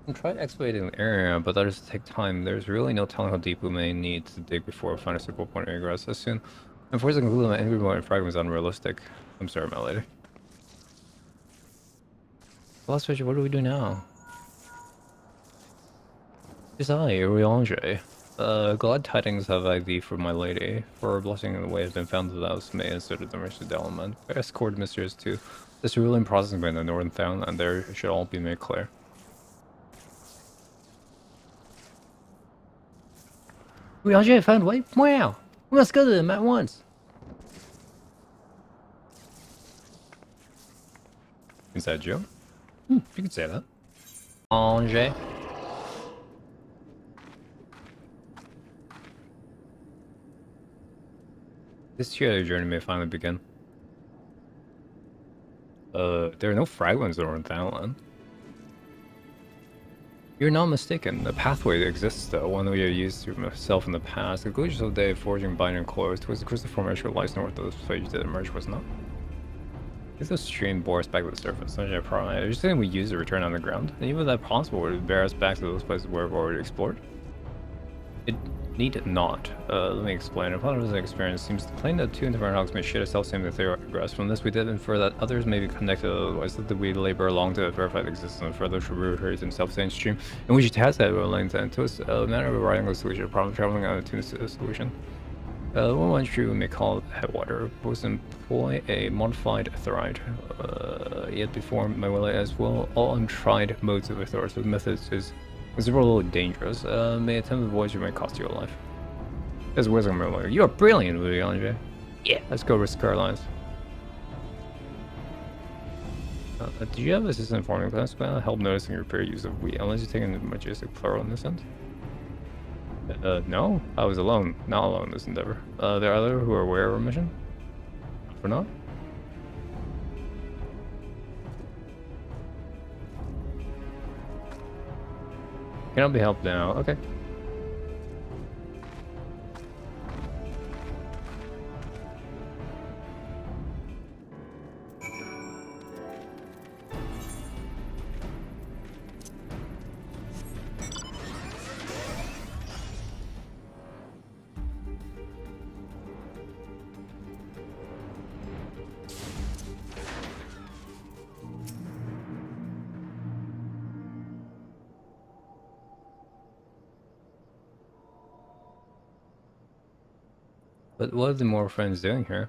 I tried excavating the area, but that does take time. There's really no telling how deep we may need to dig before we find a suitable point of egress. As soon, unfortunately, conclude my angry point fragment is unrealistic. I'm sorry, my lady. Last picture, what do we do now? It's I, Riange. Glad tidings have I thee for my lady, for a blessing in the way has been found to thou may insert the mercy element. Escort mistress to this ruling process by the northern town, and there should all be made clear. We already found a way? Wow! We must go to them at once! Inside joke? You could say that. Angers. This year, journey may finally begin. There are no fragments around Thailand. You're not mistaken. The pathway exists, though, one we have used through myself in the past. The glitches of the day forging binding Coils towards the crystal formation lies north of this place that emerged, was not. If the stream bore us back to the surface, such a problem. Are you saying we use to return on the ground? And even if that possible, would it bear us back to those places where we've already explored? It need not. Let me explain. Upon this experience, it seems plain that two different hogs may share a self-same ethereal grass. From this, we did infer that others may be connected otherwise, that we labor along to verify the existence of further tributaries in self-same stream, and we should test that with a length and to us, a matter of arriving at a solution, a problem traveling out to a solution. One tree we may call it headwater, both employ a modified etherite, yet before my will as well, all untried modes of authoritative methods is considerably dangerous. May attempt to avoid you may cost you a life. As words are more you're brilliant, Louis Andre. Yeah, let's go risk our lives. Do you have assistant farming plans? Well, help noticing repair use of we, unless you're taking the majestic plural in this sense. No, I was alone, not alone in this endeavor. There are others who are aware of our mission? For now? Cannot be helped now, okay. But what are the more friends doing here?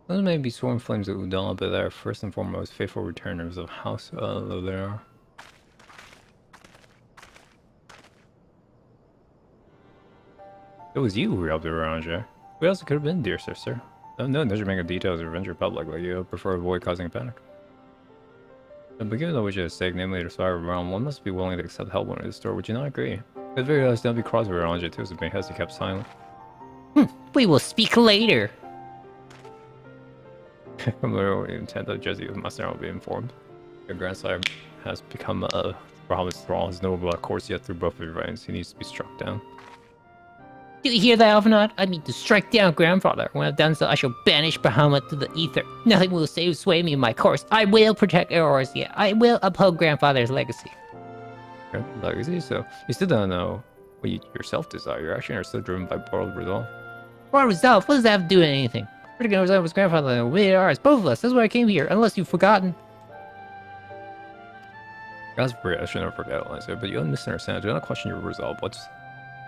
Those may be sworn flames of Udon, but they are first and foremost faithful returners of house, though they are. It was you who helped the Ranger. Who else it could have been, dear sister? No measuring of details of adventure public like you prefer to avoid causing panic. But given the wish at stake, namely to survive realm, one must be willing to accept help when it is stored. Would you not agree? At the very least, don't be cross with Ranger too, so being has he kept silent. We will speak later. I'm literally intent that Jesse with Master will be informed. Your grandsire has become a Bahamut's thrall. His noble black course yet through both of your veins. He needs to be struck down. Do you hear that, Alphanot? I mean to strike down grandfather. When I've done so, I shall banish Bahamut to the ether. Nothing will sway me in my course. I will protect Eorzea. I will uphold grandfather's legacy. Okay, legacy? So, you still don't know what you yourself desire. Your actions are still driven by moral resolve. Moral resolve? What does that have to do with anything? We're gonna resolve his grandfather and we are as both of us. That's why I came here, unless you've forgotten. God's free, I should never forget it, Liza, but you don't misunderstand. Do not question your resolve.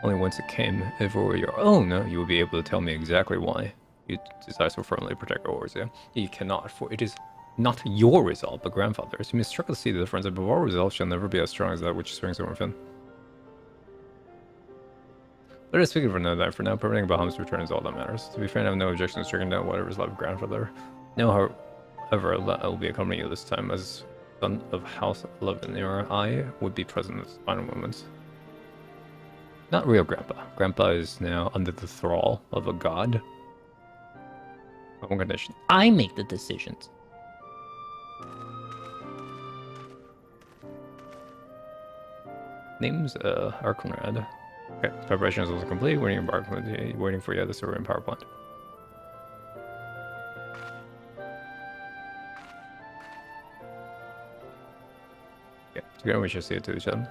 Only once it came. If it were your own, you would be able to tell me exactly why you desire so firmly to protect Eorzea. You cannot, for it is not your resolve, but grandfather's. You may struggle to see the difference, but our resolve shall never be as strong as that which springs from within. Let us speak for another time. For now, preventing Bahamut's return is all that matters. To be fair, I have no objection to striking down whatever is left of grandfather. No, however, I will be accompanying you this time as son of House 11 era. I would be present at the final moments. Not real Grandpa. Grandpa is now under the thrall of a god. One condition. I make the decisions. Name's Arconrad. Okay, preparation is also complete. Waiting for you at the server and power plant. Yeah, together we should see it to each other.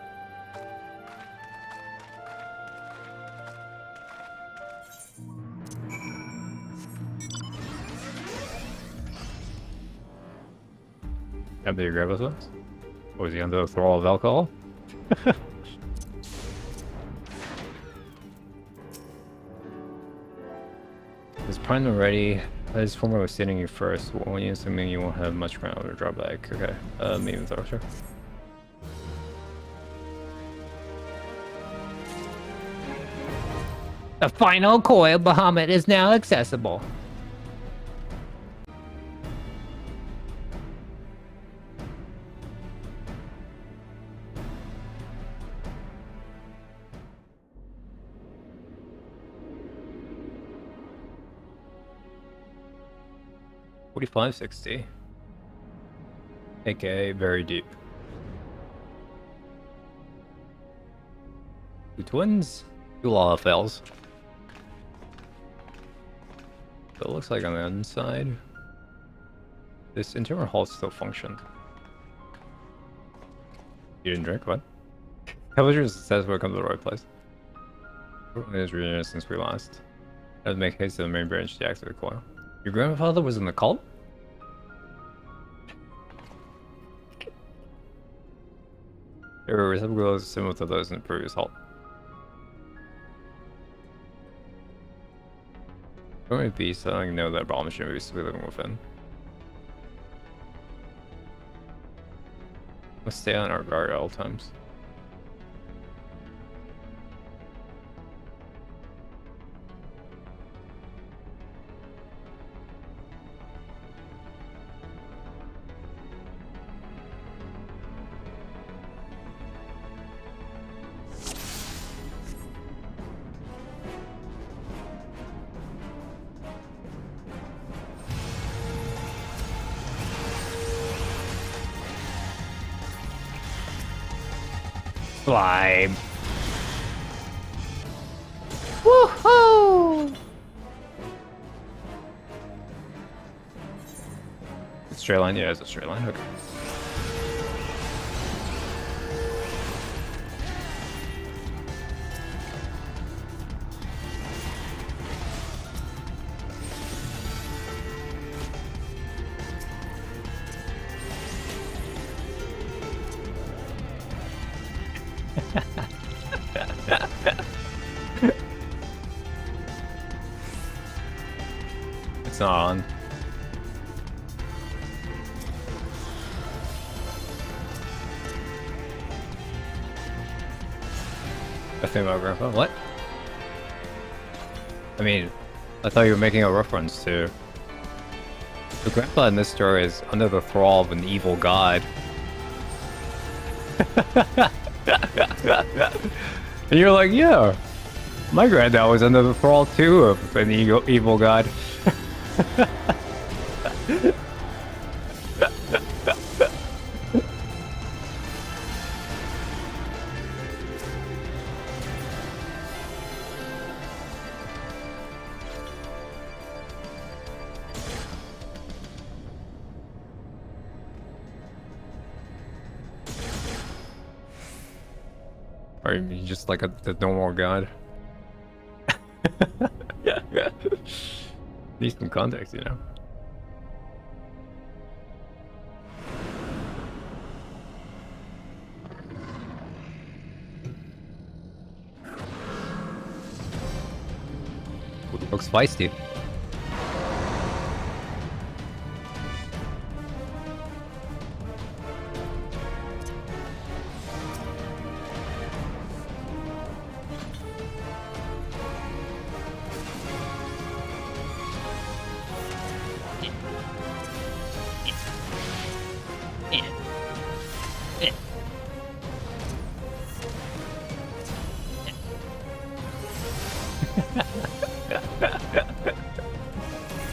Happy to grab us? Was he under the thrall of alcohol? Prime already. His former was standing you first. When you assuming you won't have much ground over drawback. Okay. Maybe with Archer. The final coil Bahamut is now accessible. $45.60. AKA very deep. Two twins. Two LFLs. So it looks like on the inside, this internal hall still functioned. You didn't drink? What? Television says we'll come to the right place. It is reunited since we last. I would make haste to the main branch to deactivate the coil. Your grandfather was in the cult? There were receptacles similar to those in the previous halt. There be something know that Brawl machine is living within. Must stay on our guard at all times. Slime. Woohoo! It's straight line? Yeah, it's a straight line. Okay. It's not on. I think about grandpa. What? I mean, I thought you were making a reference to. The grandpa in this story is under the thrall of an evil god. And you're like, yeah, my granddad was under the thrall too of an evil god. Or you just like the normal god? Need some context, you know. Looks feisty.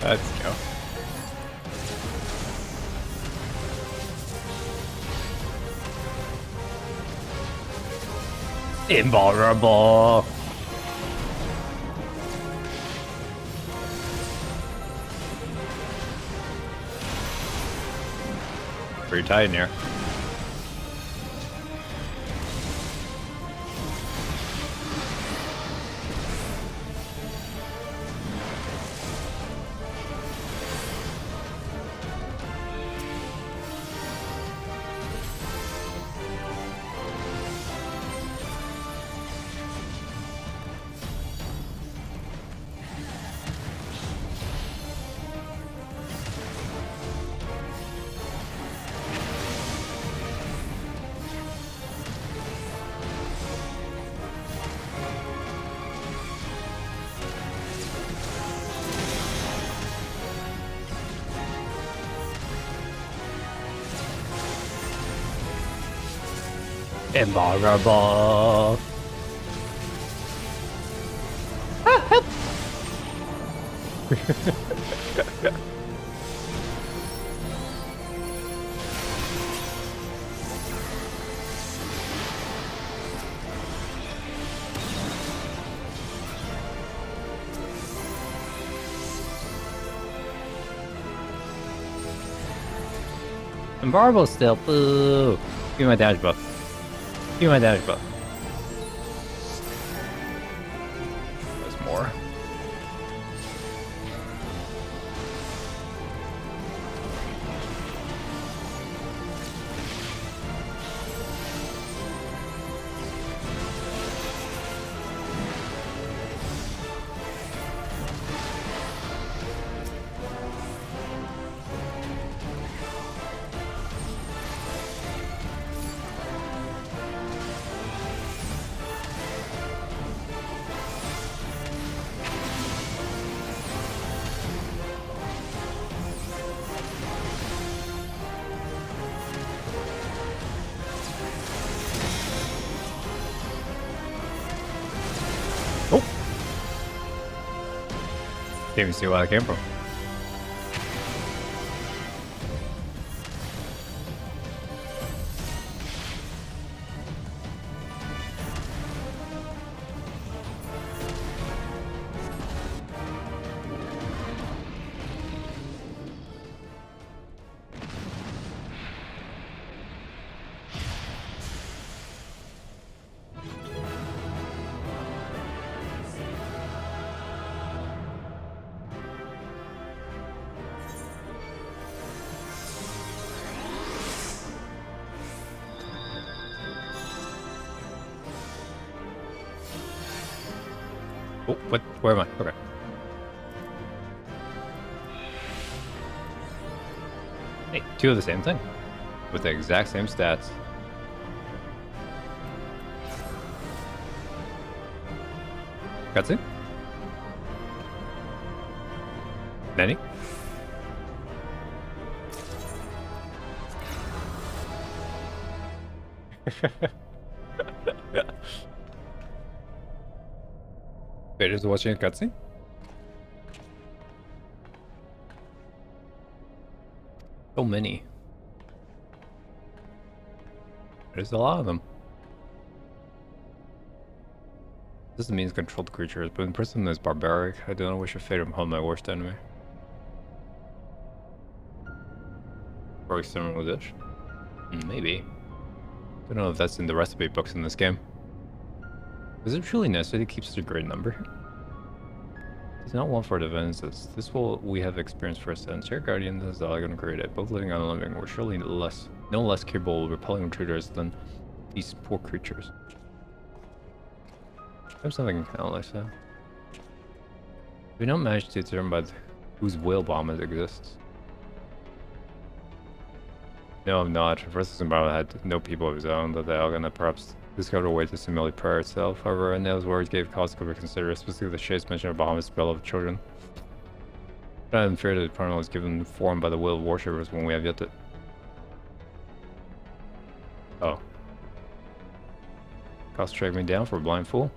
Let's go. Invulnerable. Pretty tight in here. Impossible. Ah, help! Embargo still. Boo. Give me my damage buff. Give me my damage buff. That's more. Didn't even see where I came from. Oh, what? Where am I? Okay. Hey, two of the same thing. With the exact same stats. Cutscene? Nanny? Wait, is watching a cutscene? So many. There's a lot of them. This means controlled creatures, but in person is barbaric. I don't wish to fate upon my worst enemy. Or external dish? Maybe. Don't know if that's in the recipe books in this game. Is it truly necessary to keep such a great number? It's not one for defenses. This will we have experienced firsthand. Shared Guardian and Zalagan created, both living and unliving, were surely no less capable of repelling intruders than these poor creatures. There's something kind of like that. We don't manage to determine by whose whale bomb it exists. No, I'm not. First, this environment had no people of his own, that the Algon had perhaps discovered a way to simulate prayer itself. However, and those words gave cause to reconsider, especially the shades mention of Bahamut's beloved children. I didn't fear that the paranormal was given form by the will of worshippers when we have yet to... Oh. Cost track me down for a blind fool?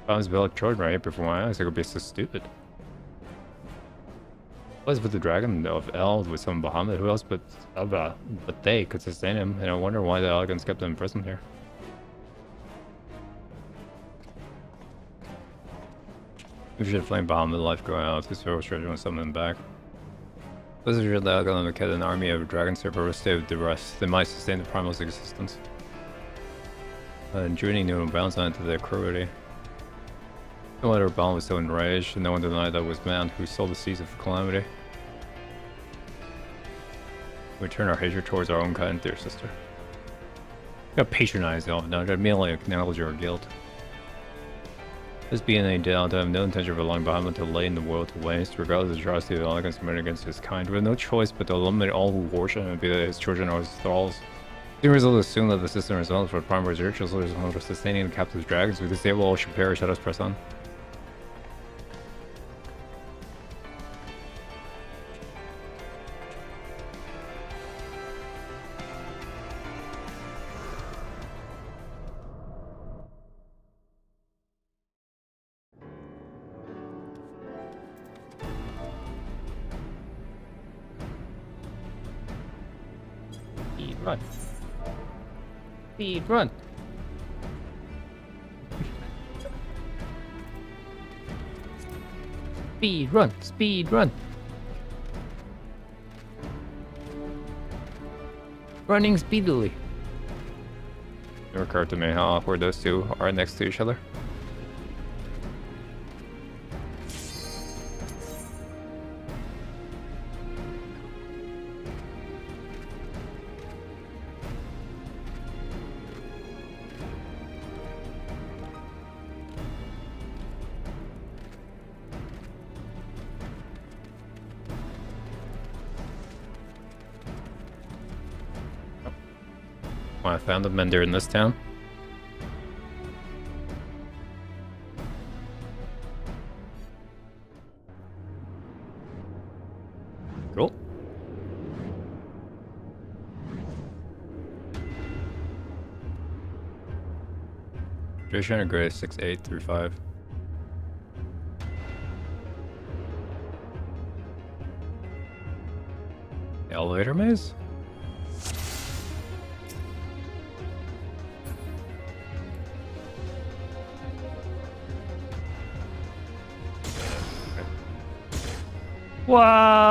Bahamut's beloved children right before my eyes, I could be so stupid. What is with the dragon of El with some Bahamut? Who else but they could sustain him? And I wonder why the Elegans kept him imprisoned here. We should flame Bahamut life going out. This hero treasure and summon him back. This is real. The Elegant and the an army of dragons here, but stay with the rest. They might sustain the primal's existence. And Junie knew him bounce onto their cruelty. No wonder Bahamut was so enraged, and no one denied that it was man who sowed the seeds of calamity. We turn our hatred towards our own kind, dear sister. We gotta patronize though, no, to merely acknowledge our guilt. This being any doubt, I have no intention of allowing Bahamut to lay in the world to waste, regardless of the atrocity of the elegance committed against his kind. We have no choice but to eliminate all who worship him, be they his children or his thralls. The result is soon that the system results for primary rituals for sustaining the captive dragons. We disable all should perish, let us press on. run. Speed run. Speed run. Speed run. Running speedily. It occurred to me how awkward those two are next to each other. Oh, I found a mender in this town. Cool. Tradition and Gray 6835. Elevator maze? Whoa!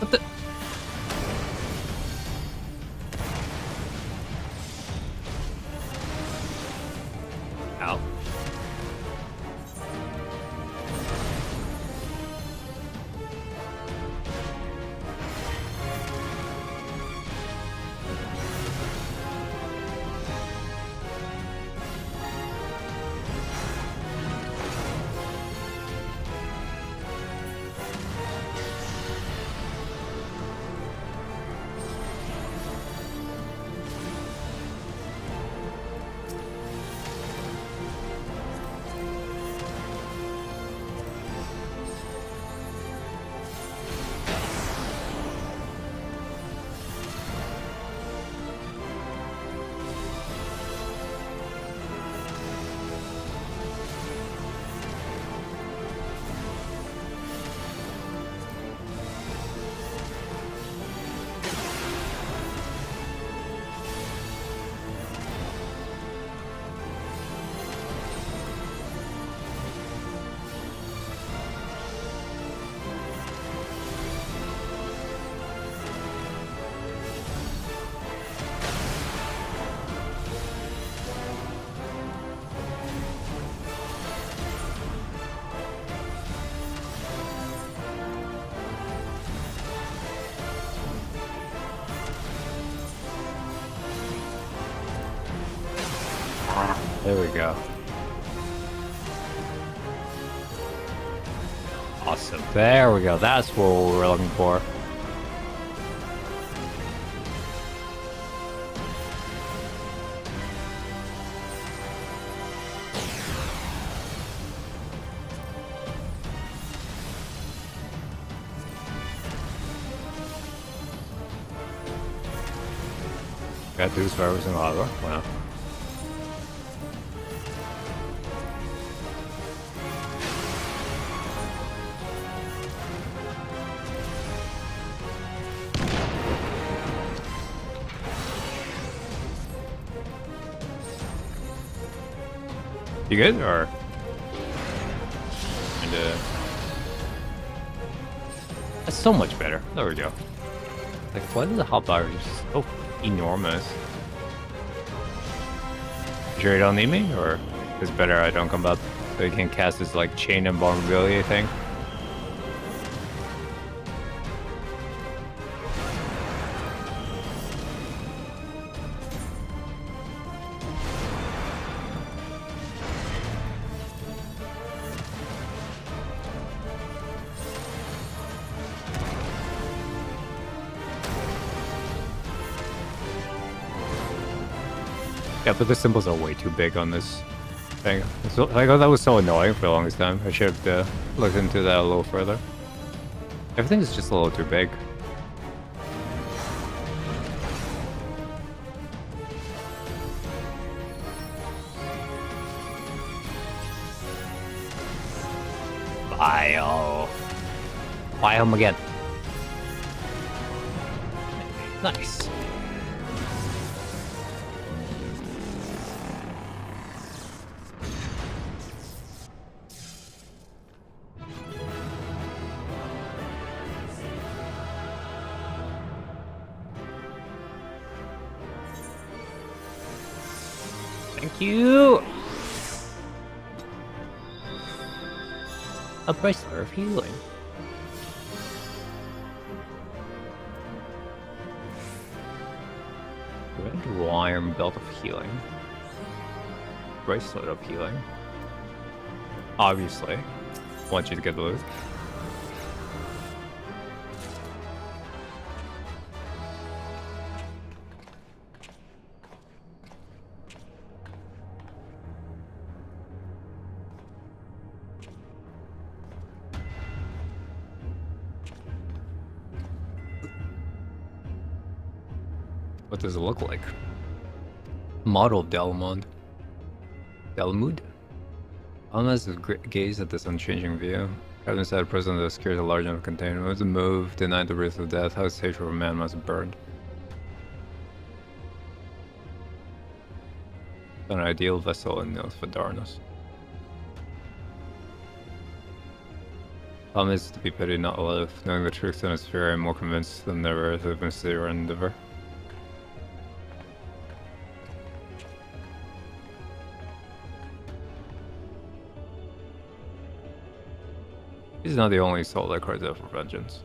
What the? Ow. There we go. Awesome. There we go. That's what we were looking for. Got two survivors in lava. Wow. You good or? And That's so much better. There we go. Like, why is the hotbar just so enormous? You sure you don't need me? Or it's better I don't come up so you can cast this, like, chain and vulnerability thing? Yeah, but the symbols are way too big on this thing. So, like, that was so annoying for the longest time. I should have looked into that a little further. Everything is just a little too big. Bio. Biome again. Nice. Thank you. A bracelet of healing. Red wire belt of healing. Bracelet of healing. Obviously, want you to get the loot. What does it look like? Model Delmond. Delmud? Almas gazed at this unchanging view. Captain said, "President that secures a large enough container. It was a move, denied the risk of death. How safe for a man must have burned." An ideal vessel in North Vadarnus. Almas is to be pitied, not alive. Knowing the truth in his fear, I am more convinced than ever of his sincere endeavor. He's not the only soul that cries out for vengeance.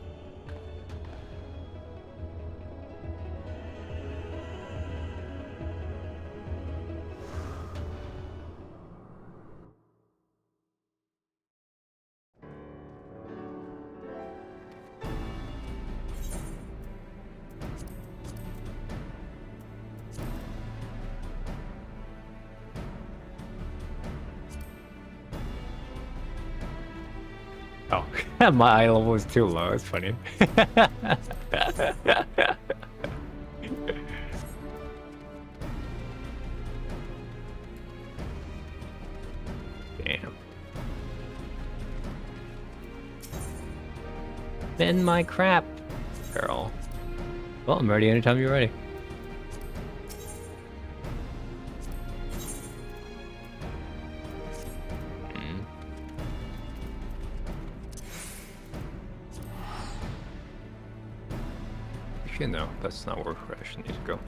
Oh, my eye level was too low. It's funny. Damn. Bend my crap, girl. Well, I'm ready anytime you're ready. Actually, no, that's not where I actually need to go.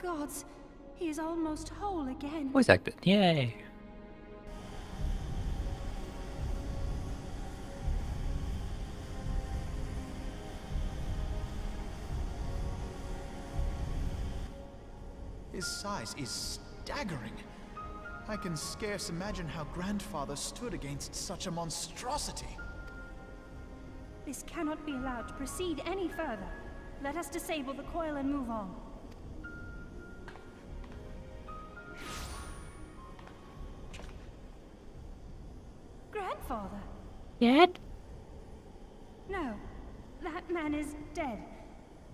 Gods, he is almost whole again. Voice acted, yay! His size is staggering. I can scarce imagine how Grandfather stood against such a monstrosity. This cannot be allowed to proceed any further. Let us disable the coil and move on. father. Dad? No, that man is dead.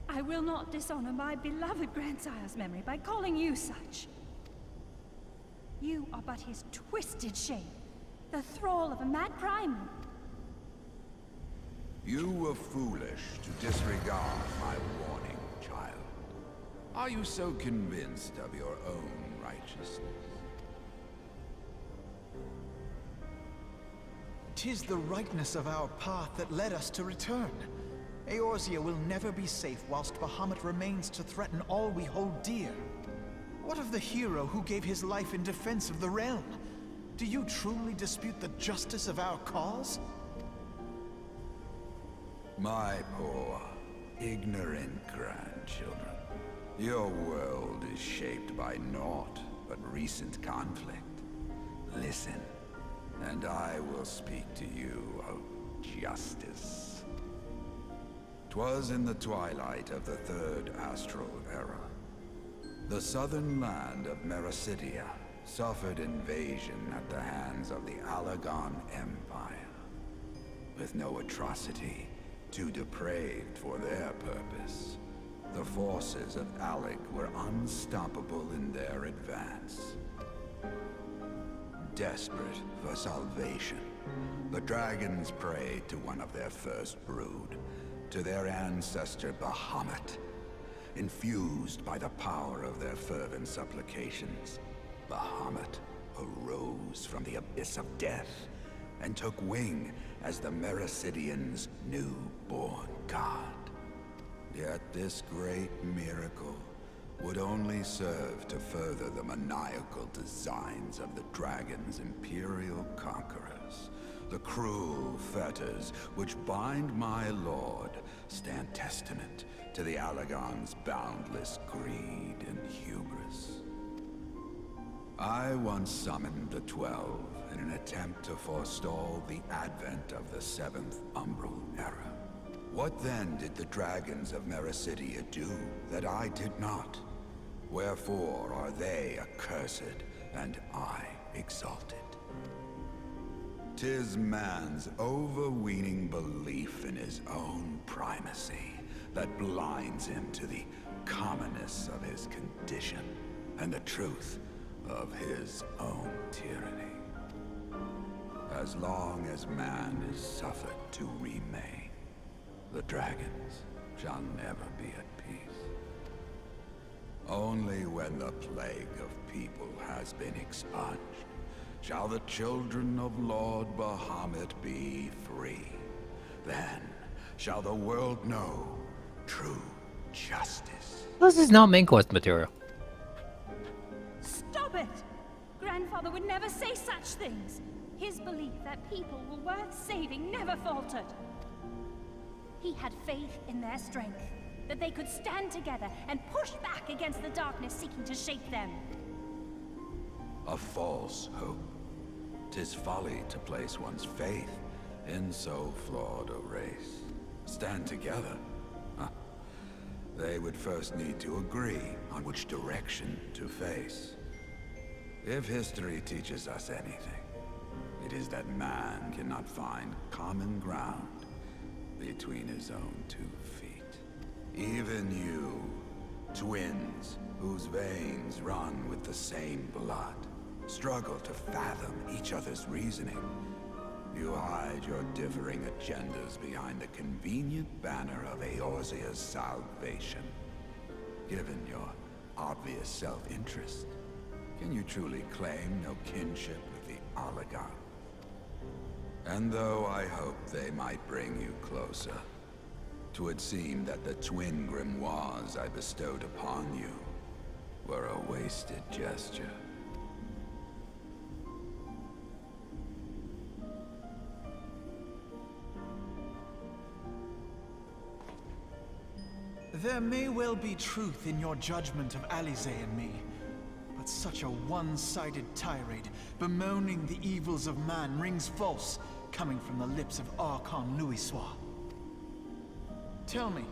I will not dishonor my beloved grandsire's memory by calling you such. You are but his twisted shape, the thrall of a mad primal. You were foolish to disregard my warning, child. Are you so convinced of your own righteousness? 'Tis the rightness of our path that led us to return. Eorzea will never be safe whilst Bahamut remains to threaten all we hold dear. What of the hero who gave his life in defense of the realm? Do you truly dispute the justice of our cause? My poor, ignorant grandchildren. Your world is shaped by naught but recent conflict. Listen, and I will speak to you of justice. 'Twas in the twilight of the Third Astral Era. The southern land of Mericidia suffered invasion at the hands of the Alagon Empire. With no atrocity too depraved for their purpose, the forces of Alec were unstoppable in their advance. Desperate for salvation, the dragons prayed to one of their first brood, to their ancestor Bahamut. Infused by the power of their fervent supplications, Bahamut arose from the abyss of death and took wing as the Mericidians' newborn god. Yet this great miracle would only serve to further the maniacal designs of the dragon's imperial conquerors. The cruel fetters which bind my lord stand testament to the Alagon's boundless greed and hubris. I once summoned the 12 in an attempt to forestall the advent of the 7th Umbral Era. What then did the dragons of Mericidia do that I did not? Wherefore are they accursed and I exalted? 'Tis man's overweening belief in his own primacy that blinds him to the commonness of his condition and the truth of his own tyranny. As long as man is suffered to remain, the dragons shall never be at peace. Only when the plague of people has been expunged shall the children of Lord Bahamut be free. Then shall the world know true justice. This is not main course material. Stop it! Grandfather would never say such things. His belief that people were worth saving never faltered. He had faith in their strength, that they could stand together and push back against the darkness seeking to shape them. A false hope. 'Tis folly to place one's faith in so flawed a race. Stand together? Huh. They would first need to agree on which direction to face. If history teaches us anything, it is that man cannot find common ground between his own 2 feet. Even you, twins whose veins run with the same blood, struggle to fathom each other's reasoning. You hide your differing agendas behind the convenient banner of Eorzea's salvation. Given your obvious self-interest, can you truly claim no kinship with the Alagon? And though I hope they might bring you closer, 'twould seem that the twin grimoires I bestowed upon you were a wasted gesture. There may well be truth in your judgment of Alize and me, but such a one-sided tirade bemoaning the evils of man rings false, coming from the lips of Archon Louisoix. Tell me,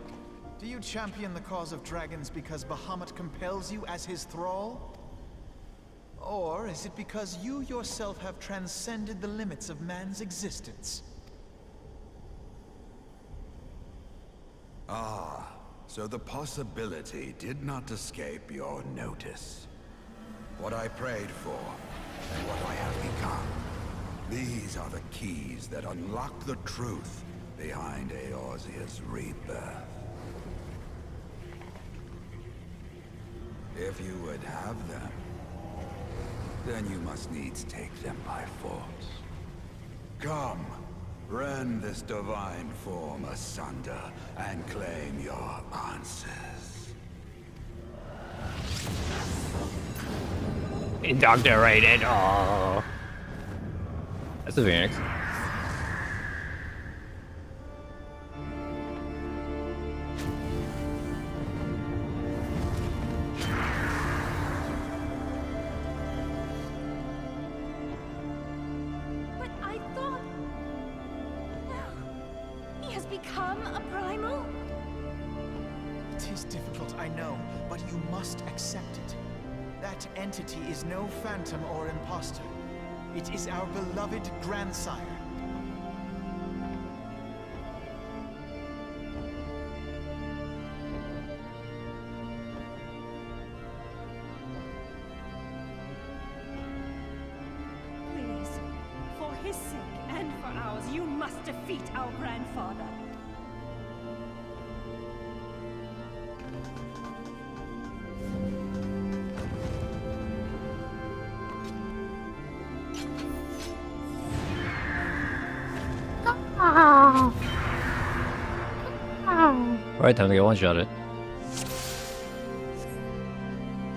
do you champion the cause of dragons because Bahamut compels you as his thrall? Or is it because you yourself have transcended the limits of man's existence? Ah, so the possibility did not escape your notice. What I prayed for, and what I have become. These are the keys that unlock the truth behind Eorzea's rebirth. If you would have them, then you must needs take them by force. Come, rend this divine form asunder and claim your answers. Indoctrinated. Oh, that's a Phoenix. But I thought... He has become a primal? It is difficult, I know, but you must accept it. That entity is no phantom or imposter. It is our beloved grandsire. Please, for his sake and for ours, you must defeat our grandfather. Alright, time to get one-shotted.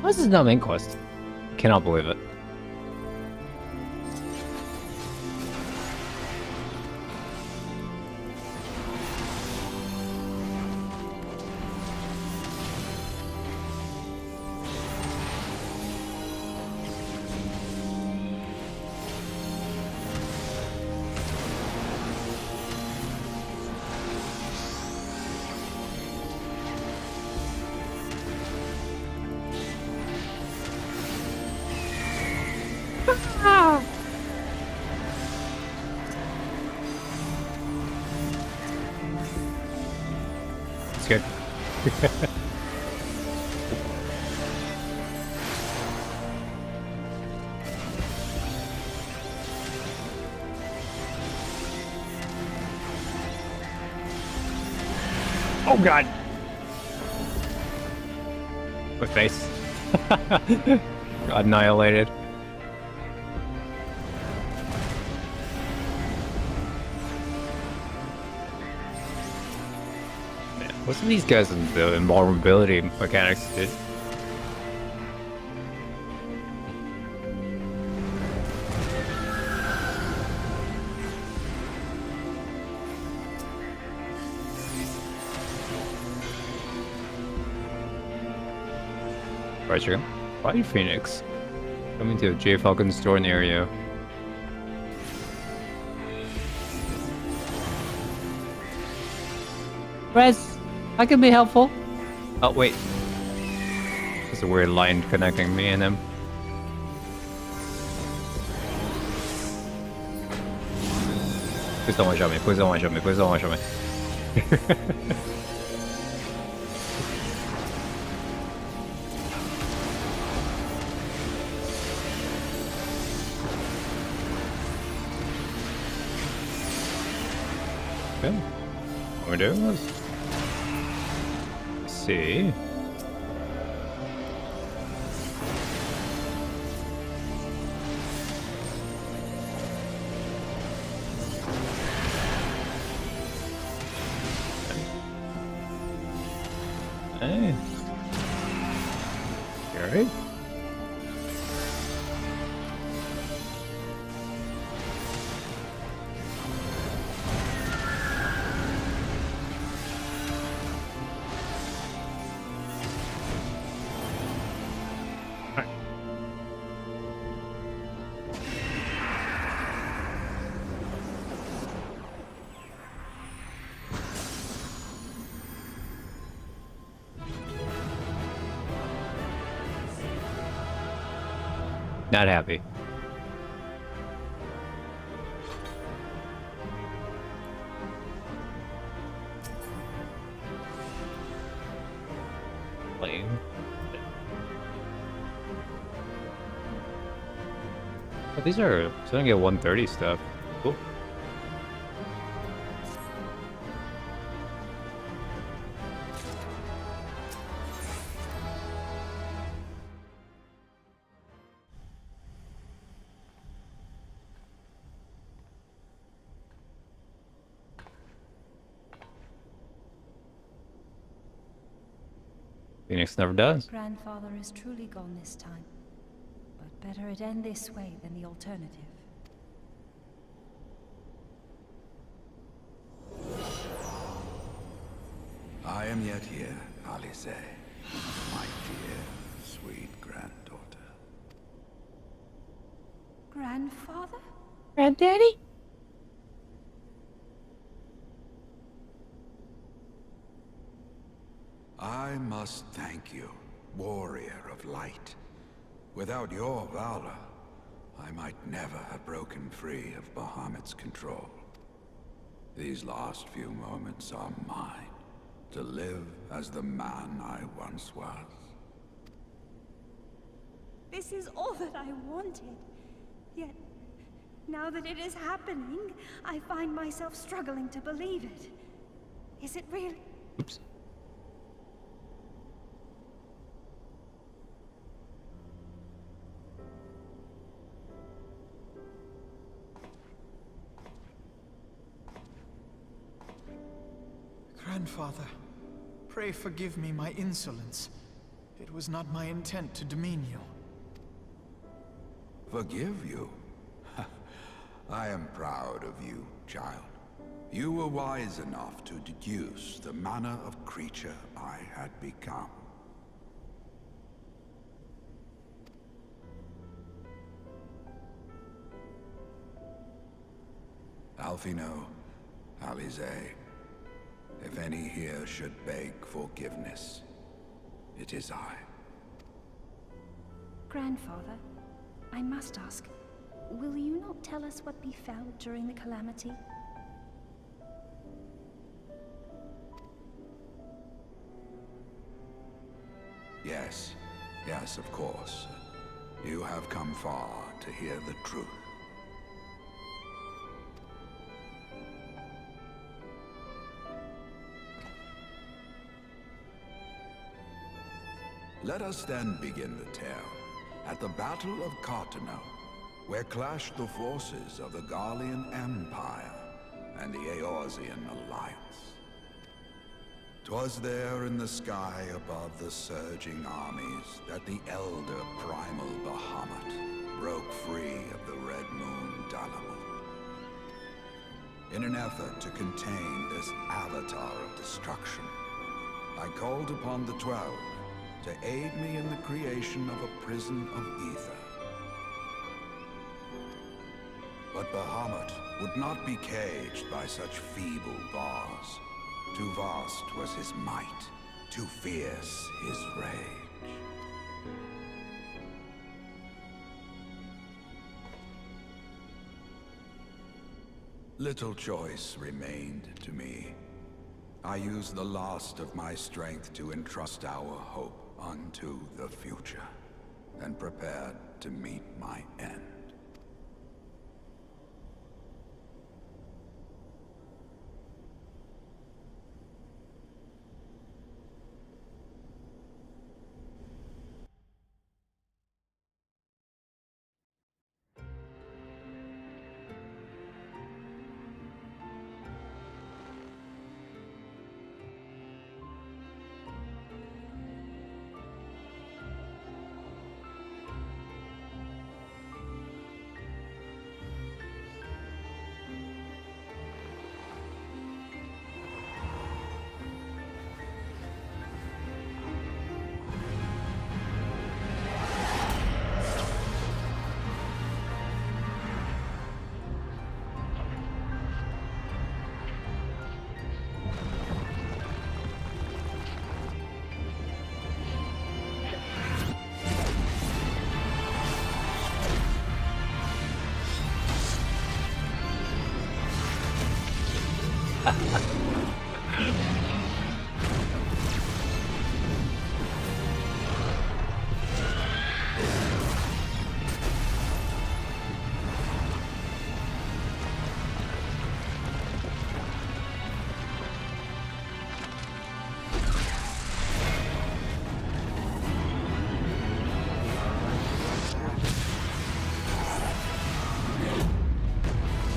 Why is this not main quest? Cannot believe it. It's good. Oh god! My face. Got annihilated. What's with these guys and the invulnerability mechanics, dude? Right, chicken. Why Phoenix? Coming to J Falcon's store in the area. Res, I can be helpful. Oh wait, there's a weird line connecting me and him. Please don't one-shot me. Please don't one-shot me. Please don't one-shot me. Okay. What we're doing is see. Hey. Alright. Not happy. Lame. But these are starting to get 130 stuff. Cool. Phoenix never does. Grandfather is truly gone this time. But better it end this way than the alternative. I am yet here, Alice, my dear, sweet granddaughter. Grandfather? Granddaddy? I must thank you, warrior of light. Without your valor, I might never have broken free of Bahamut's control. These last few moments are mine, to live as the man I once was. This is all that I wanted. Yet, now that it is happening, I find myself struggling to believe it. Is it really? Oops. Grandfather, pray forgive me my insolence. It was not my intent to demean you. Forgive you? I am proud of you, child. You were wise enough to deduce the manner of creature I had become. Alfino, Alize, if any here should beg forgiveness, it is I. Grandfather, I must ask, will you not tell us what befell during the calamity? Yes, yes, of course. You have come far to hear the truth. Let us then begin the tale at the Battle of Cartano, where clashed the forces of the Garlean Empire and the Eorzean Alliance. 'Twas there in the sky above the surging armies that the elder primal Bahamut broke free of the Red Moon Dalamut. In an effort to contain this avatar of destruction, I called upon the 12 to aid me in the creation of a prison of ether. But Bahamut would not be caged by such feeble bars. Too vast was his might, too fierce his rage. Little choice remained to me. I used the last of my strength to entrust our hope unto the future, and prepared to meet my end.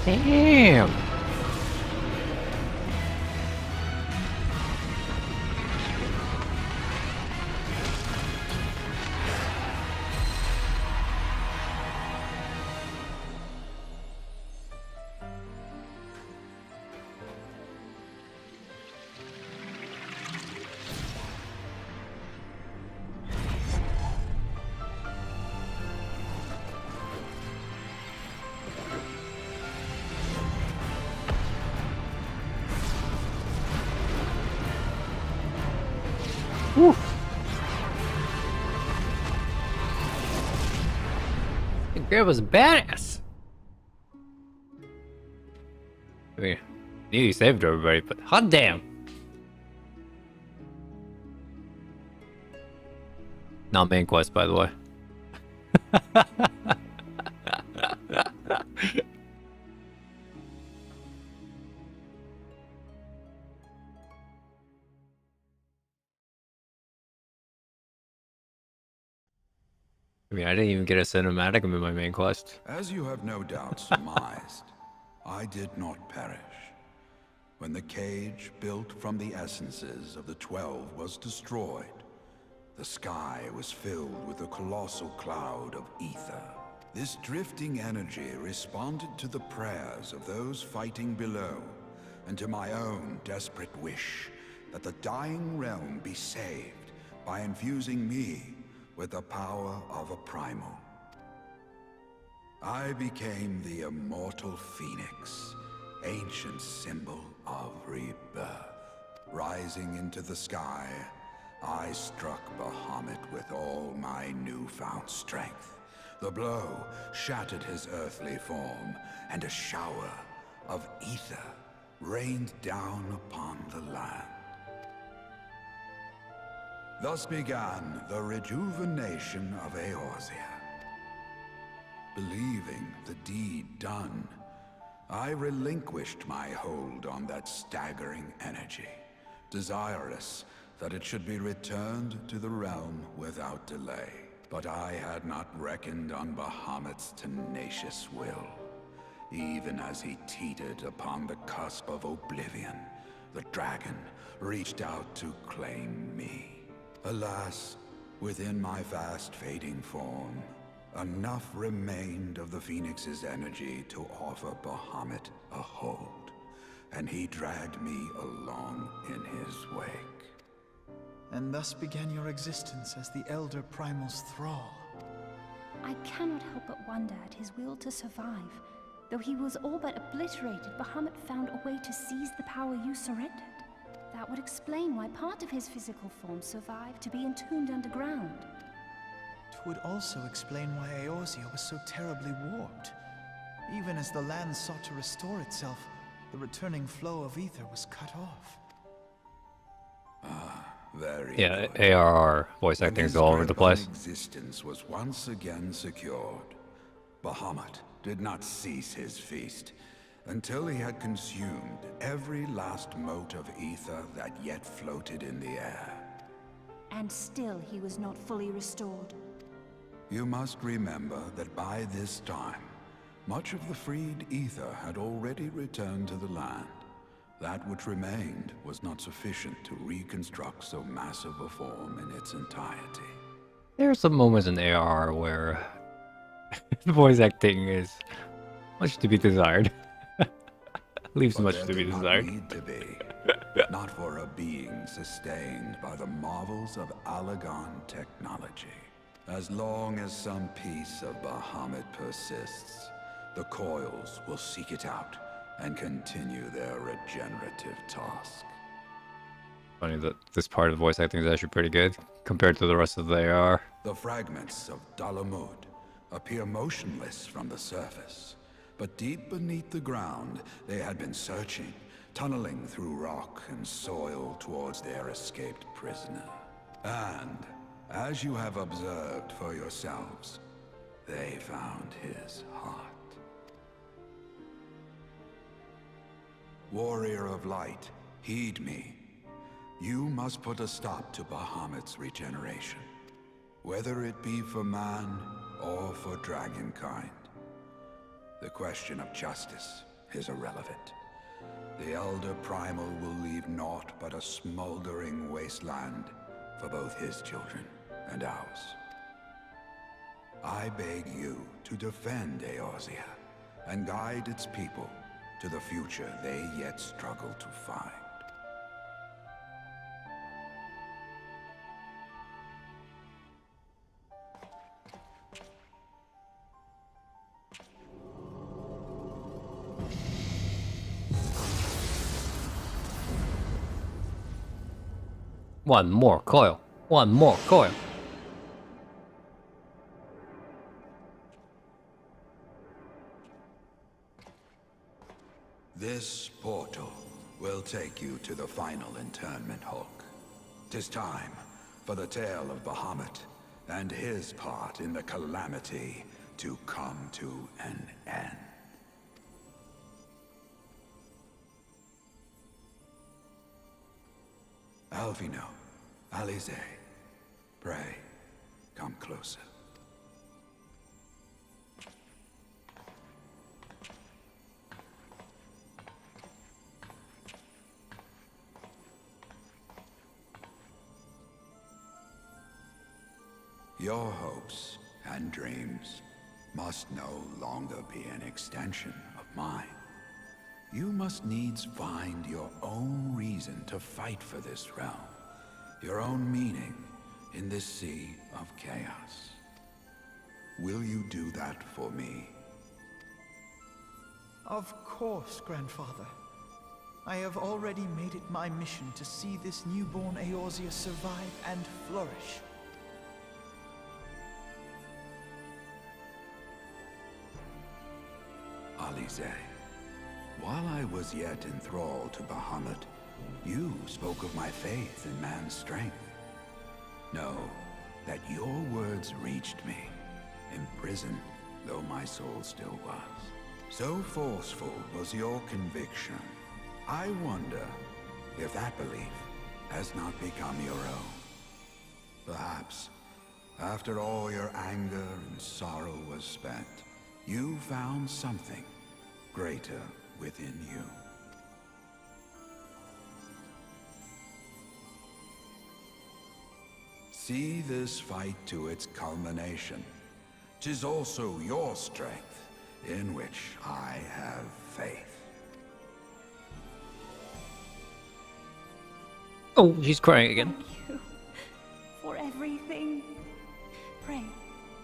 Damn! Woo. The girl was badass. I mean, nearly saved everybody, but hot damn. Not main quest, by the way. I mean, I didn't even get a cinematic in my main quest. As you have no doubt surmised, I did not perish. When the cage built from the essences of the 12 was destroyed, the sky was filled with a colossal cloud of ether. This drifting energy responded to the prayers of those fighting below, and to my own desperate wish that the dying realm be saved by infusing me with the power of a primal. I became the immortal phoenix, ancient symbol of rebirth. Rising into the sky, I struck Bahamut with all my newfound strength. The blow shattered his earthly form, and a shower of ether rained down upon the land. Thus began the rejuvenation of Eorzea. Believing the deed done, I relinquished my hold on that staggering energy, desirous that it should be returned to the realm without delay. But I had not reckoned on Bahamut's tenacious will. Even as he teetered upon the cusp of oblivion, the dragon reached out to claim me. Alas, within my fast fading form, enough remained of the Phoenix's energy to offer Bahamut a hold, and he dragged me along in his wake. And thus began your existence as the Elder Primal's thrall. I cannot help but wonder at his will to survive. Though he was all but obliterated, Bahamut found a way to seize the power you surrendered. That would explain why part of his physical form survived to be entombed underground. It would also explain why Eorzea was so terribly warped. Even as the land sought to restore itself, the returning flow of ether was cut off. Very Yeah, good. ARR voice acting is all over the place. Existence was once again secured. Bahamut did not cease his feast until he had consumed every last mote of ether that yet floated in the air. And still he was not fully restored. You must remember that by this time, much of the freed ether had already returned to the land. That which remained was not sufficient to reconstruct so massive a form in its entirety. There are some moments in ARR where the voice acting is much to be desired. Leaves But much there to be did not desired. need to be. Not for a being sustained by the marvels of Allagan technology. As long as some piece of Bahamut persists, the Coils will seek it out and continue their regenerative task. Funny that this part of the voice acting is actually pretty good compared to the rest of the AR. The fragments of Dalamud appear motionless from the surface, but deep beneath the ground, they had been searching tunneling through rock and soil towards their escaped prisoner. And, as you have observed for yourselves, they found his heart. Warrior of Light, heed me. You must put a stop to Bahamut's regeneration, whether it be for man or for dragonkind. The question of justice is irrelevant. The Elder Primal will leave naught but a smoldering wasteland for both his children and ours. I beg you to defend Eorzea and guide its people to the future they yet struggle to find. One more coil. One more coil. This portal will take you to the final internment hulk. 'Tis time for the tale of Bahamut and his part in the calamity to come to an end. Alvino, Alize, pray, come closer. Your hopes and dreams must no longer be an extension of mine. You must needs find your own reason to fight for this realm, your own meaning in this sea of chaos. Will you do that for me? Of course, Grandfather. I have already made it my mission to see this newborn Eorzea survive and flourish. Alize, while I was yet enthralled to Bahamut, you spoke of my faith in man's strength. Know that your words reached me, imprisoned though my soul still was. So forceful was your conviction. I wonder if that belief has not become your own. Perhaps, after all your anger and sorrow was spent, you found something greater within you. See this fight to its culmination. 'Tis also your strength in which I have faith. Oh, she's crying again. Thank you for everything. Pray,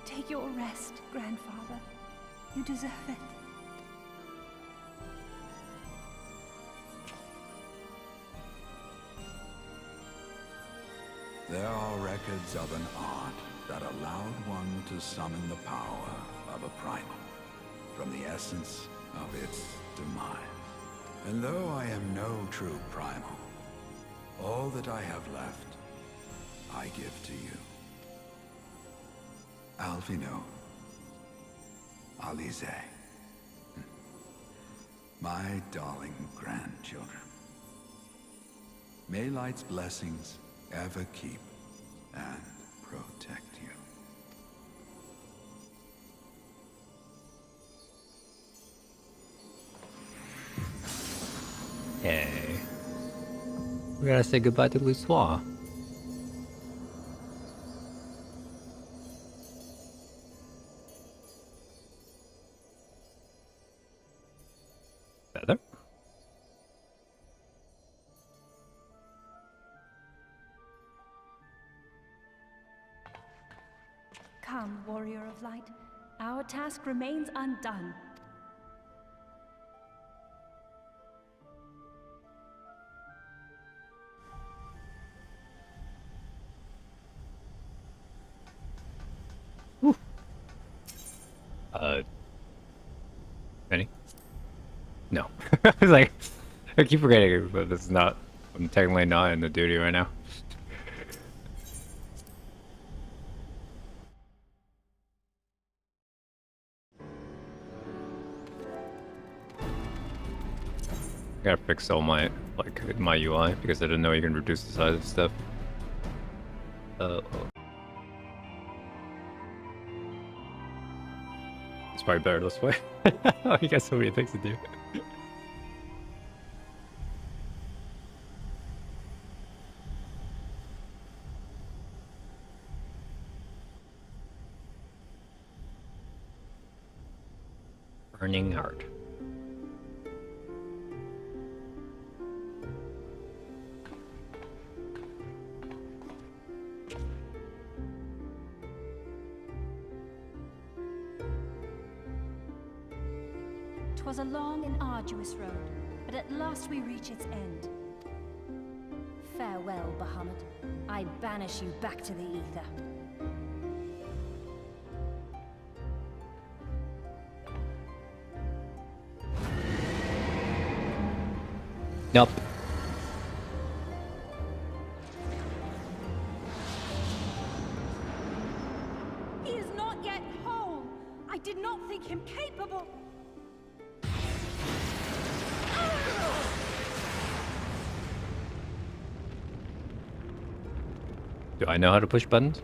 take your rest, Grandfather. You deserve it. There are records of an art that allowed one to summon the power of a primal from the essence of its demise. And though I am no true primal, all that I have left, I give to you. Alvino, Alize, my darling grandchildren. May Light's blessings ever keep and protect you. Hey. We gotta say goodbye to Lusois. Better? Come, Warrior of Light. Our task remains undone. Ready? No. I was like, I keep forgetting it, but it's not. I'm technically not in the duty right now. I gotta fix all my my UI because I didn't know you can reduce the size of stuff. It's probably better this way. You got so many things to do. Burning Heart. "'Twas a long and arduous road, but at last we reach its end. Farewell, Bahamut. I banish you back to the ether." Nope. He is not yet whole. I did not think him capable. Do I know how to push buttons?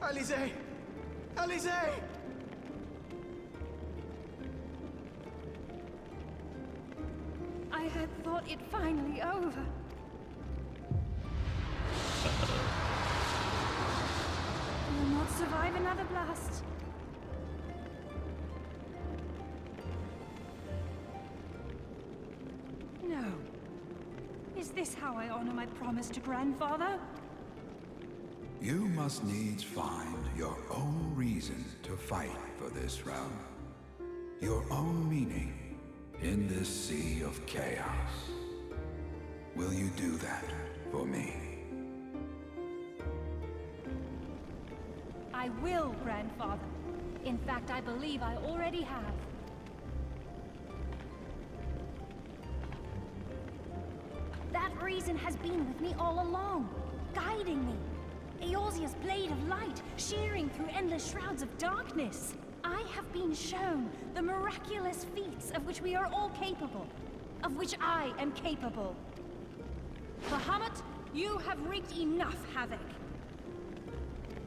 Alize! Alize! I had thought it finally over. I will not survive another blast. No. Is this how I honor my promise to Grandfather? You must needs find your own reason to fight for this realm. Your own meaning in this sea of chaos. Will you do that for me? I will, Grandfather. In fact, I believe I already have. That reason has been with me all along, guiding me. Eorzea's blade of light, shearing through endless shrouds of darkness. I have been shown the miraculous feats of which we are all capable, of which I am capable. Bahamut, you have wreaked enough havoc.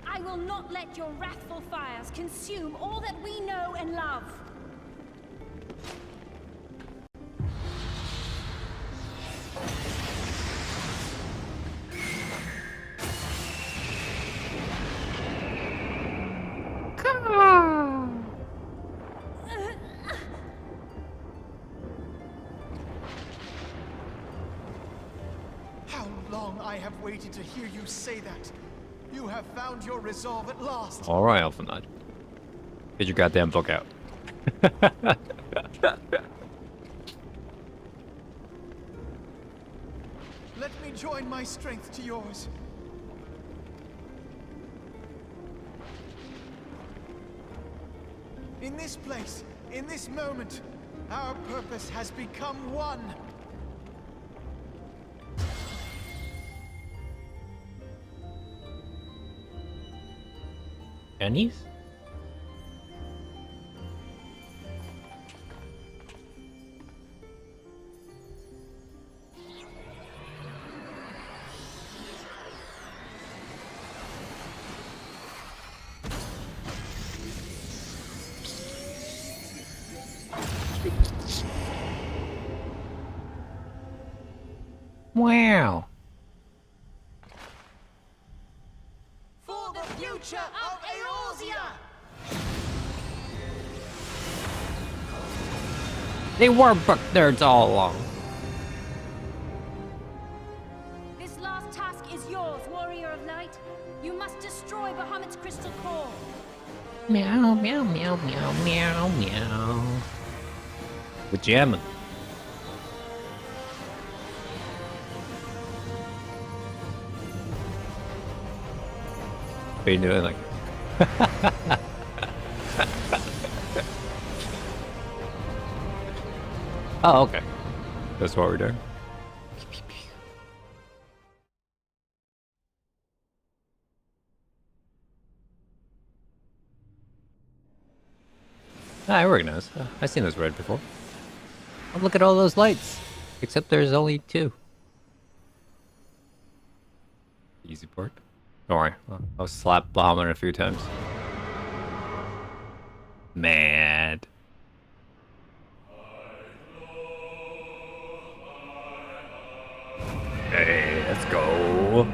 I will not let your wrathful fires consume all that we know and love. How long I have waited to hear you say that. You have found your resolve at last. All right, Alphanod. Get your goddamn book out. Let me join my strength to yours. In this place, in this moment, our purpose has become one. Pennies? Wow. For the future of Eorzea! They were book nerds all along. This last task is yours, Warrior of Light. You must destroy Bahamut's crystal core. Meow, meow, meow, meow, meow, meow. With jamming. What are you doing? Like. Oh, okay. That's what we're doing. I recognize. I've seen this red before. Oh, look at all those lights. Except there's only 2. Easy port. Don't worry. I'll slap Bahamut a few times. Mad. Hey, let's go.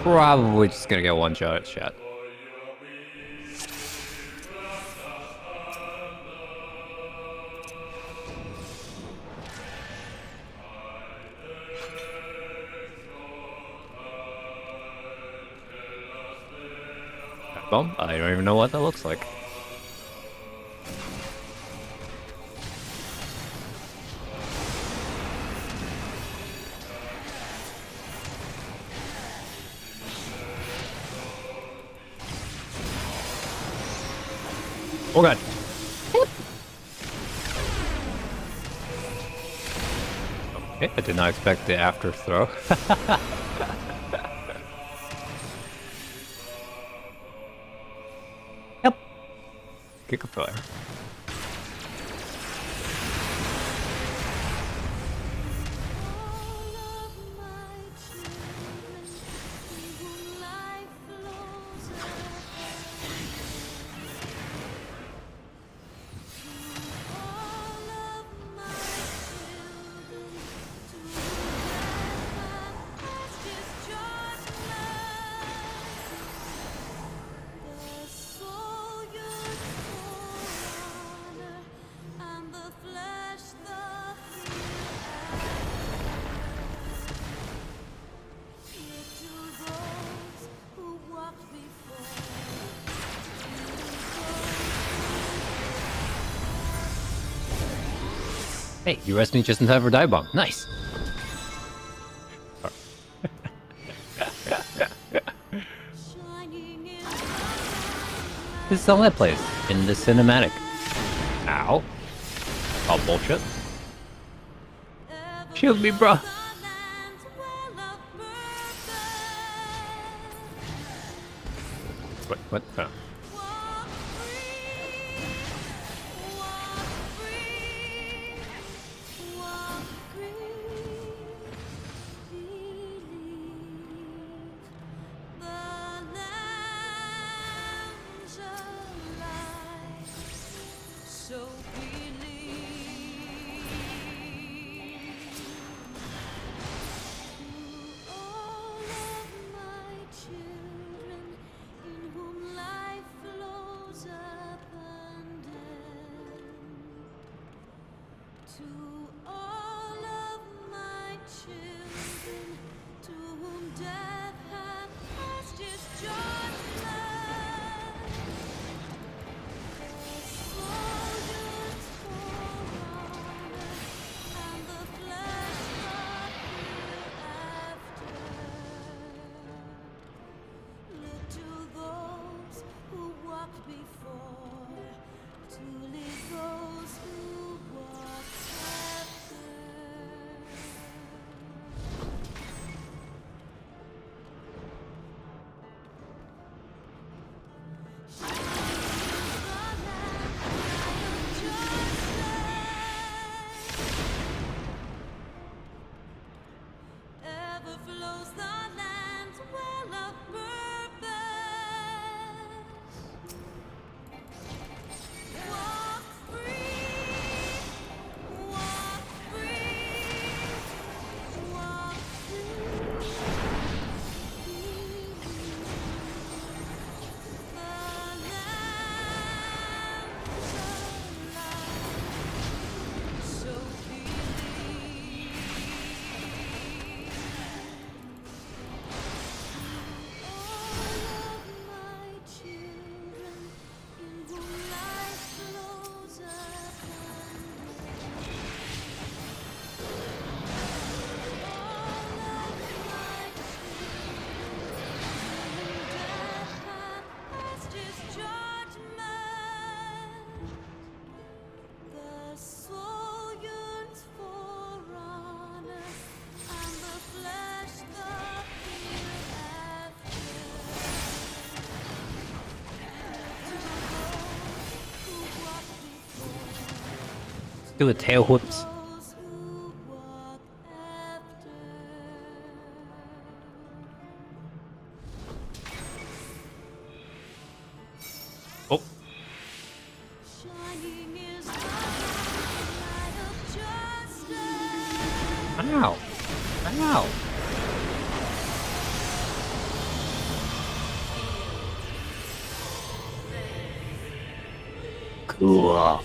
Probably just gonna get one shot at chat. Bomb? I don't even know what that looks like. Oh god. Okay, I did not expect the after throw. Yep. Kick a fire. Hey, you rest me just in time for dive bomb. Nice. This is all that plays in the cinematic. Ow. Oh, bullshit. Shield me, bro. What? Oh. Do a tail whips. Oh. Ow. Ow. Cool.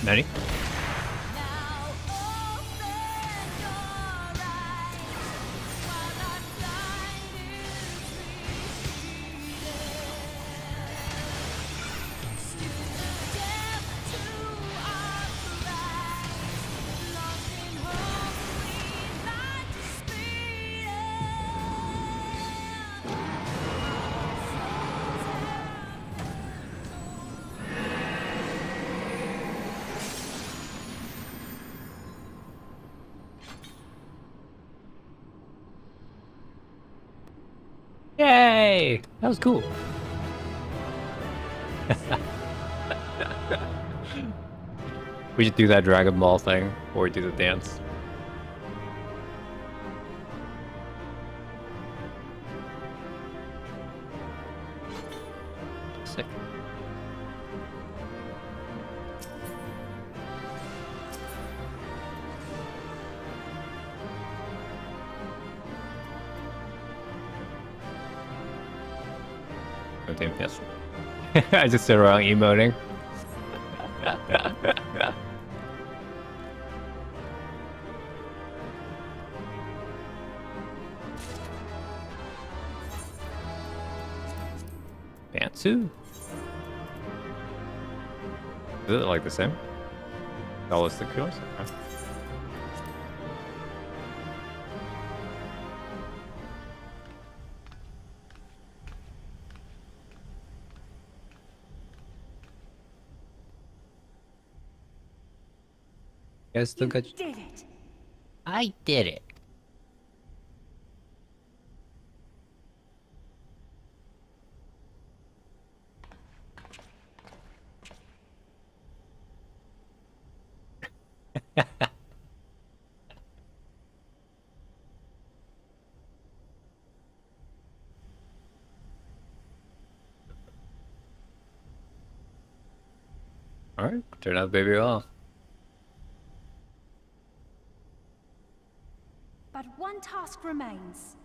Ready? Yay! That was cool. We should do that Dragon Ball thing, or we do the dance. Sick. Oh, damn, yes. I just sit around emoting. Pantsu? Is it like the same? Ballistic Coils? Okay. You guys still got... Did it. I did it. Alright, turn out the baby off. But one task remains.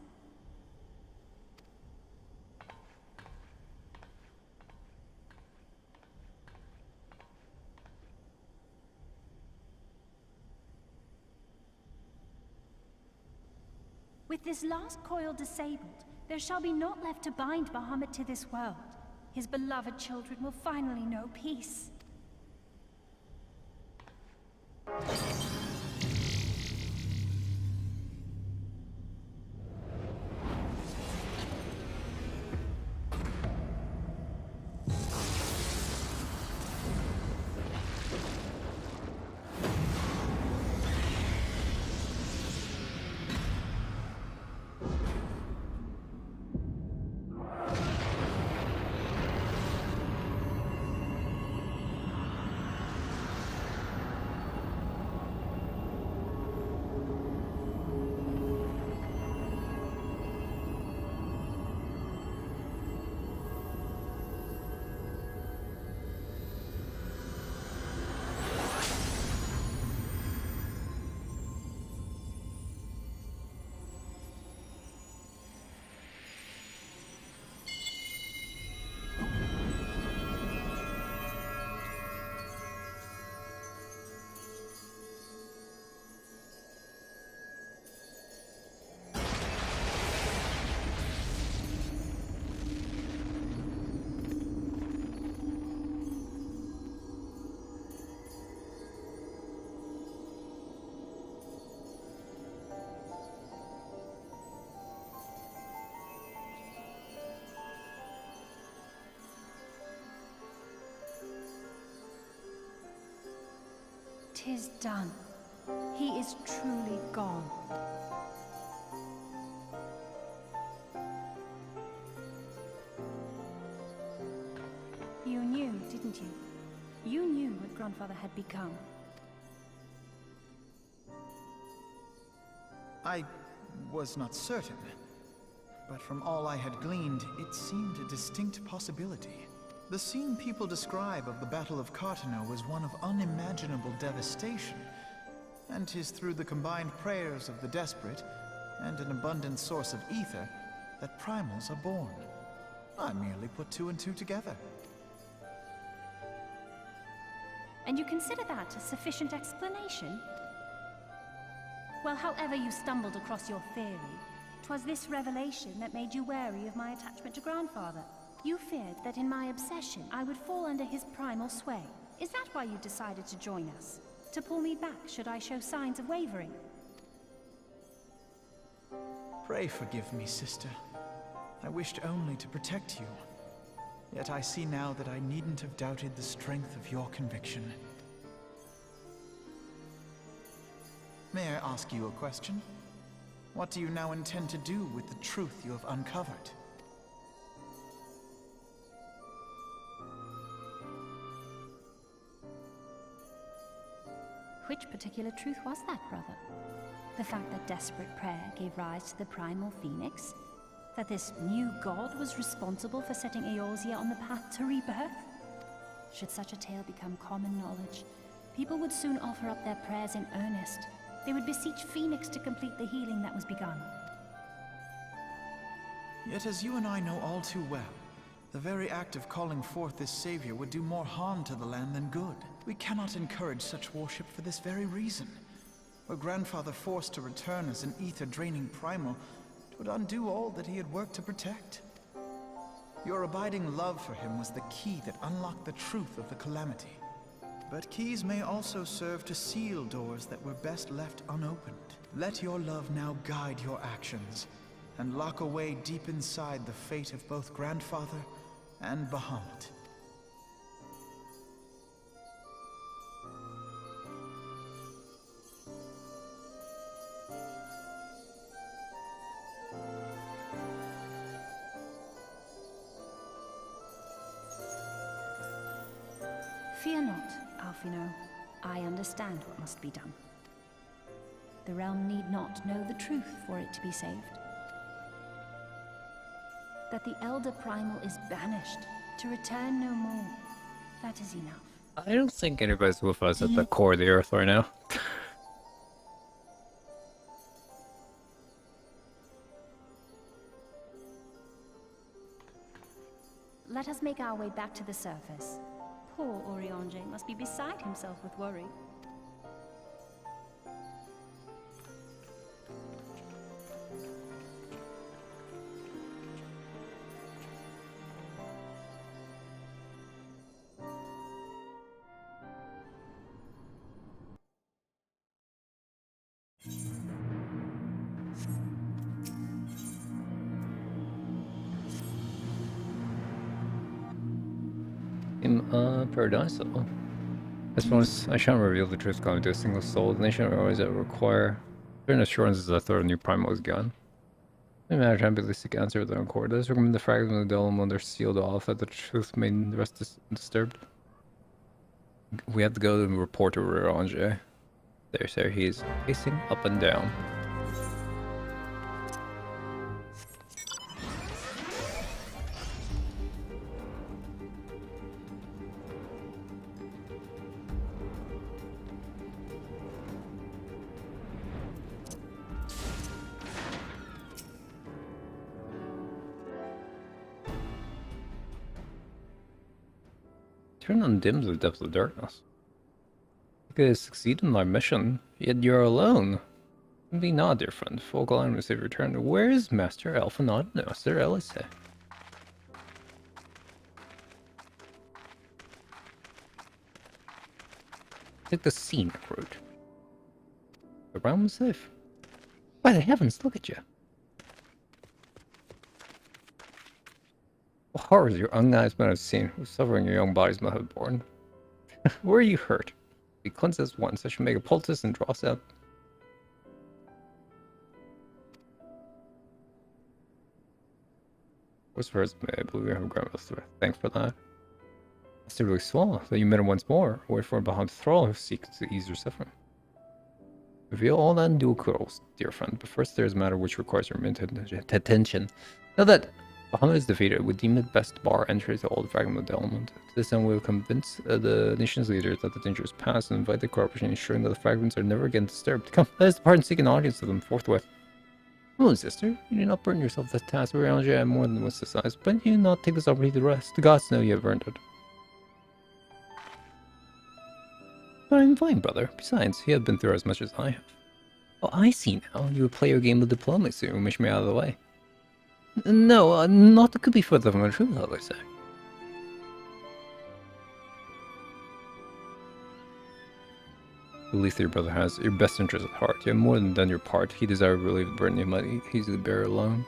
With this last coil disabled, there shall be naught left to bind Bahamut to this world. His beloved children will finally know peace. 'Tis done. He is truly gone. You knew, didn't you? You knew what Grandfather had become. I was not certain, but from all I had gleaned, it seemed a distinct possibility. The scene people describe of the Battle of Cartano was one of unimaginable devastation, and 'tis through the combined prayers of the desperate and an abundant source of ether that primals are born. I merely put two and two together. And you consider that a sufficient explanation? Well, however you stumbled across your theory, 'twas this revelation that made you wary of my attachment to Grandfather. You feared that in my obsession, I would fall under his primal sway. Is that why you decided to join us? To pull me back should I show signs of wavering? Pray forgive me, sister. I wished only to protect you. Yet I see now that I needn't have doubted the strength of your conviction. May I ask you a question? What do you now intend to do with the truth you have uncovered? Which particular truth was that, brother? The fact that desperate prayer gave rise to the primal phoenix? That this new god was responsible for setting Eorzea on the path to rebirth? Should such a tale become common knowledge, people would soon offer up their prayers in earnest. They would beseech Phoenix to complete the healing that was begun. Yet as you and I know all too well, the very act of calling forth this savior would do more harm to the land than good. We cannot encourage such worship for this very reason. Were Grandfather forced to return as an ether-draining primal, it would undo all that he had worked to protect. Your abiding love for him was the key that unlocked the truth of the calamity. But keys may also serve to seal doors that were best left unopened. Let your love now guide your actions, and lock away deep inside the fate of both Grandfather and Bahamut. Fear not, Alfino. I understand what must be done. The realm need not know the truth for it to be saved. That the Elder Primal is banished, to return no more. That is enough. I don't think anybody's with us at the core of the earth right now. Let us make our way back to the surface. Poor Oriange must be beside himself with worry. Paradise. I suppose I shan't reveal the truth coming to a single soul. The nation always that require certain assurances that the new primal is gone. No matter time to seek answer with their own core. Let us recommend the fragment of the dome when they're sealed off, that the truth may rest undisturbed. We have to go and report to Reborn. There's there he is, pacing up and down. Turn on dims the depths of darkness. You could succeed in my mission, yet you're alone. Be not, dear friend. Full calamities have returned. Where is Master Alphanot and Master Elise? Take the scenic route. The realm is safe. By the heavens, look at you. What horrors your young eyes might have seen, what suffering your young bodies might have borne. Where are you hurt? He cleanses once. I should make a poultice and draws out. What's first? I believe we have grandma's thanks for that. It's really swell that you met him once more. Wait for Bahamut's thrall who seeks to ease your suffering. Reveal all that in dual Coils, dear friend, but first there's a matter which requires your immediate attention. Now that Bahamut is defeated, we deem it best to bar entry to all the fragment element. To this end, we will convince the nation's leaders that the danger is past and invite the cooperation, ensuring that the fragments are never again disturbed. Come, let us depart and seek an audience of them forthwith. Come on, sister, you do not burden yourself with this task. We I have more than what's the size, but you do not take this opportunity to rest. The gods know you have earned it. But I'm fine, brother. Besides, you have been through as much as I have. Oh, I see now. You would play your game of diplomacy and wish me out of the way. No, not could be further from the truth, as I say. The least your brother has your best interest at heart. You have more than done your part. He desired to relieve the burden you might easily bear alone.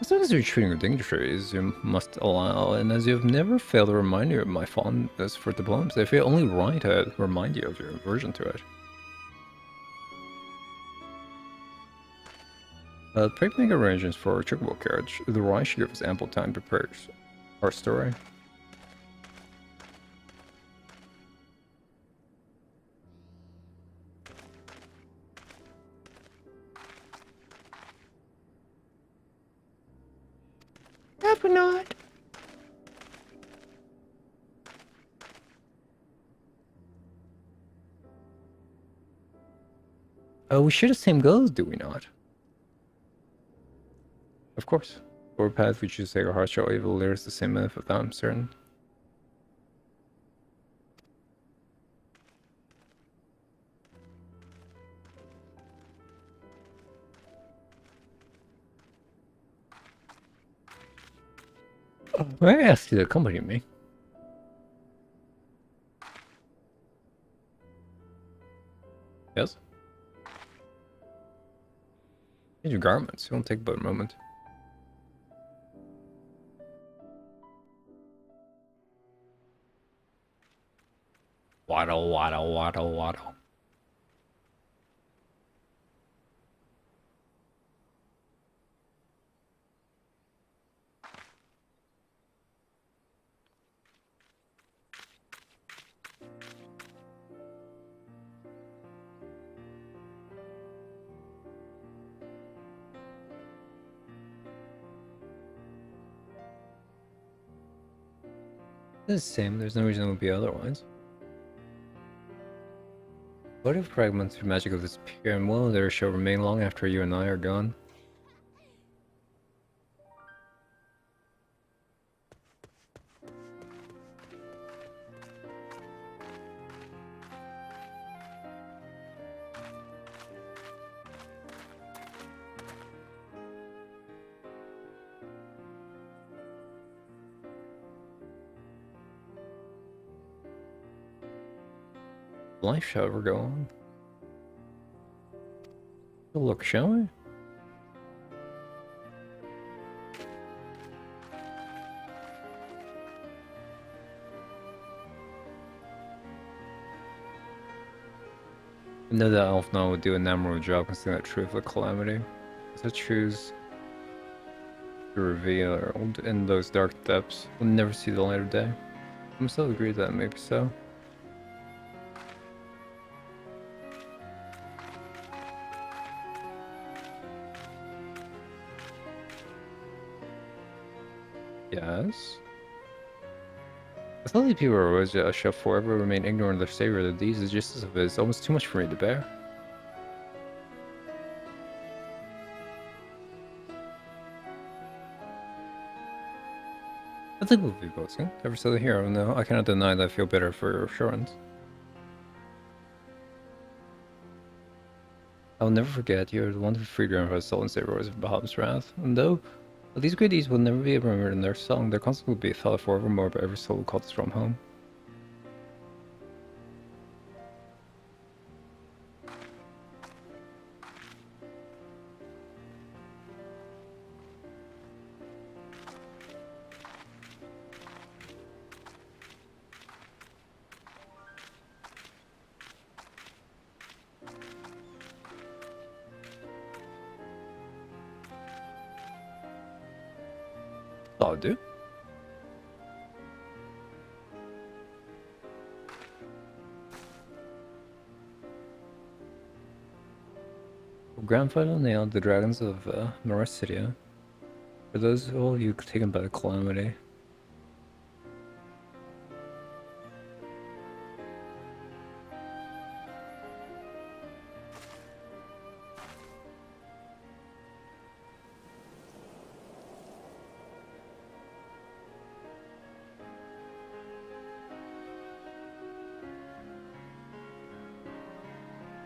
As long as you're treating your dignitaries, you must allow, and as you have never failed to remind you of my fondness for diplomacy, I feel only right to remind you of your aversion to it. Pray make arrangements for a chocobo carriage. The ride should give us ample time to prepare our story. Never not. Oh, we share the same goals, do we not? Of course. Or path we choose to take our hearts shall evil lyrics the same if that I'm certain. I asked you to accompany me. Yes? Change your garments. It won't take but a moment. Waddle, waddle, waddle, waddle. It's the same. There's no reason it would be otherwise. What if fragments of magic will disappear and will there shall remain long after you and I are gone? Life shall ever go on. Look, shall we? I know that Elf now would do an admirable job considering that truth of calamity. To choose to reveal in those dark depths will never see the light of day. I'm still agree that maybe so. Yes. I thought these people were always shall forever remain ignorant of their savior. That these is justice of it is almost too much for me to bear. I think we'll be boasting. Ever so the hero, no, I cannot deny that I feel better for your assurance. I'll never forget you are the one who freed your own soul and saved Rose of Bahamut's wrath. And though these great deeds will never be remembered in their song, their constantly will be thought forevermore by every soul who calls this from home. Oh, dude. Grand final nailed the dragons of Noricidia. For those of all you taken by the calamity.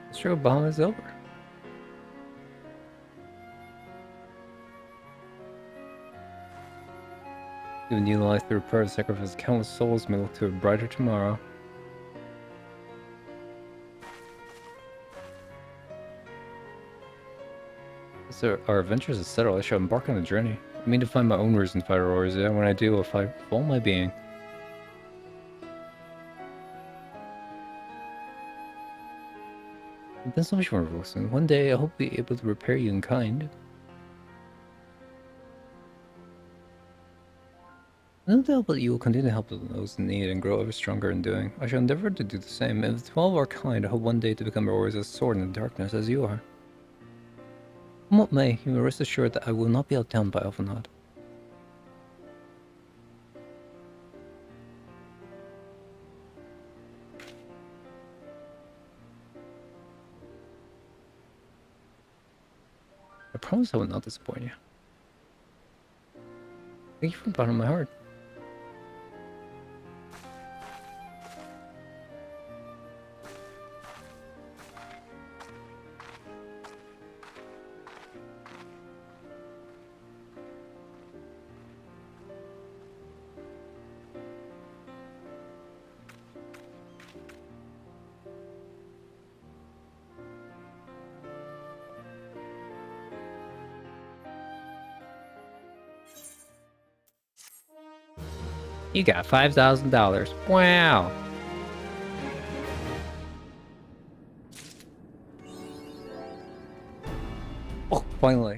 The struggle bomb is over. Given new life through prayer to sacrifice countless souls may look to a brighter tomorrow. So our adventures are settled, I shall embark on a journey. I mean to find my own reason to fight aurors, and when I do, I'll fight with all my being. You've been so much more Wilson. One day I hope to be able to repay you in kind. No doubt but you will continue to help those in need and grow ever stronger in doing. I shall endeavor to do the same, and with 12 of our kind, I hope one day to become always as sword in the darkness as you are. Come what may, you may rest assured that I will not be outdone by Elfenhod. I promise I will not disappoint you. Thank you from the bottom of my heart. You got $5,000. Wow. Oh, finally.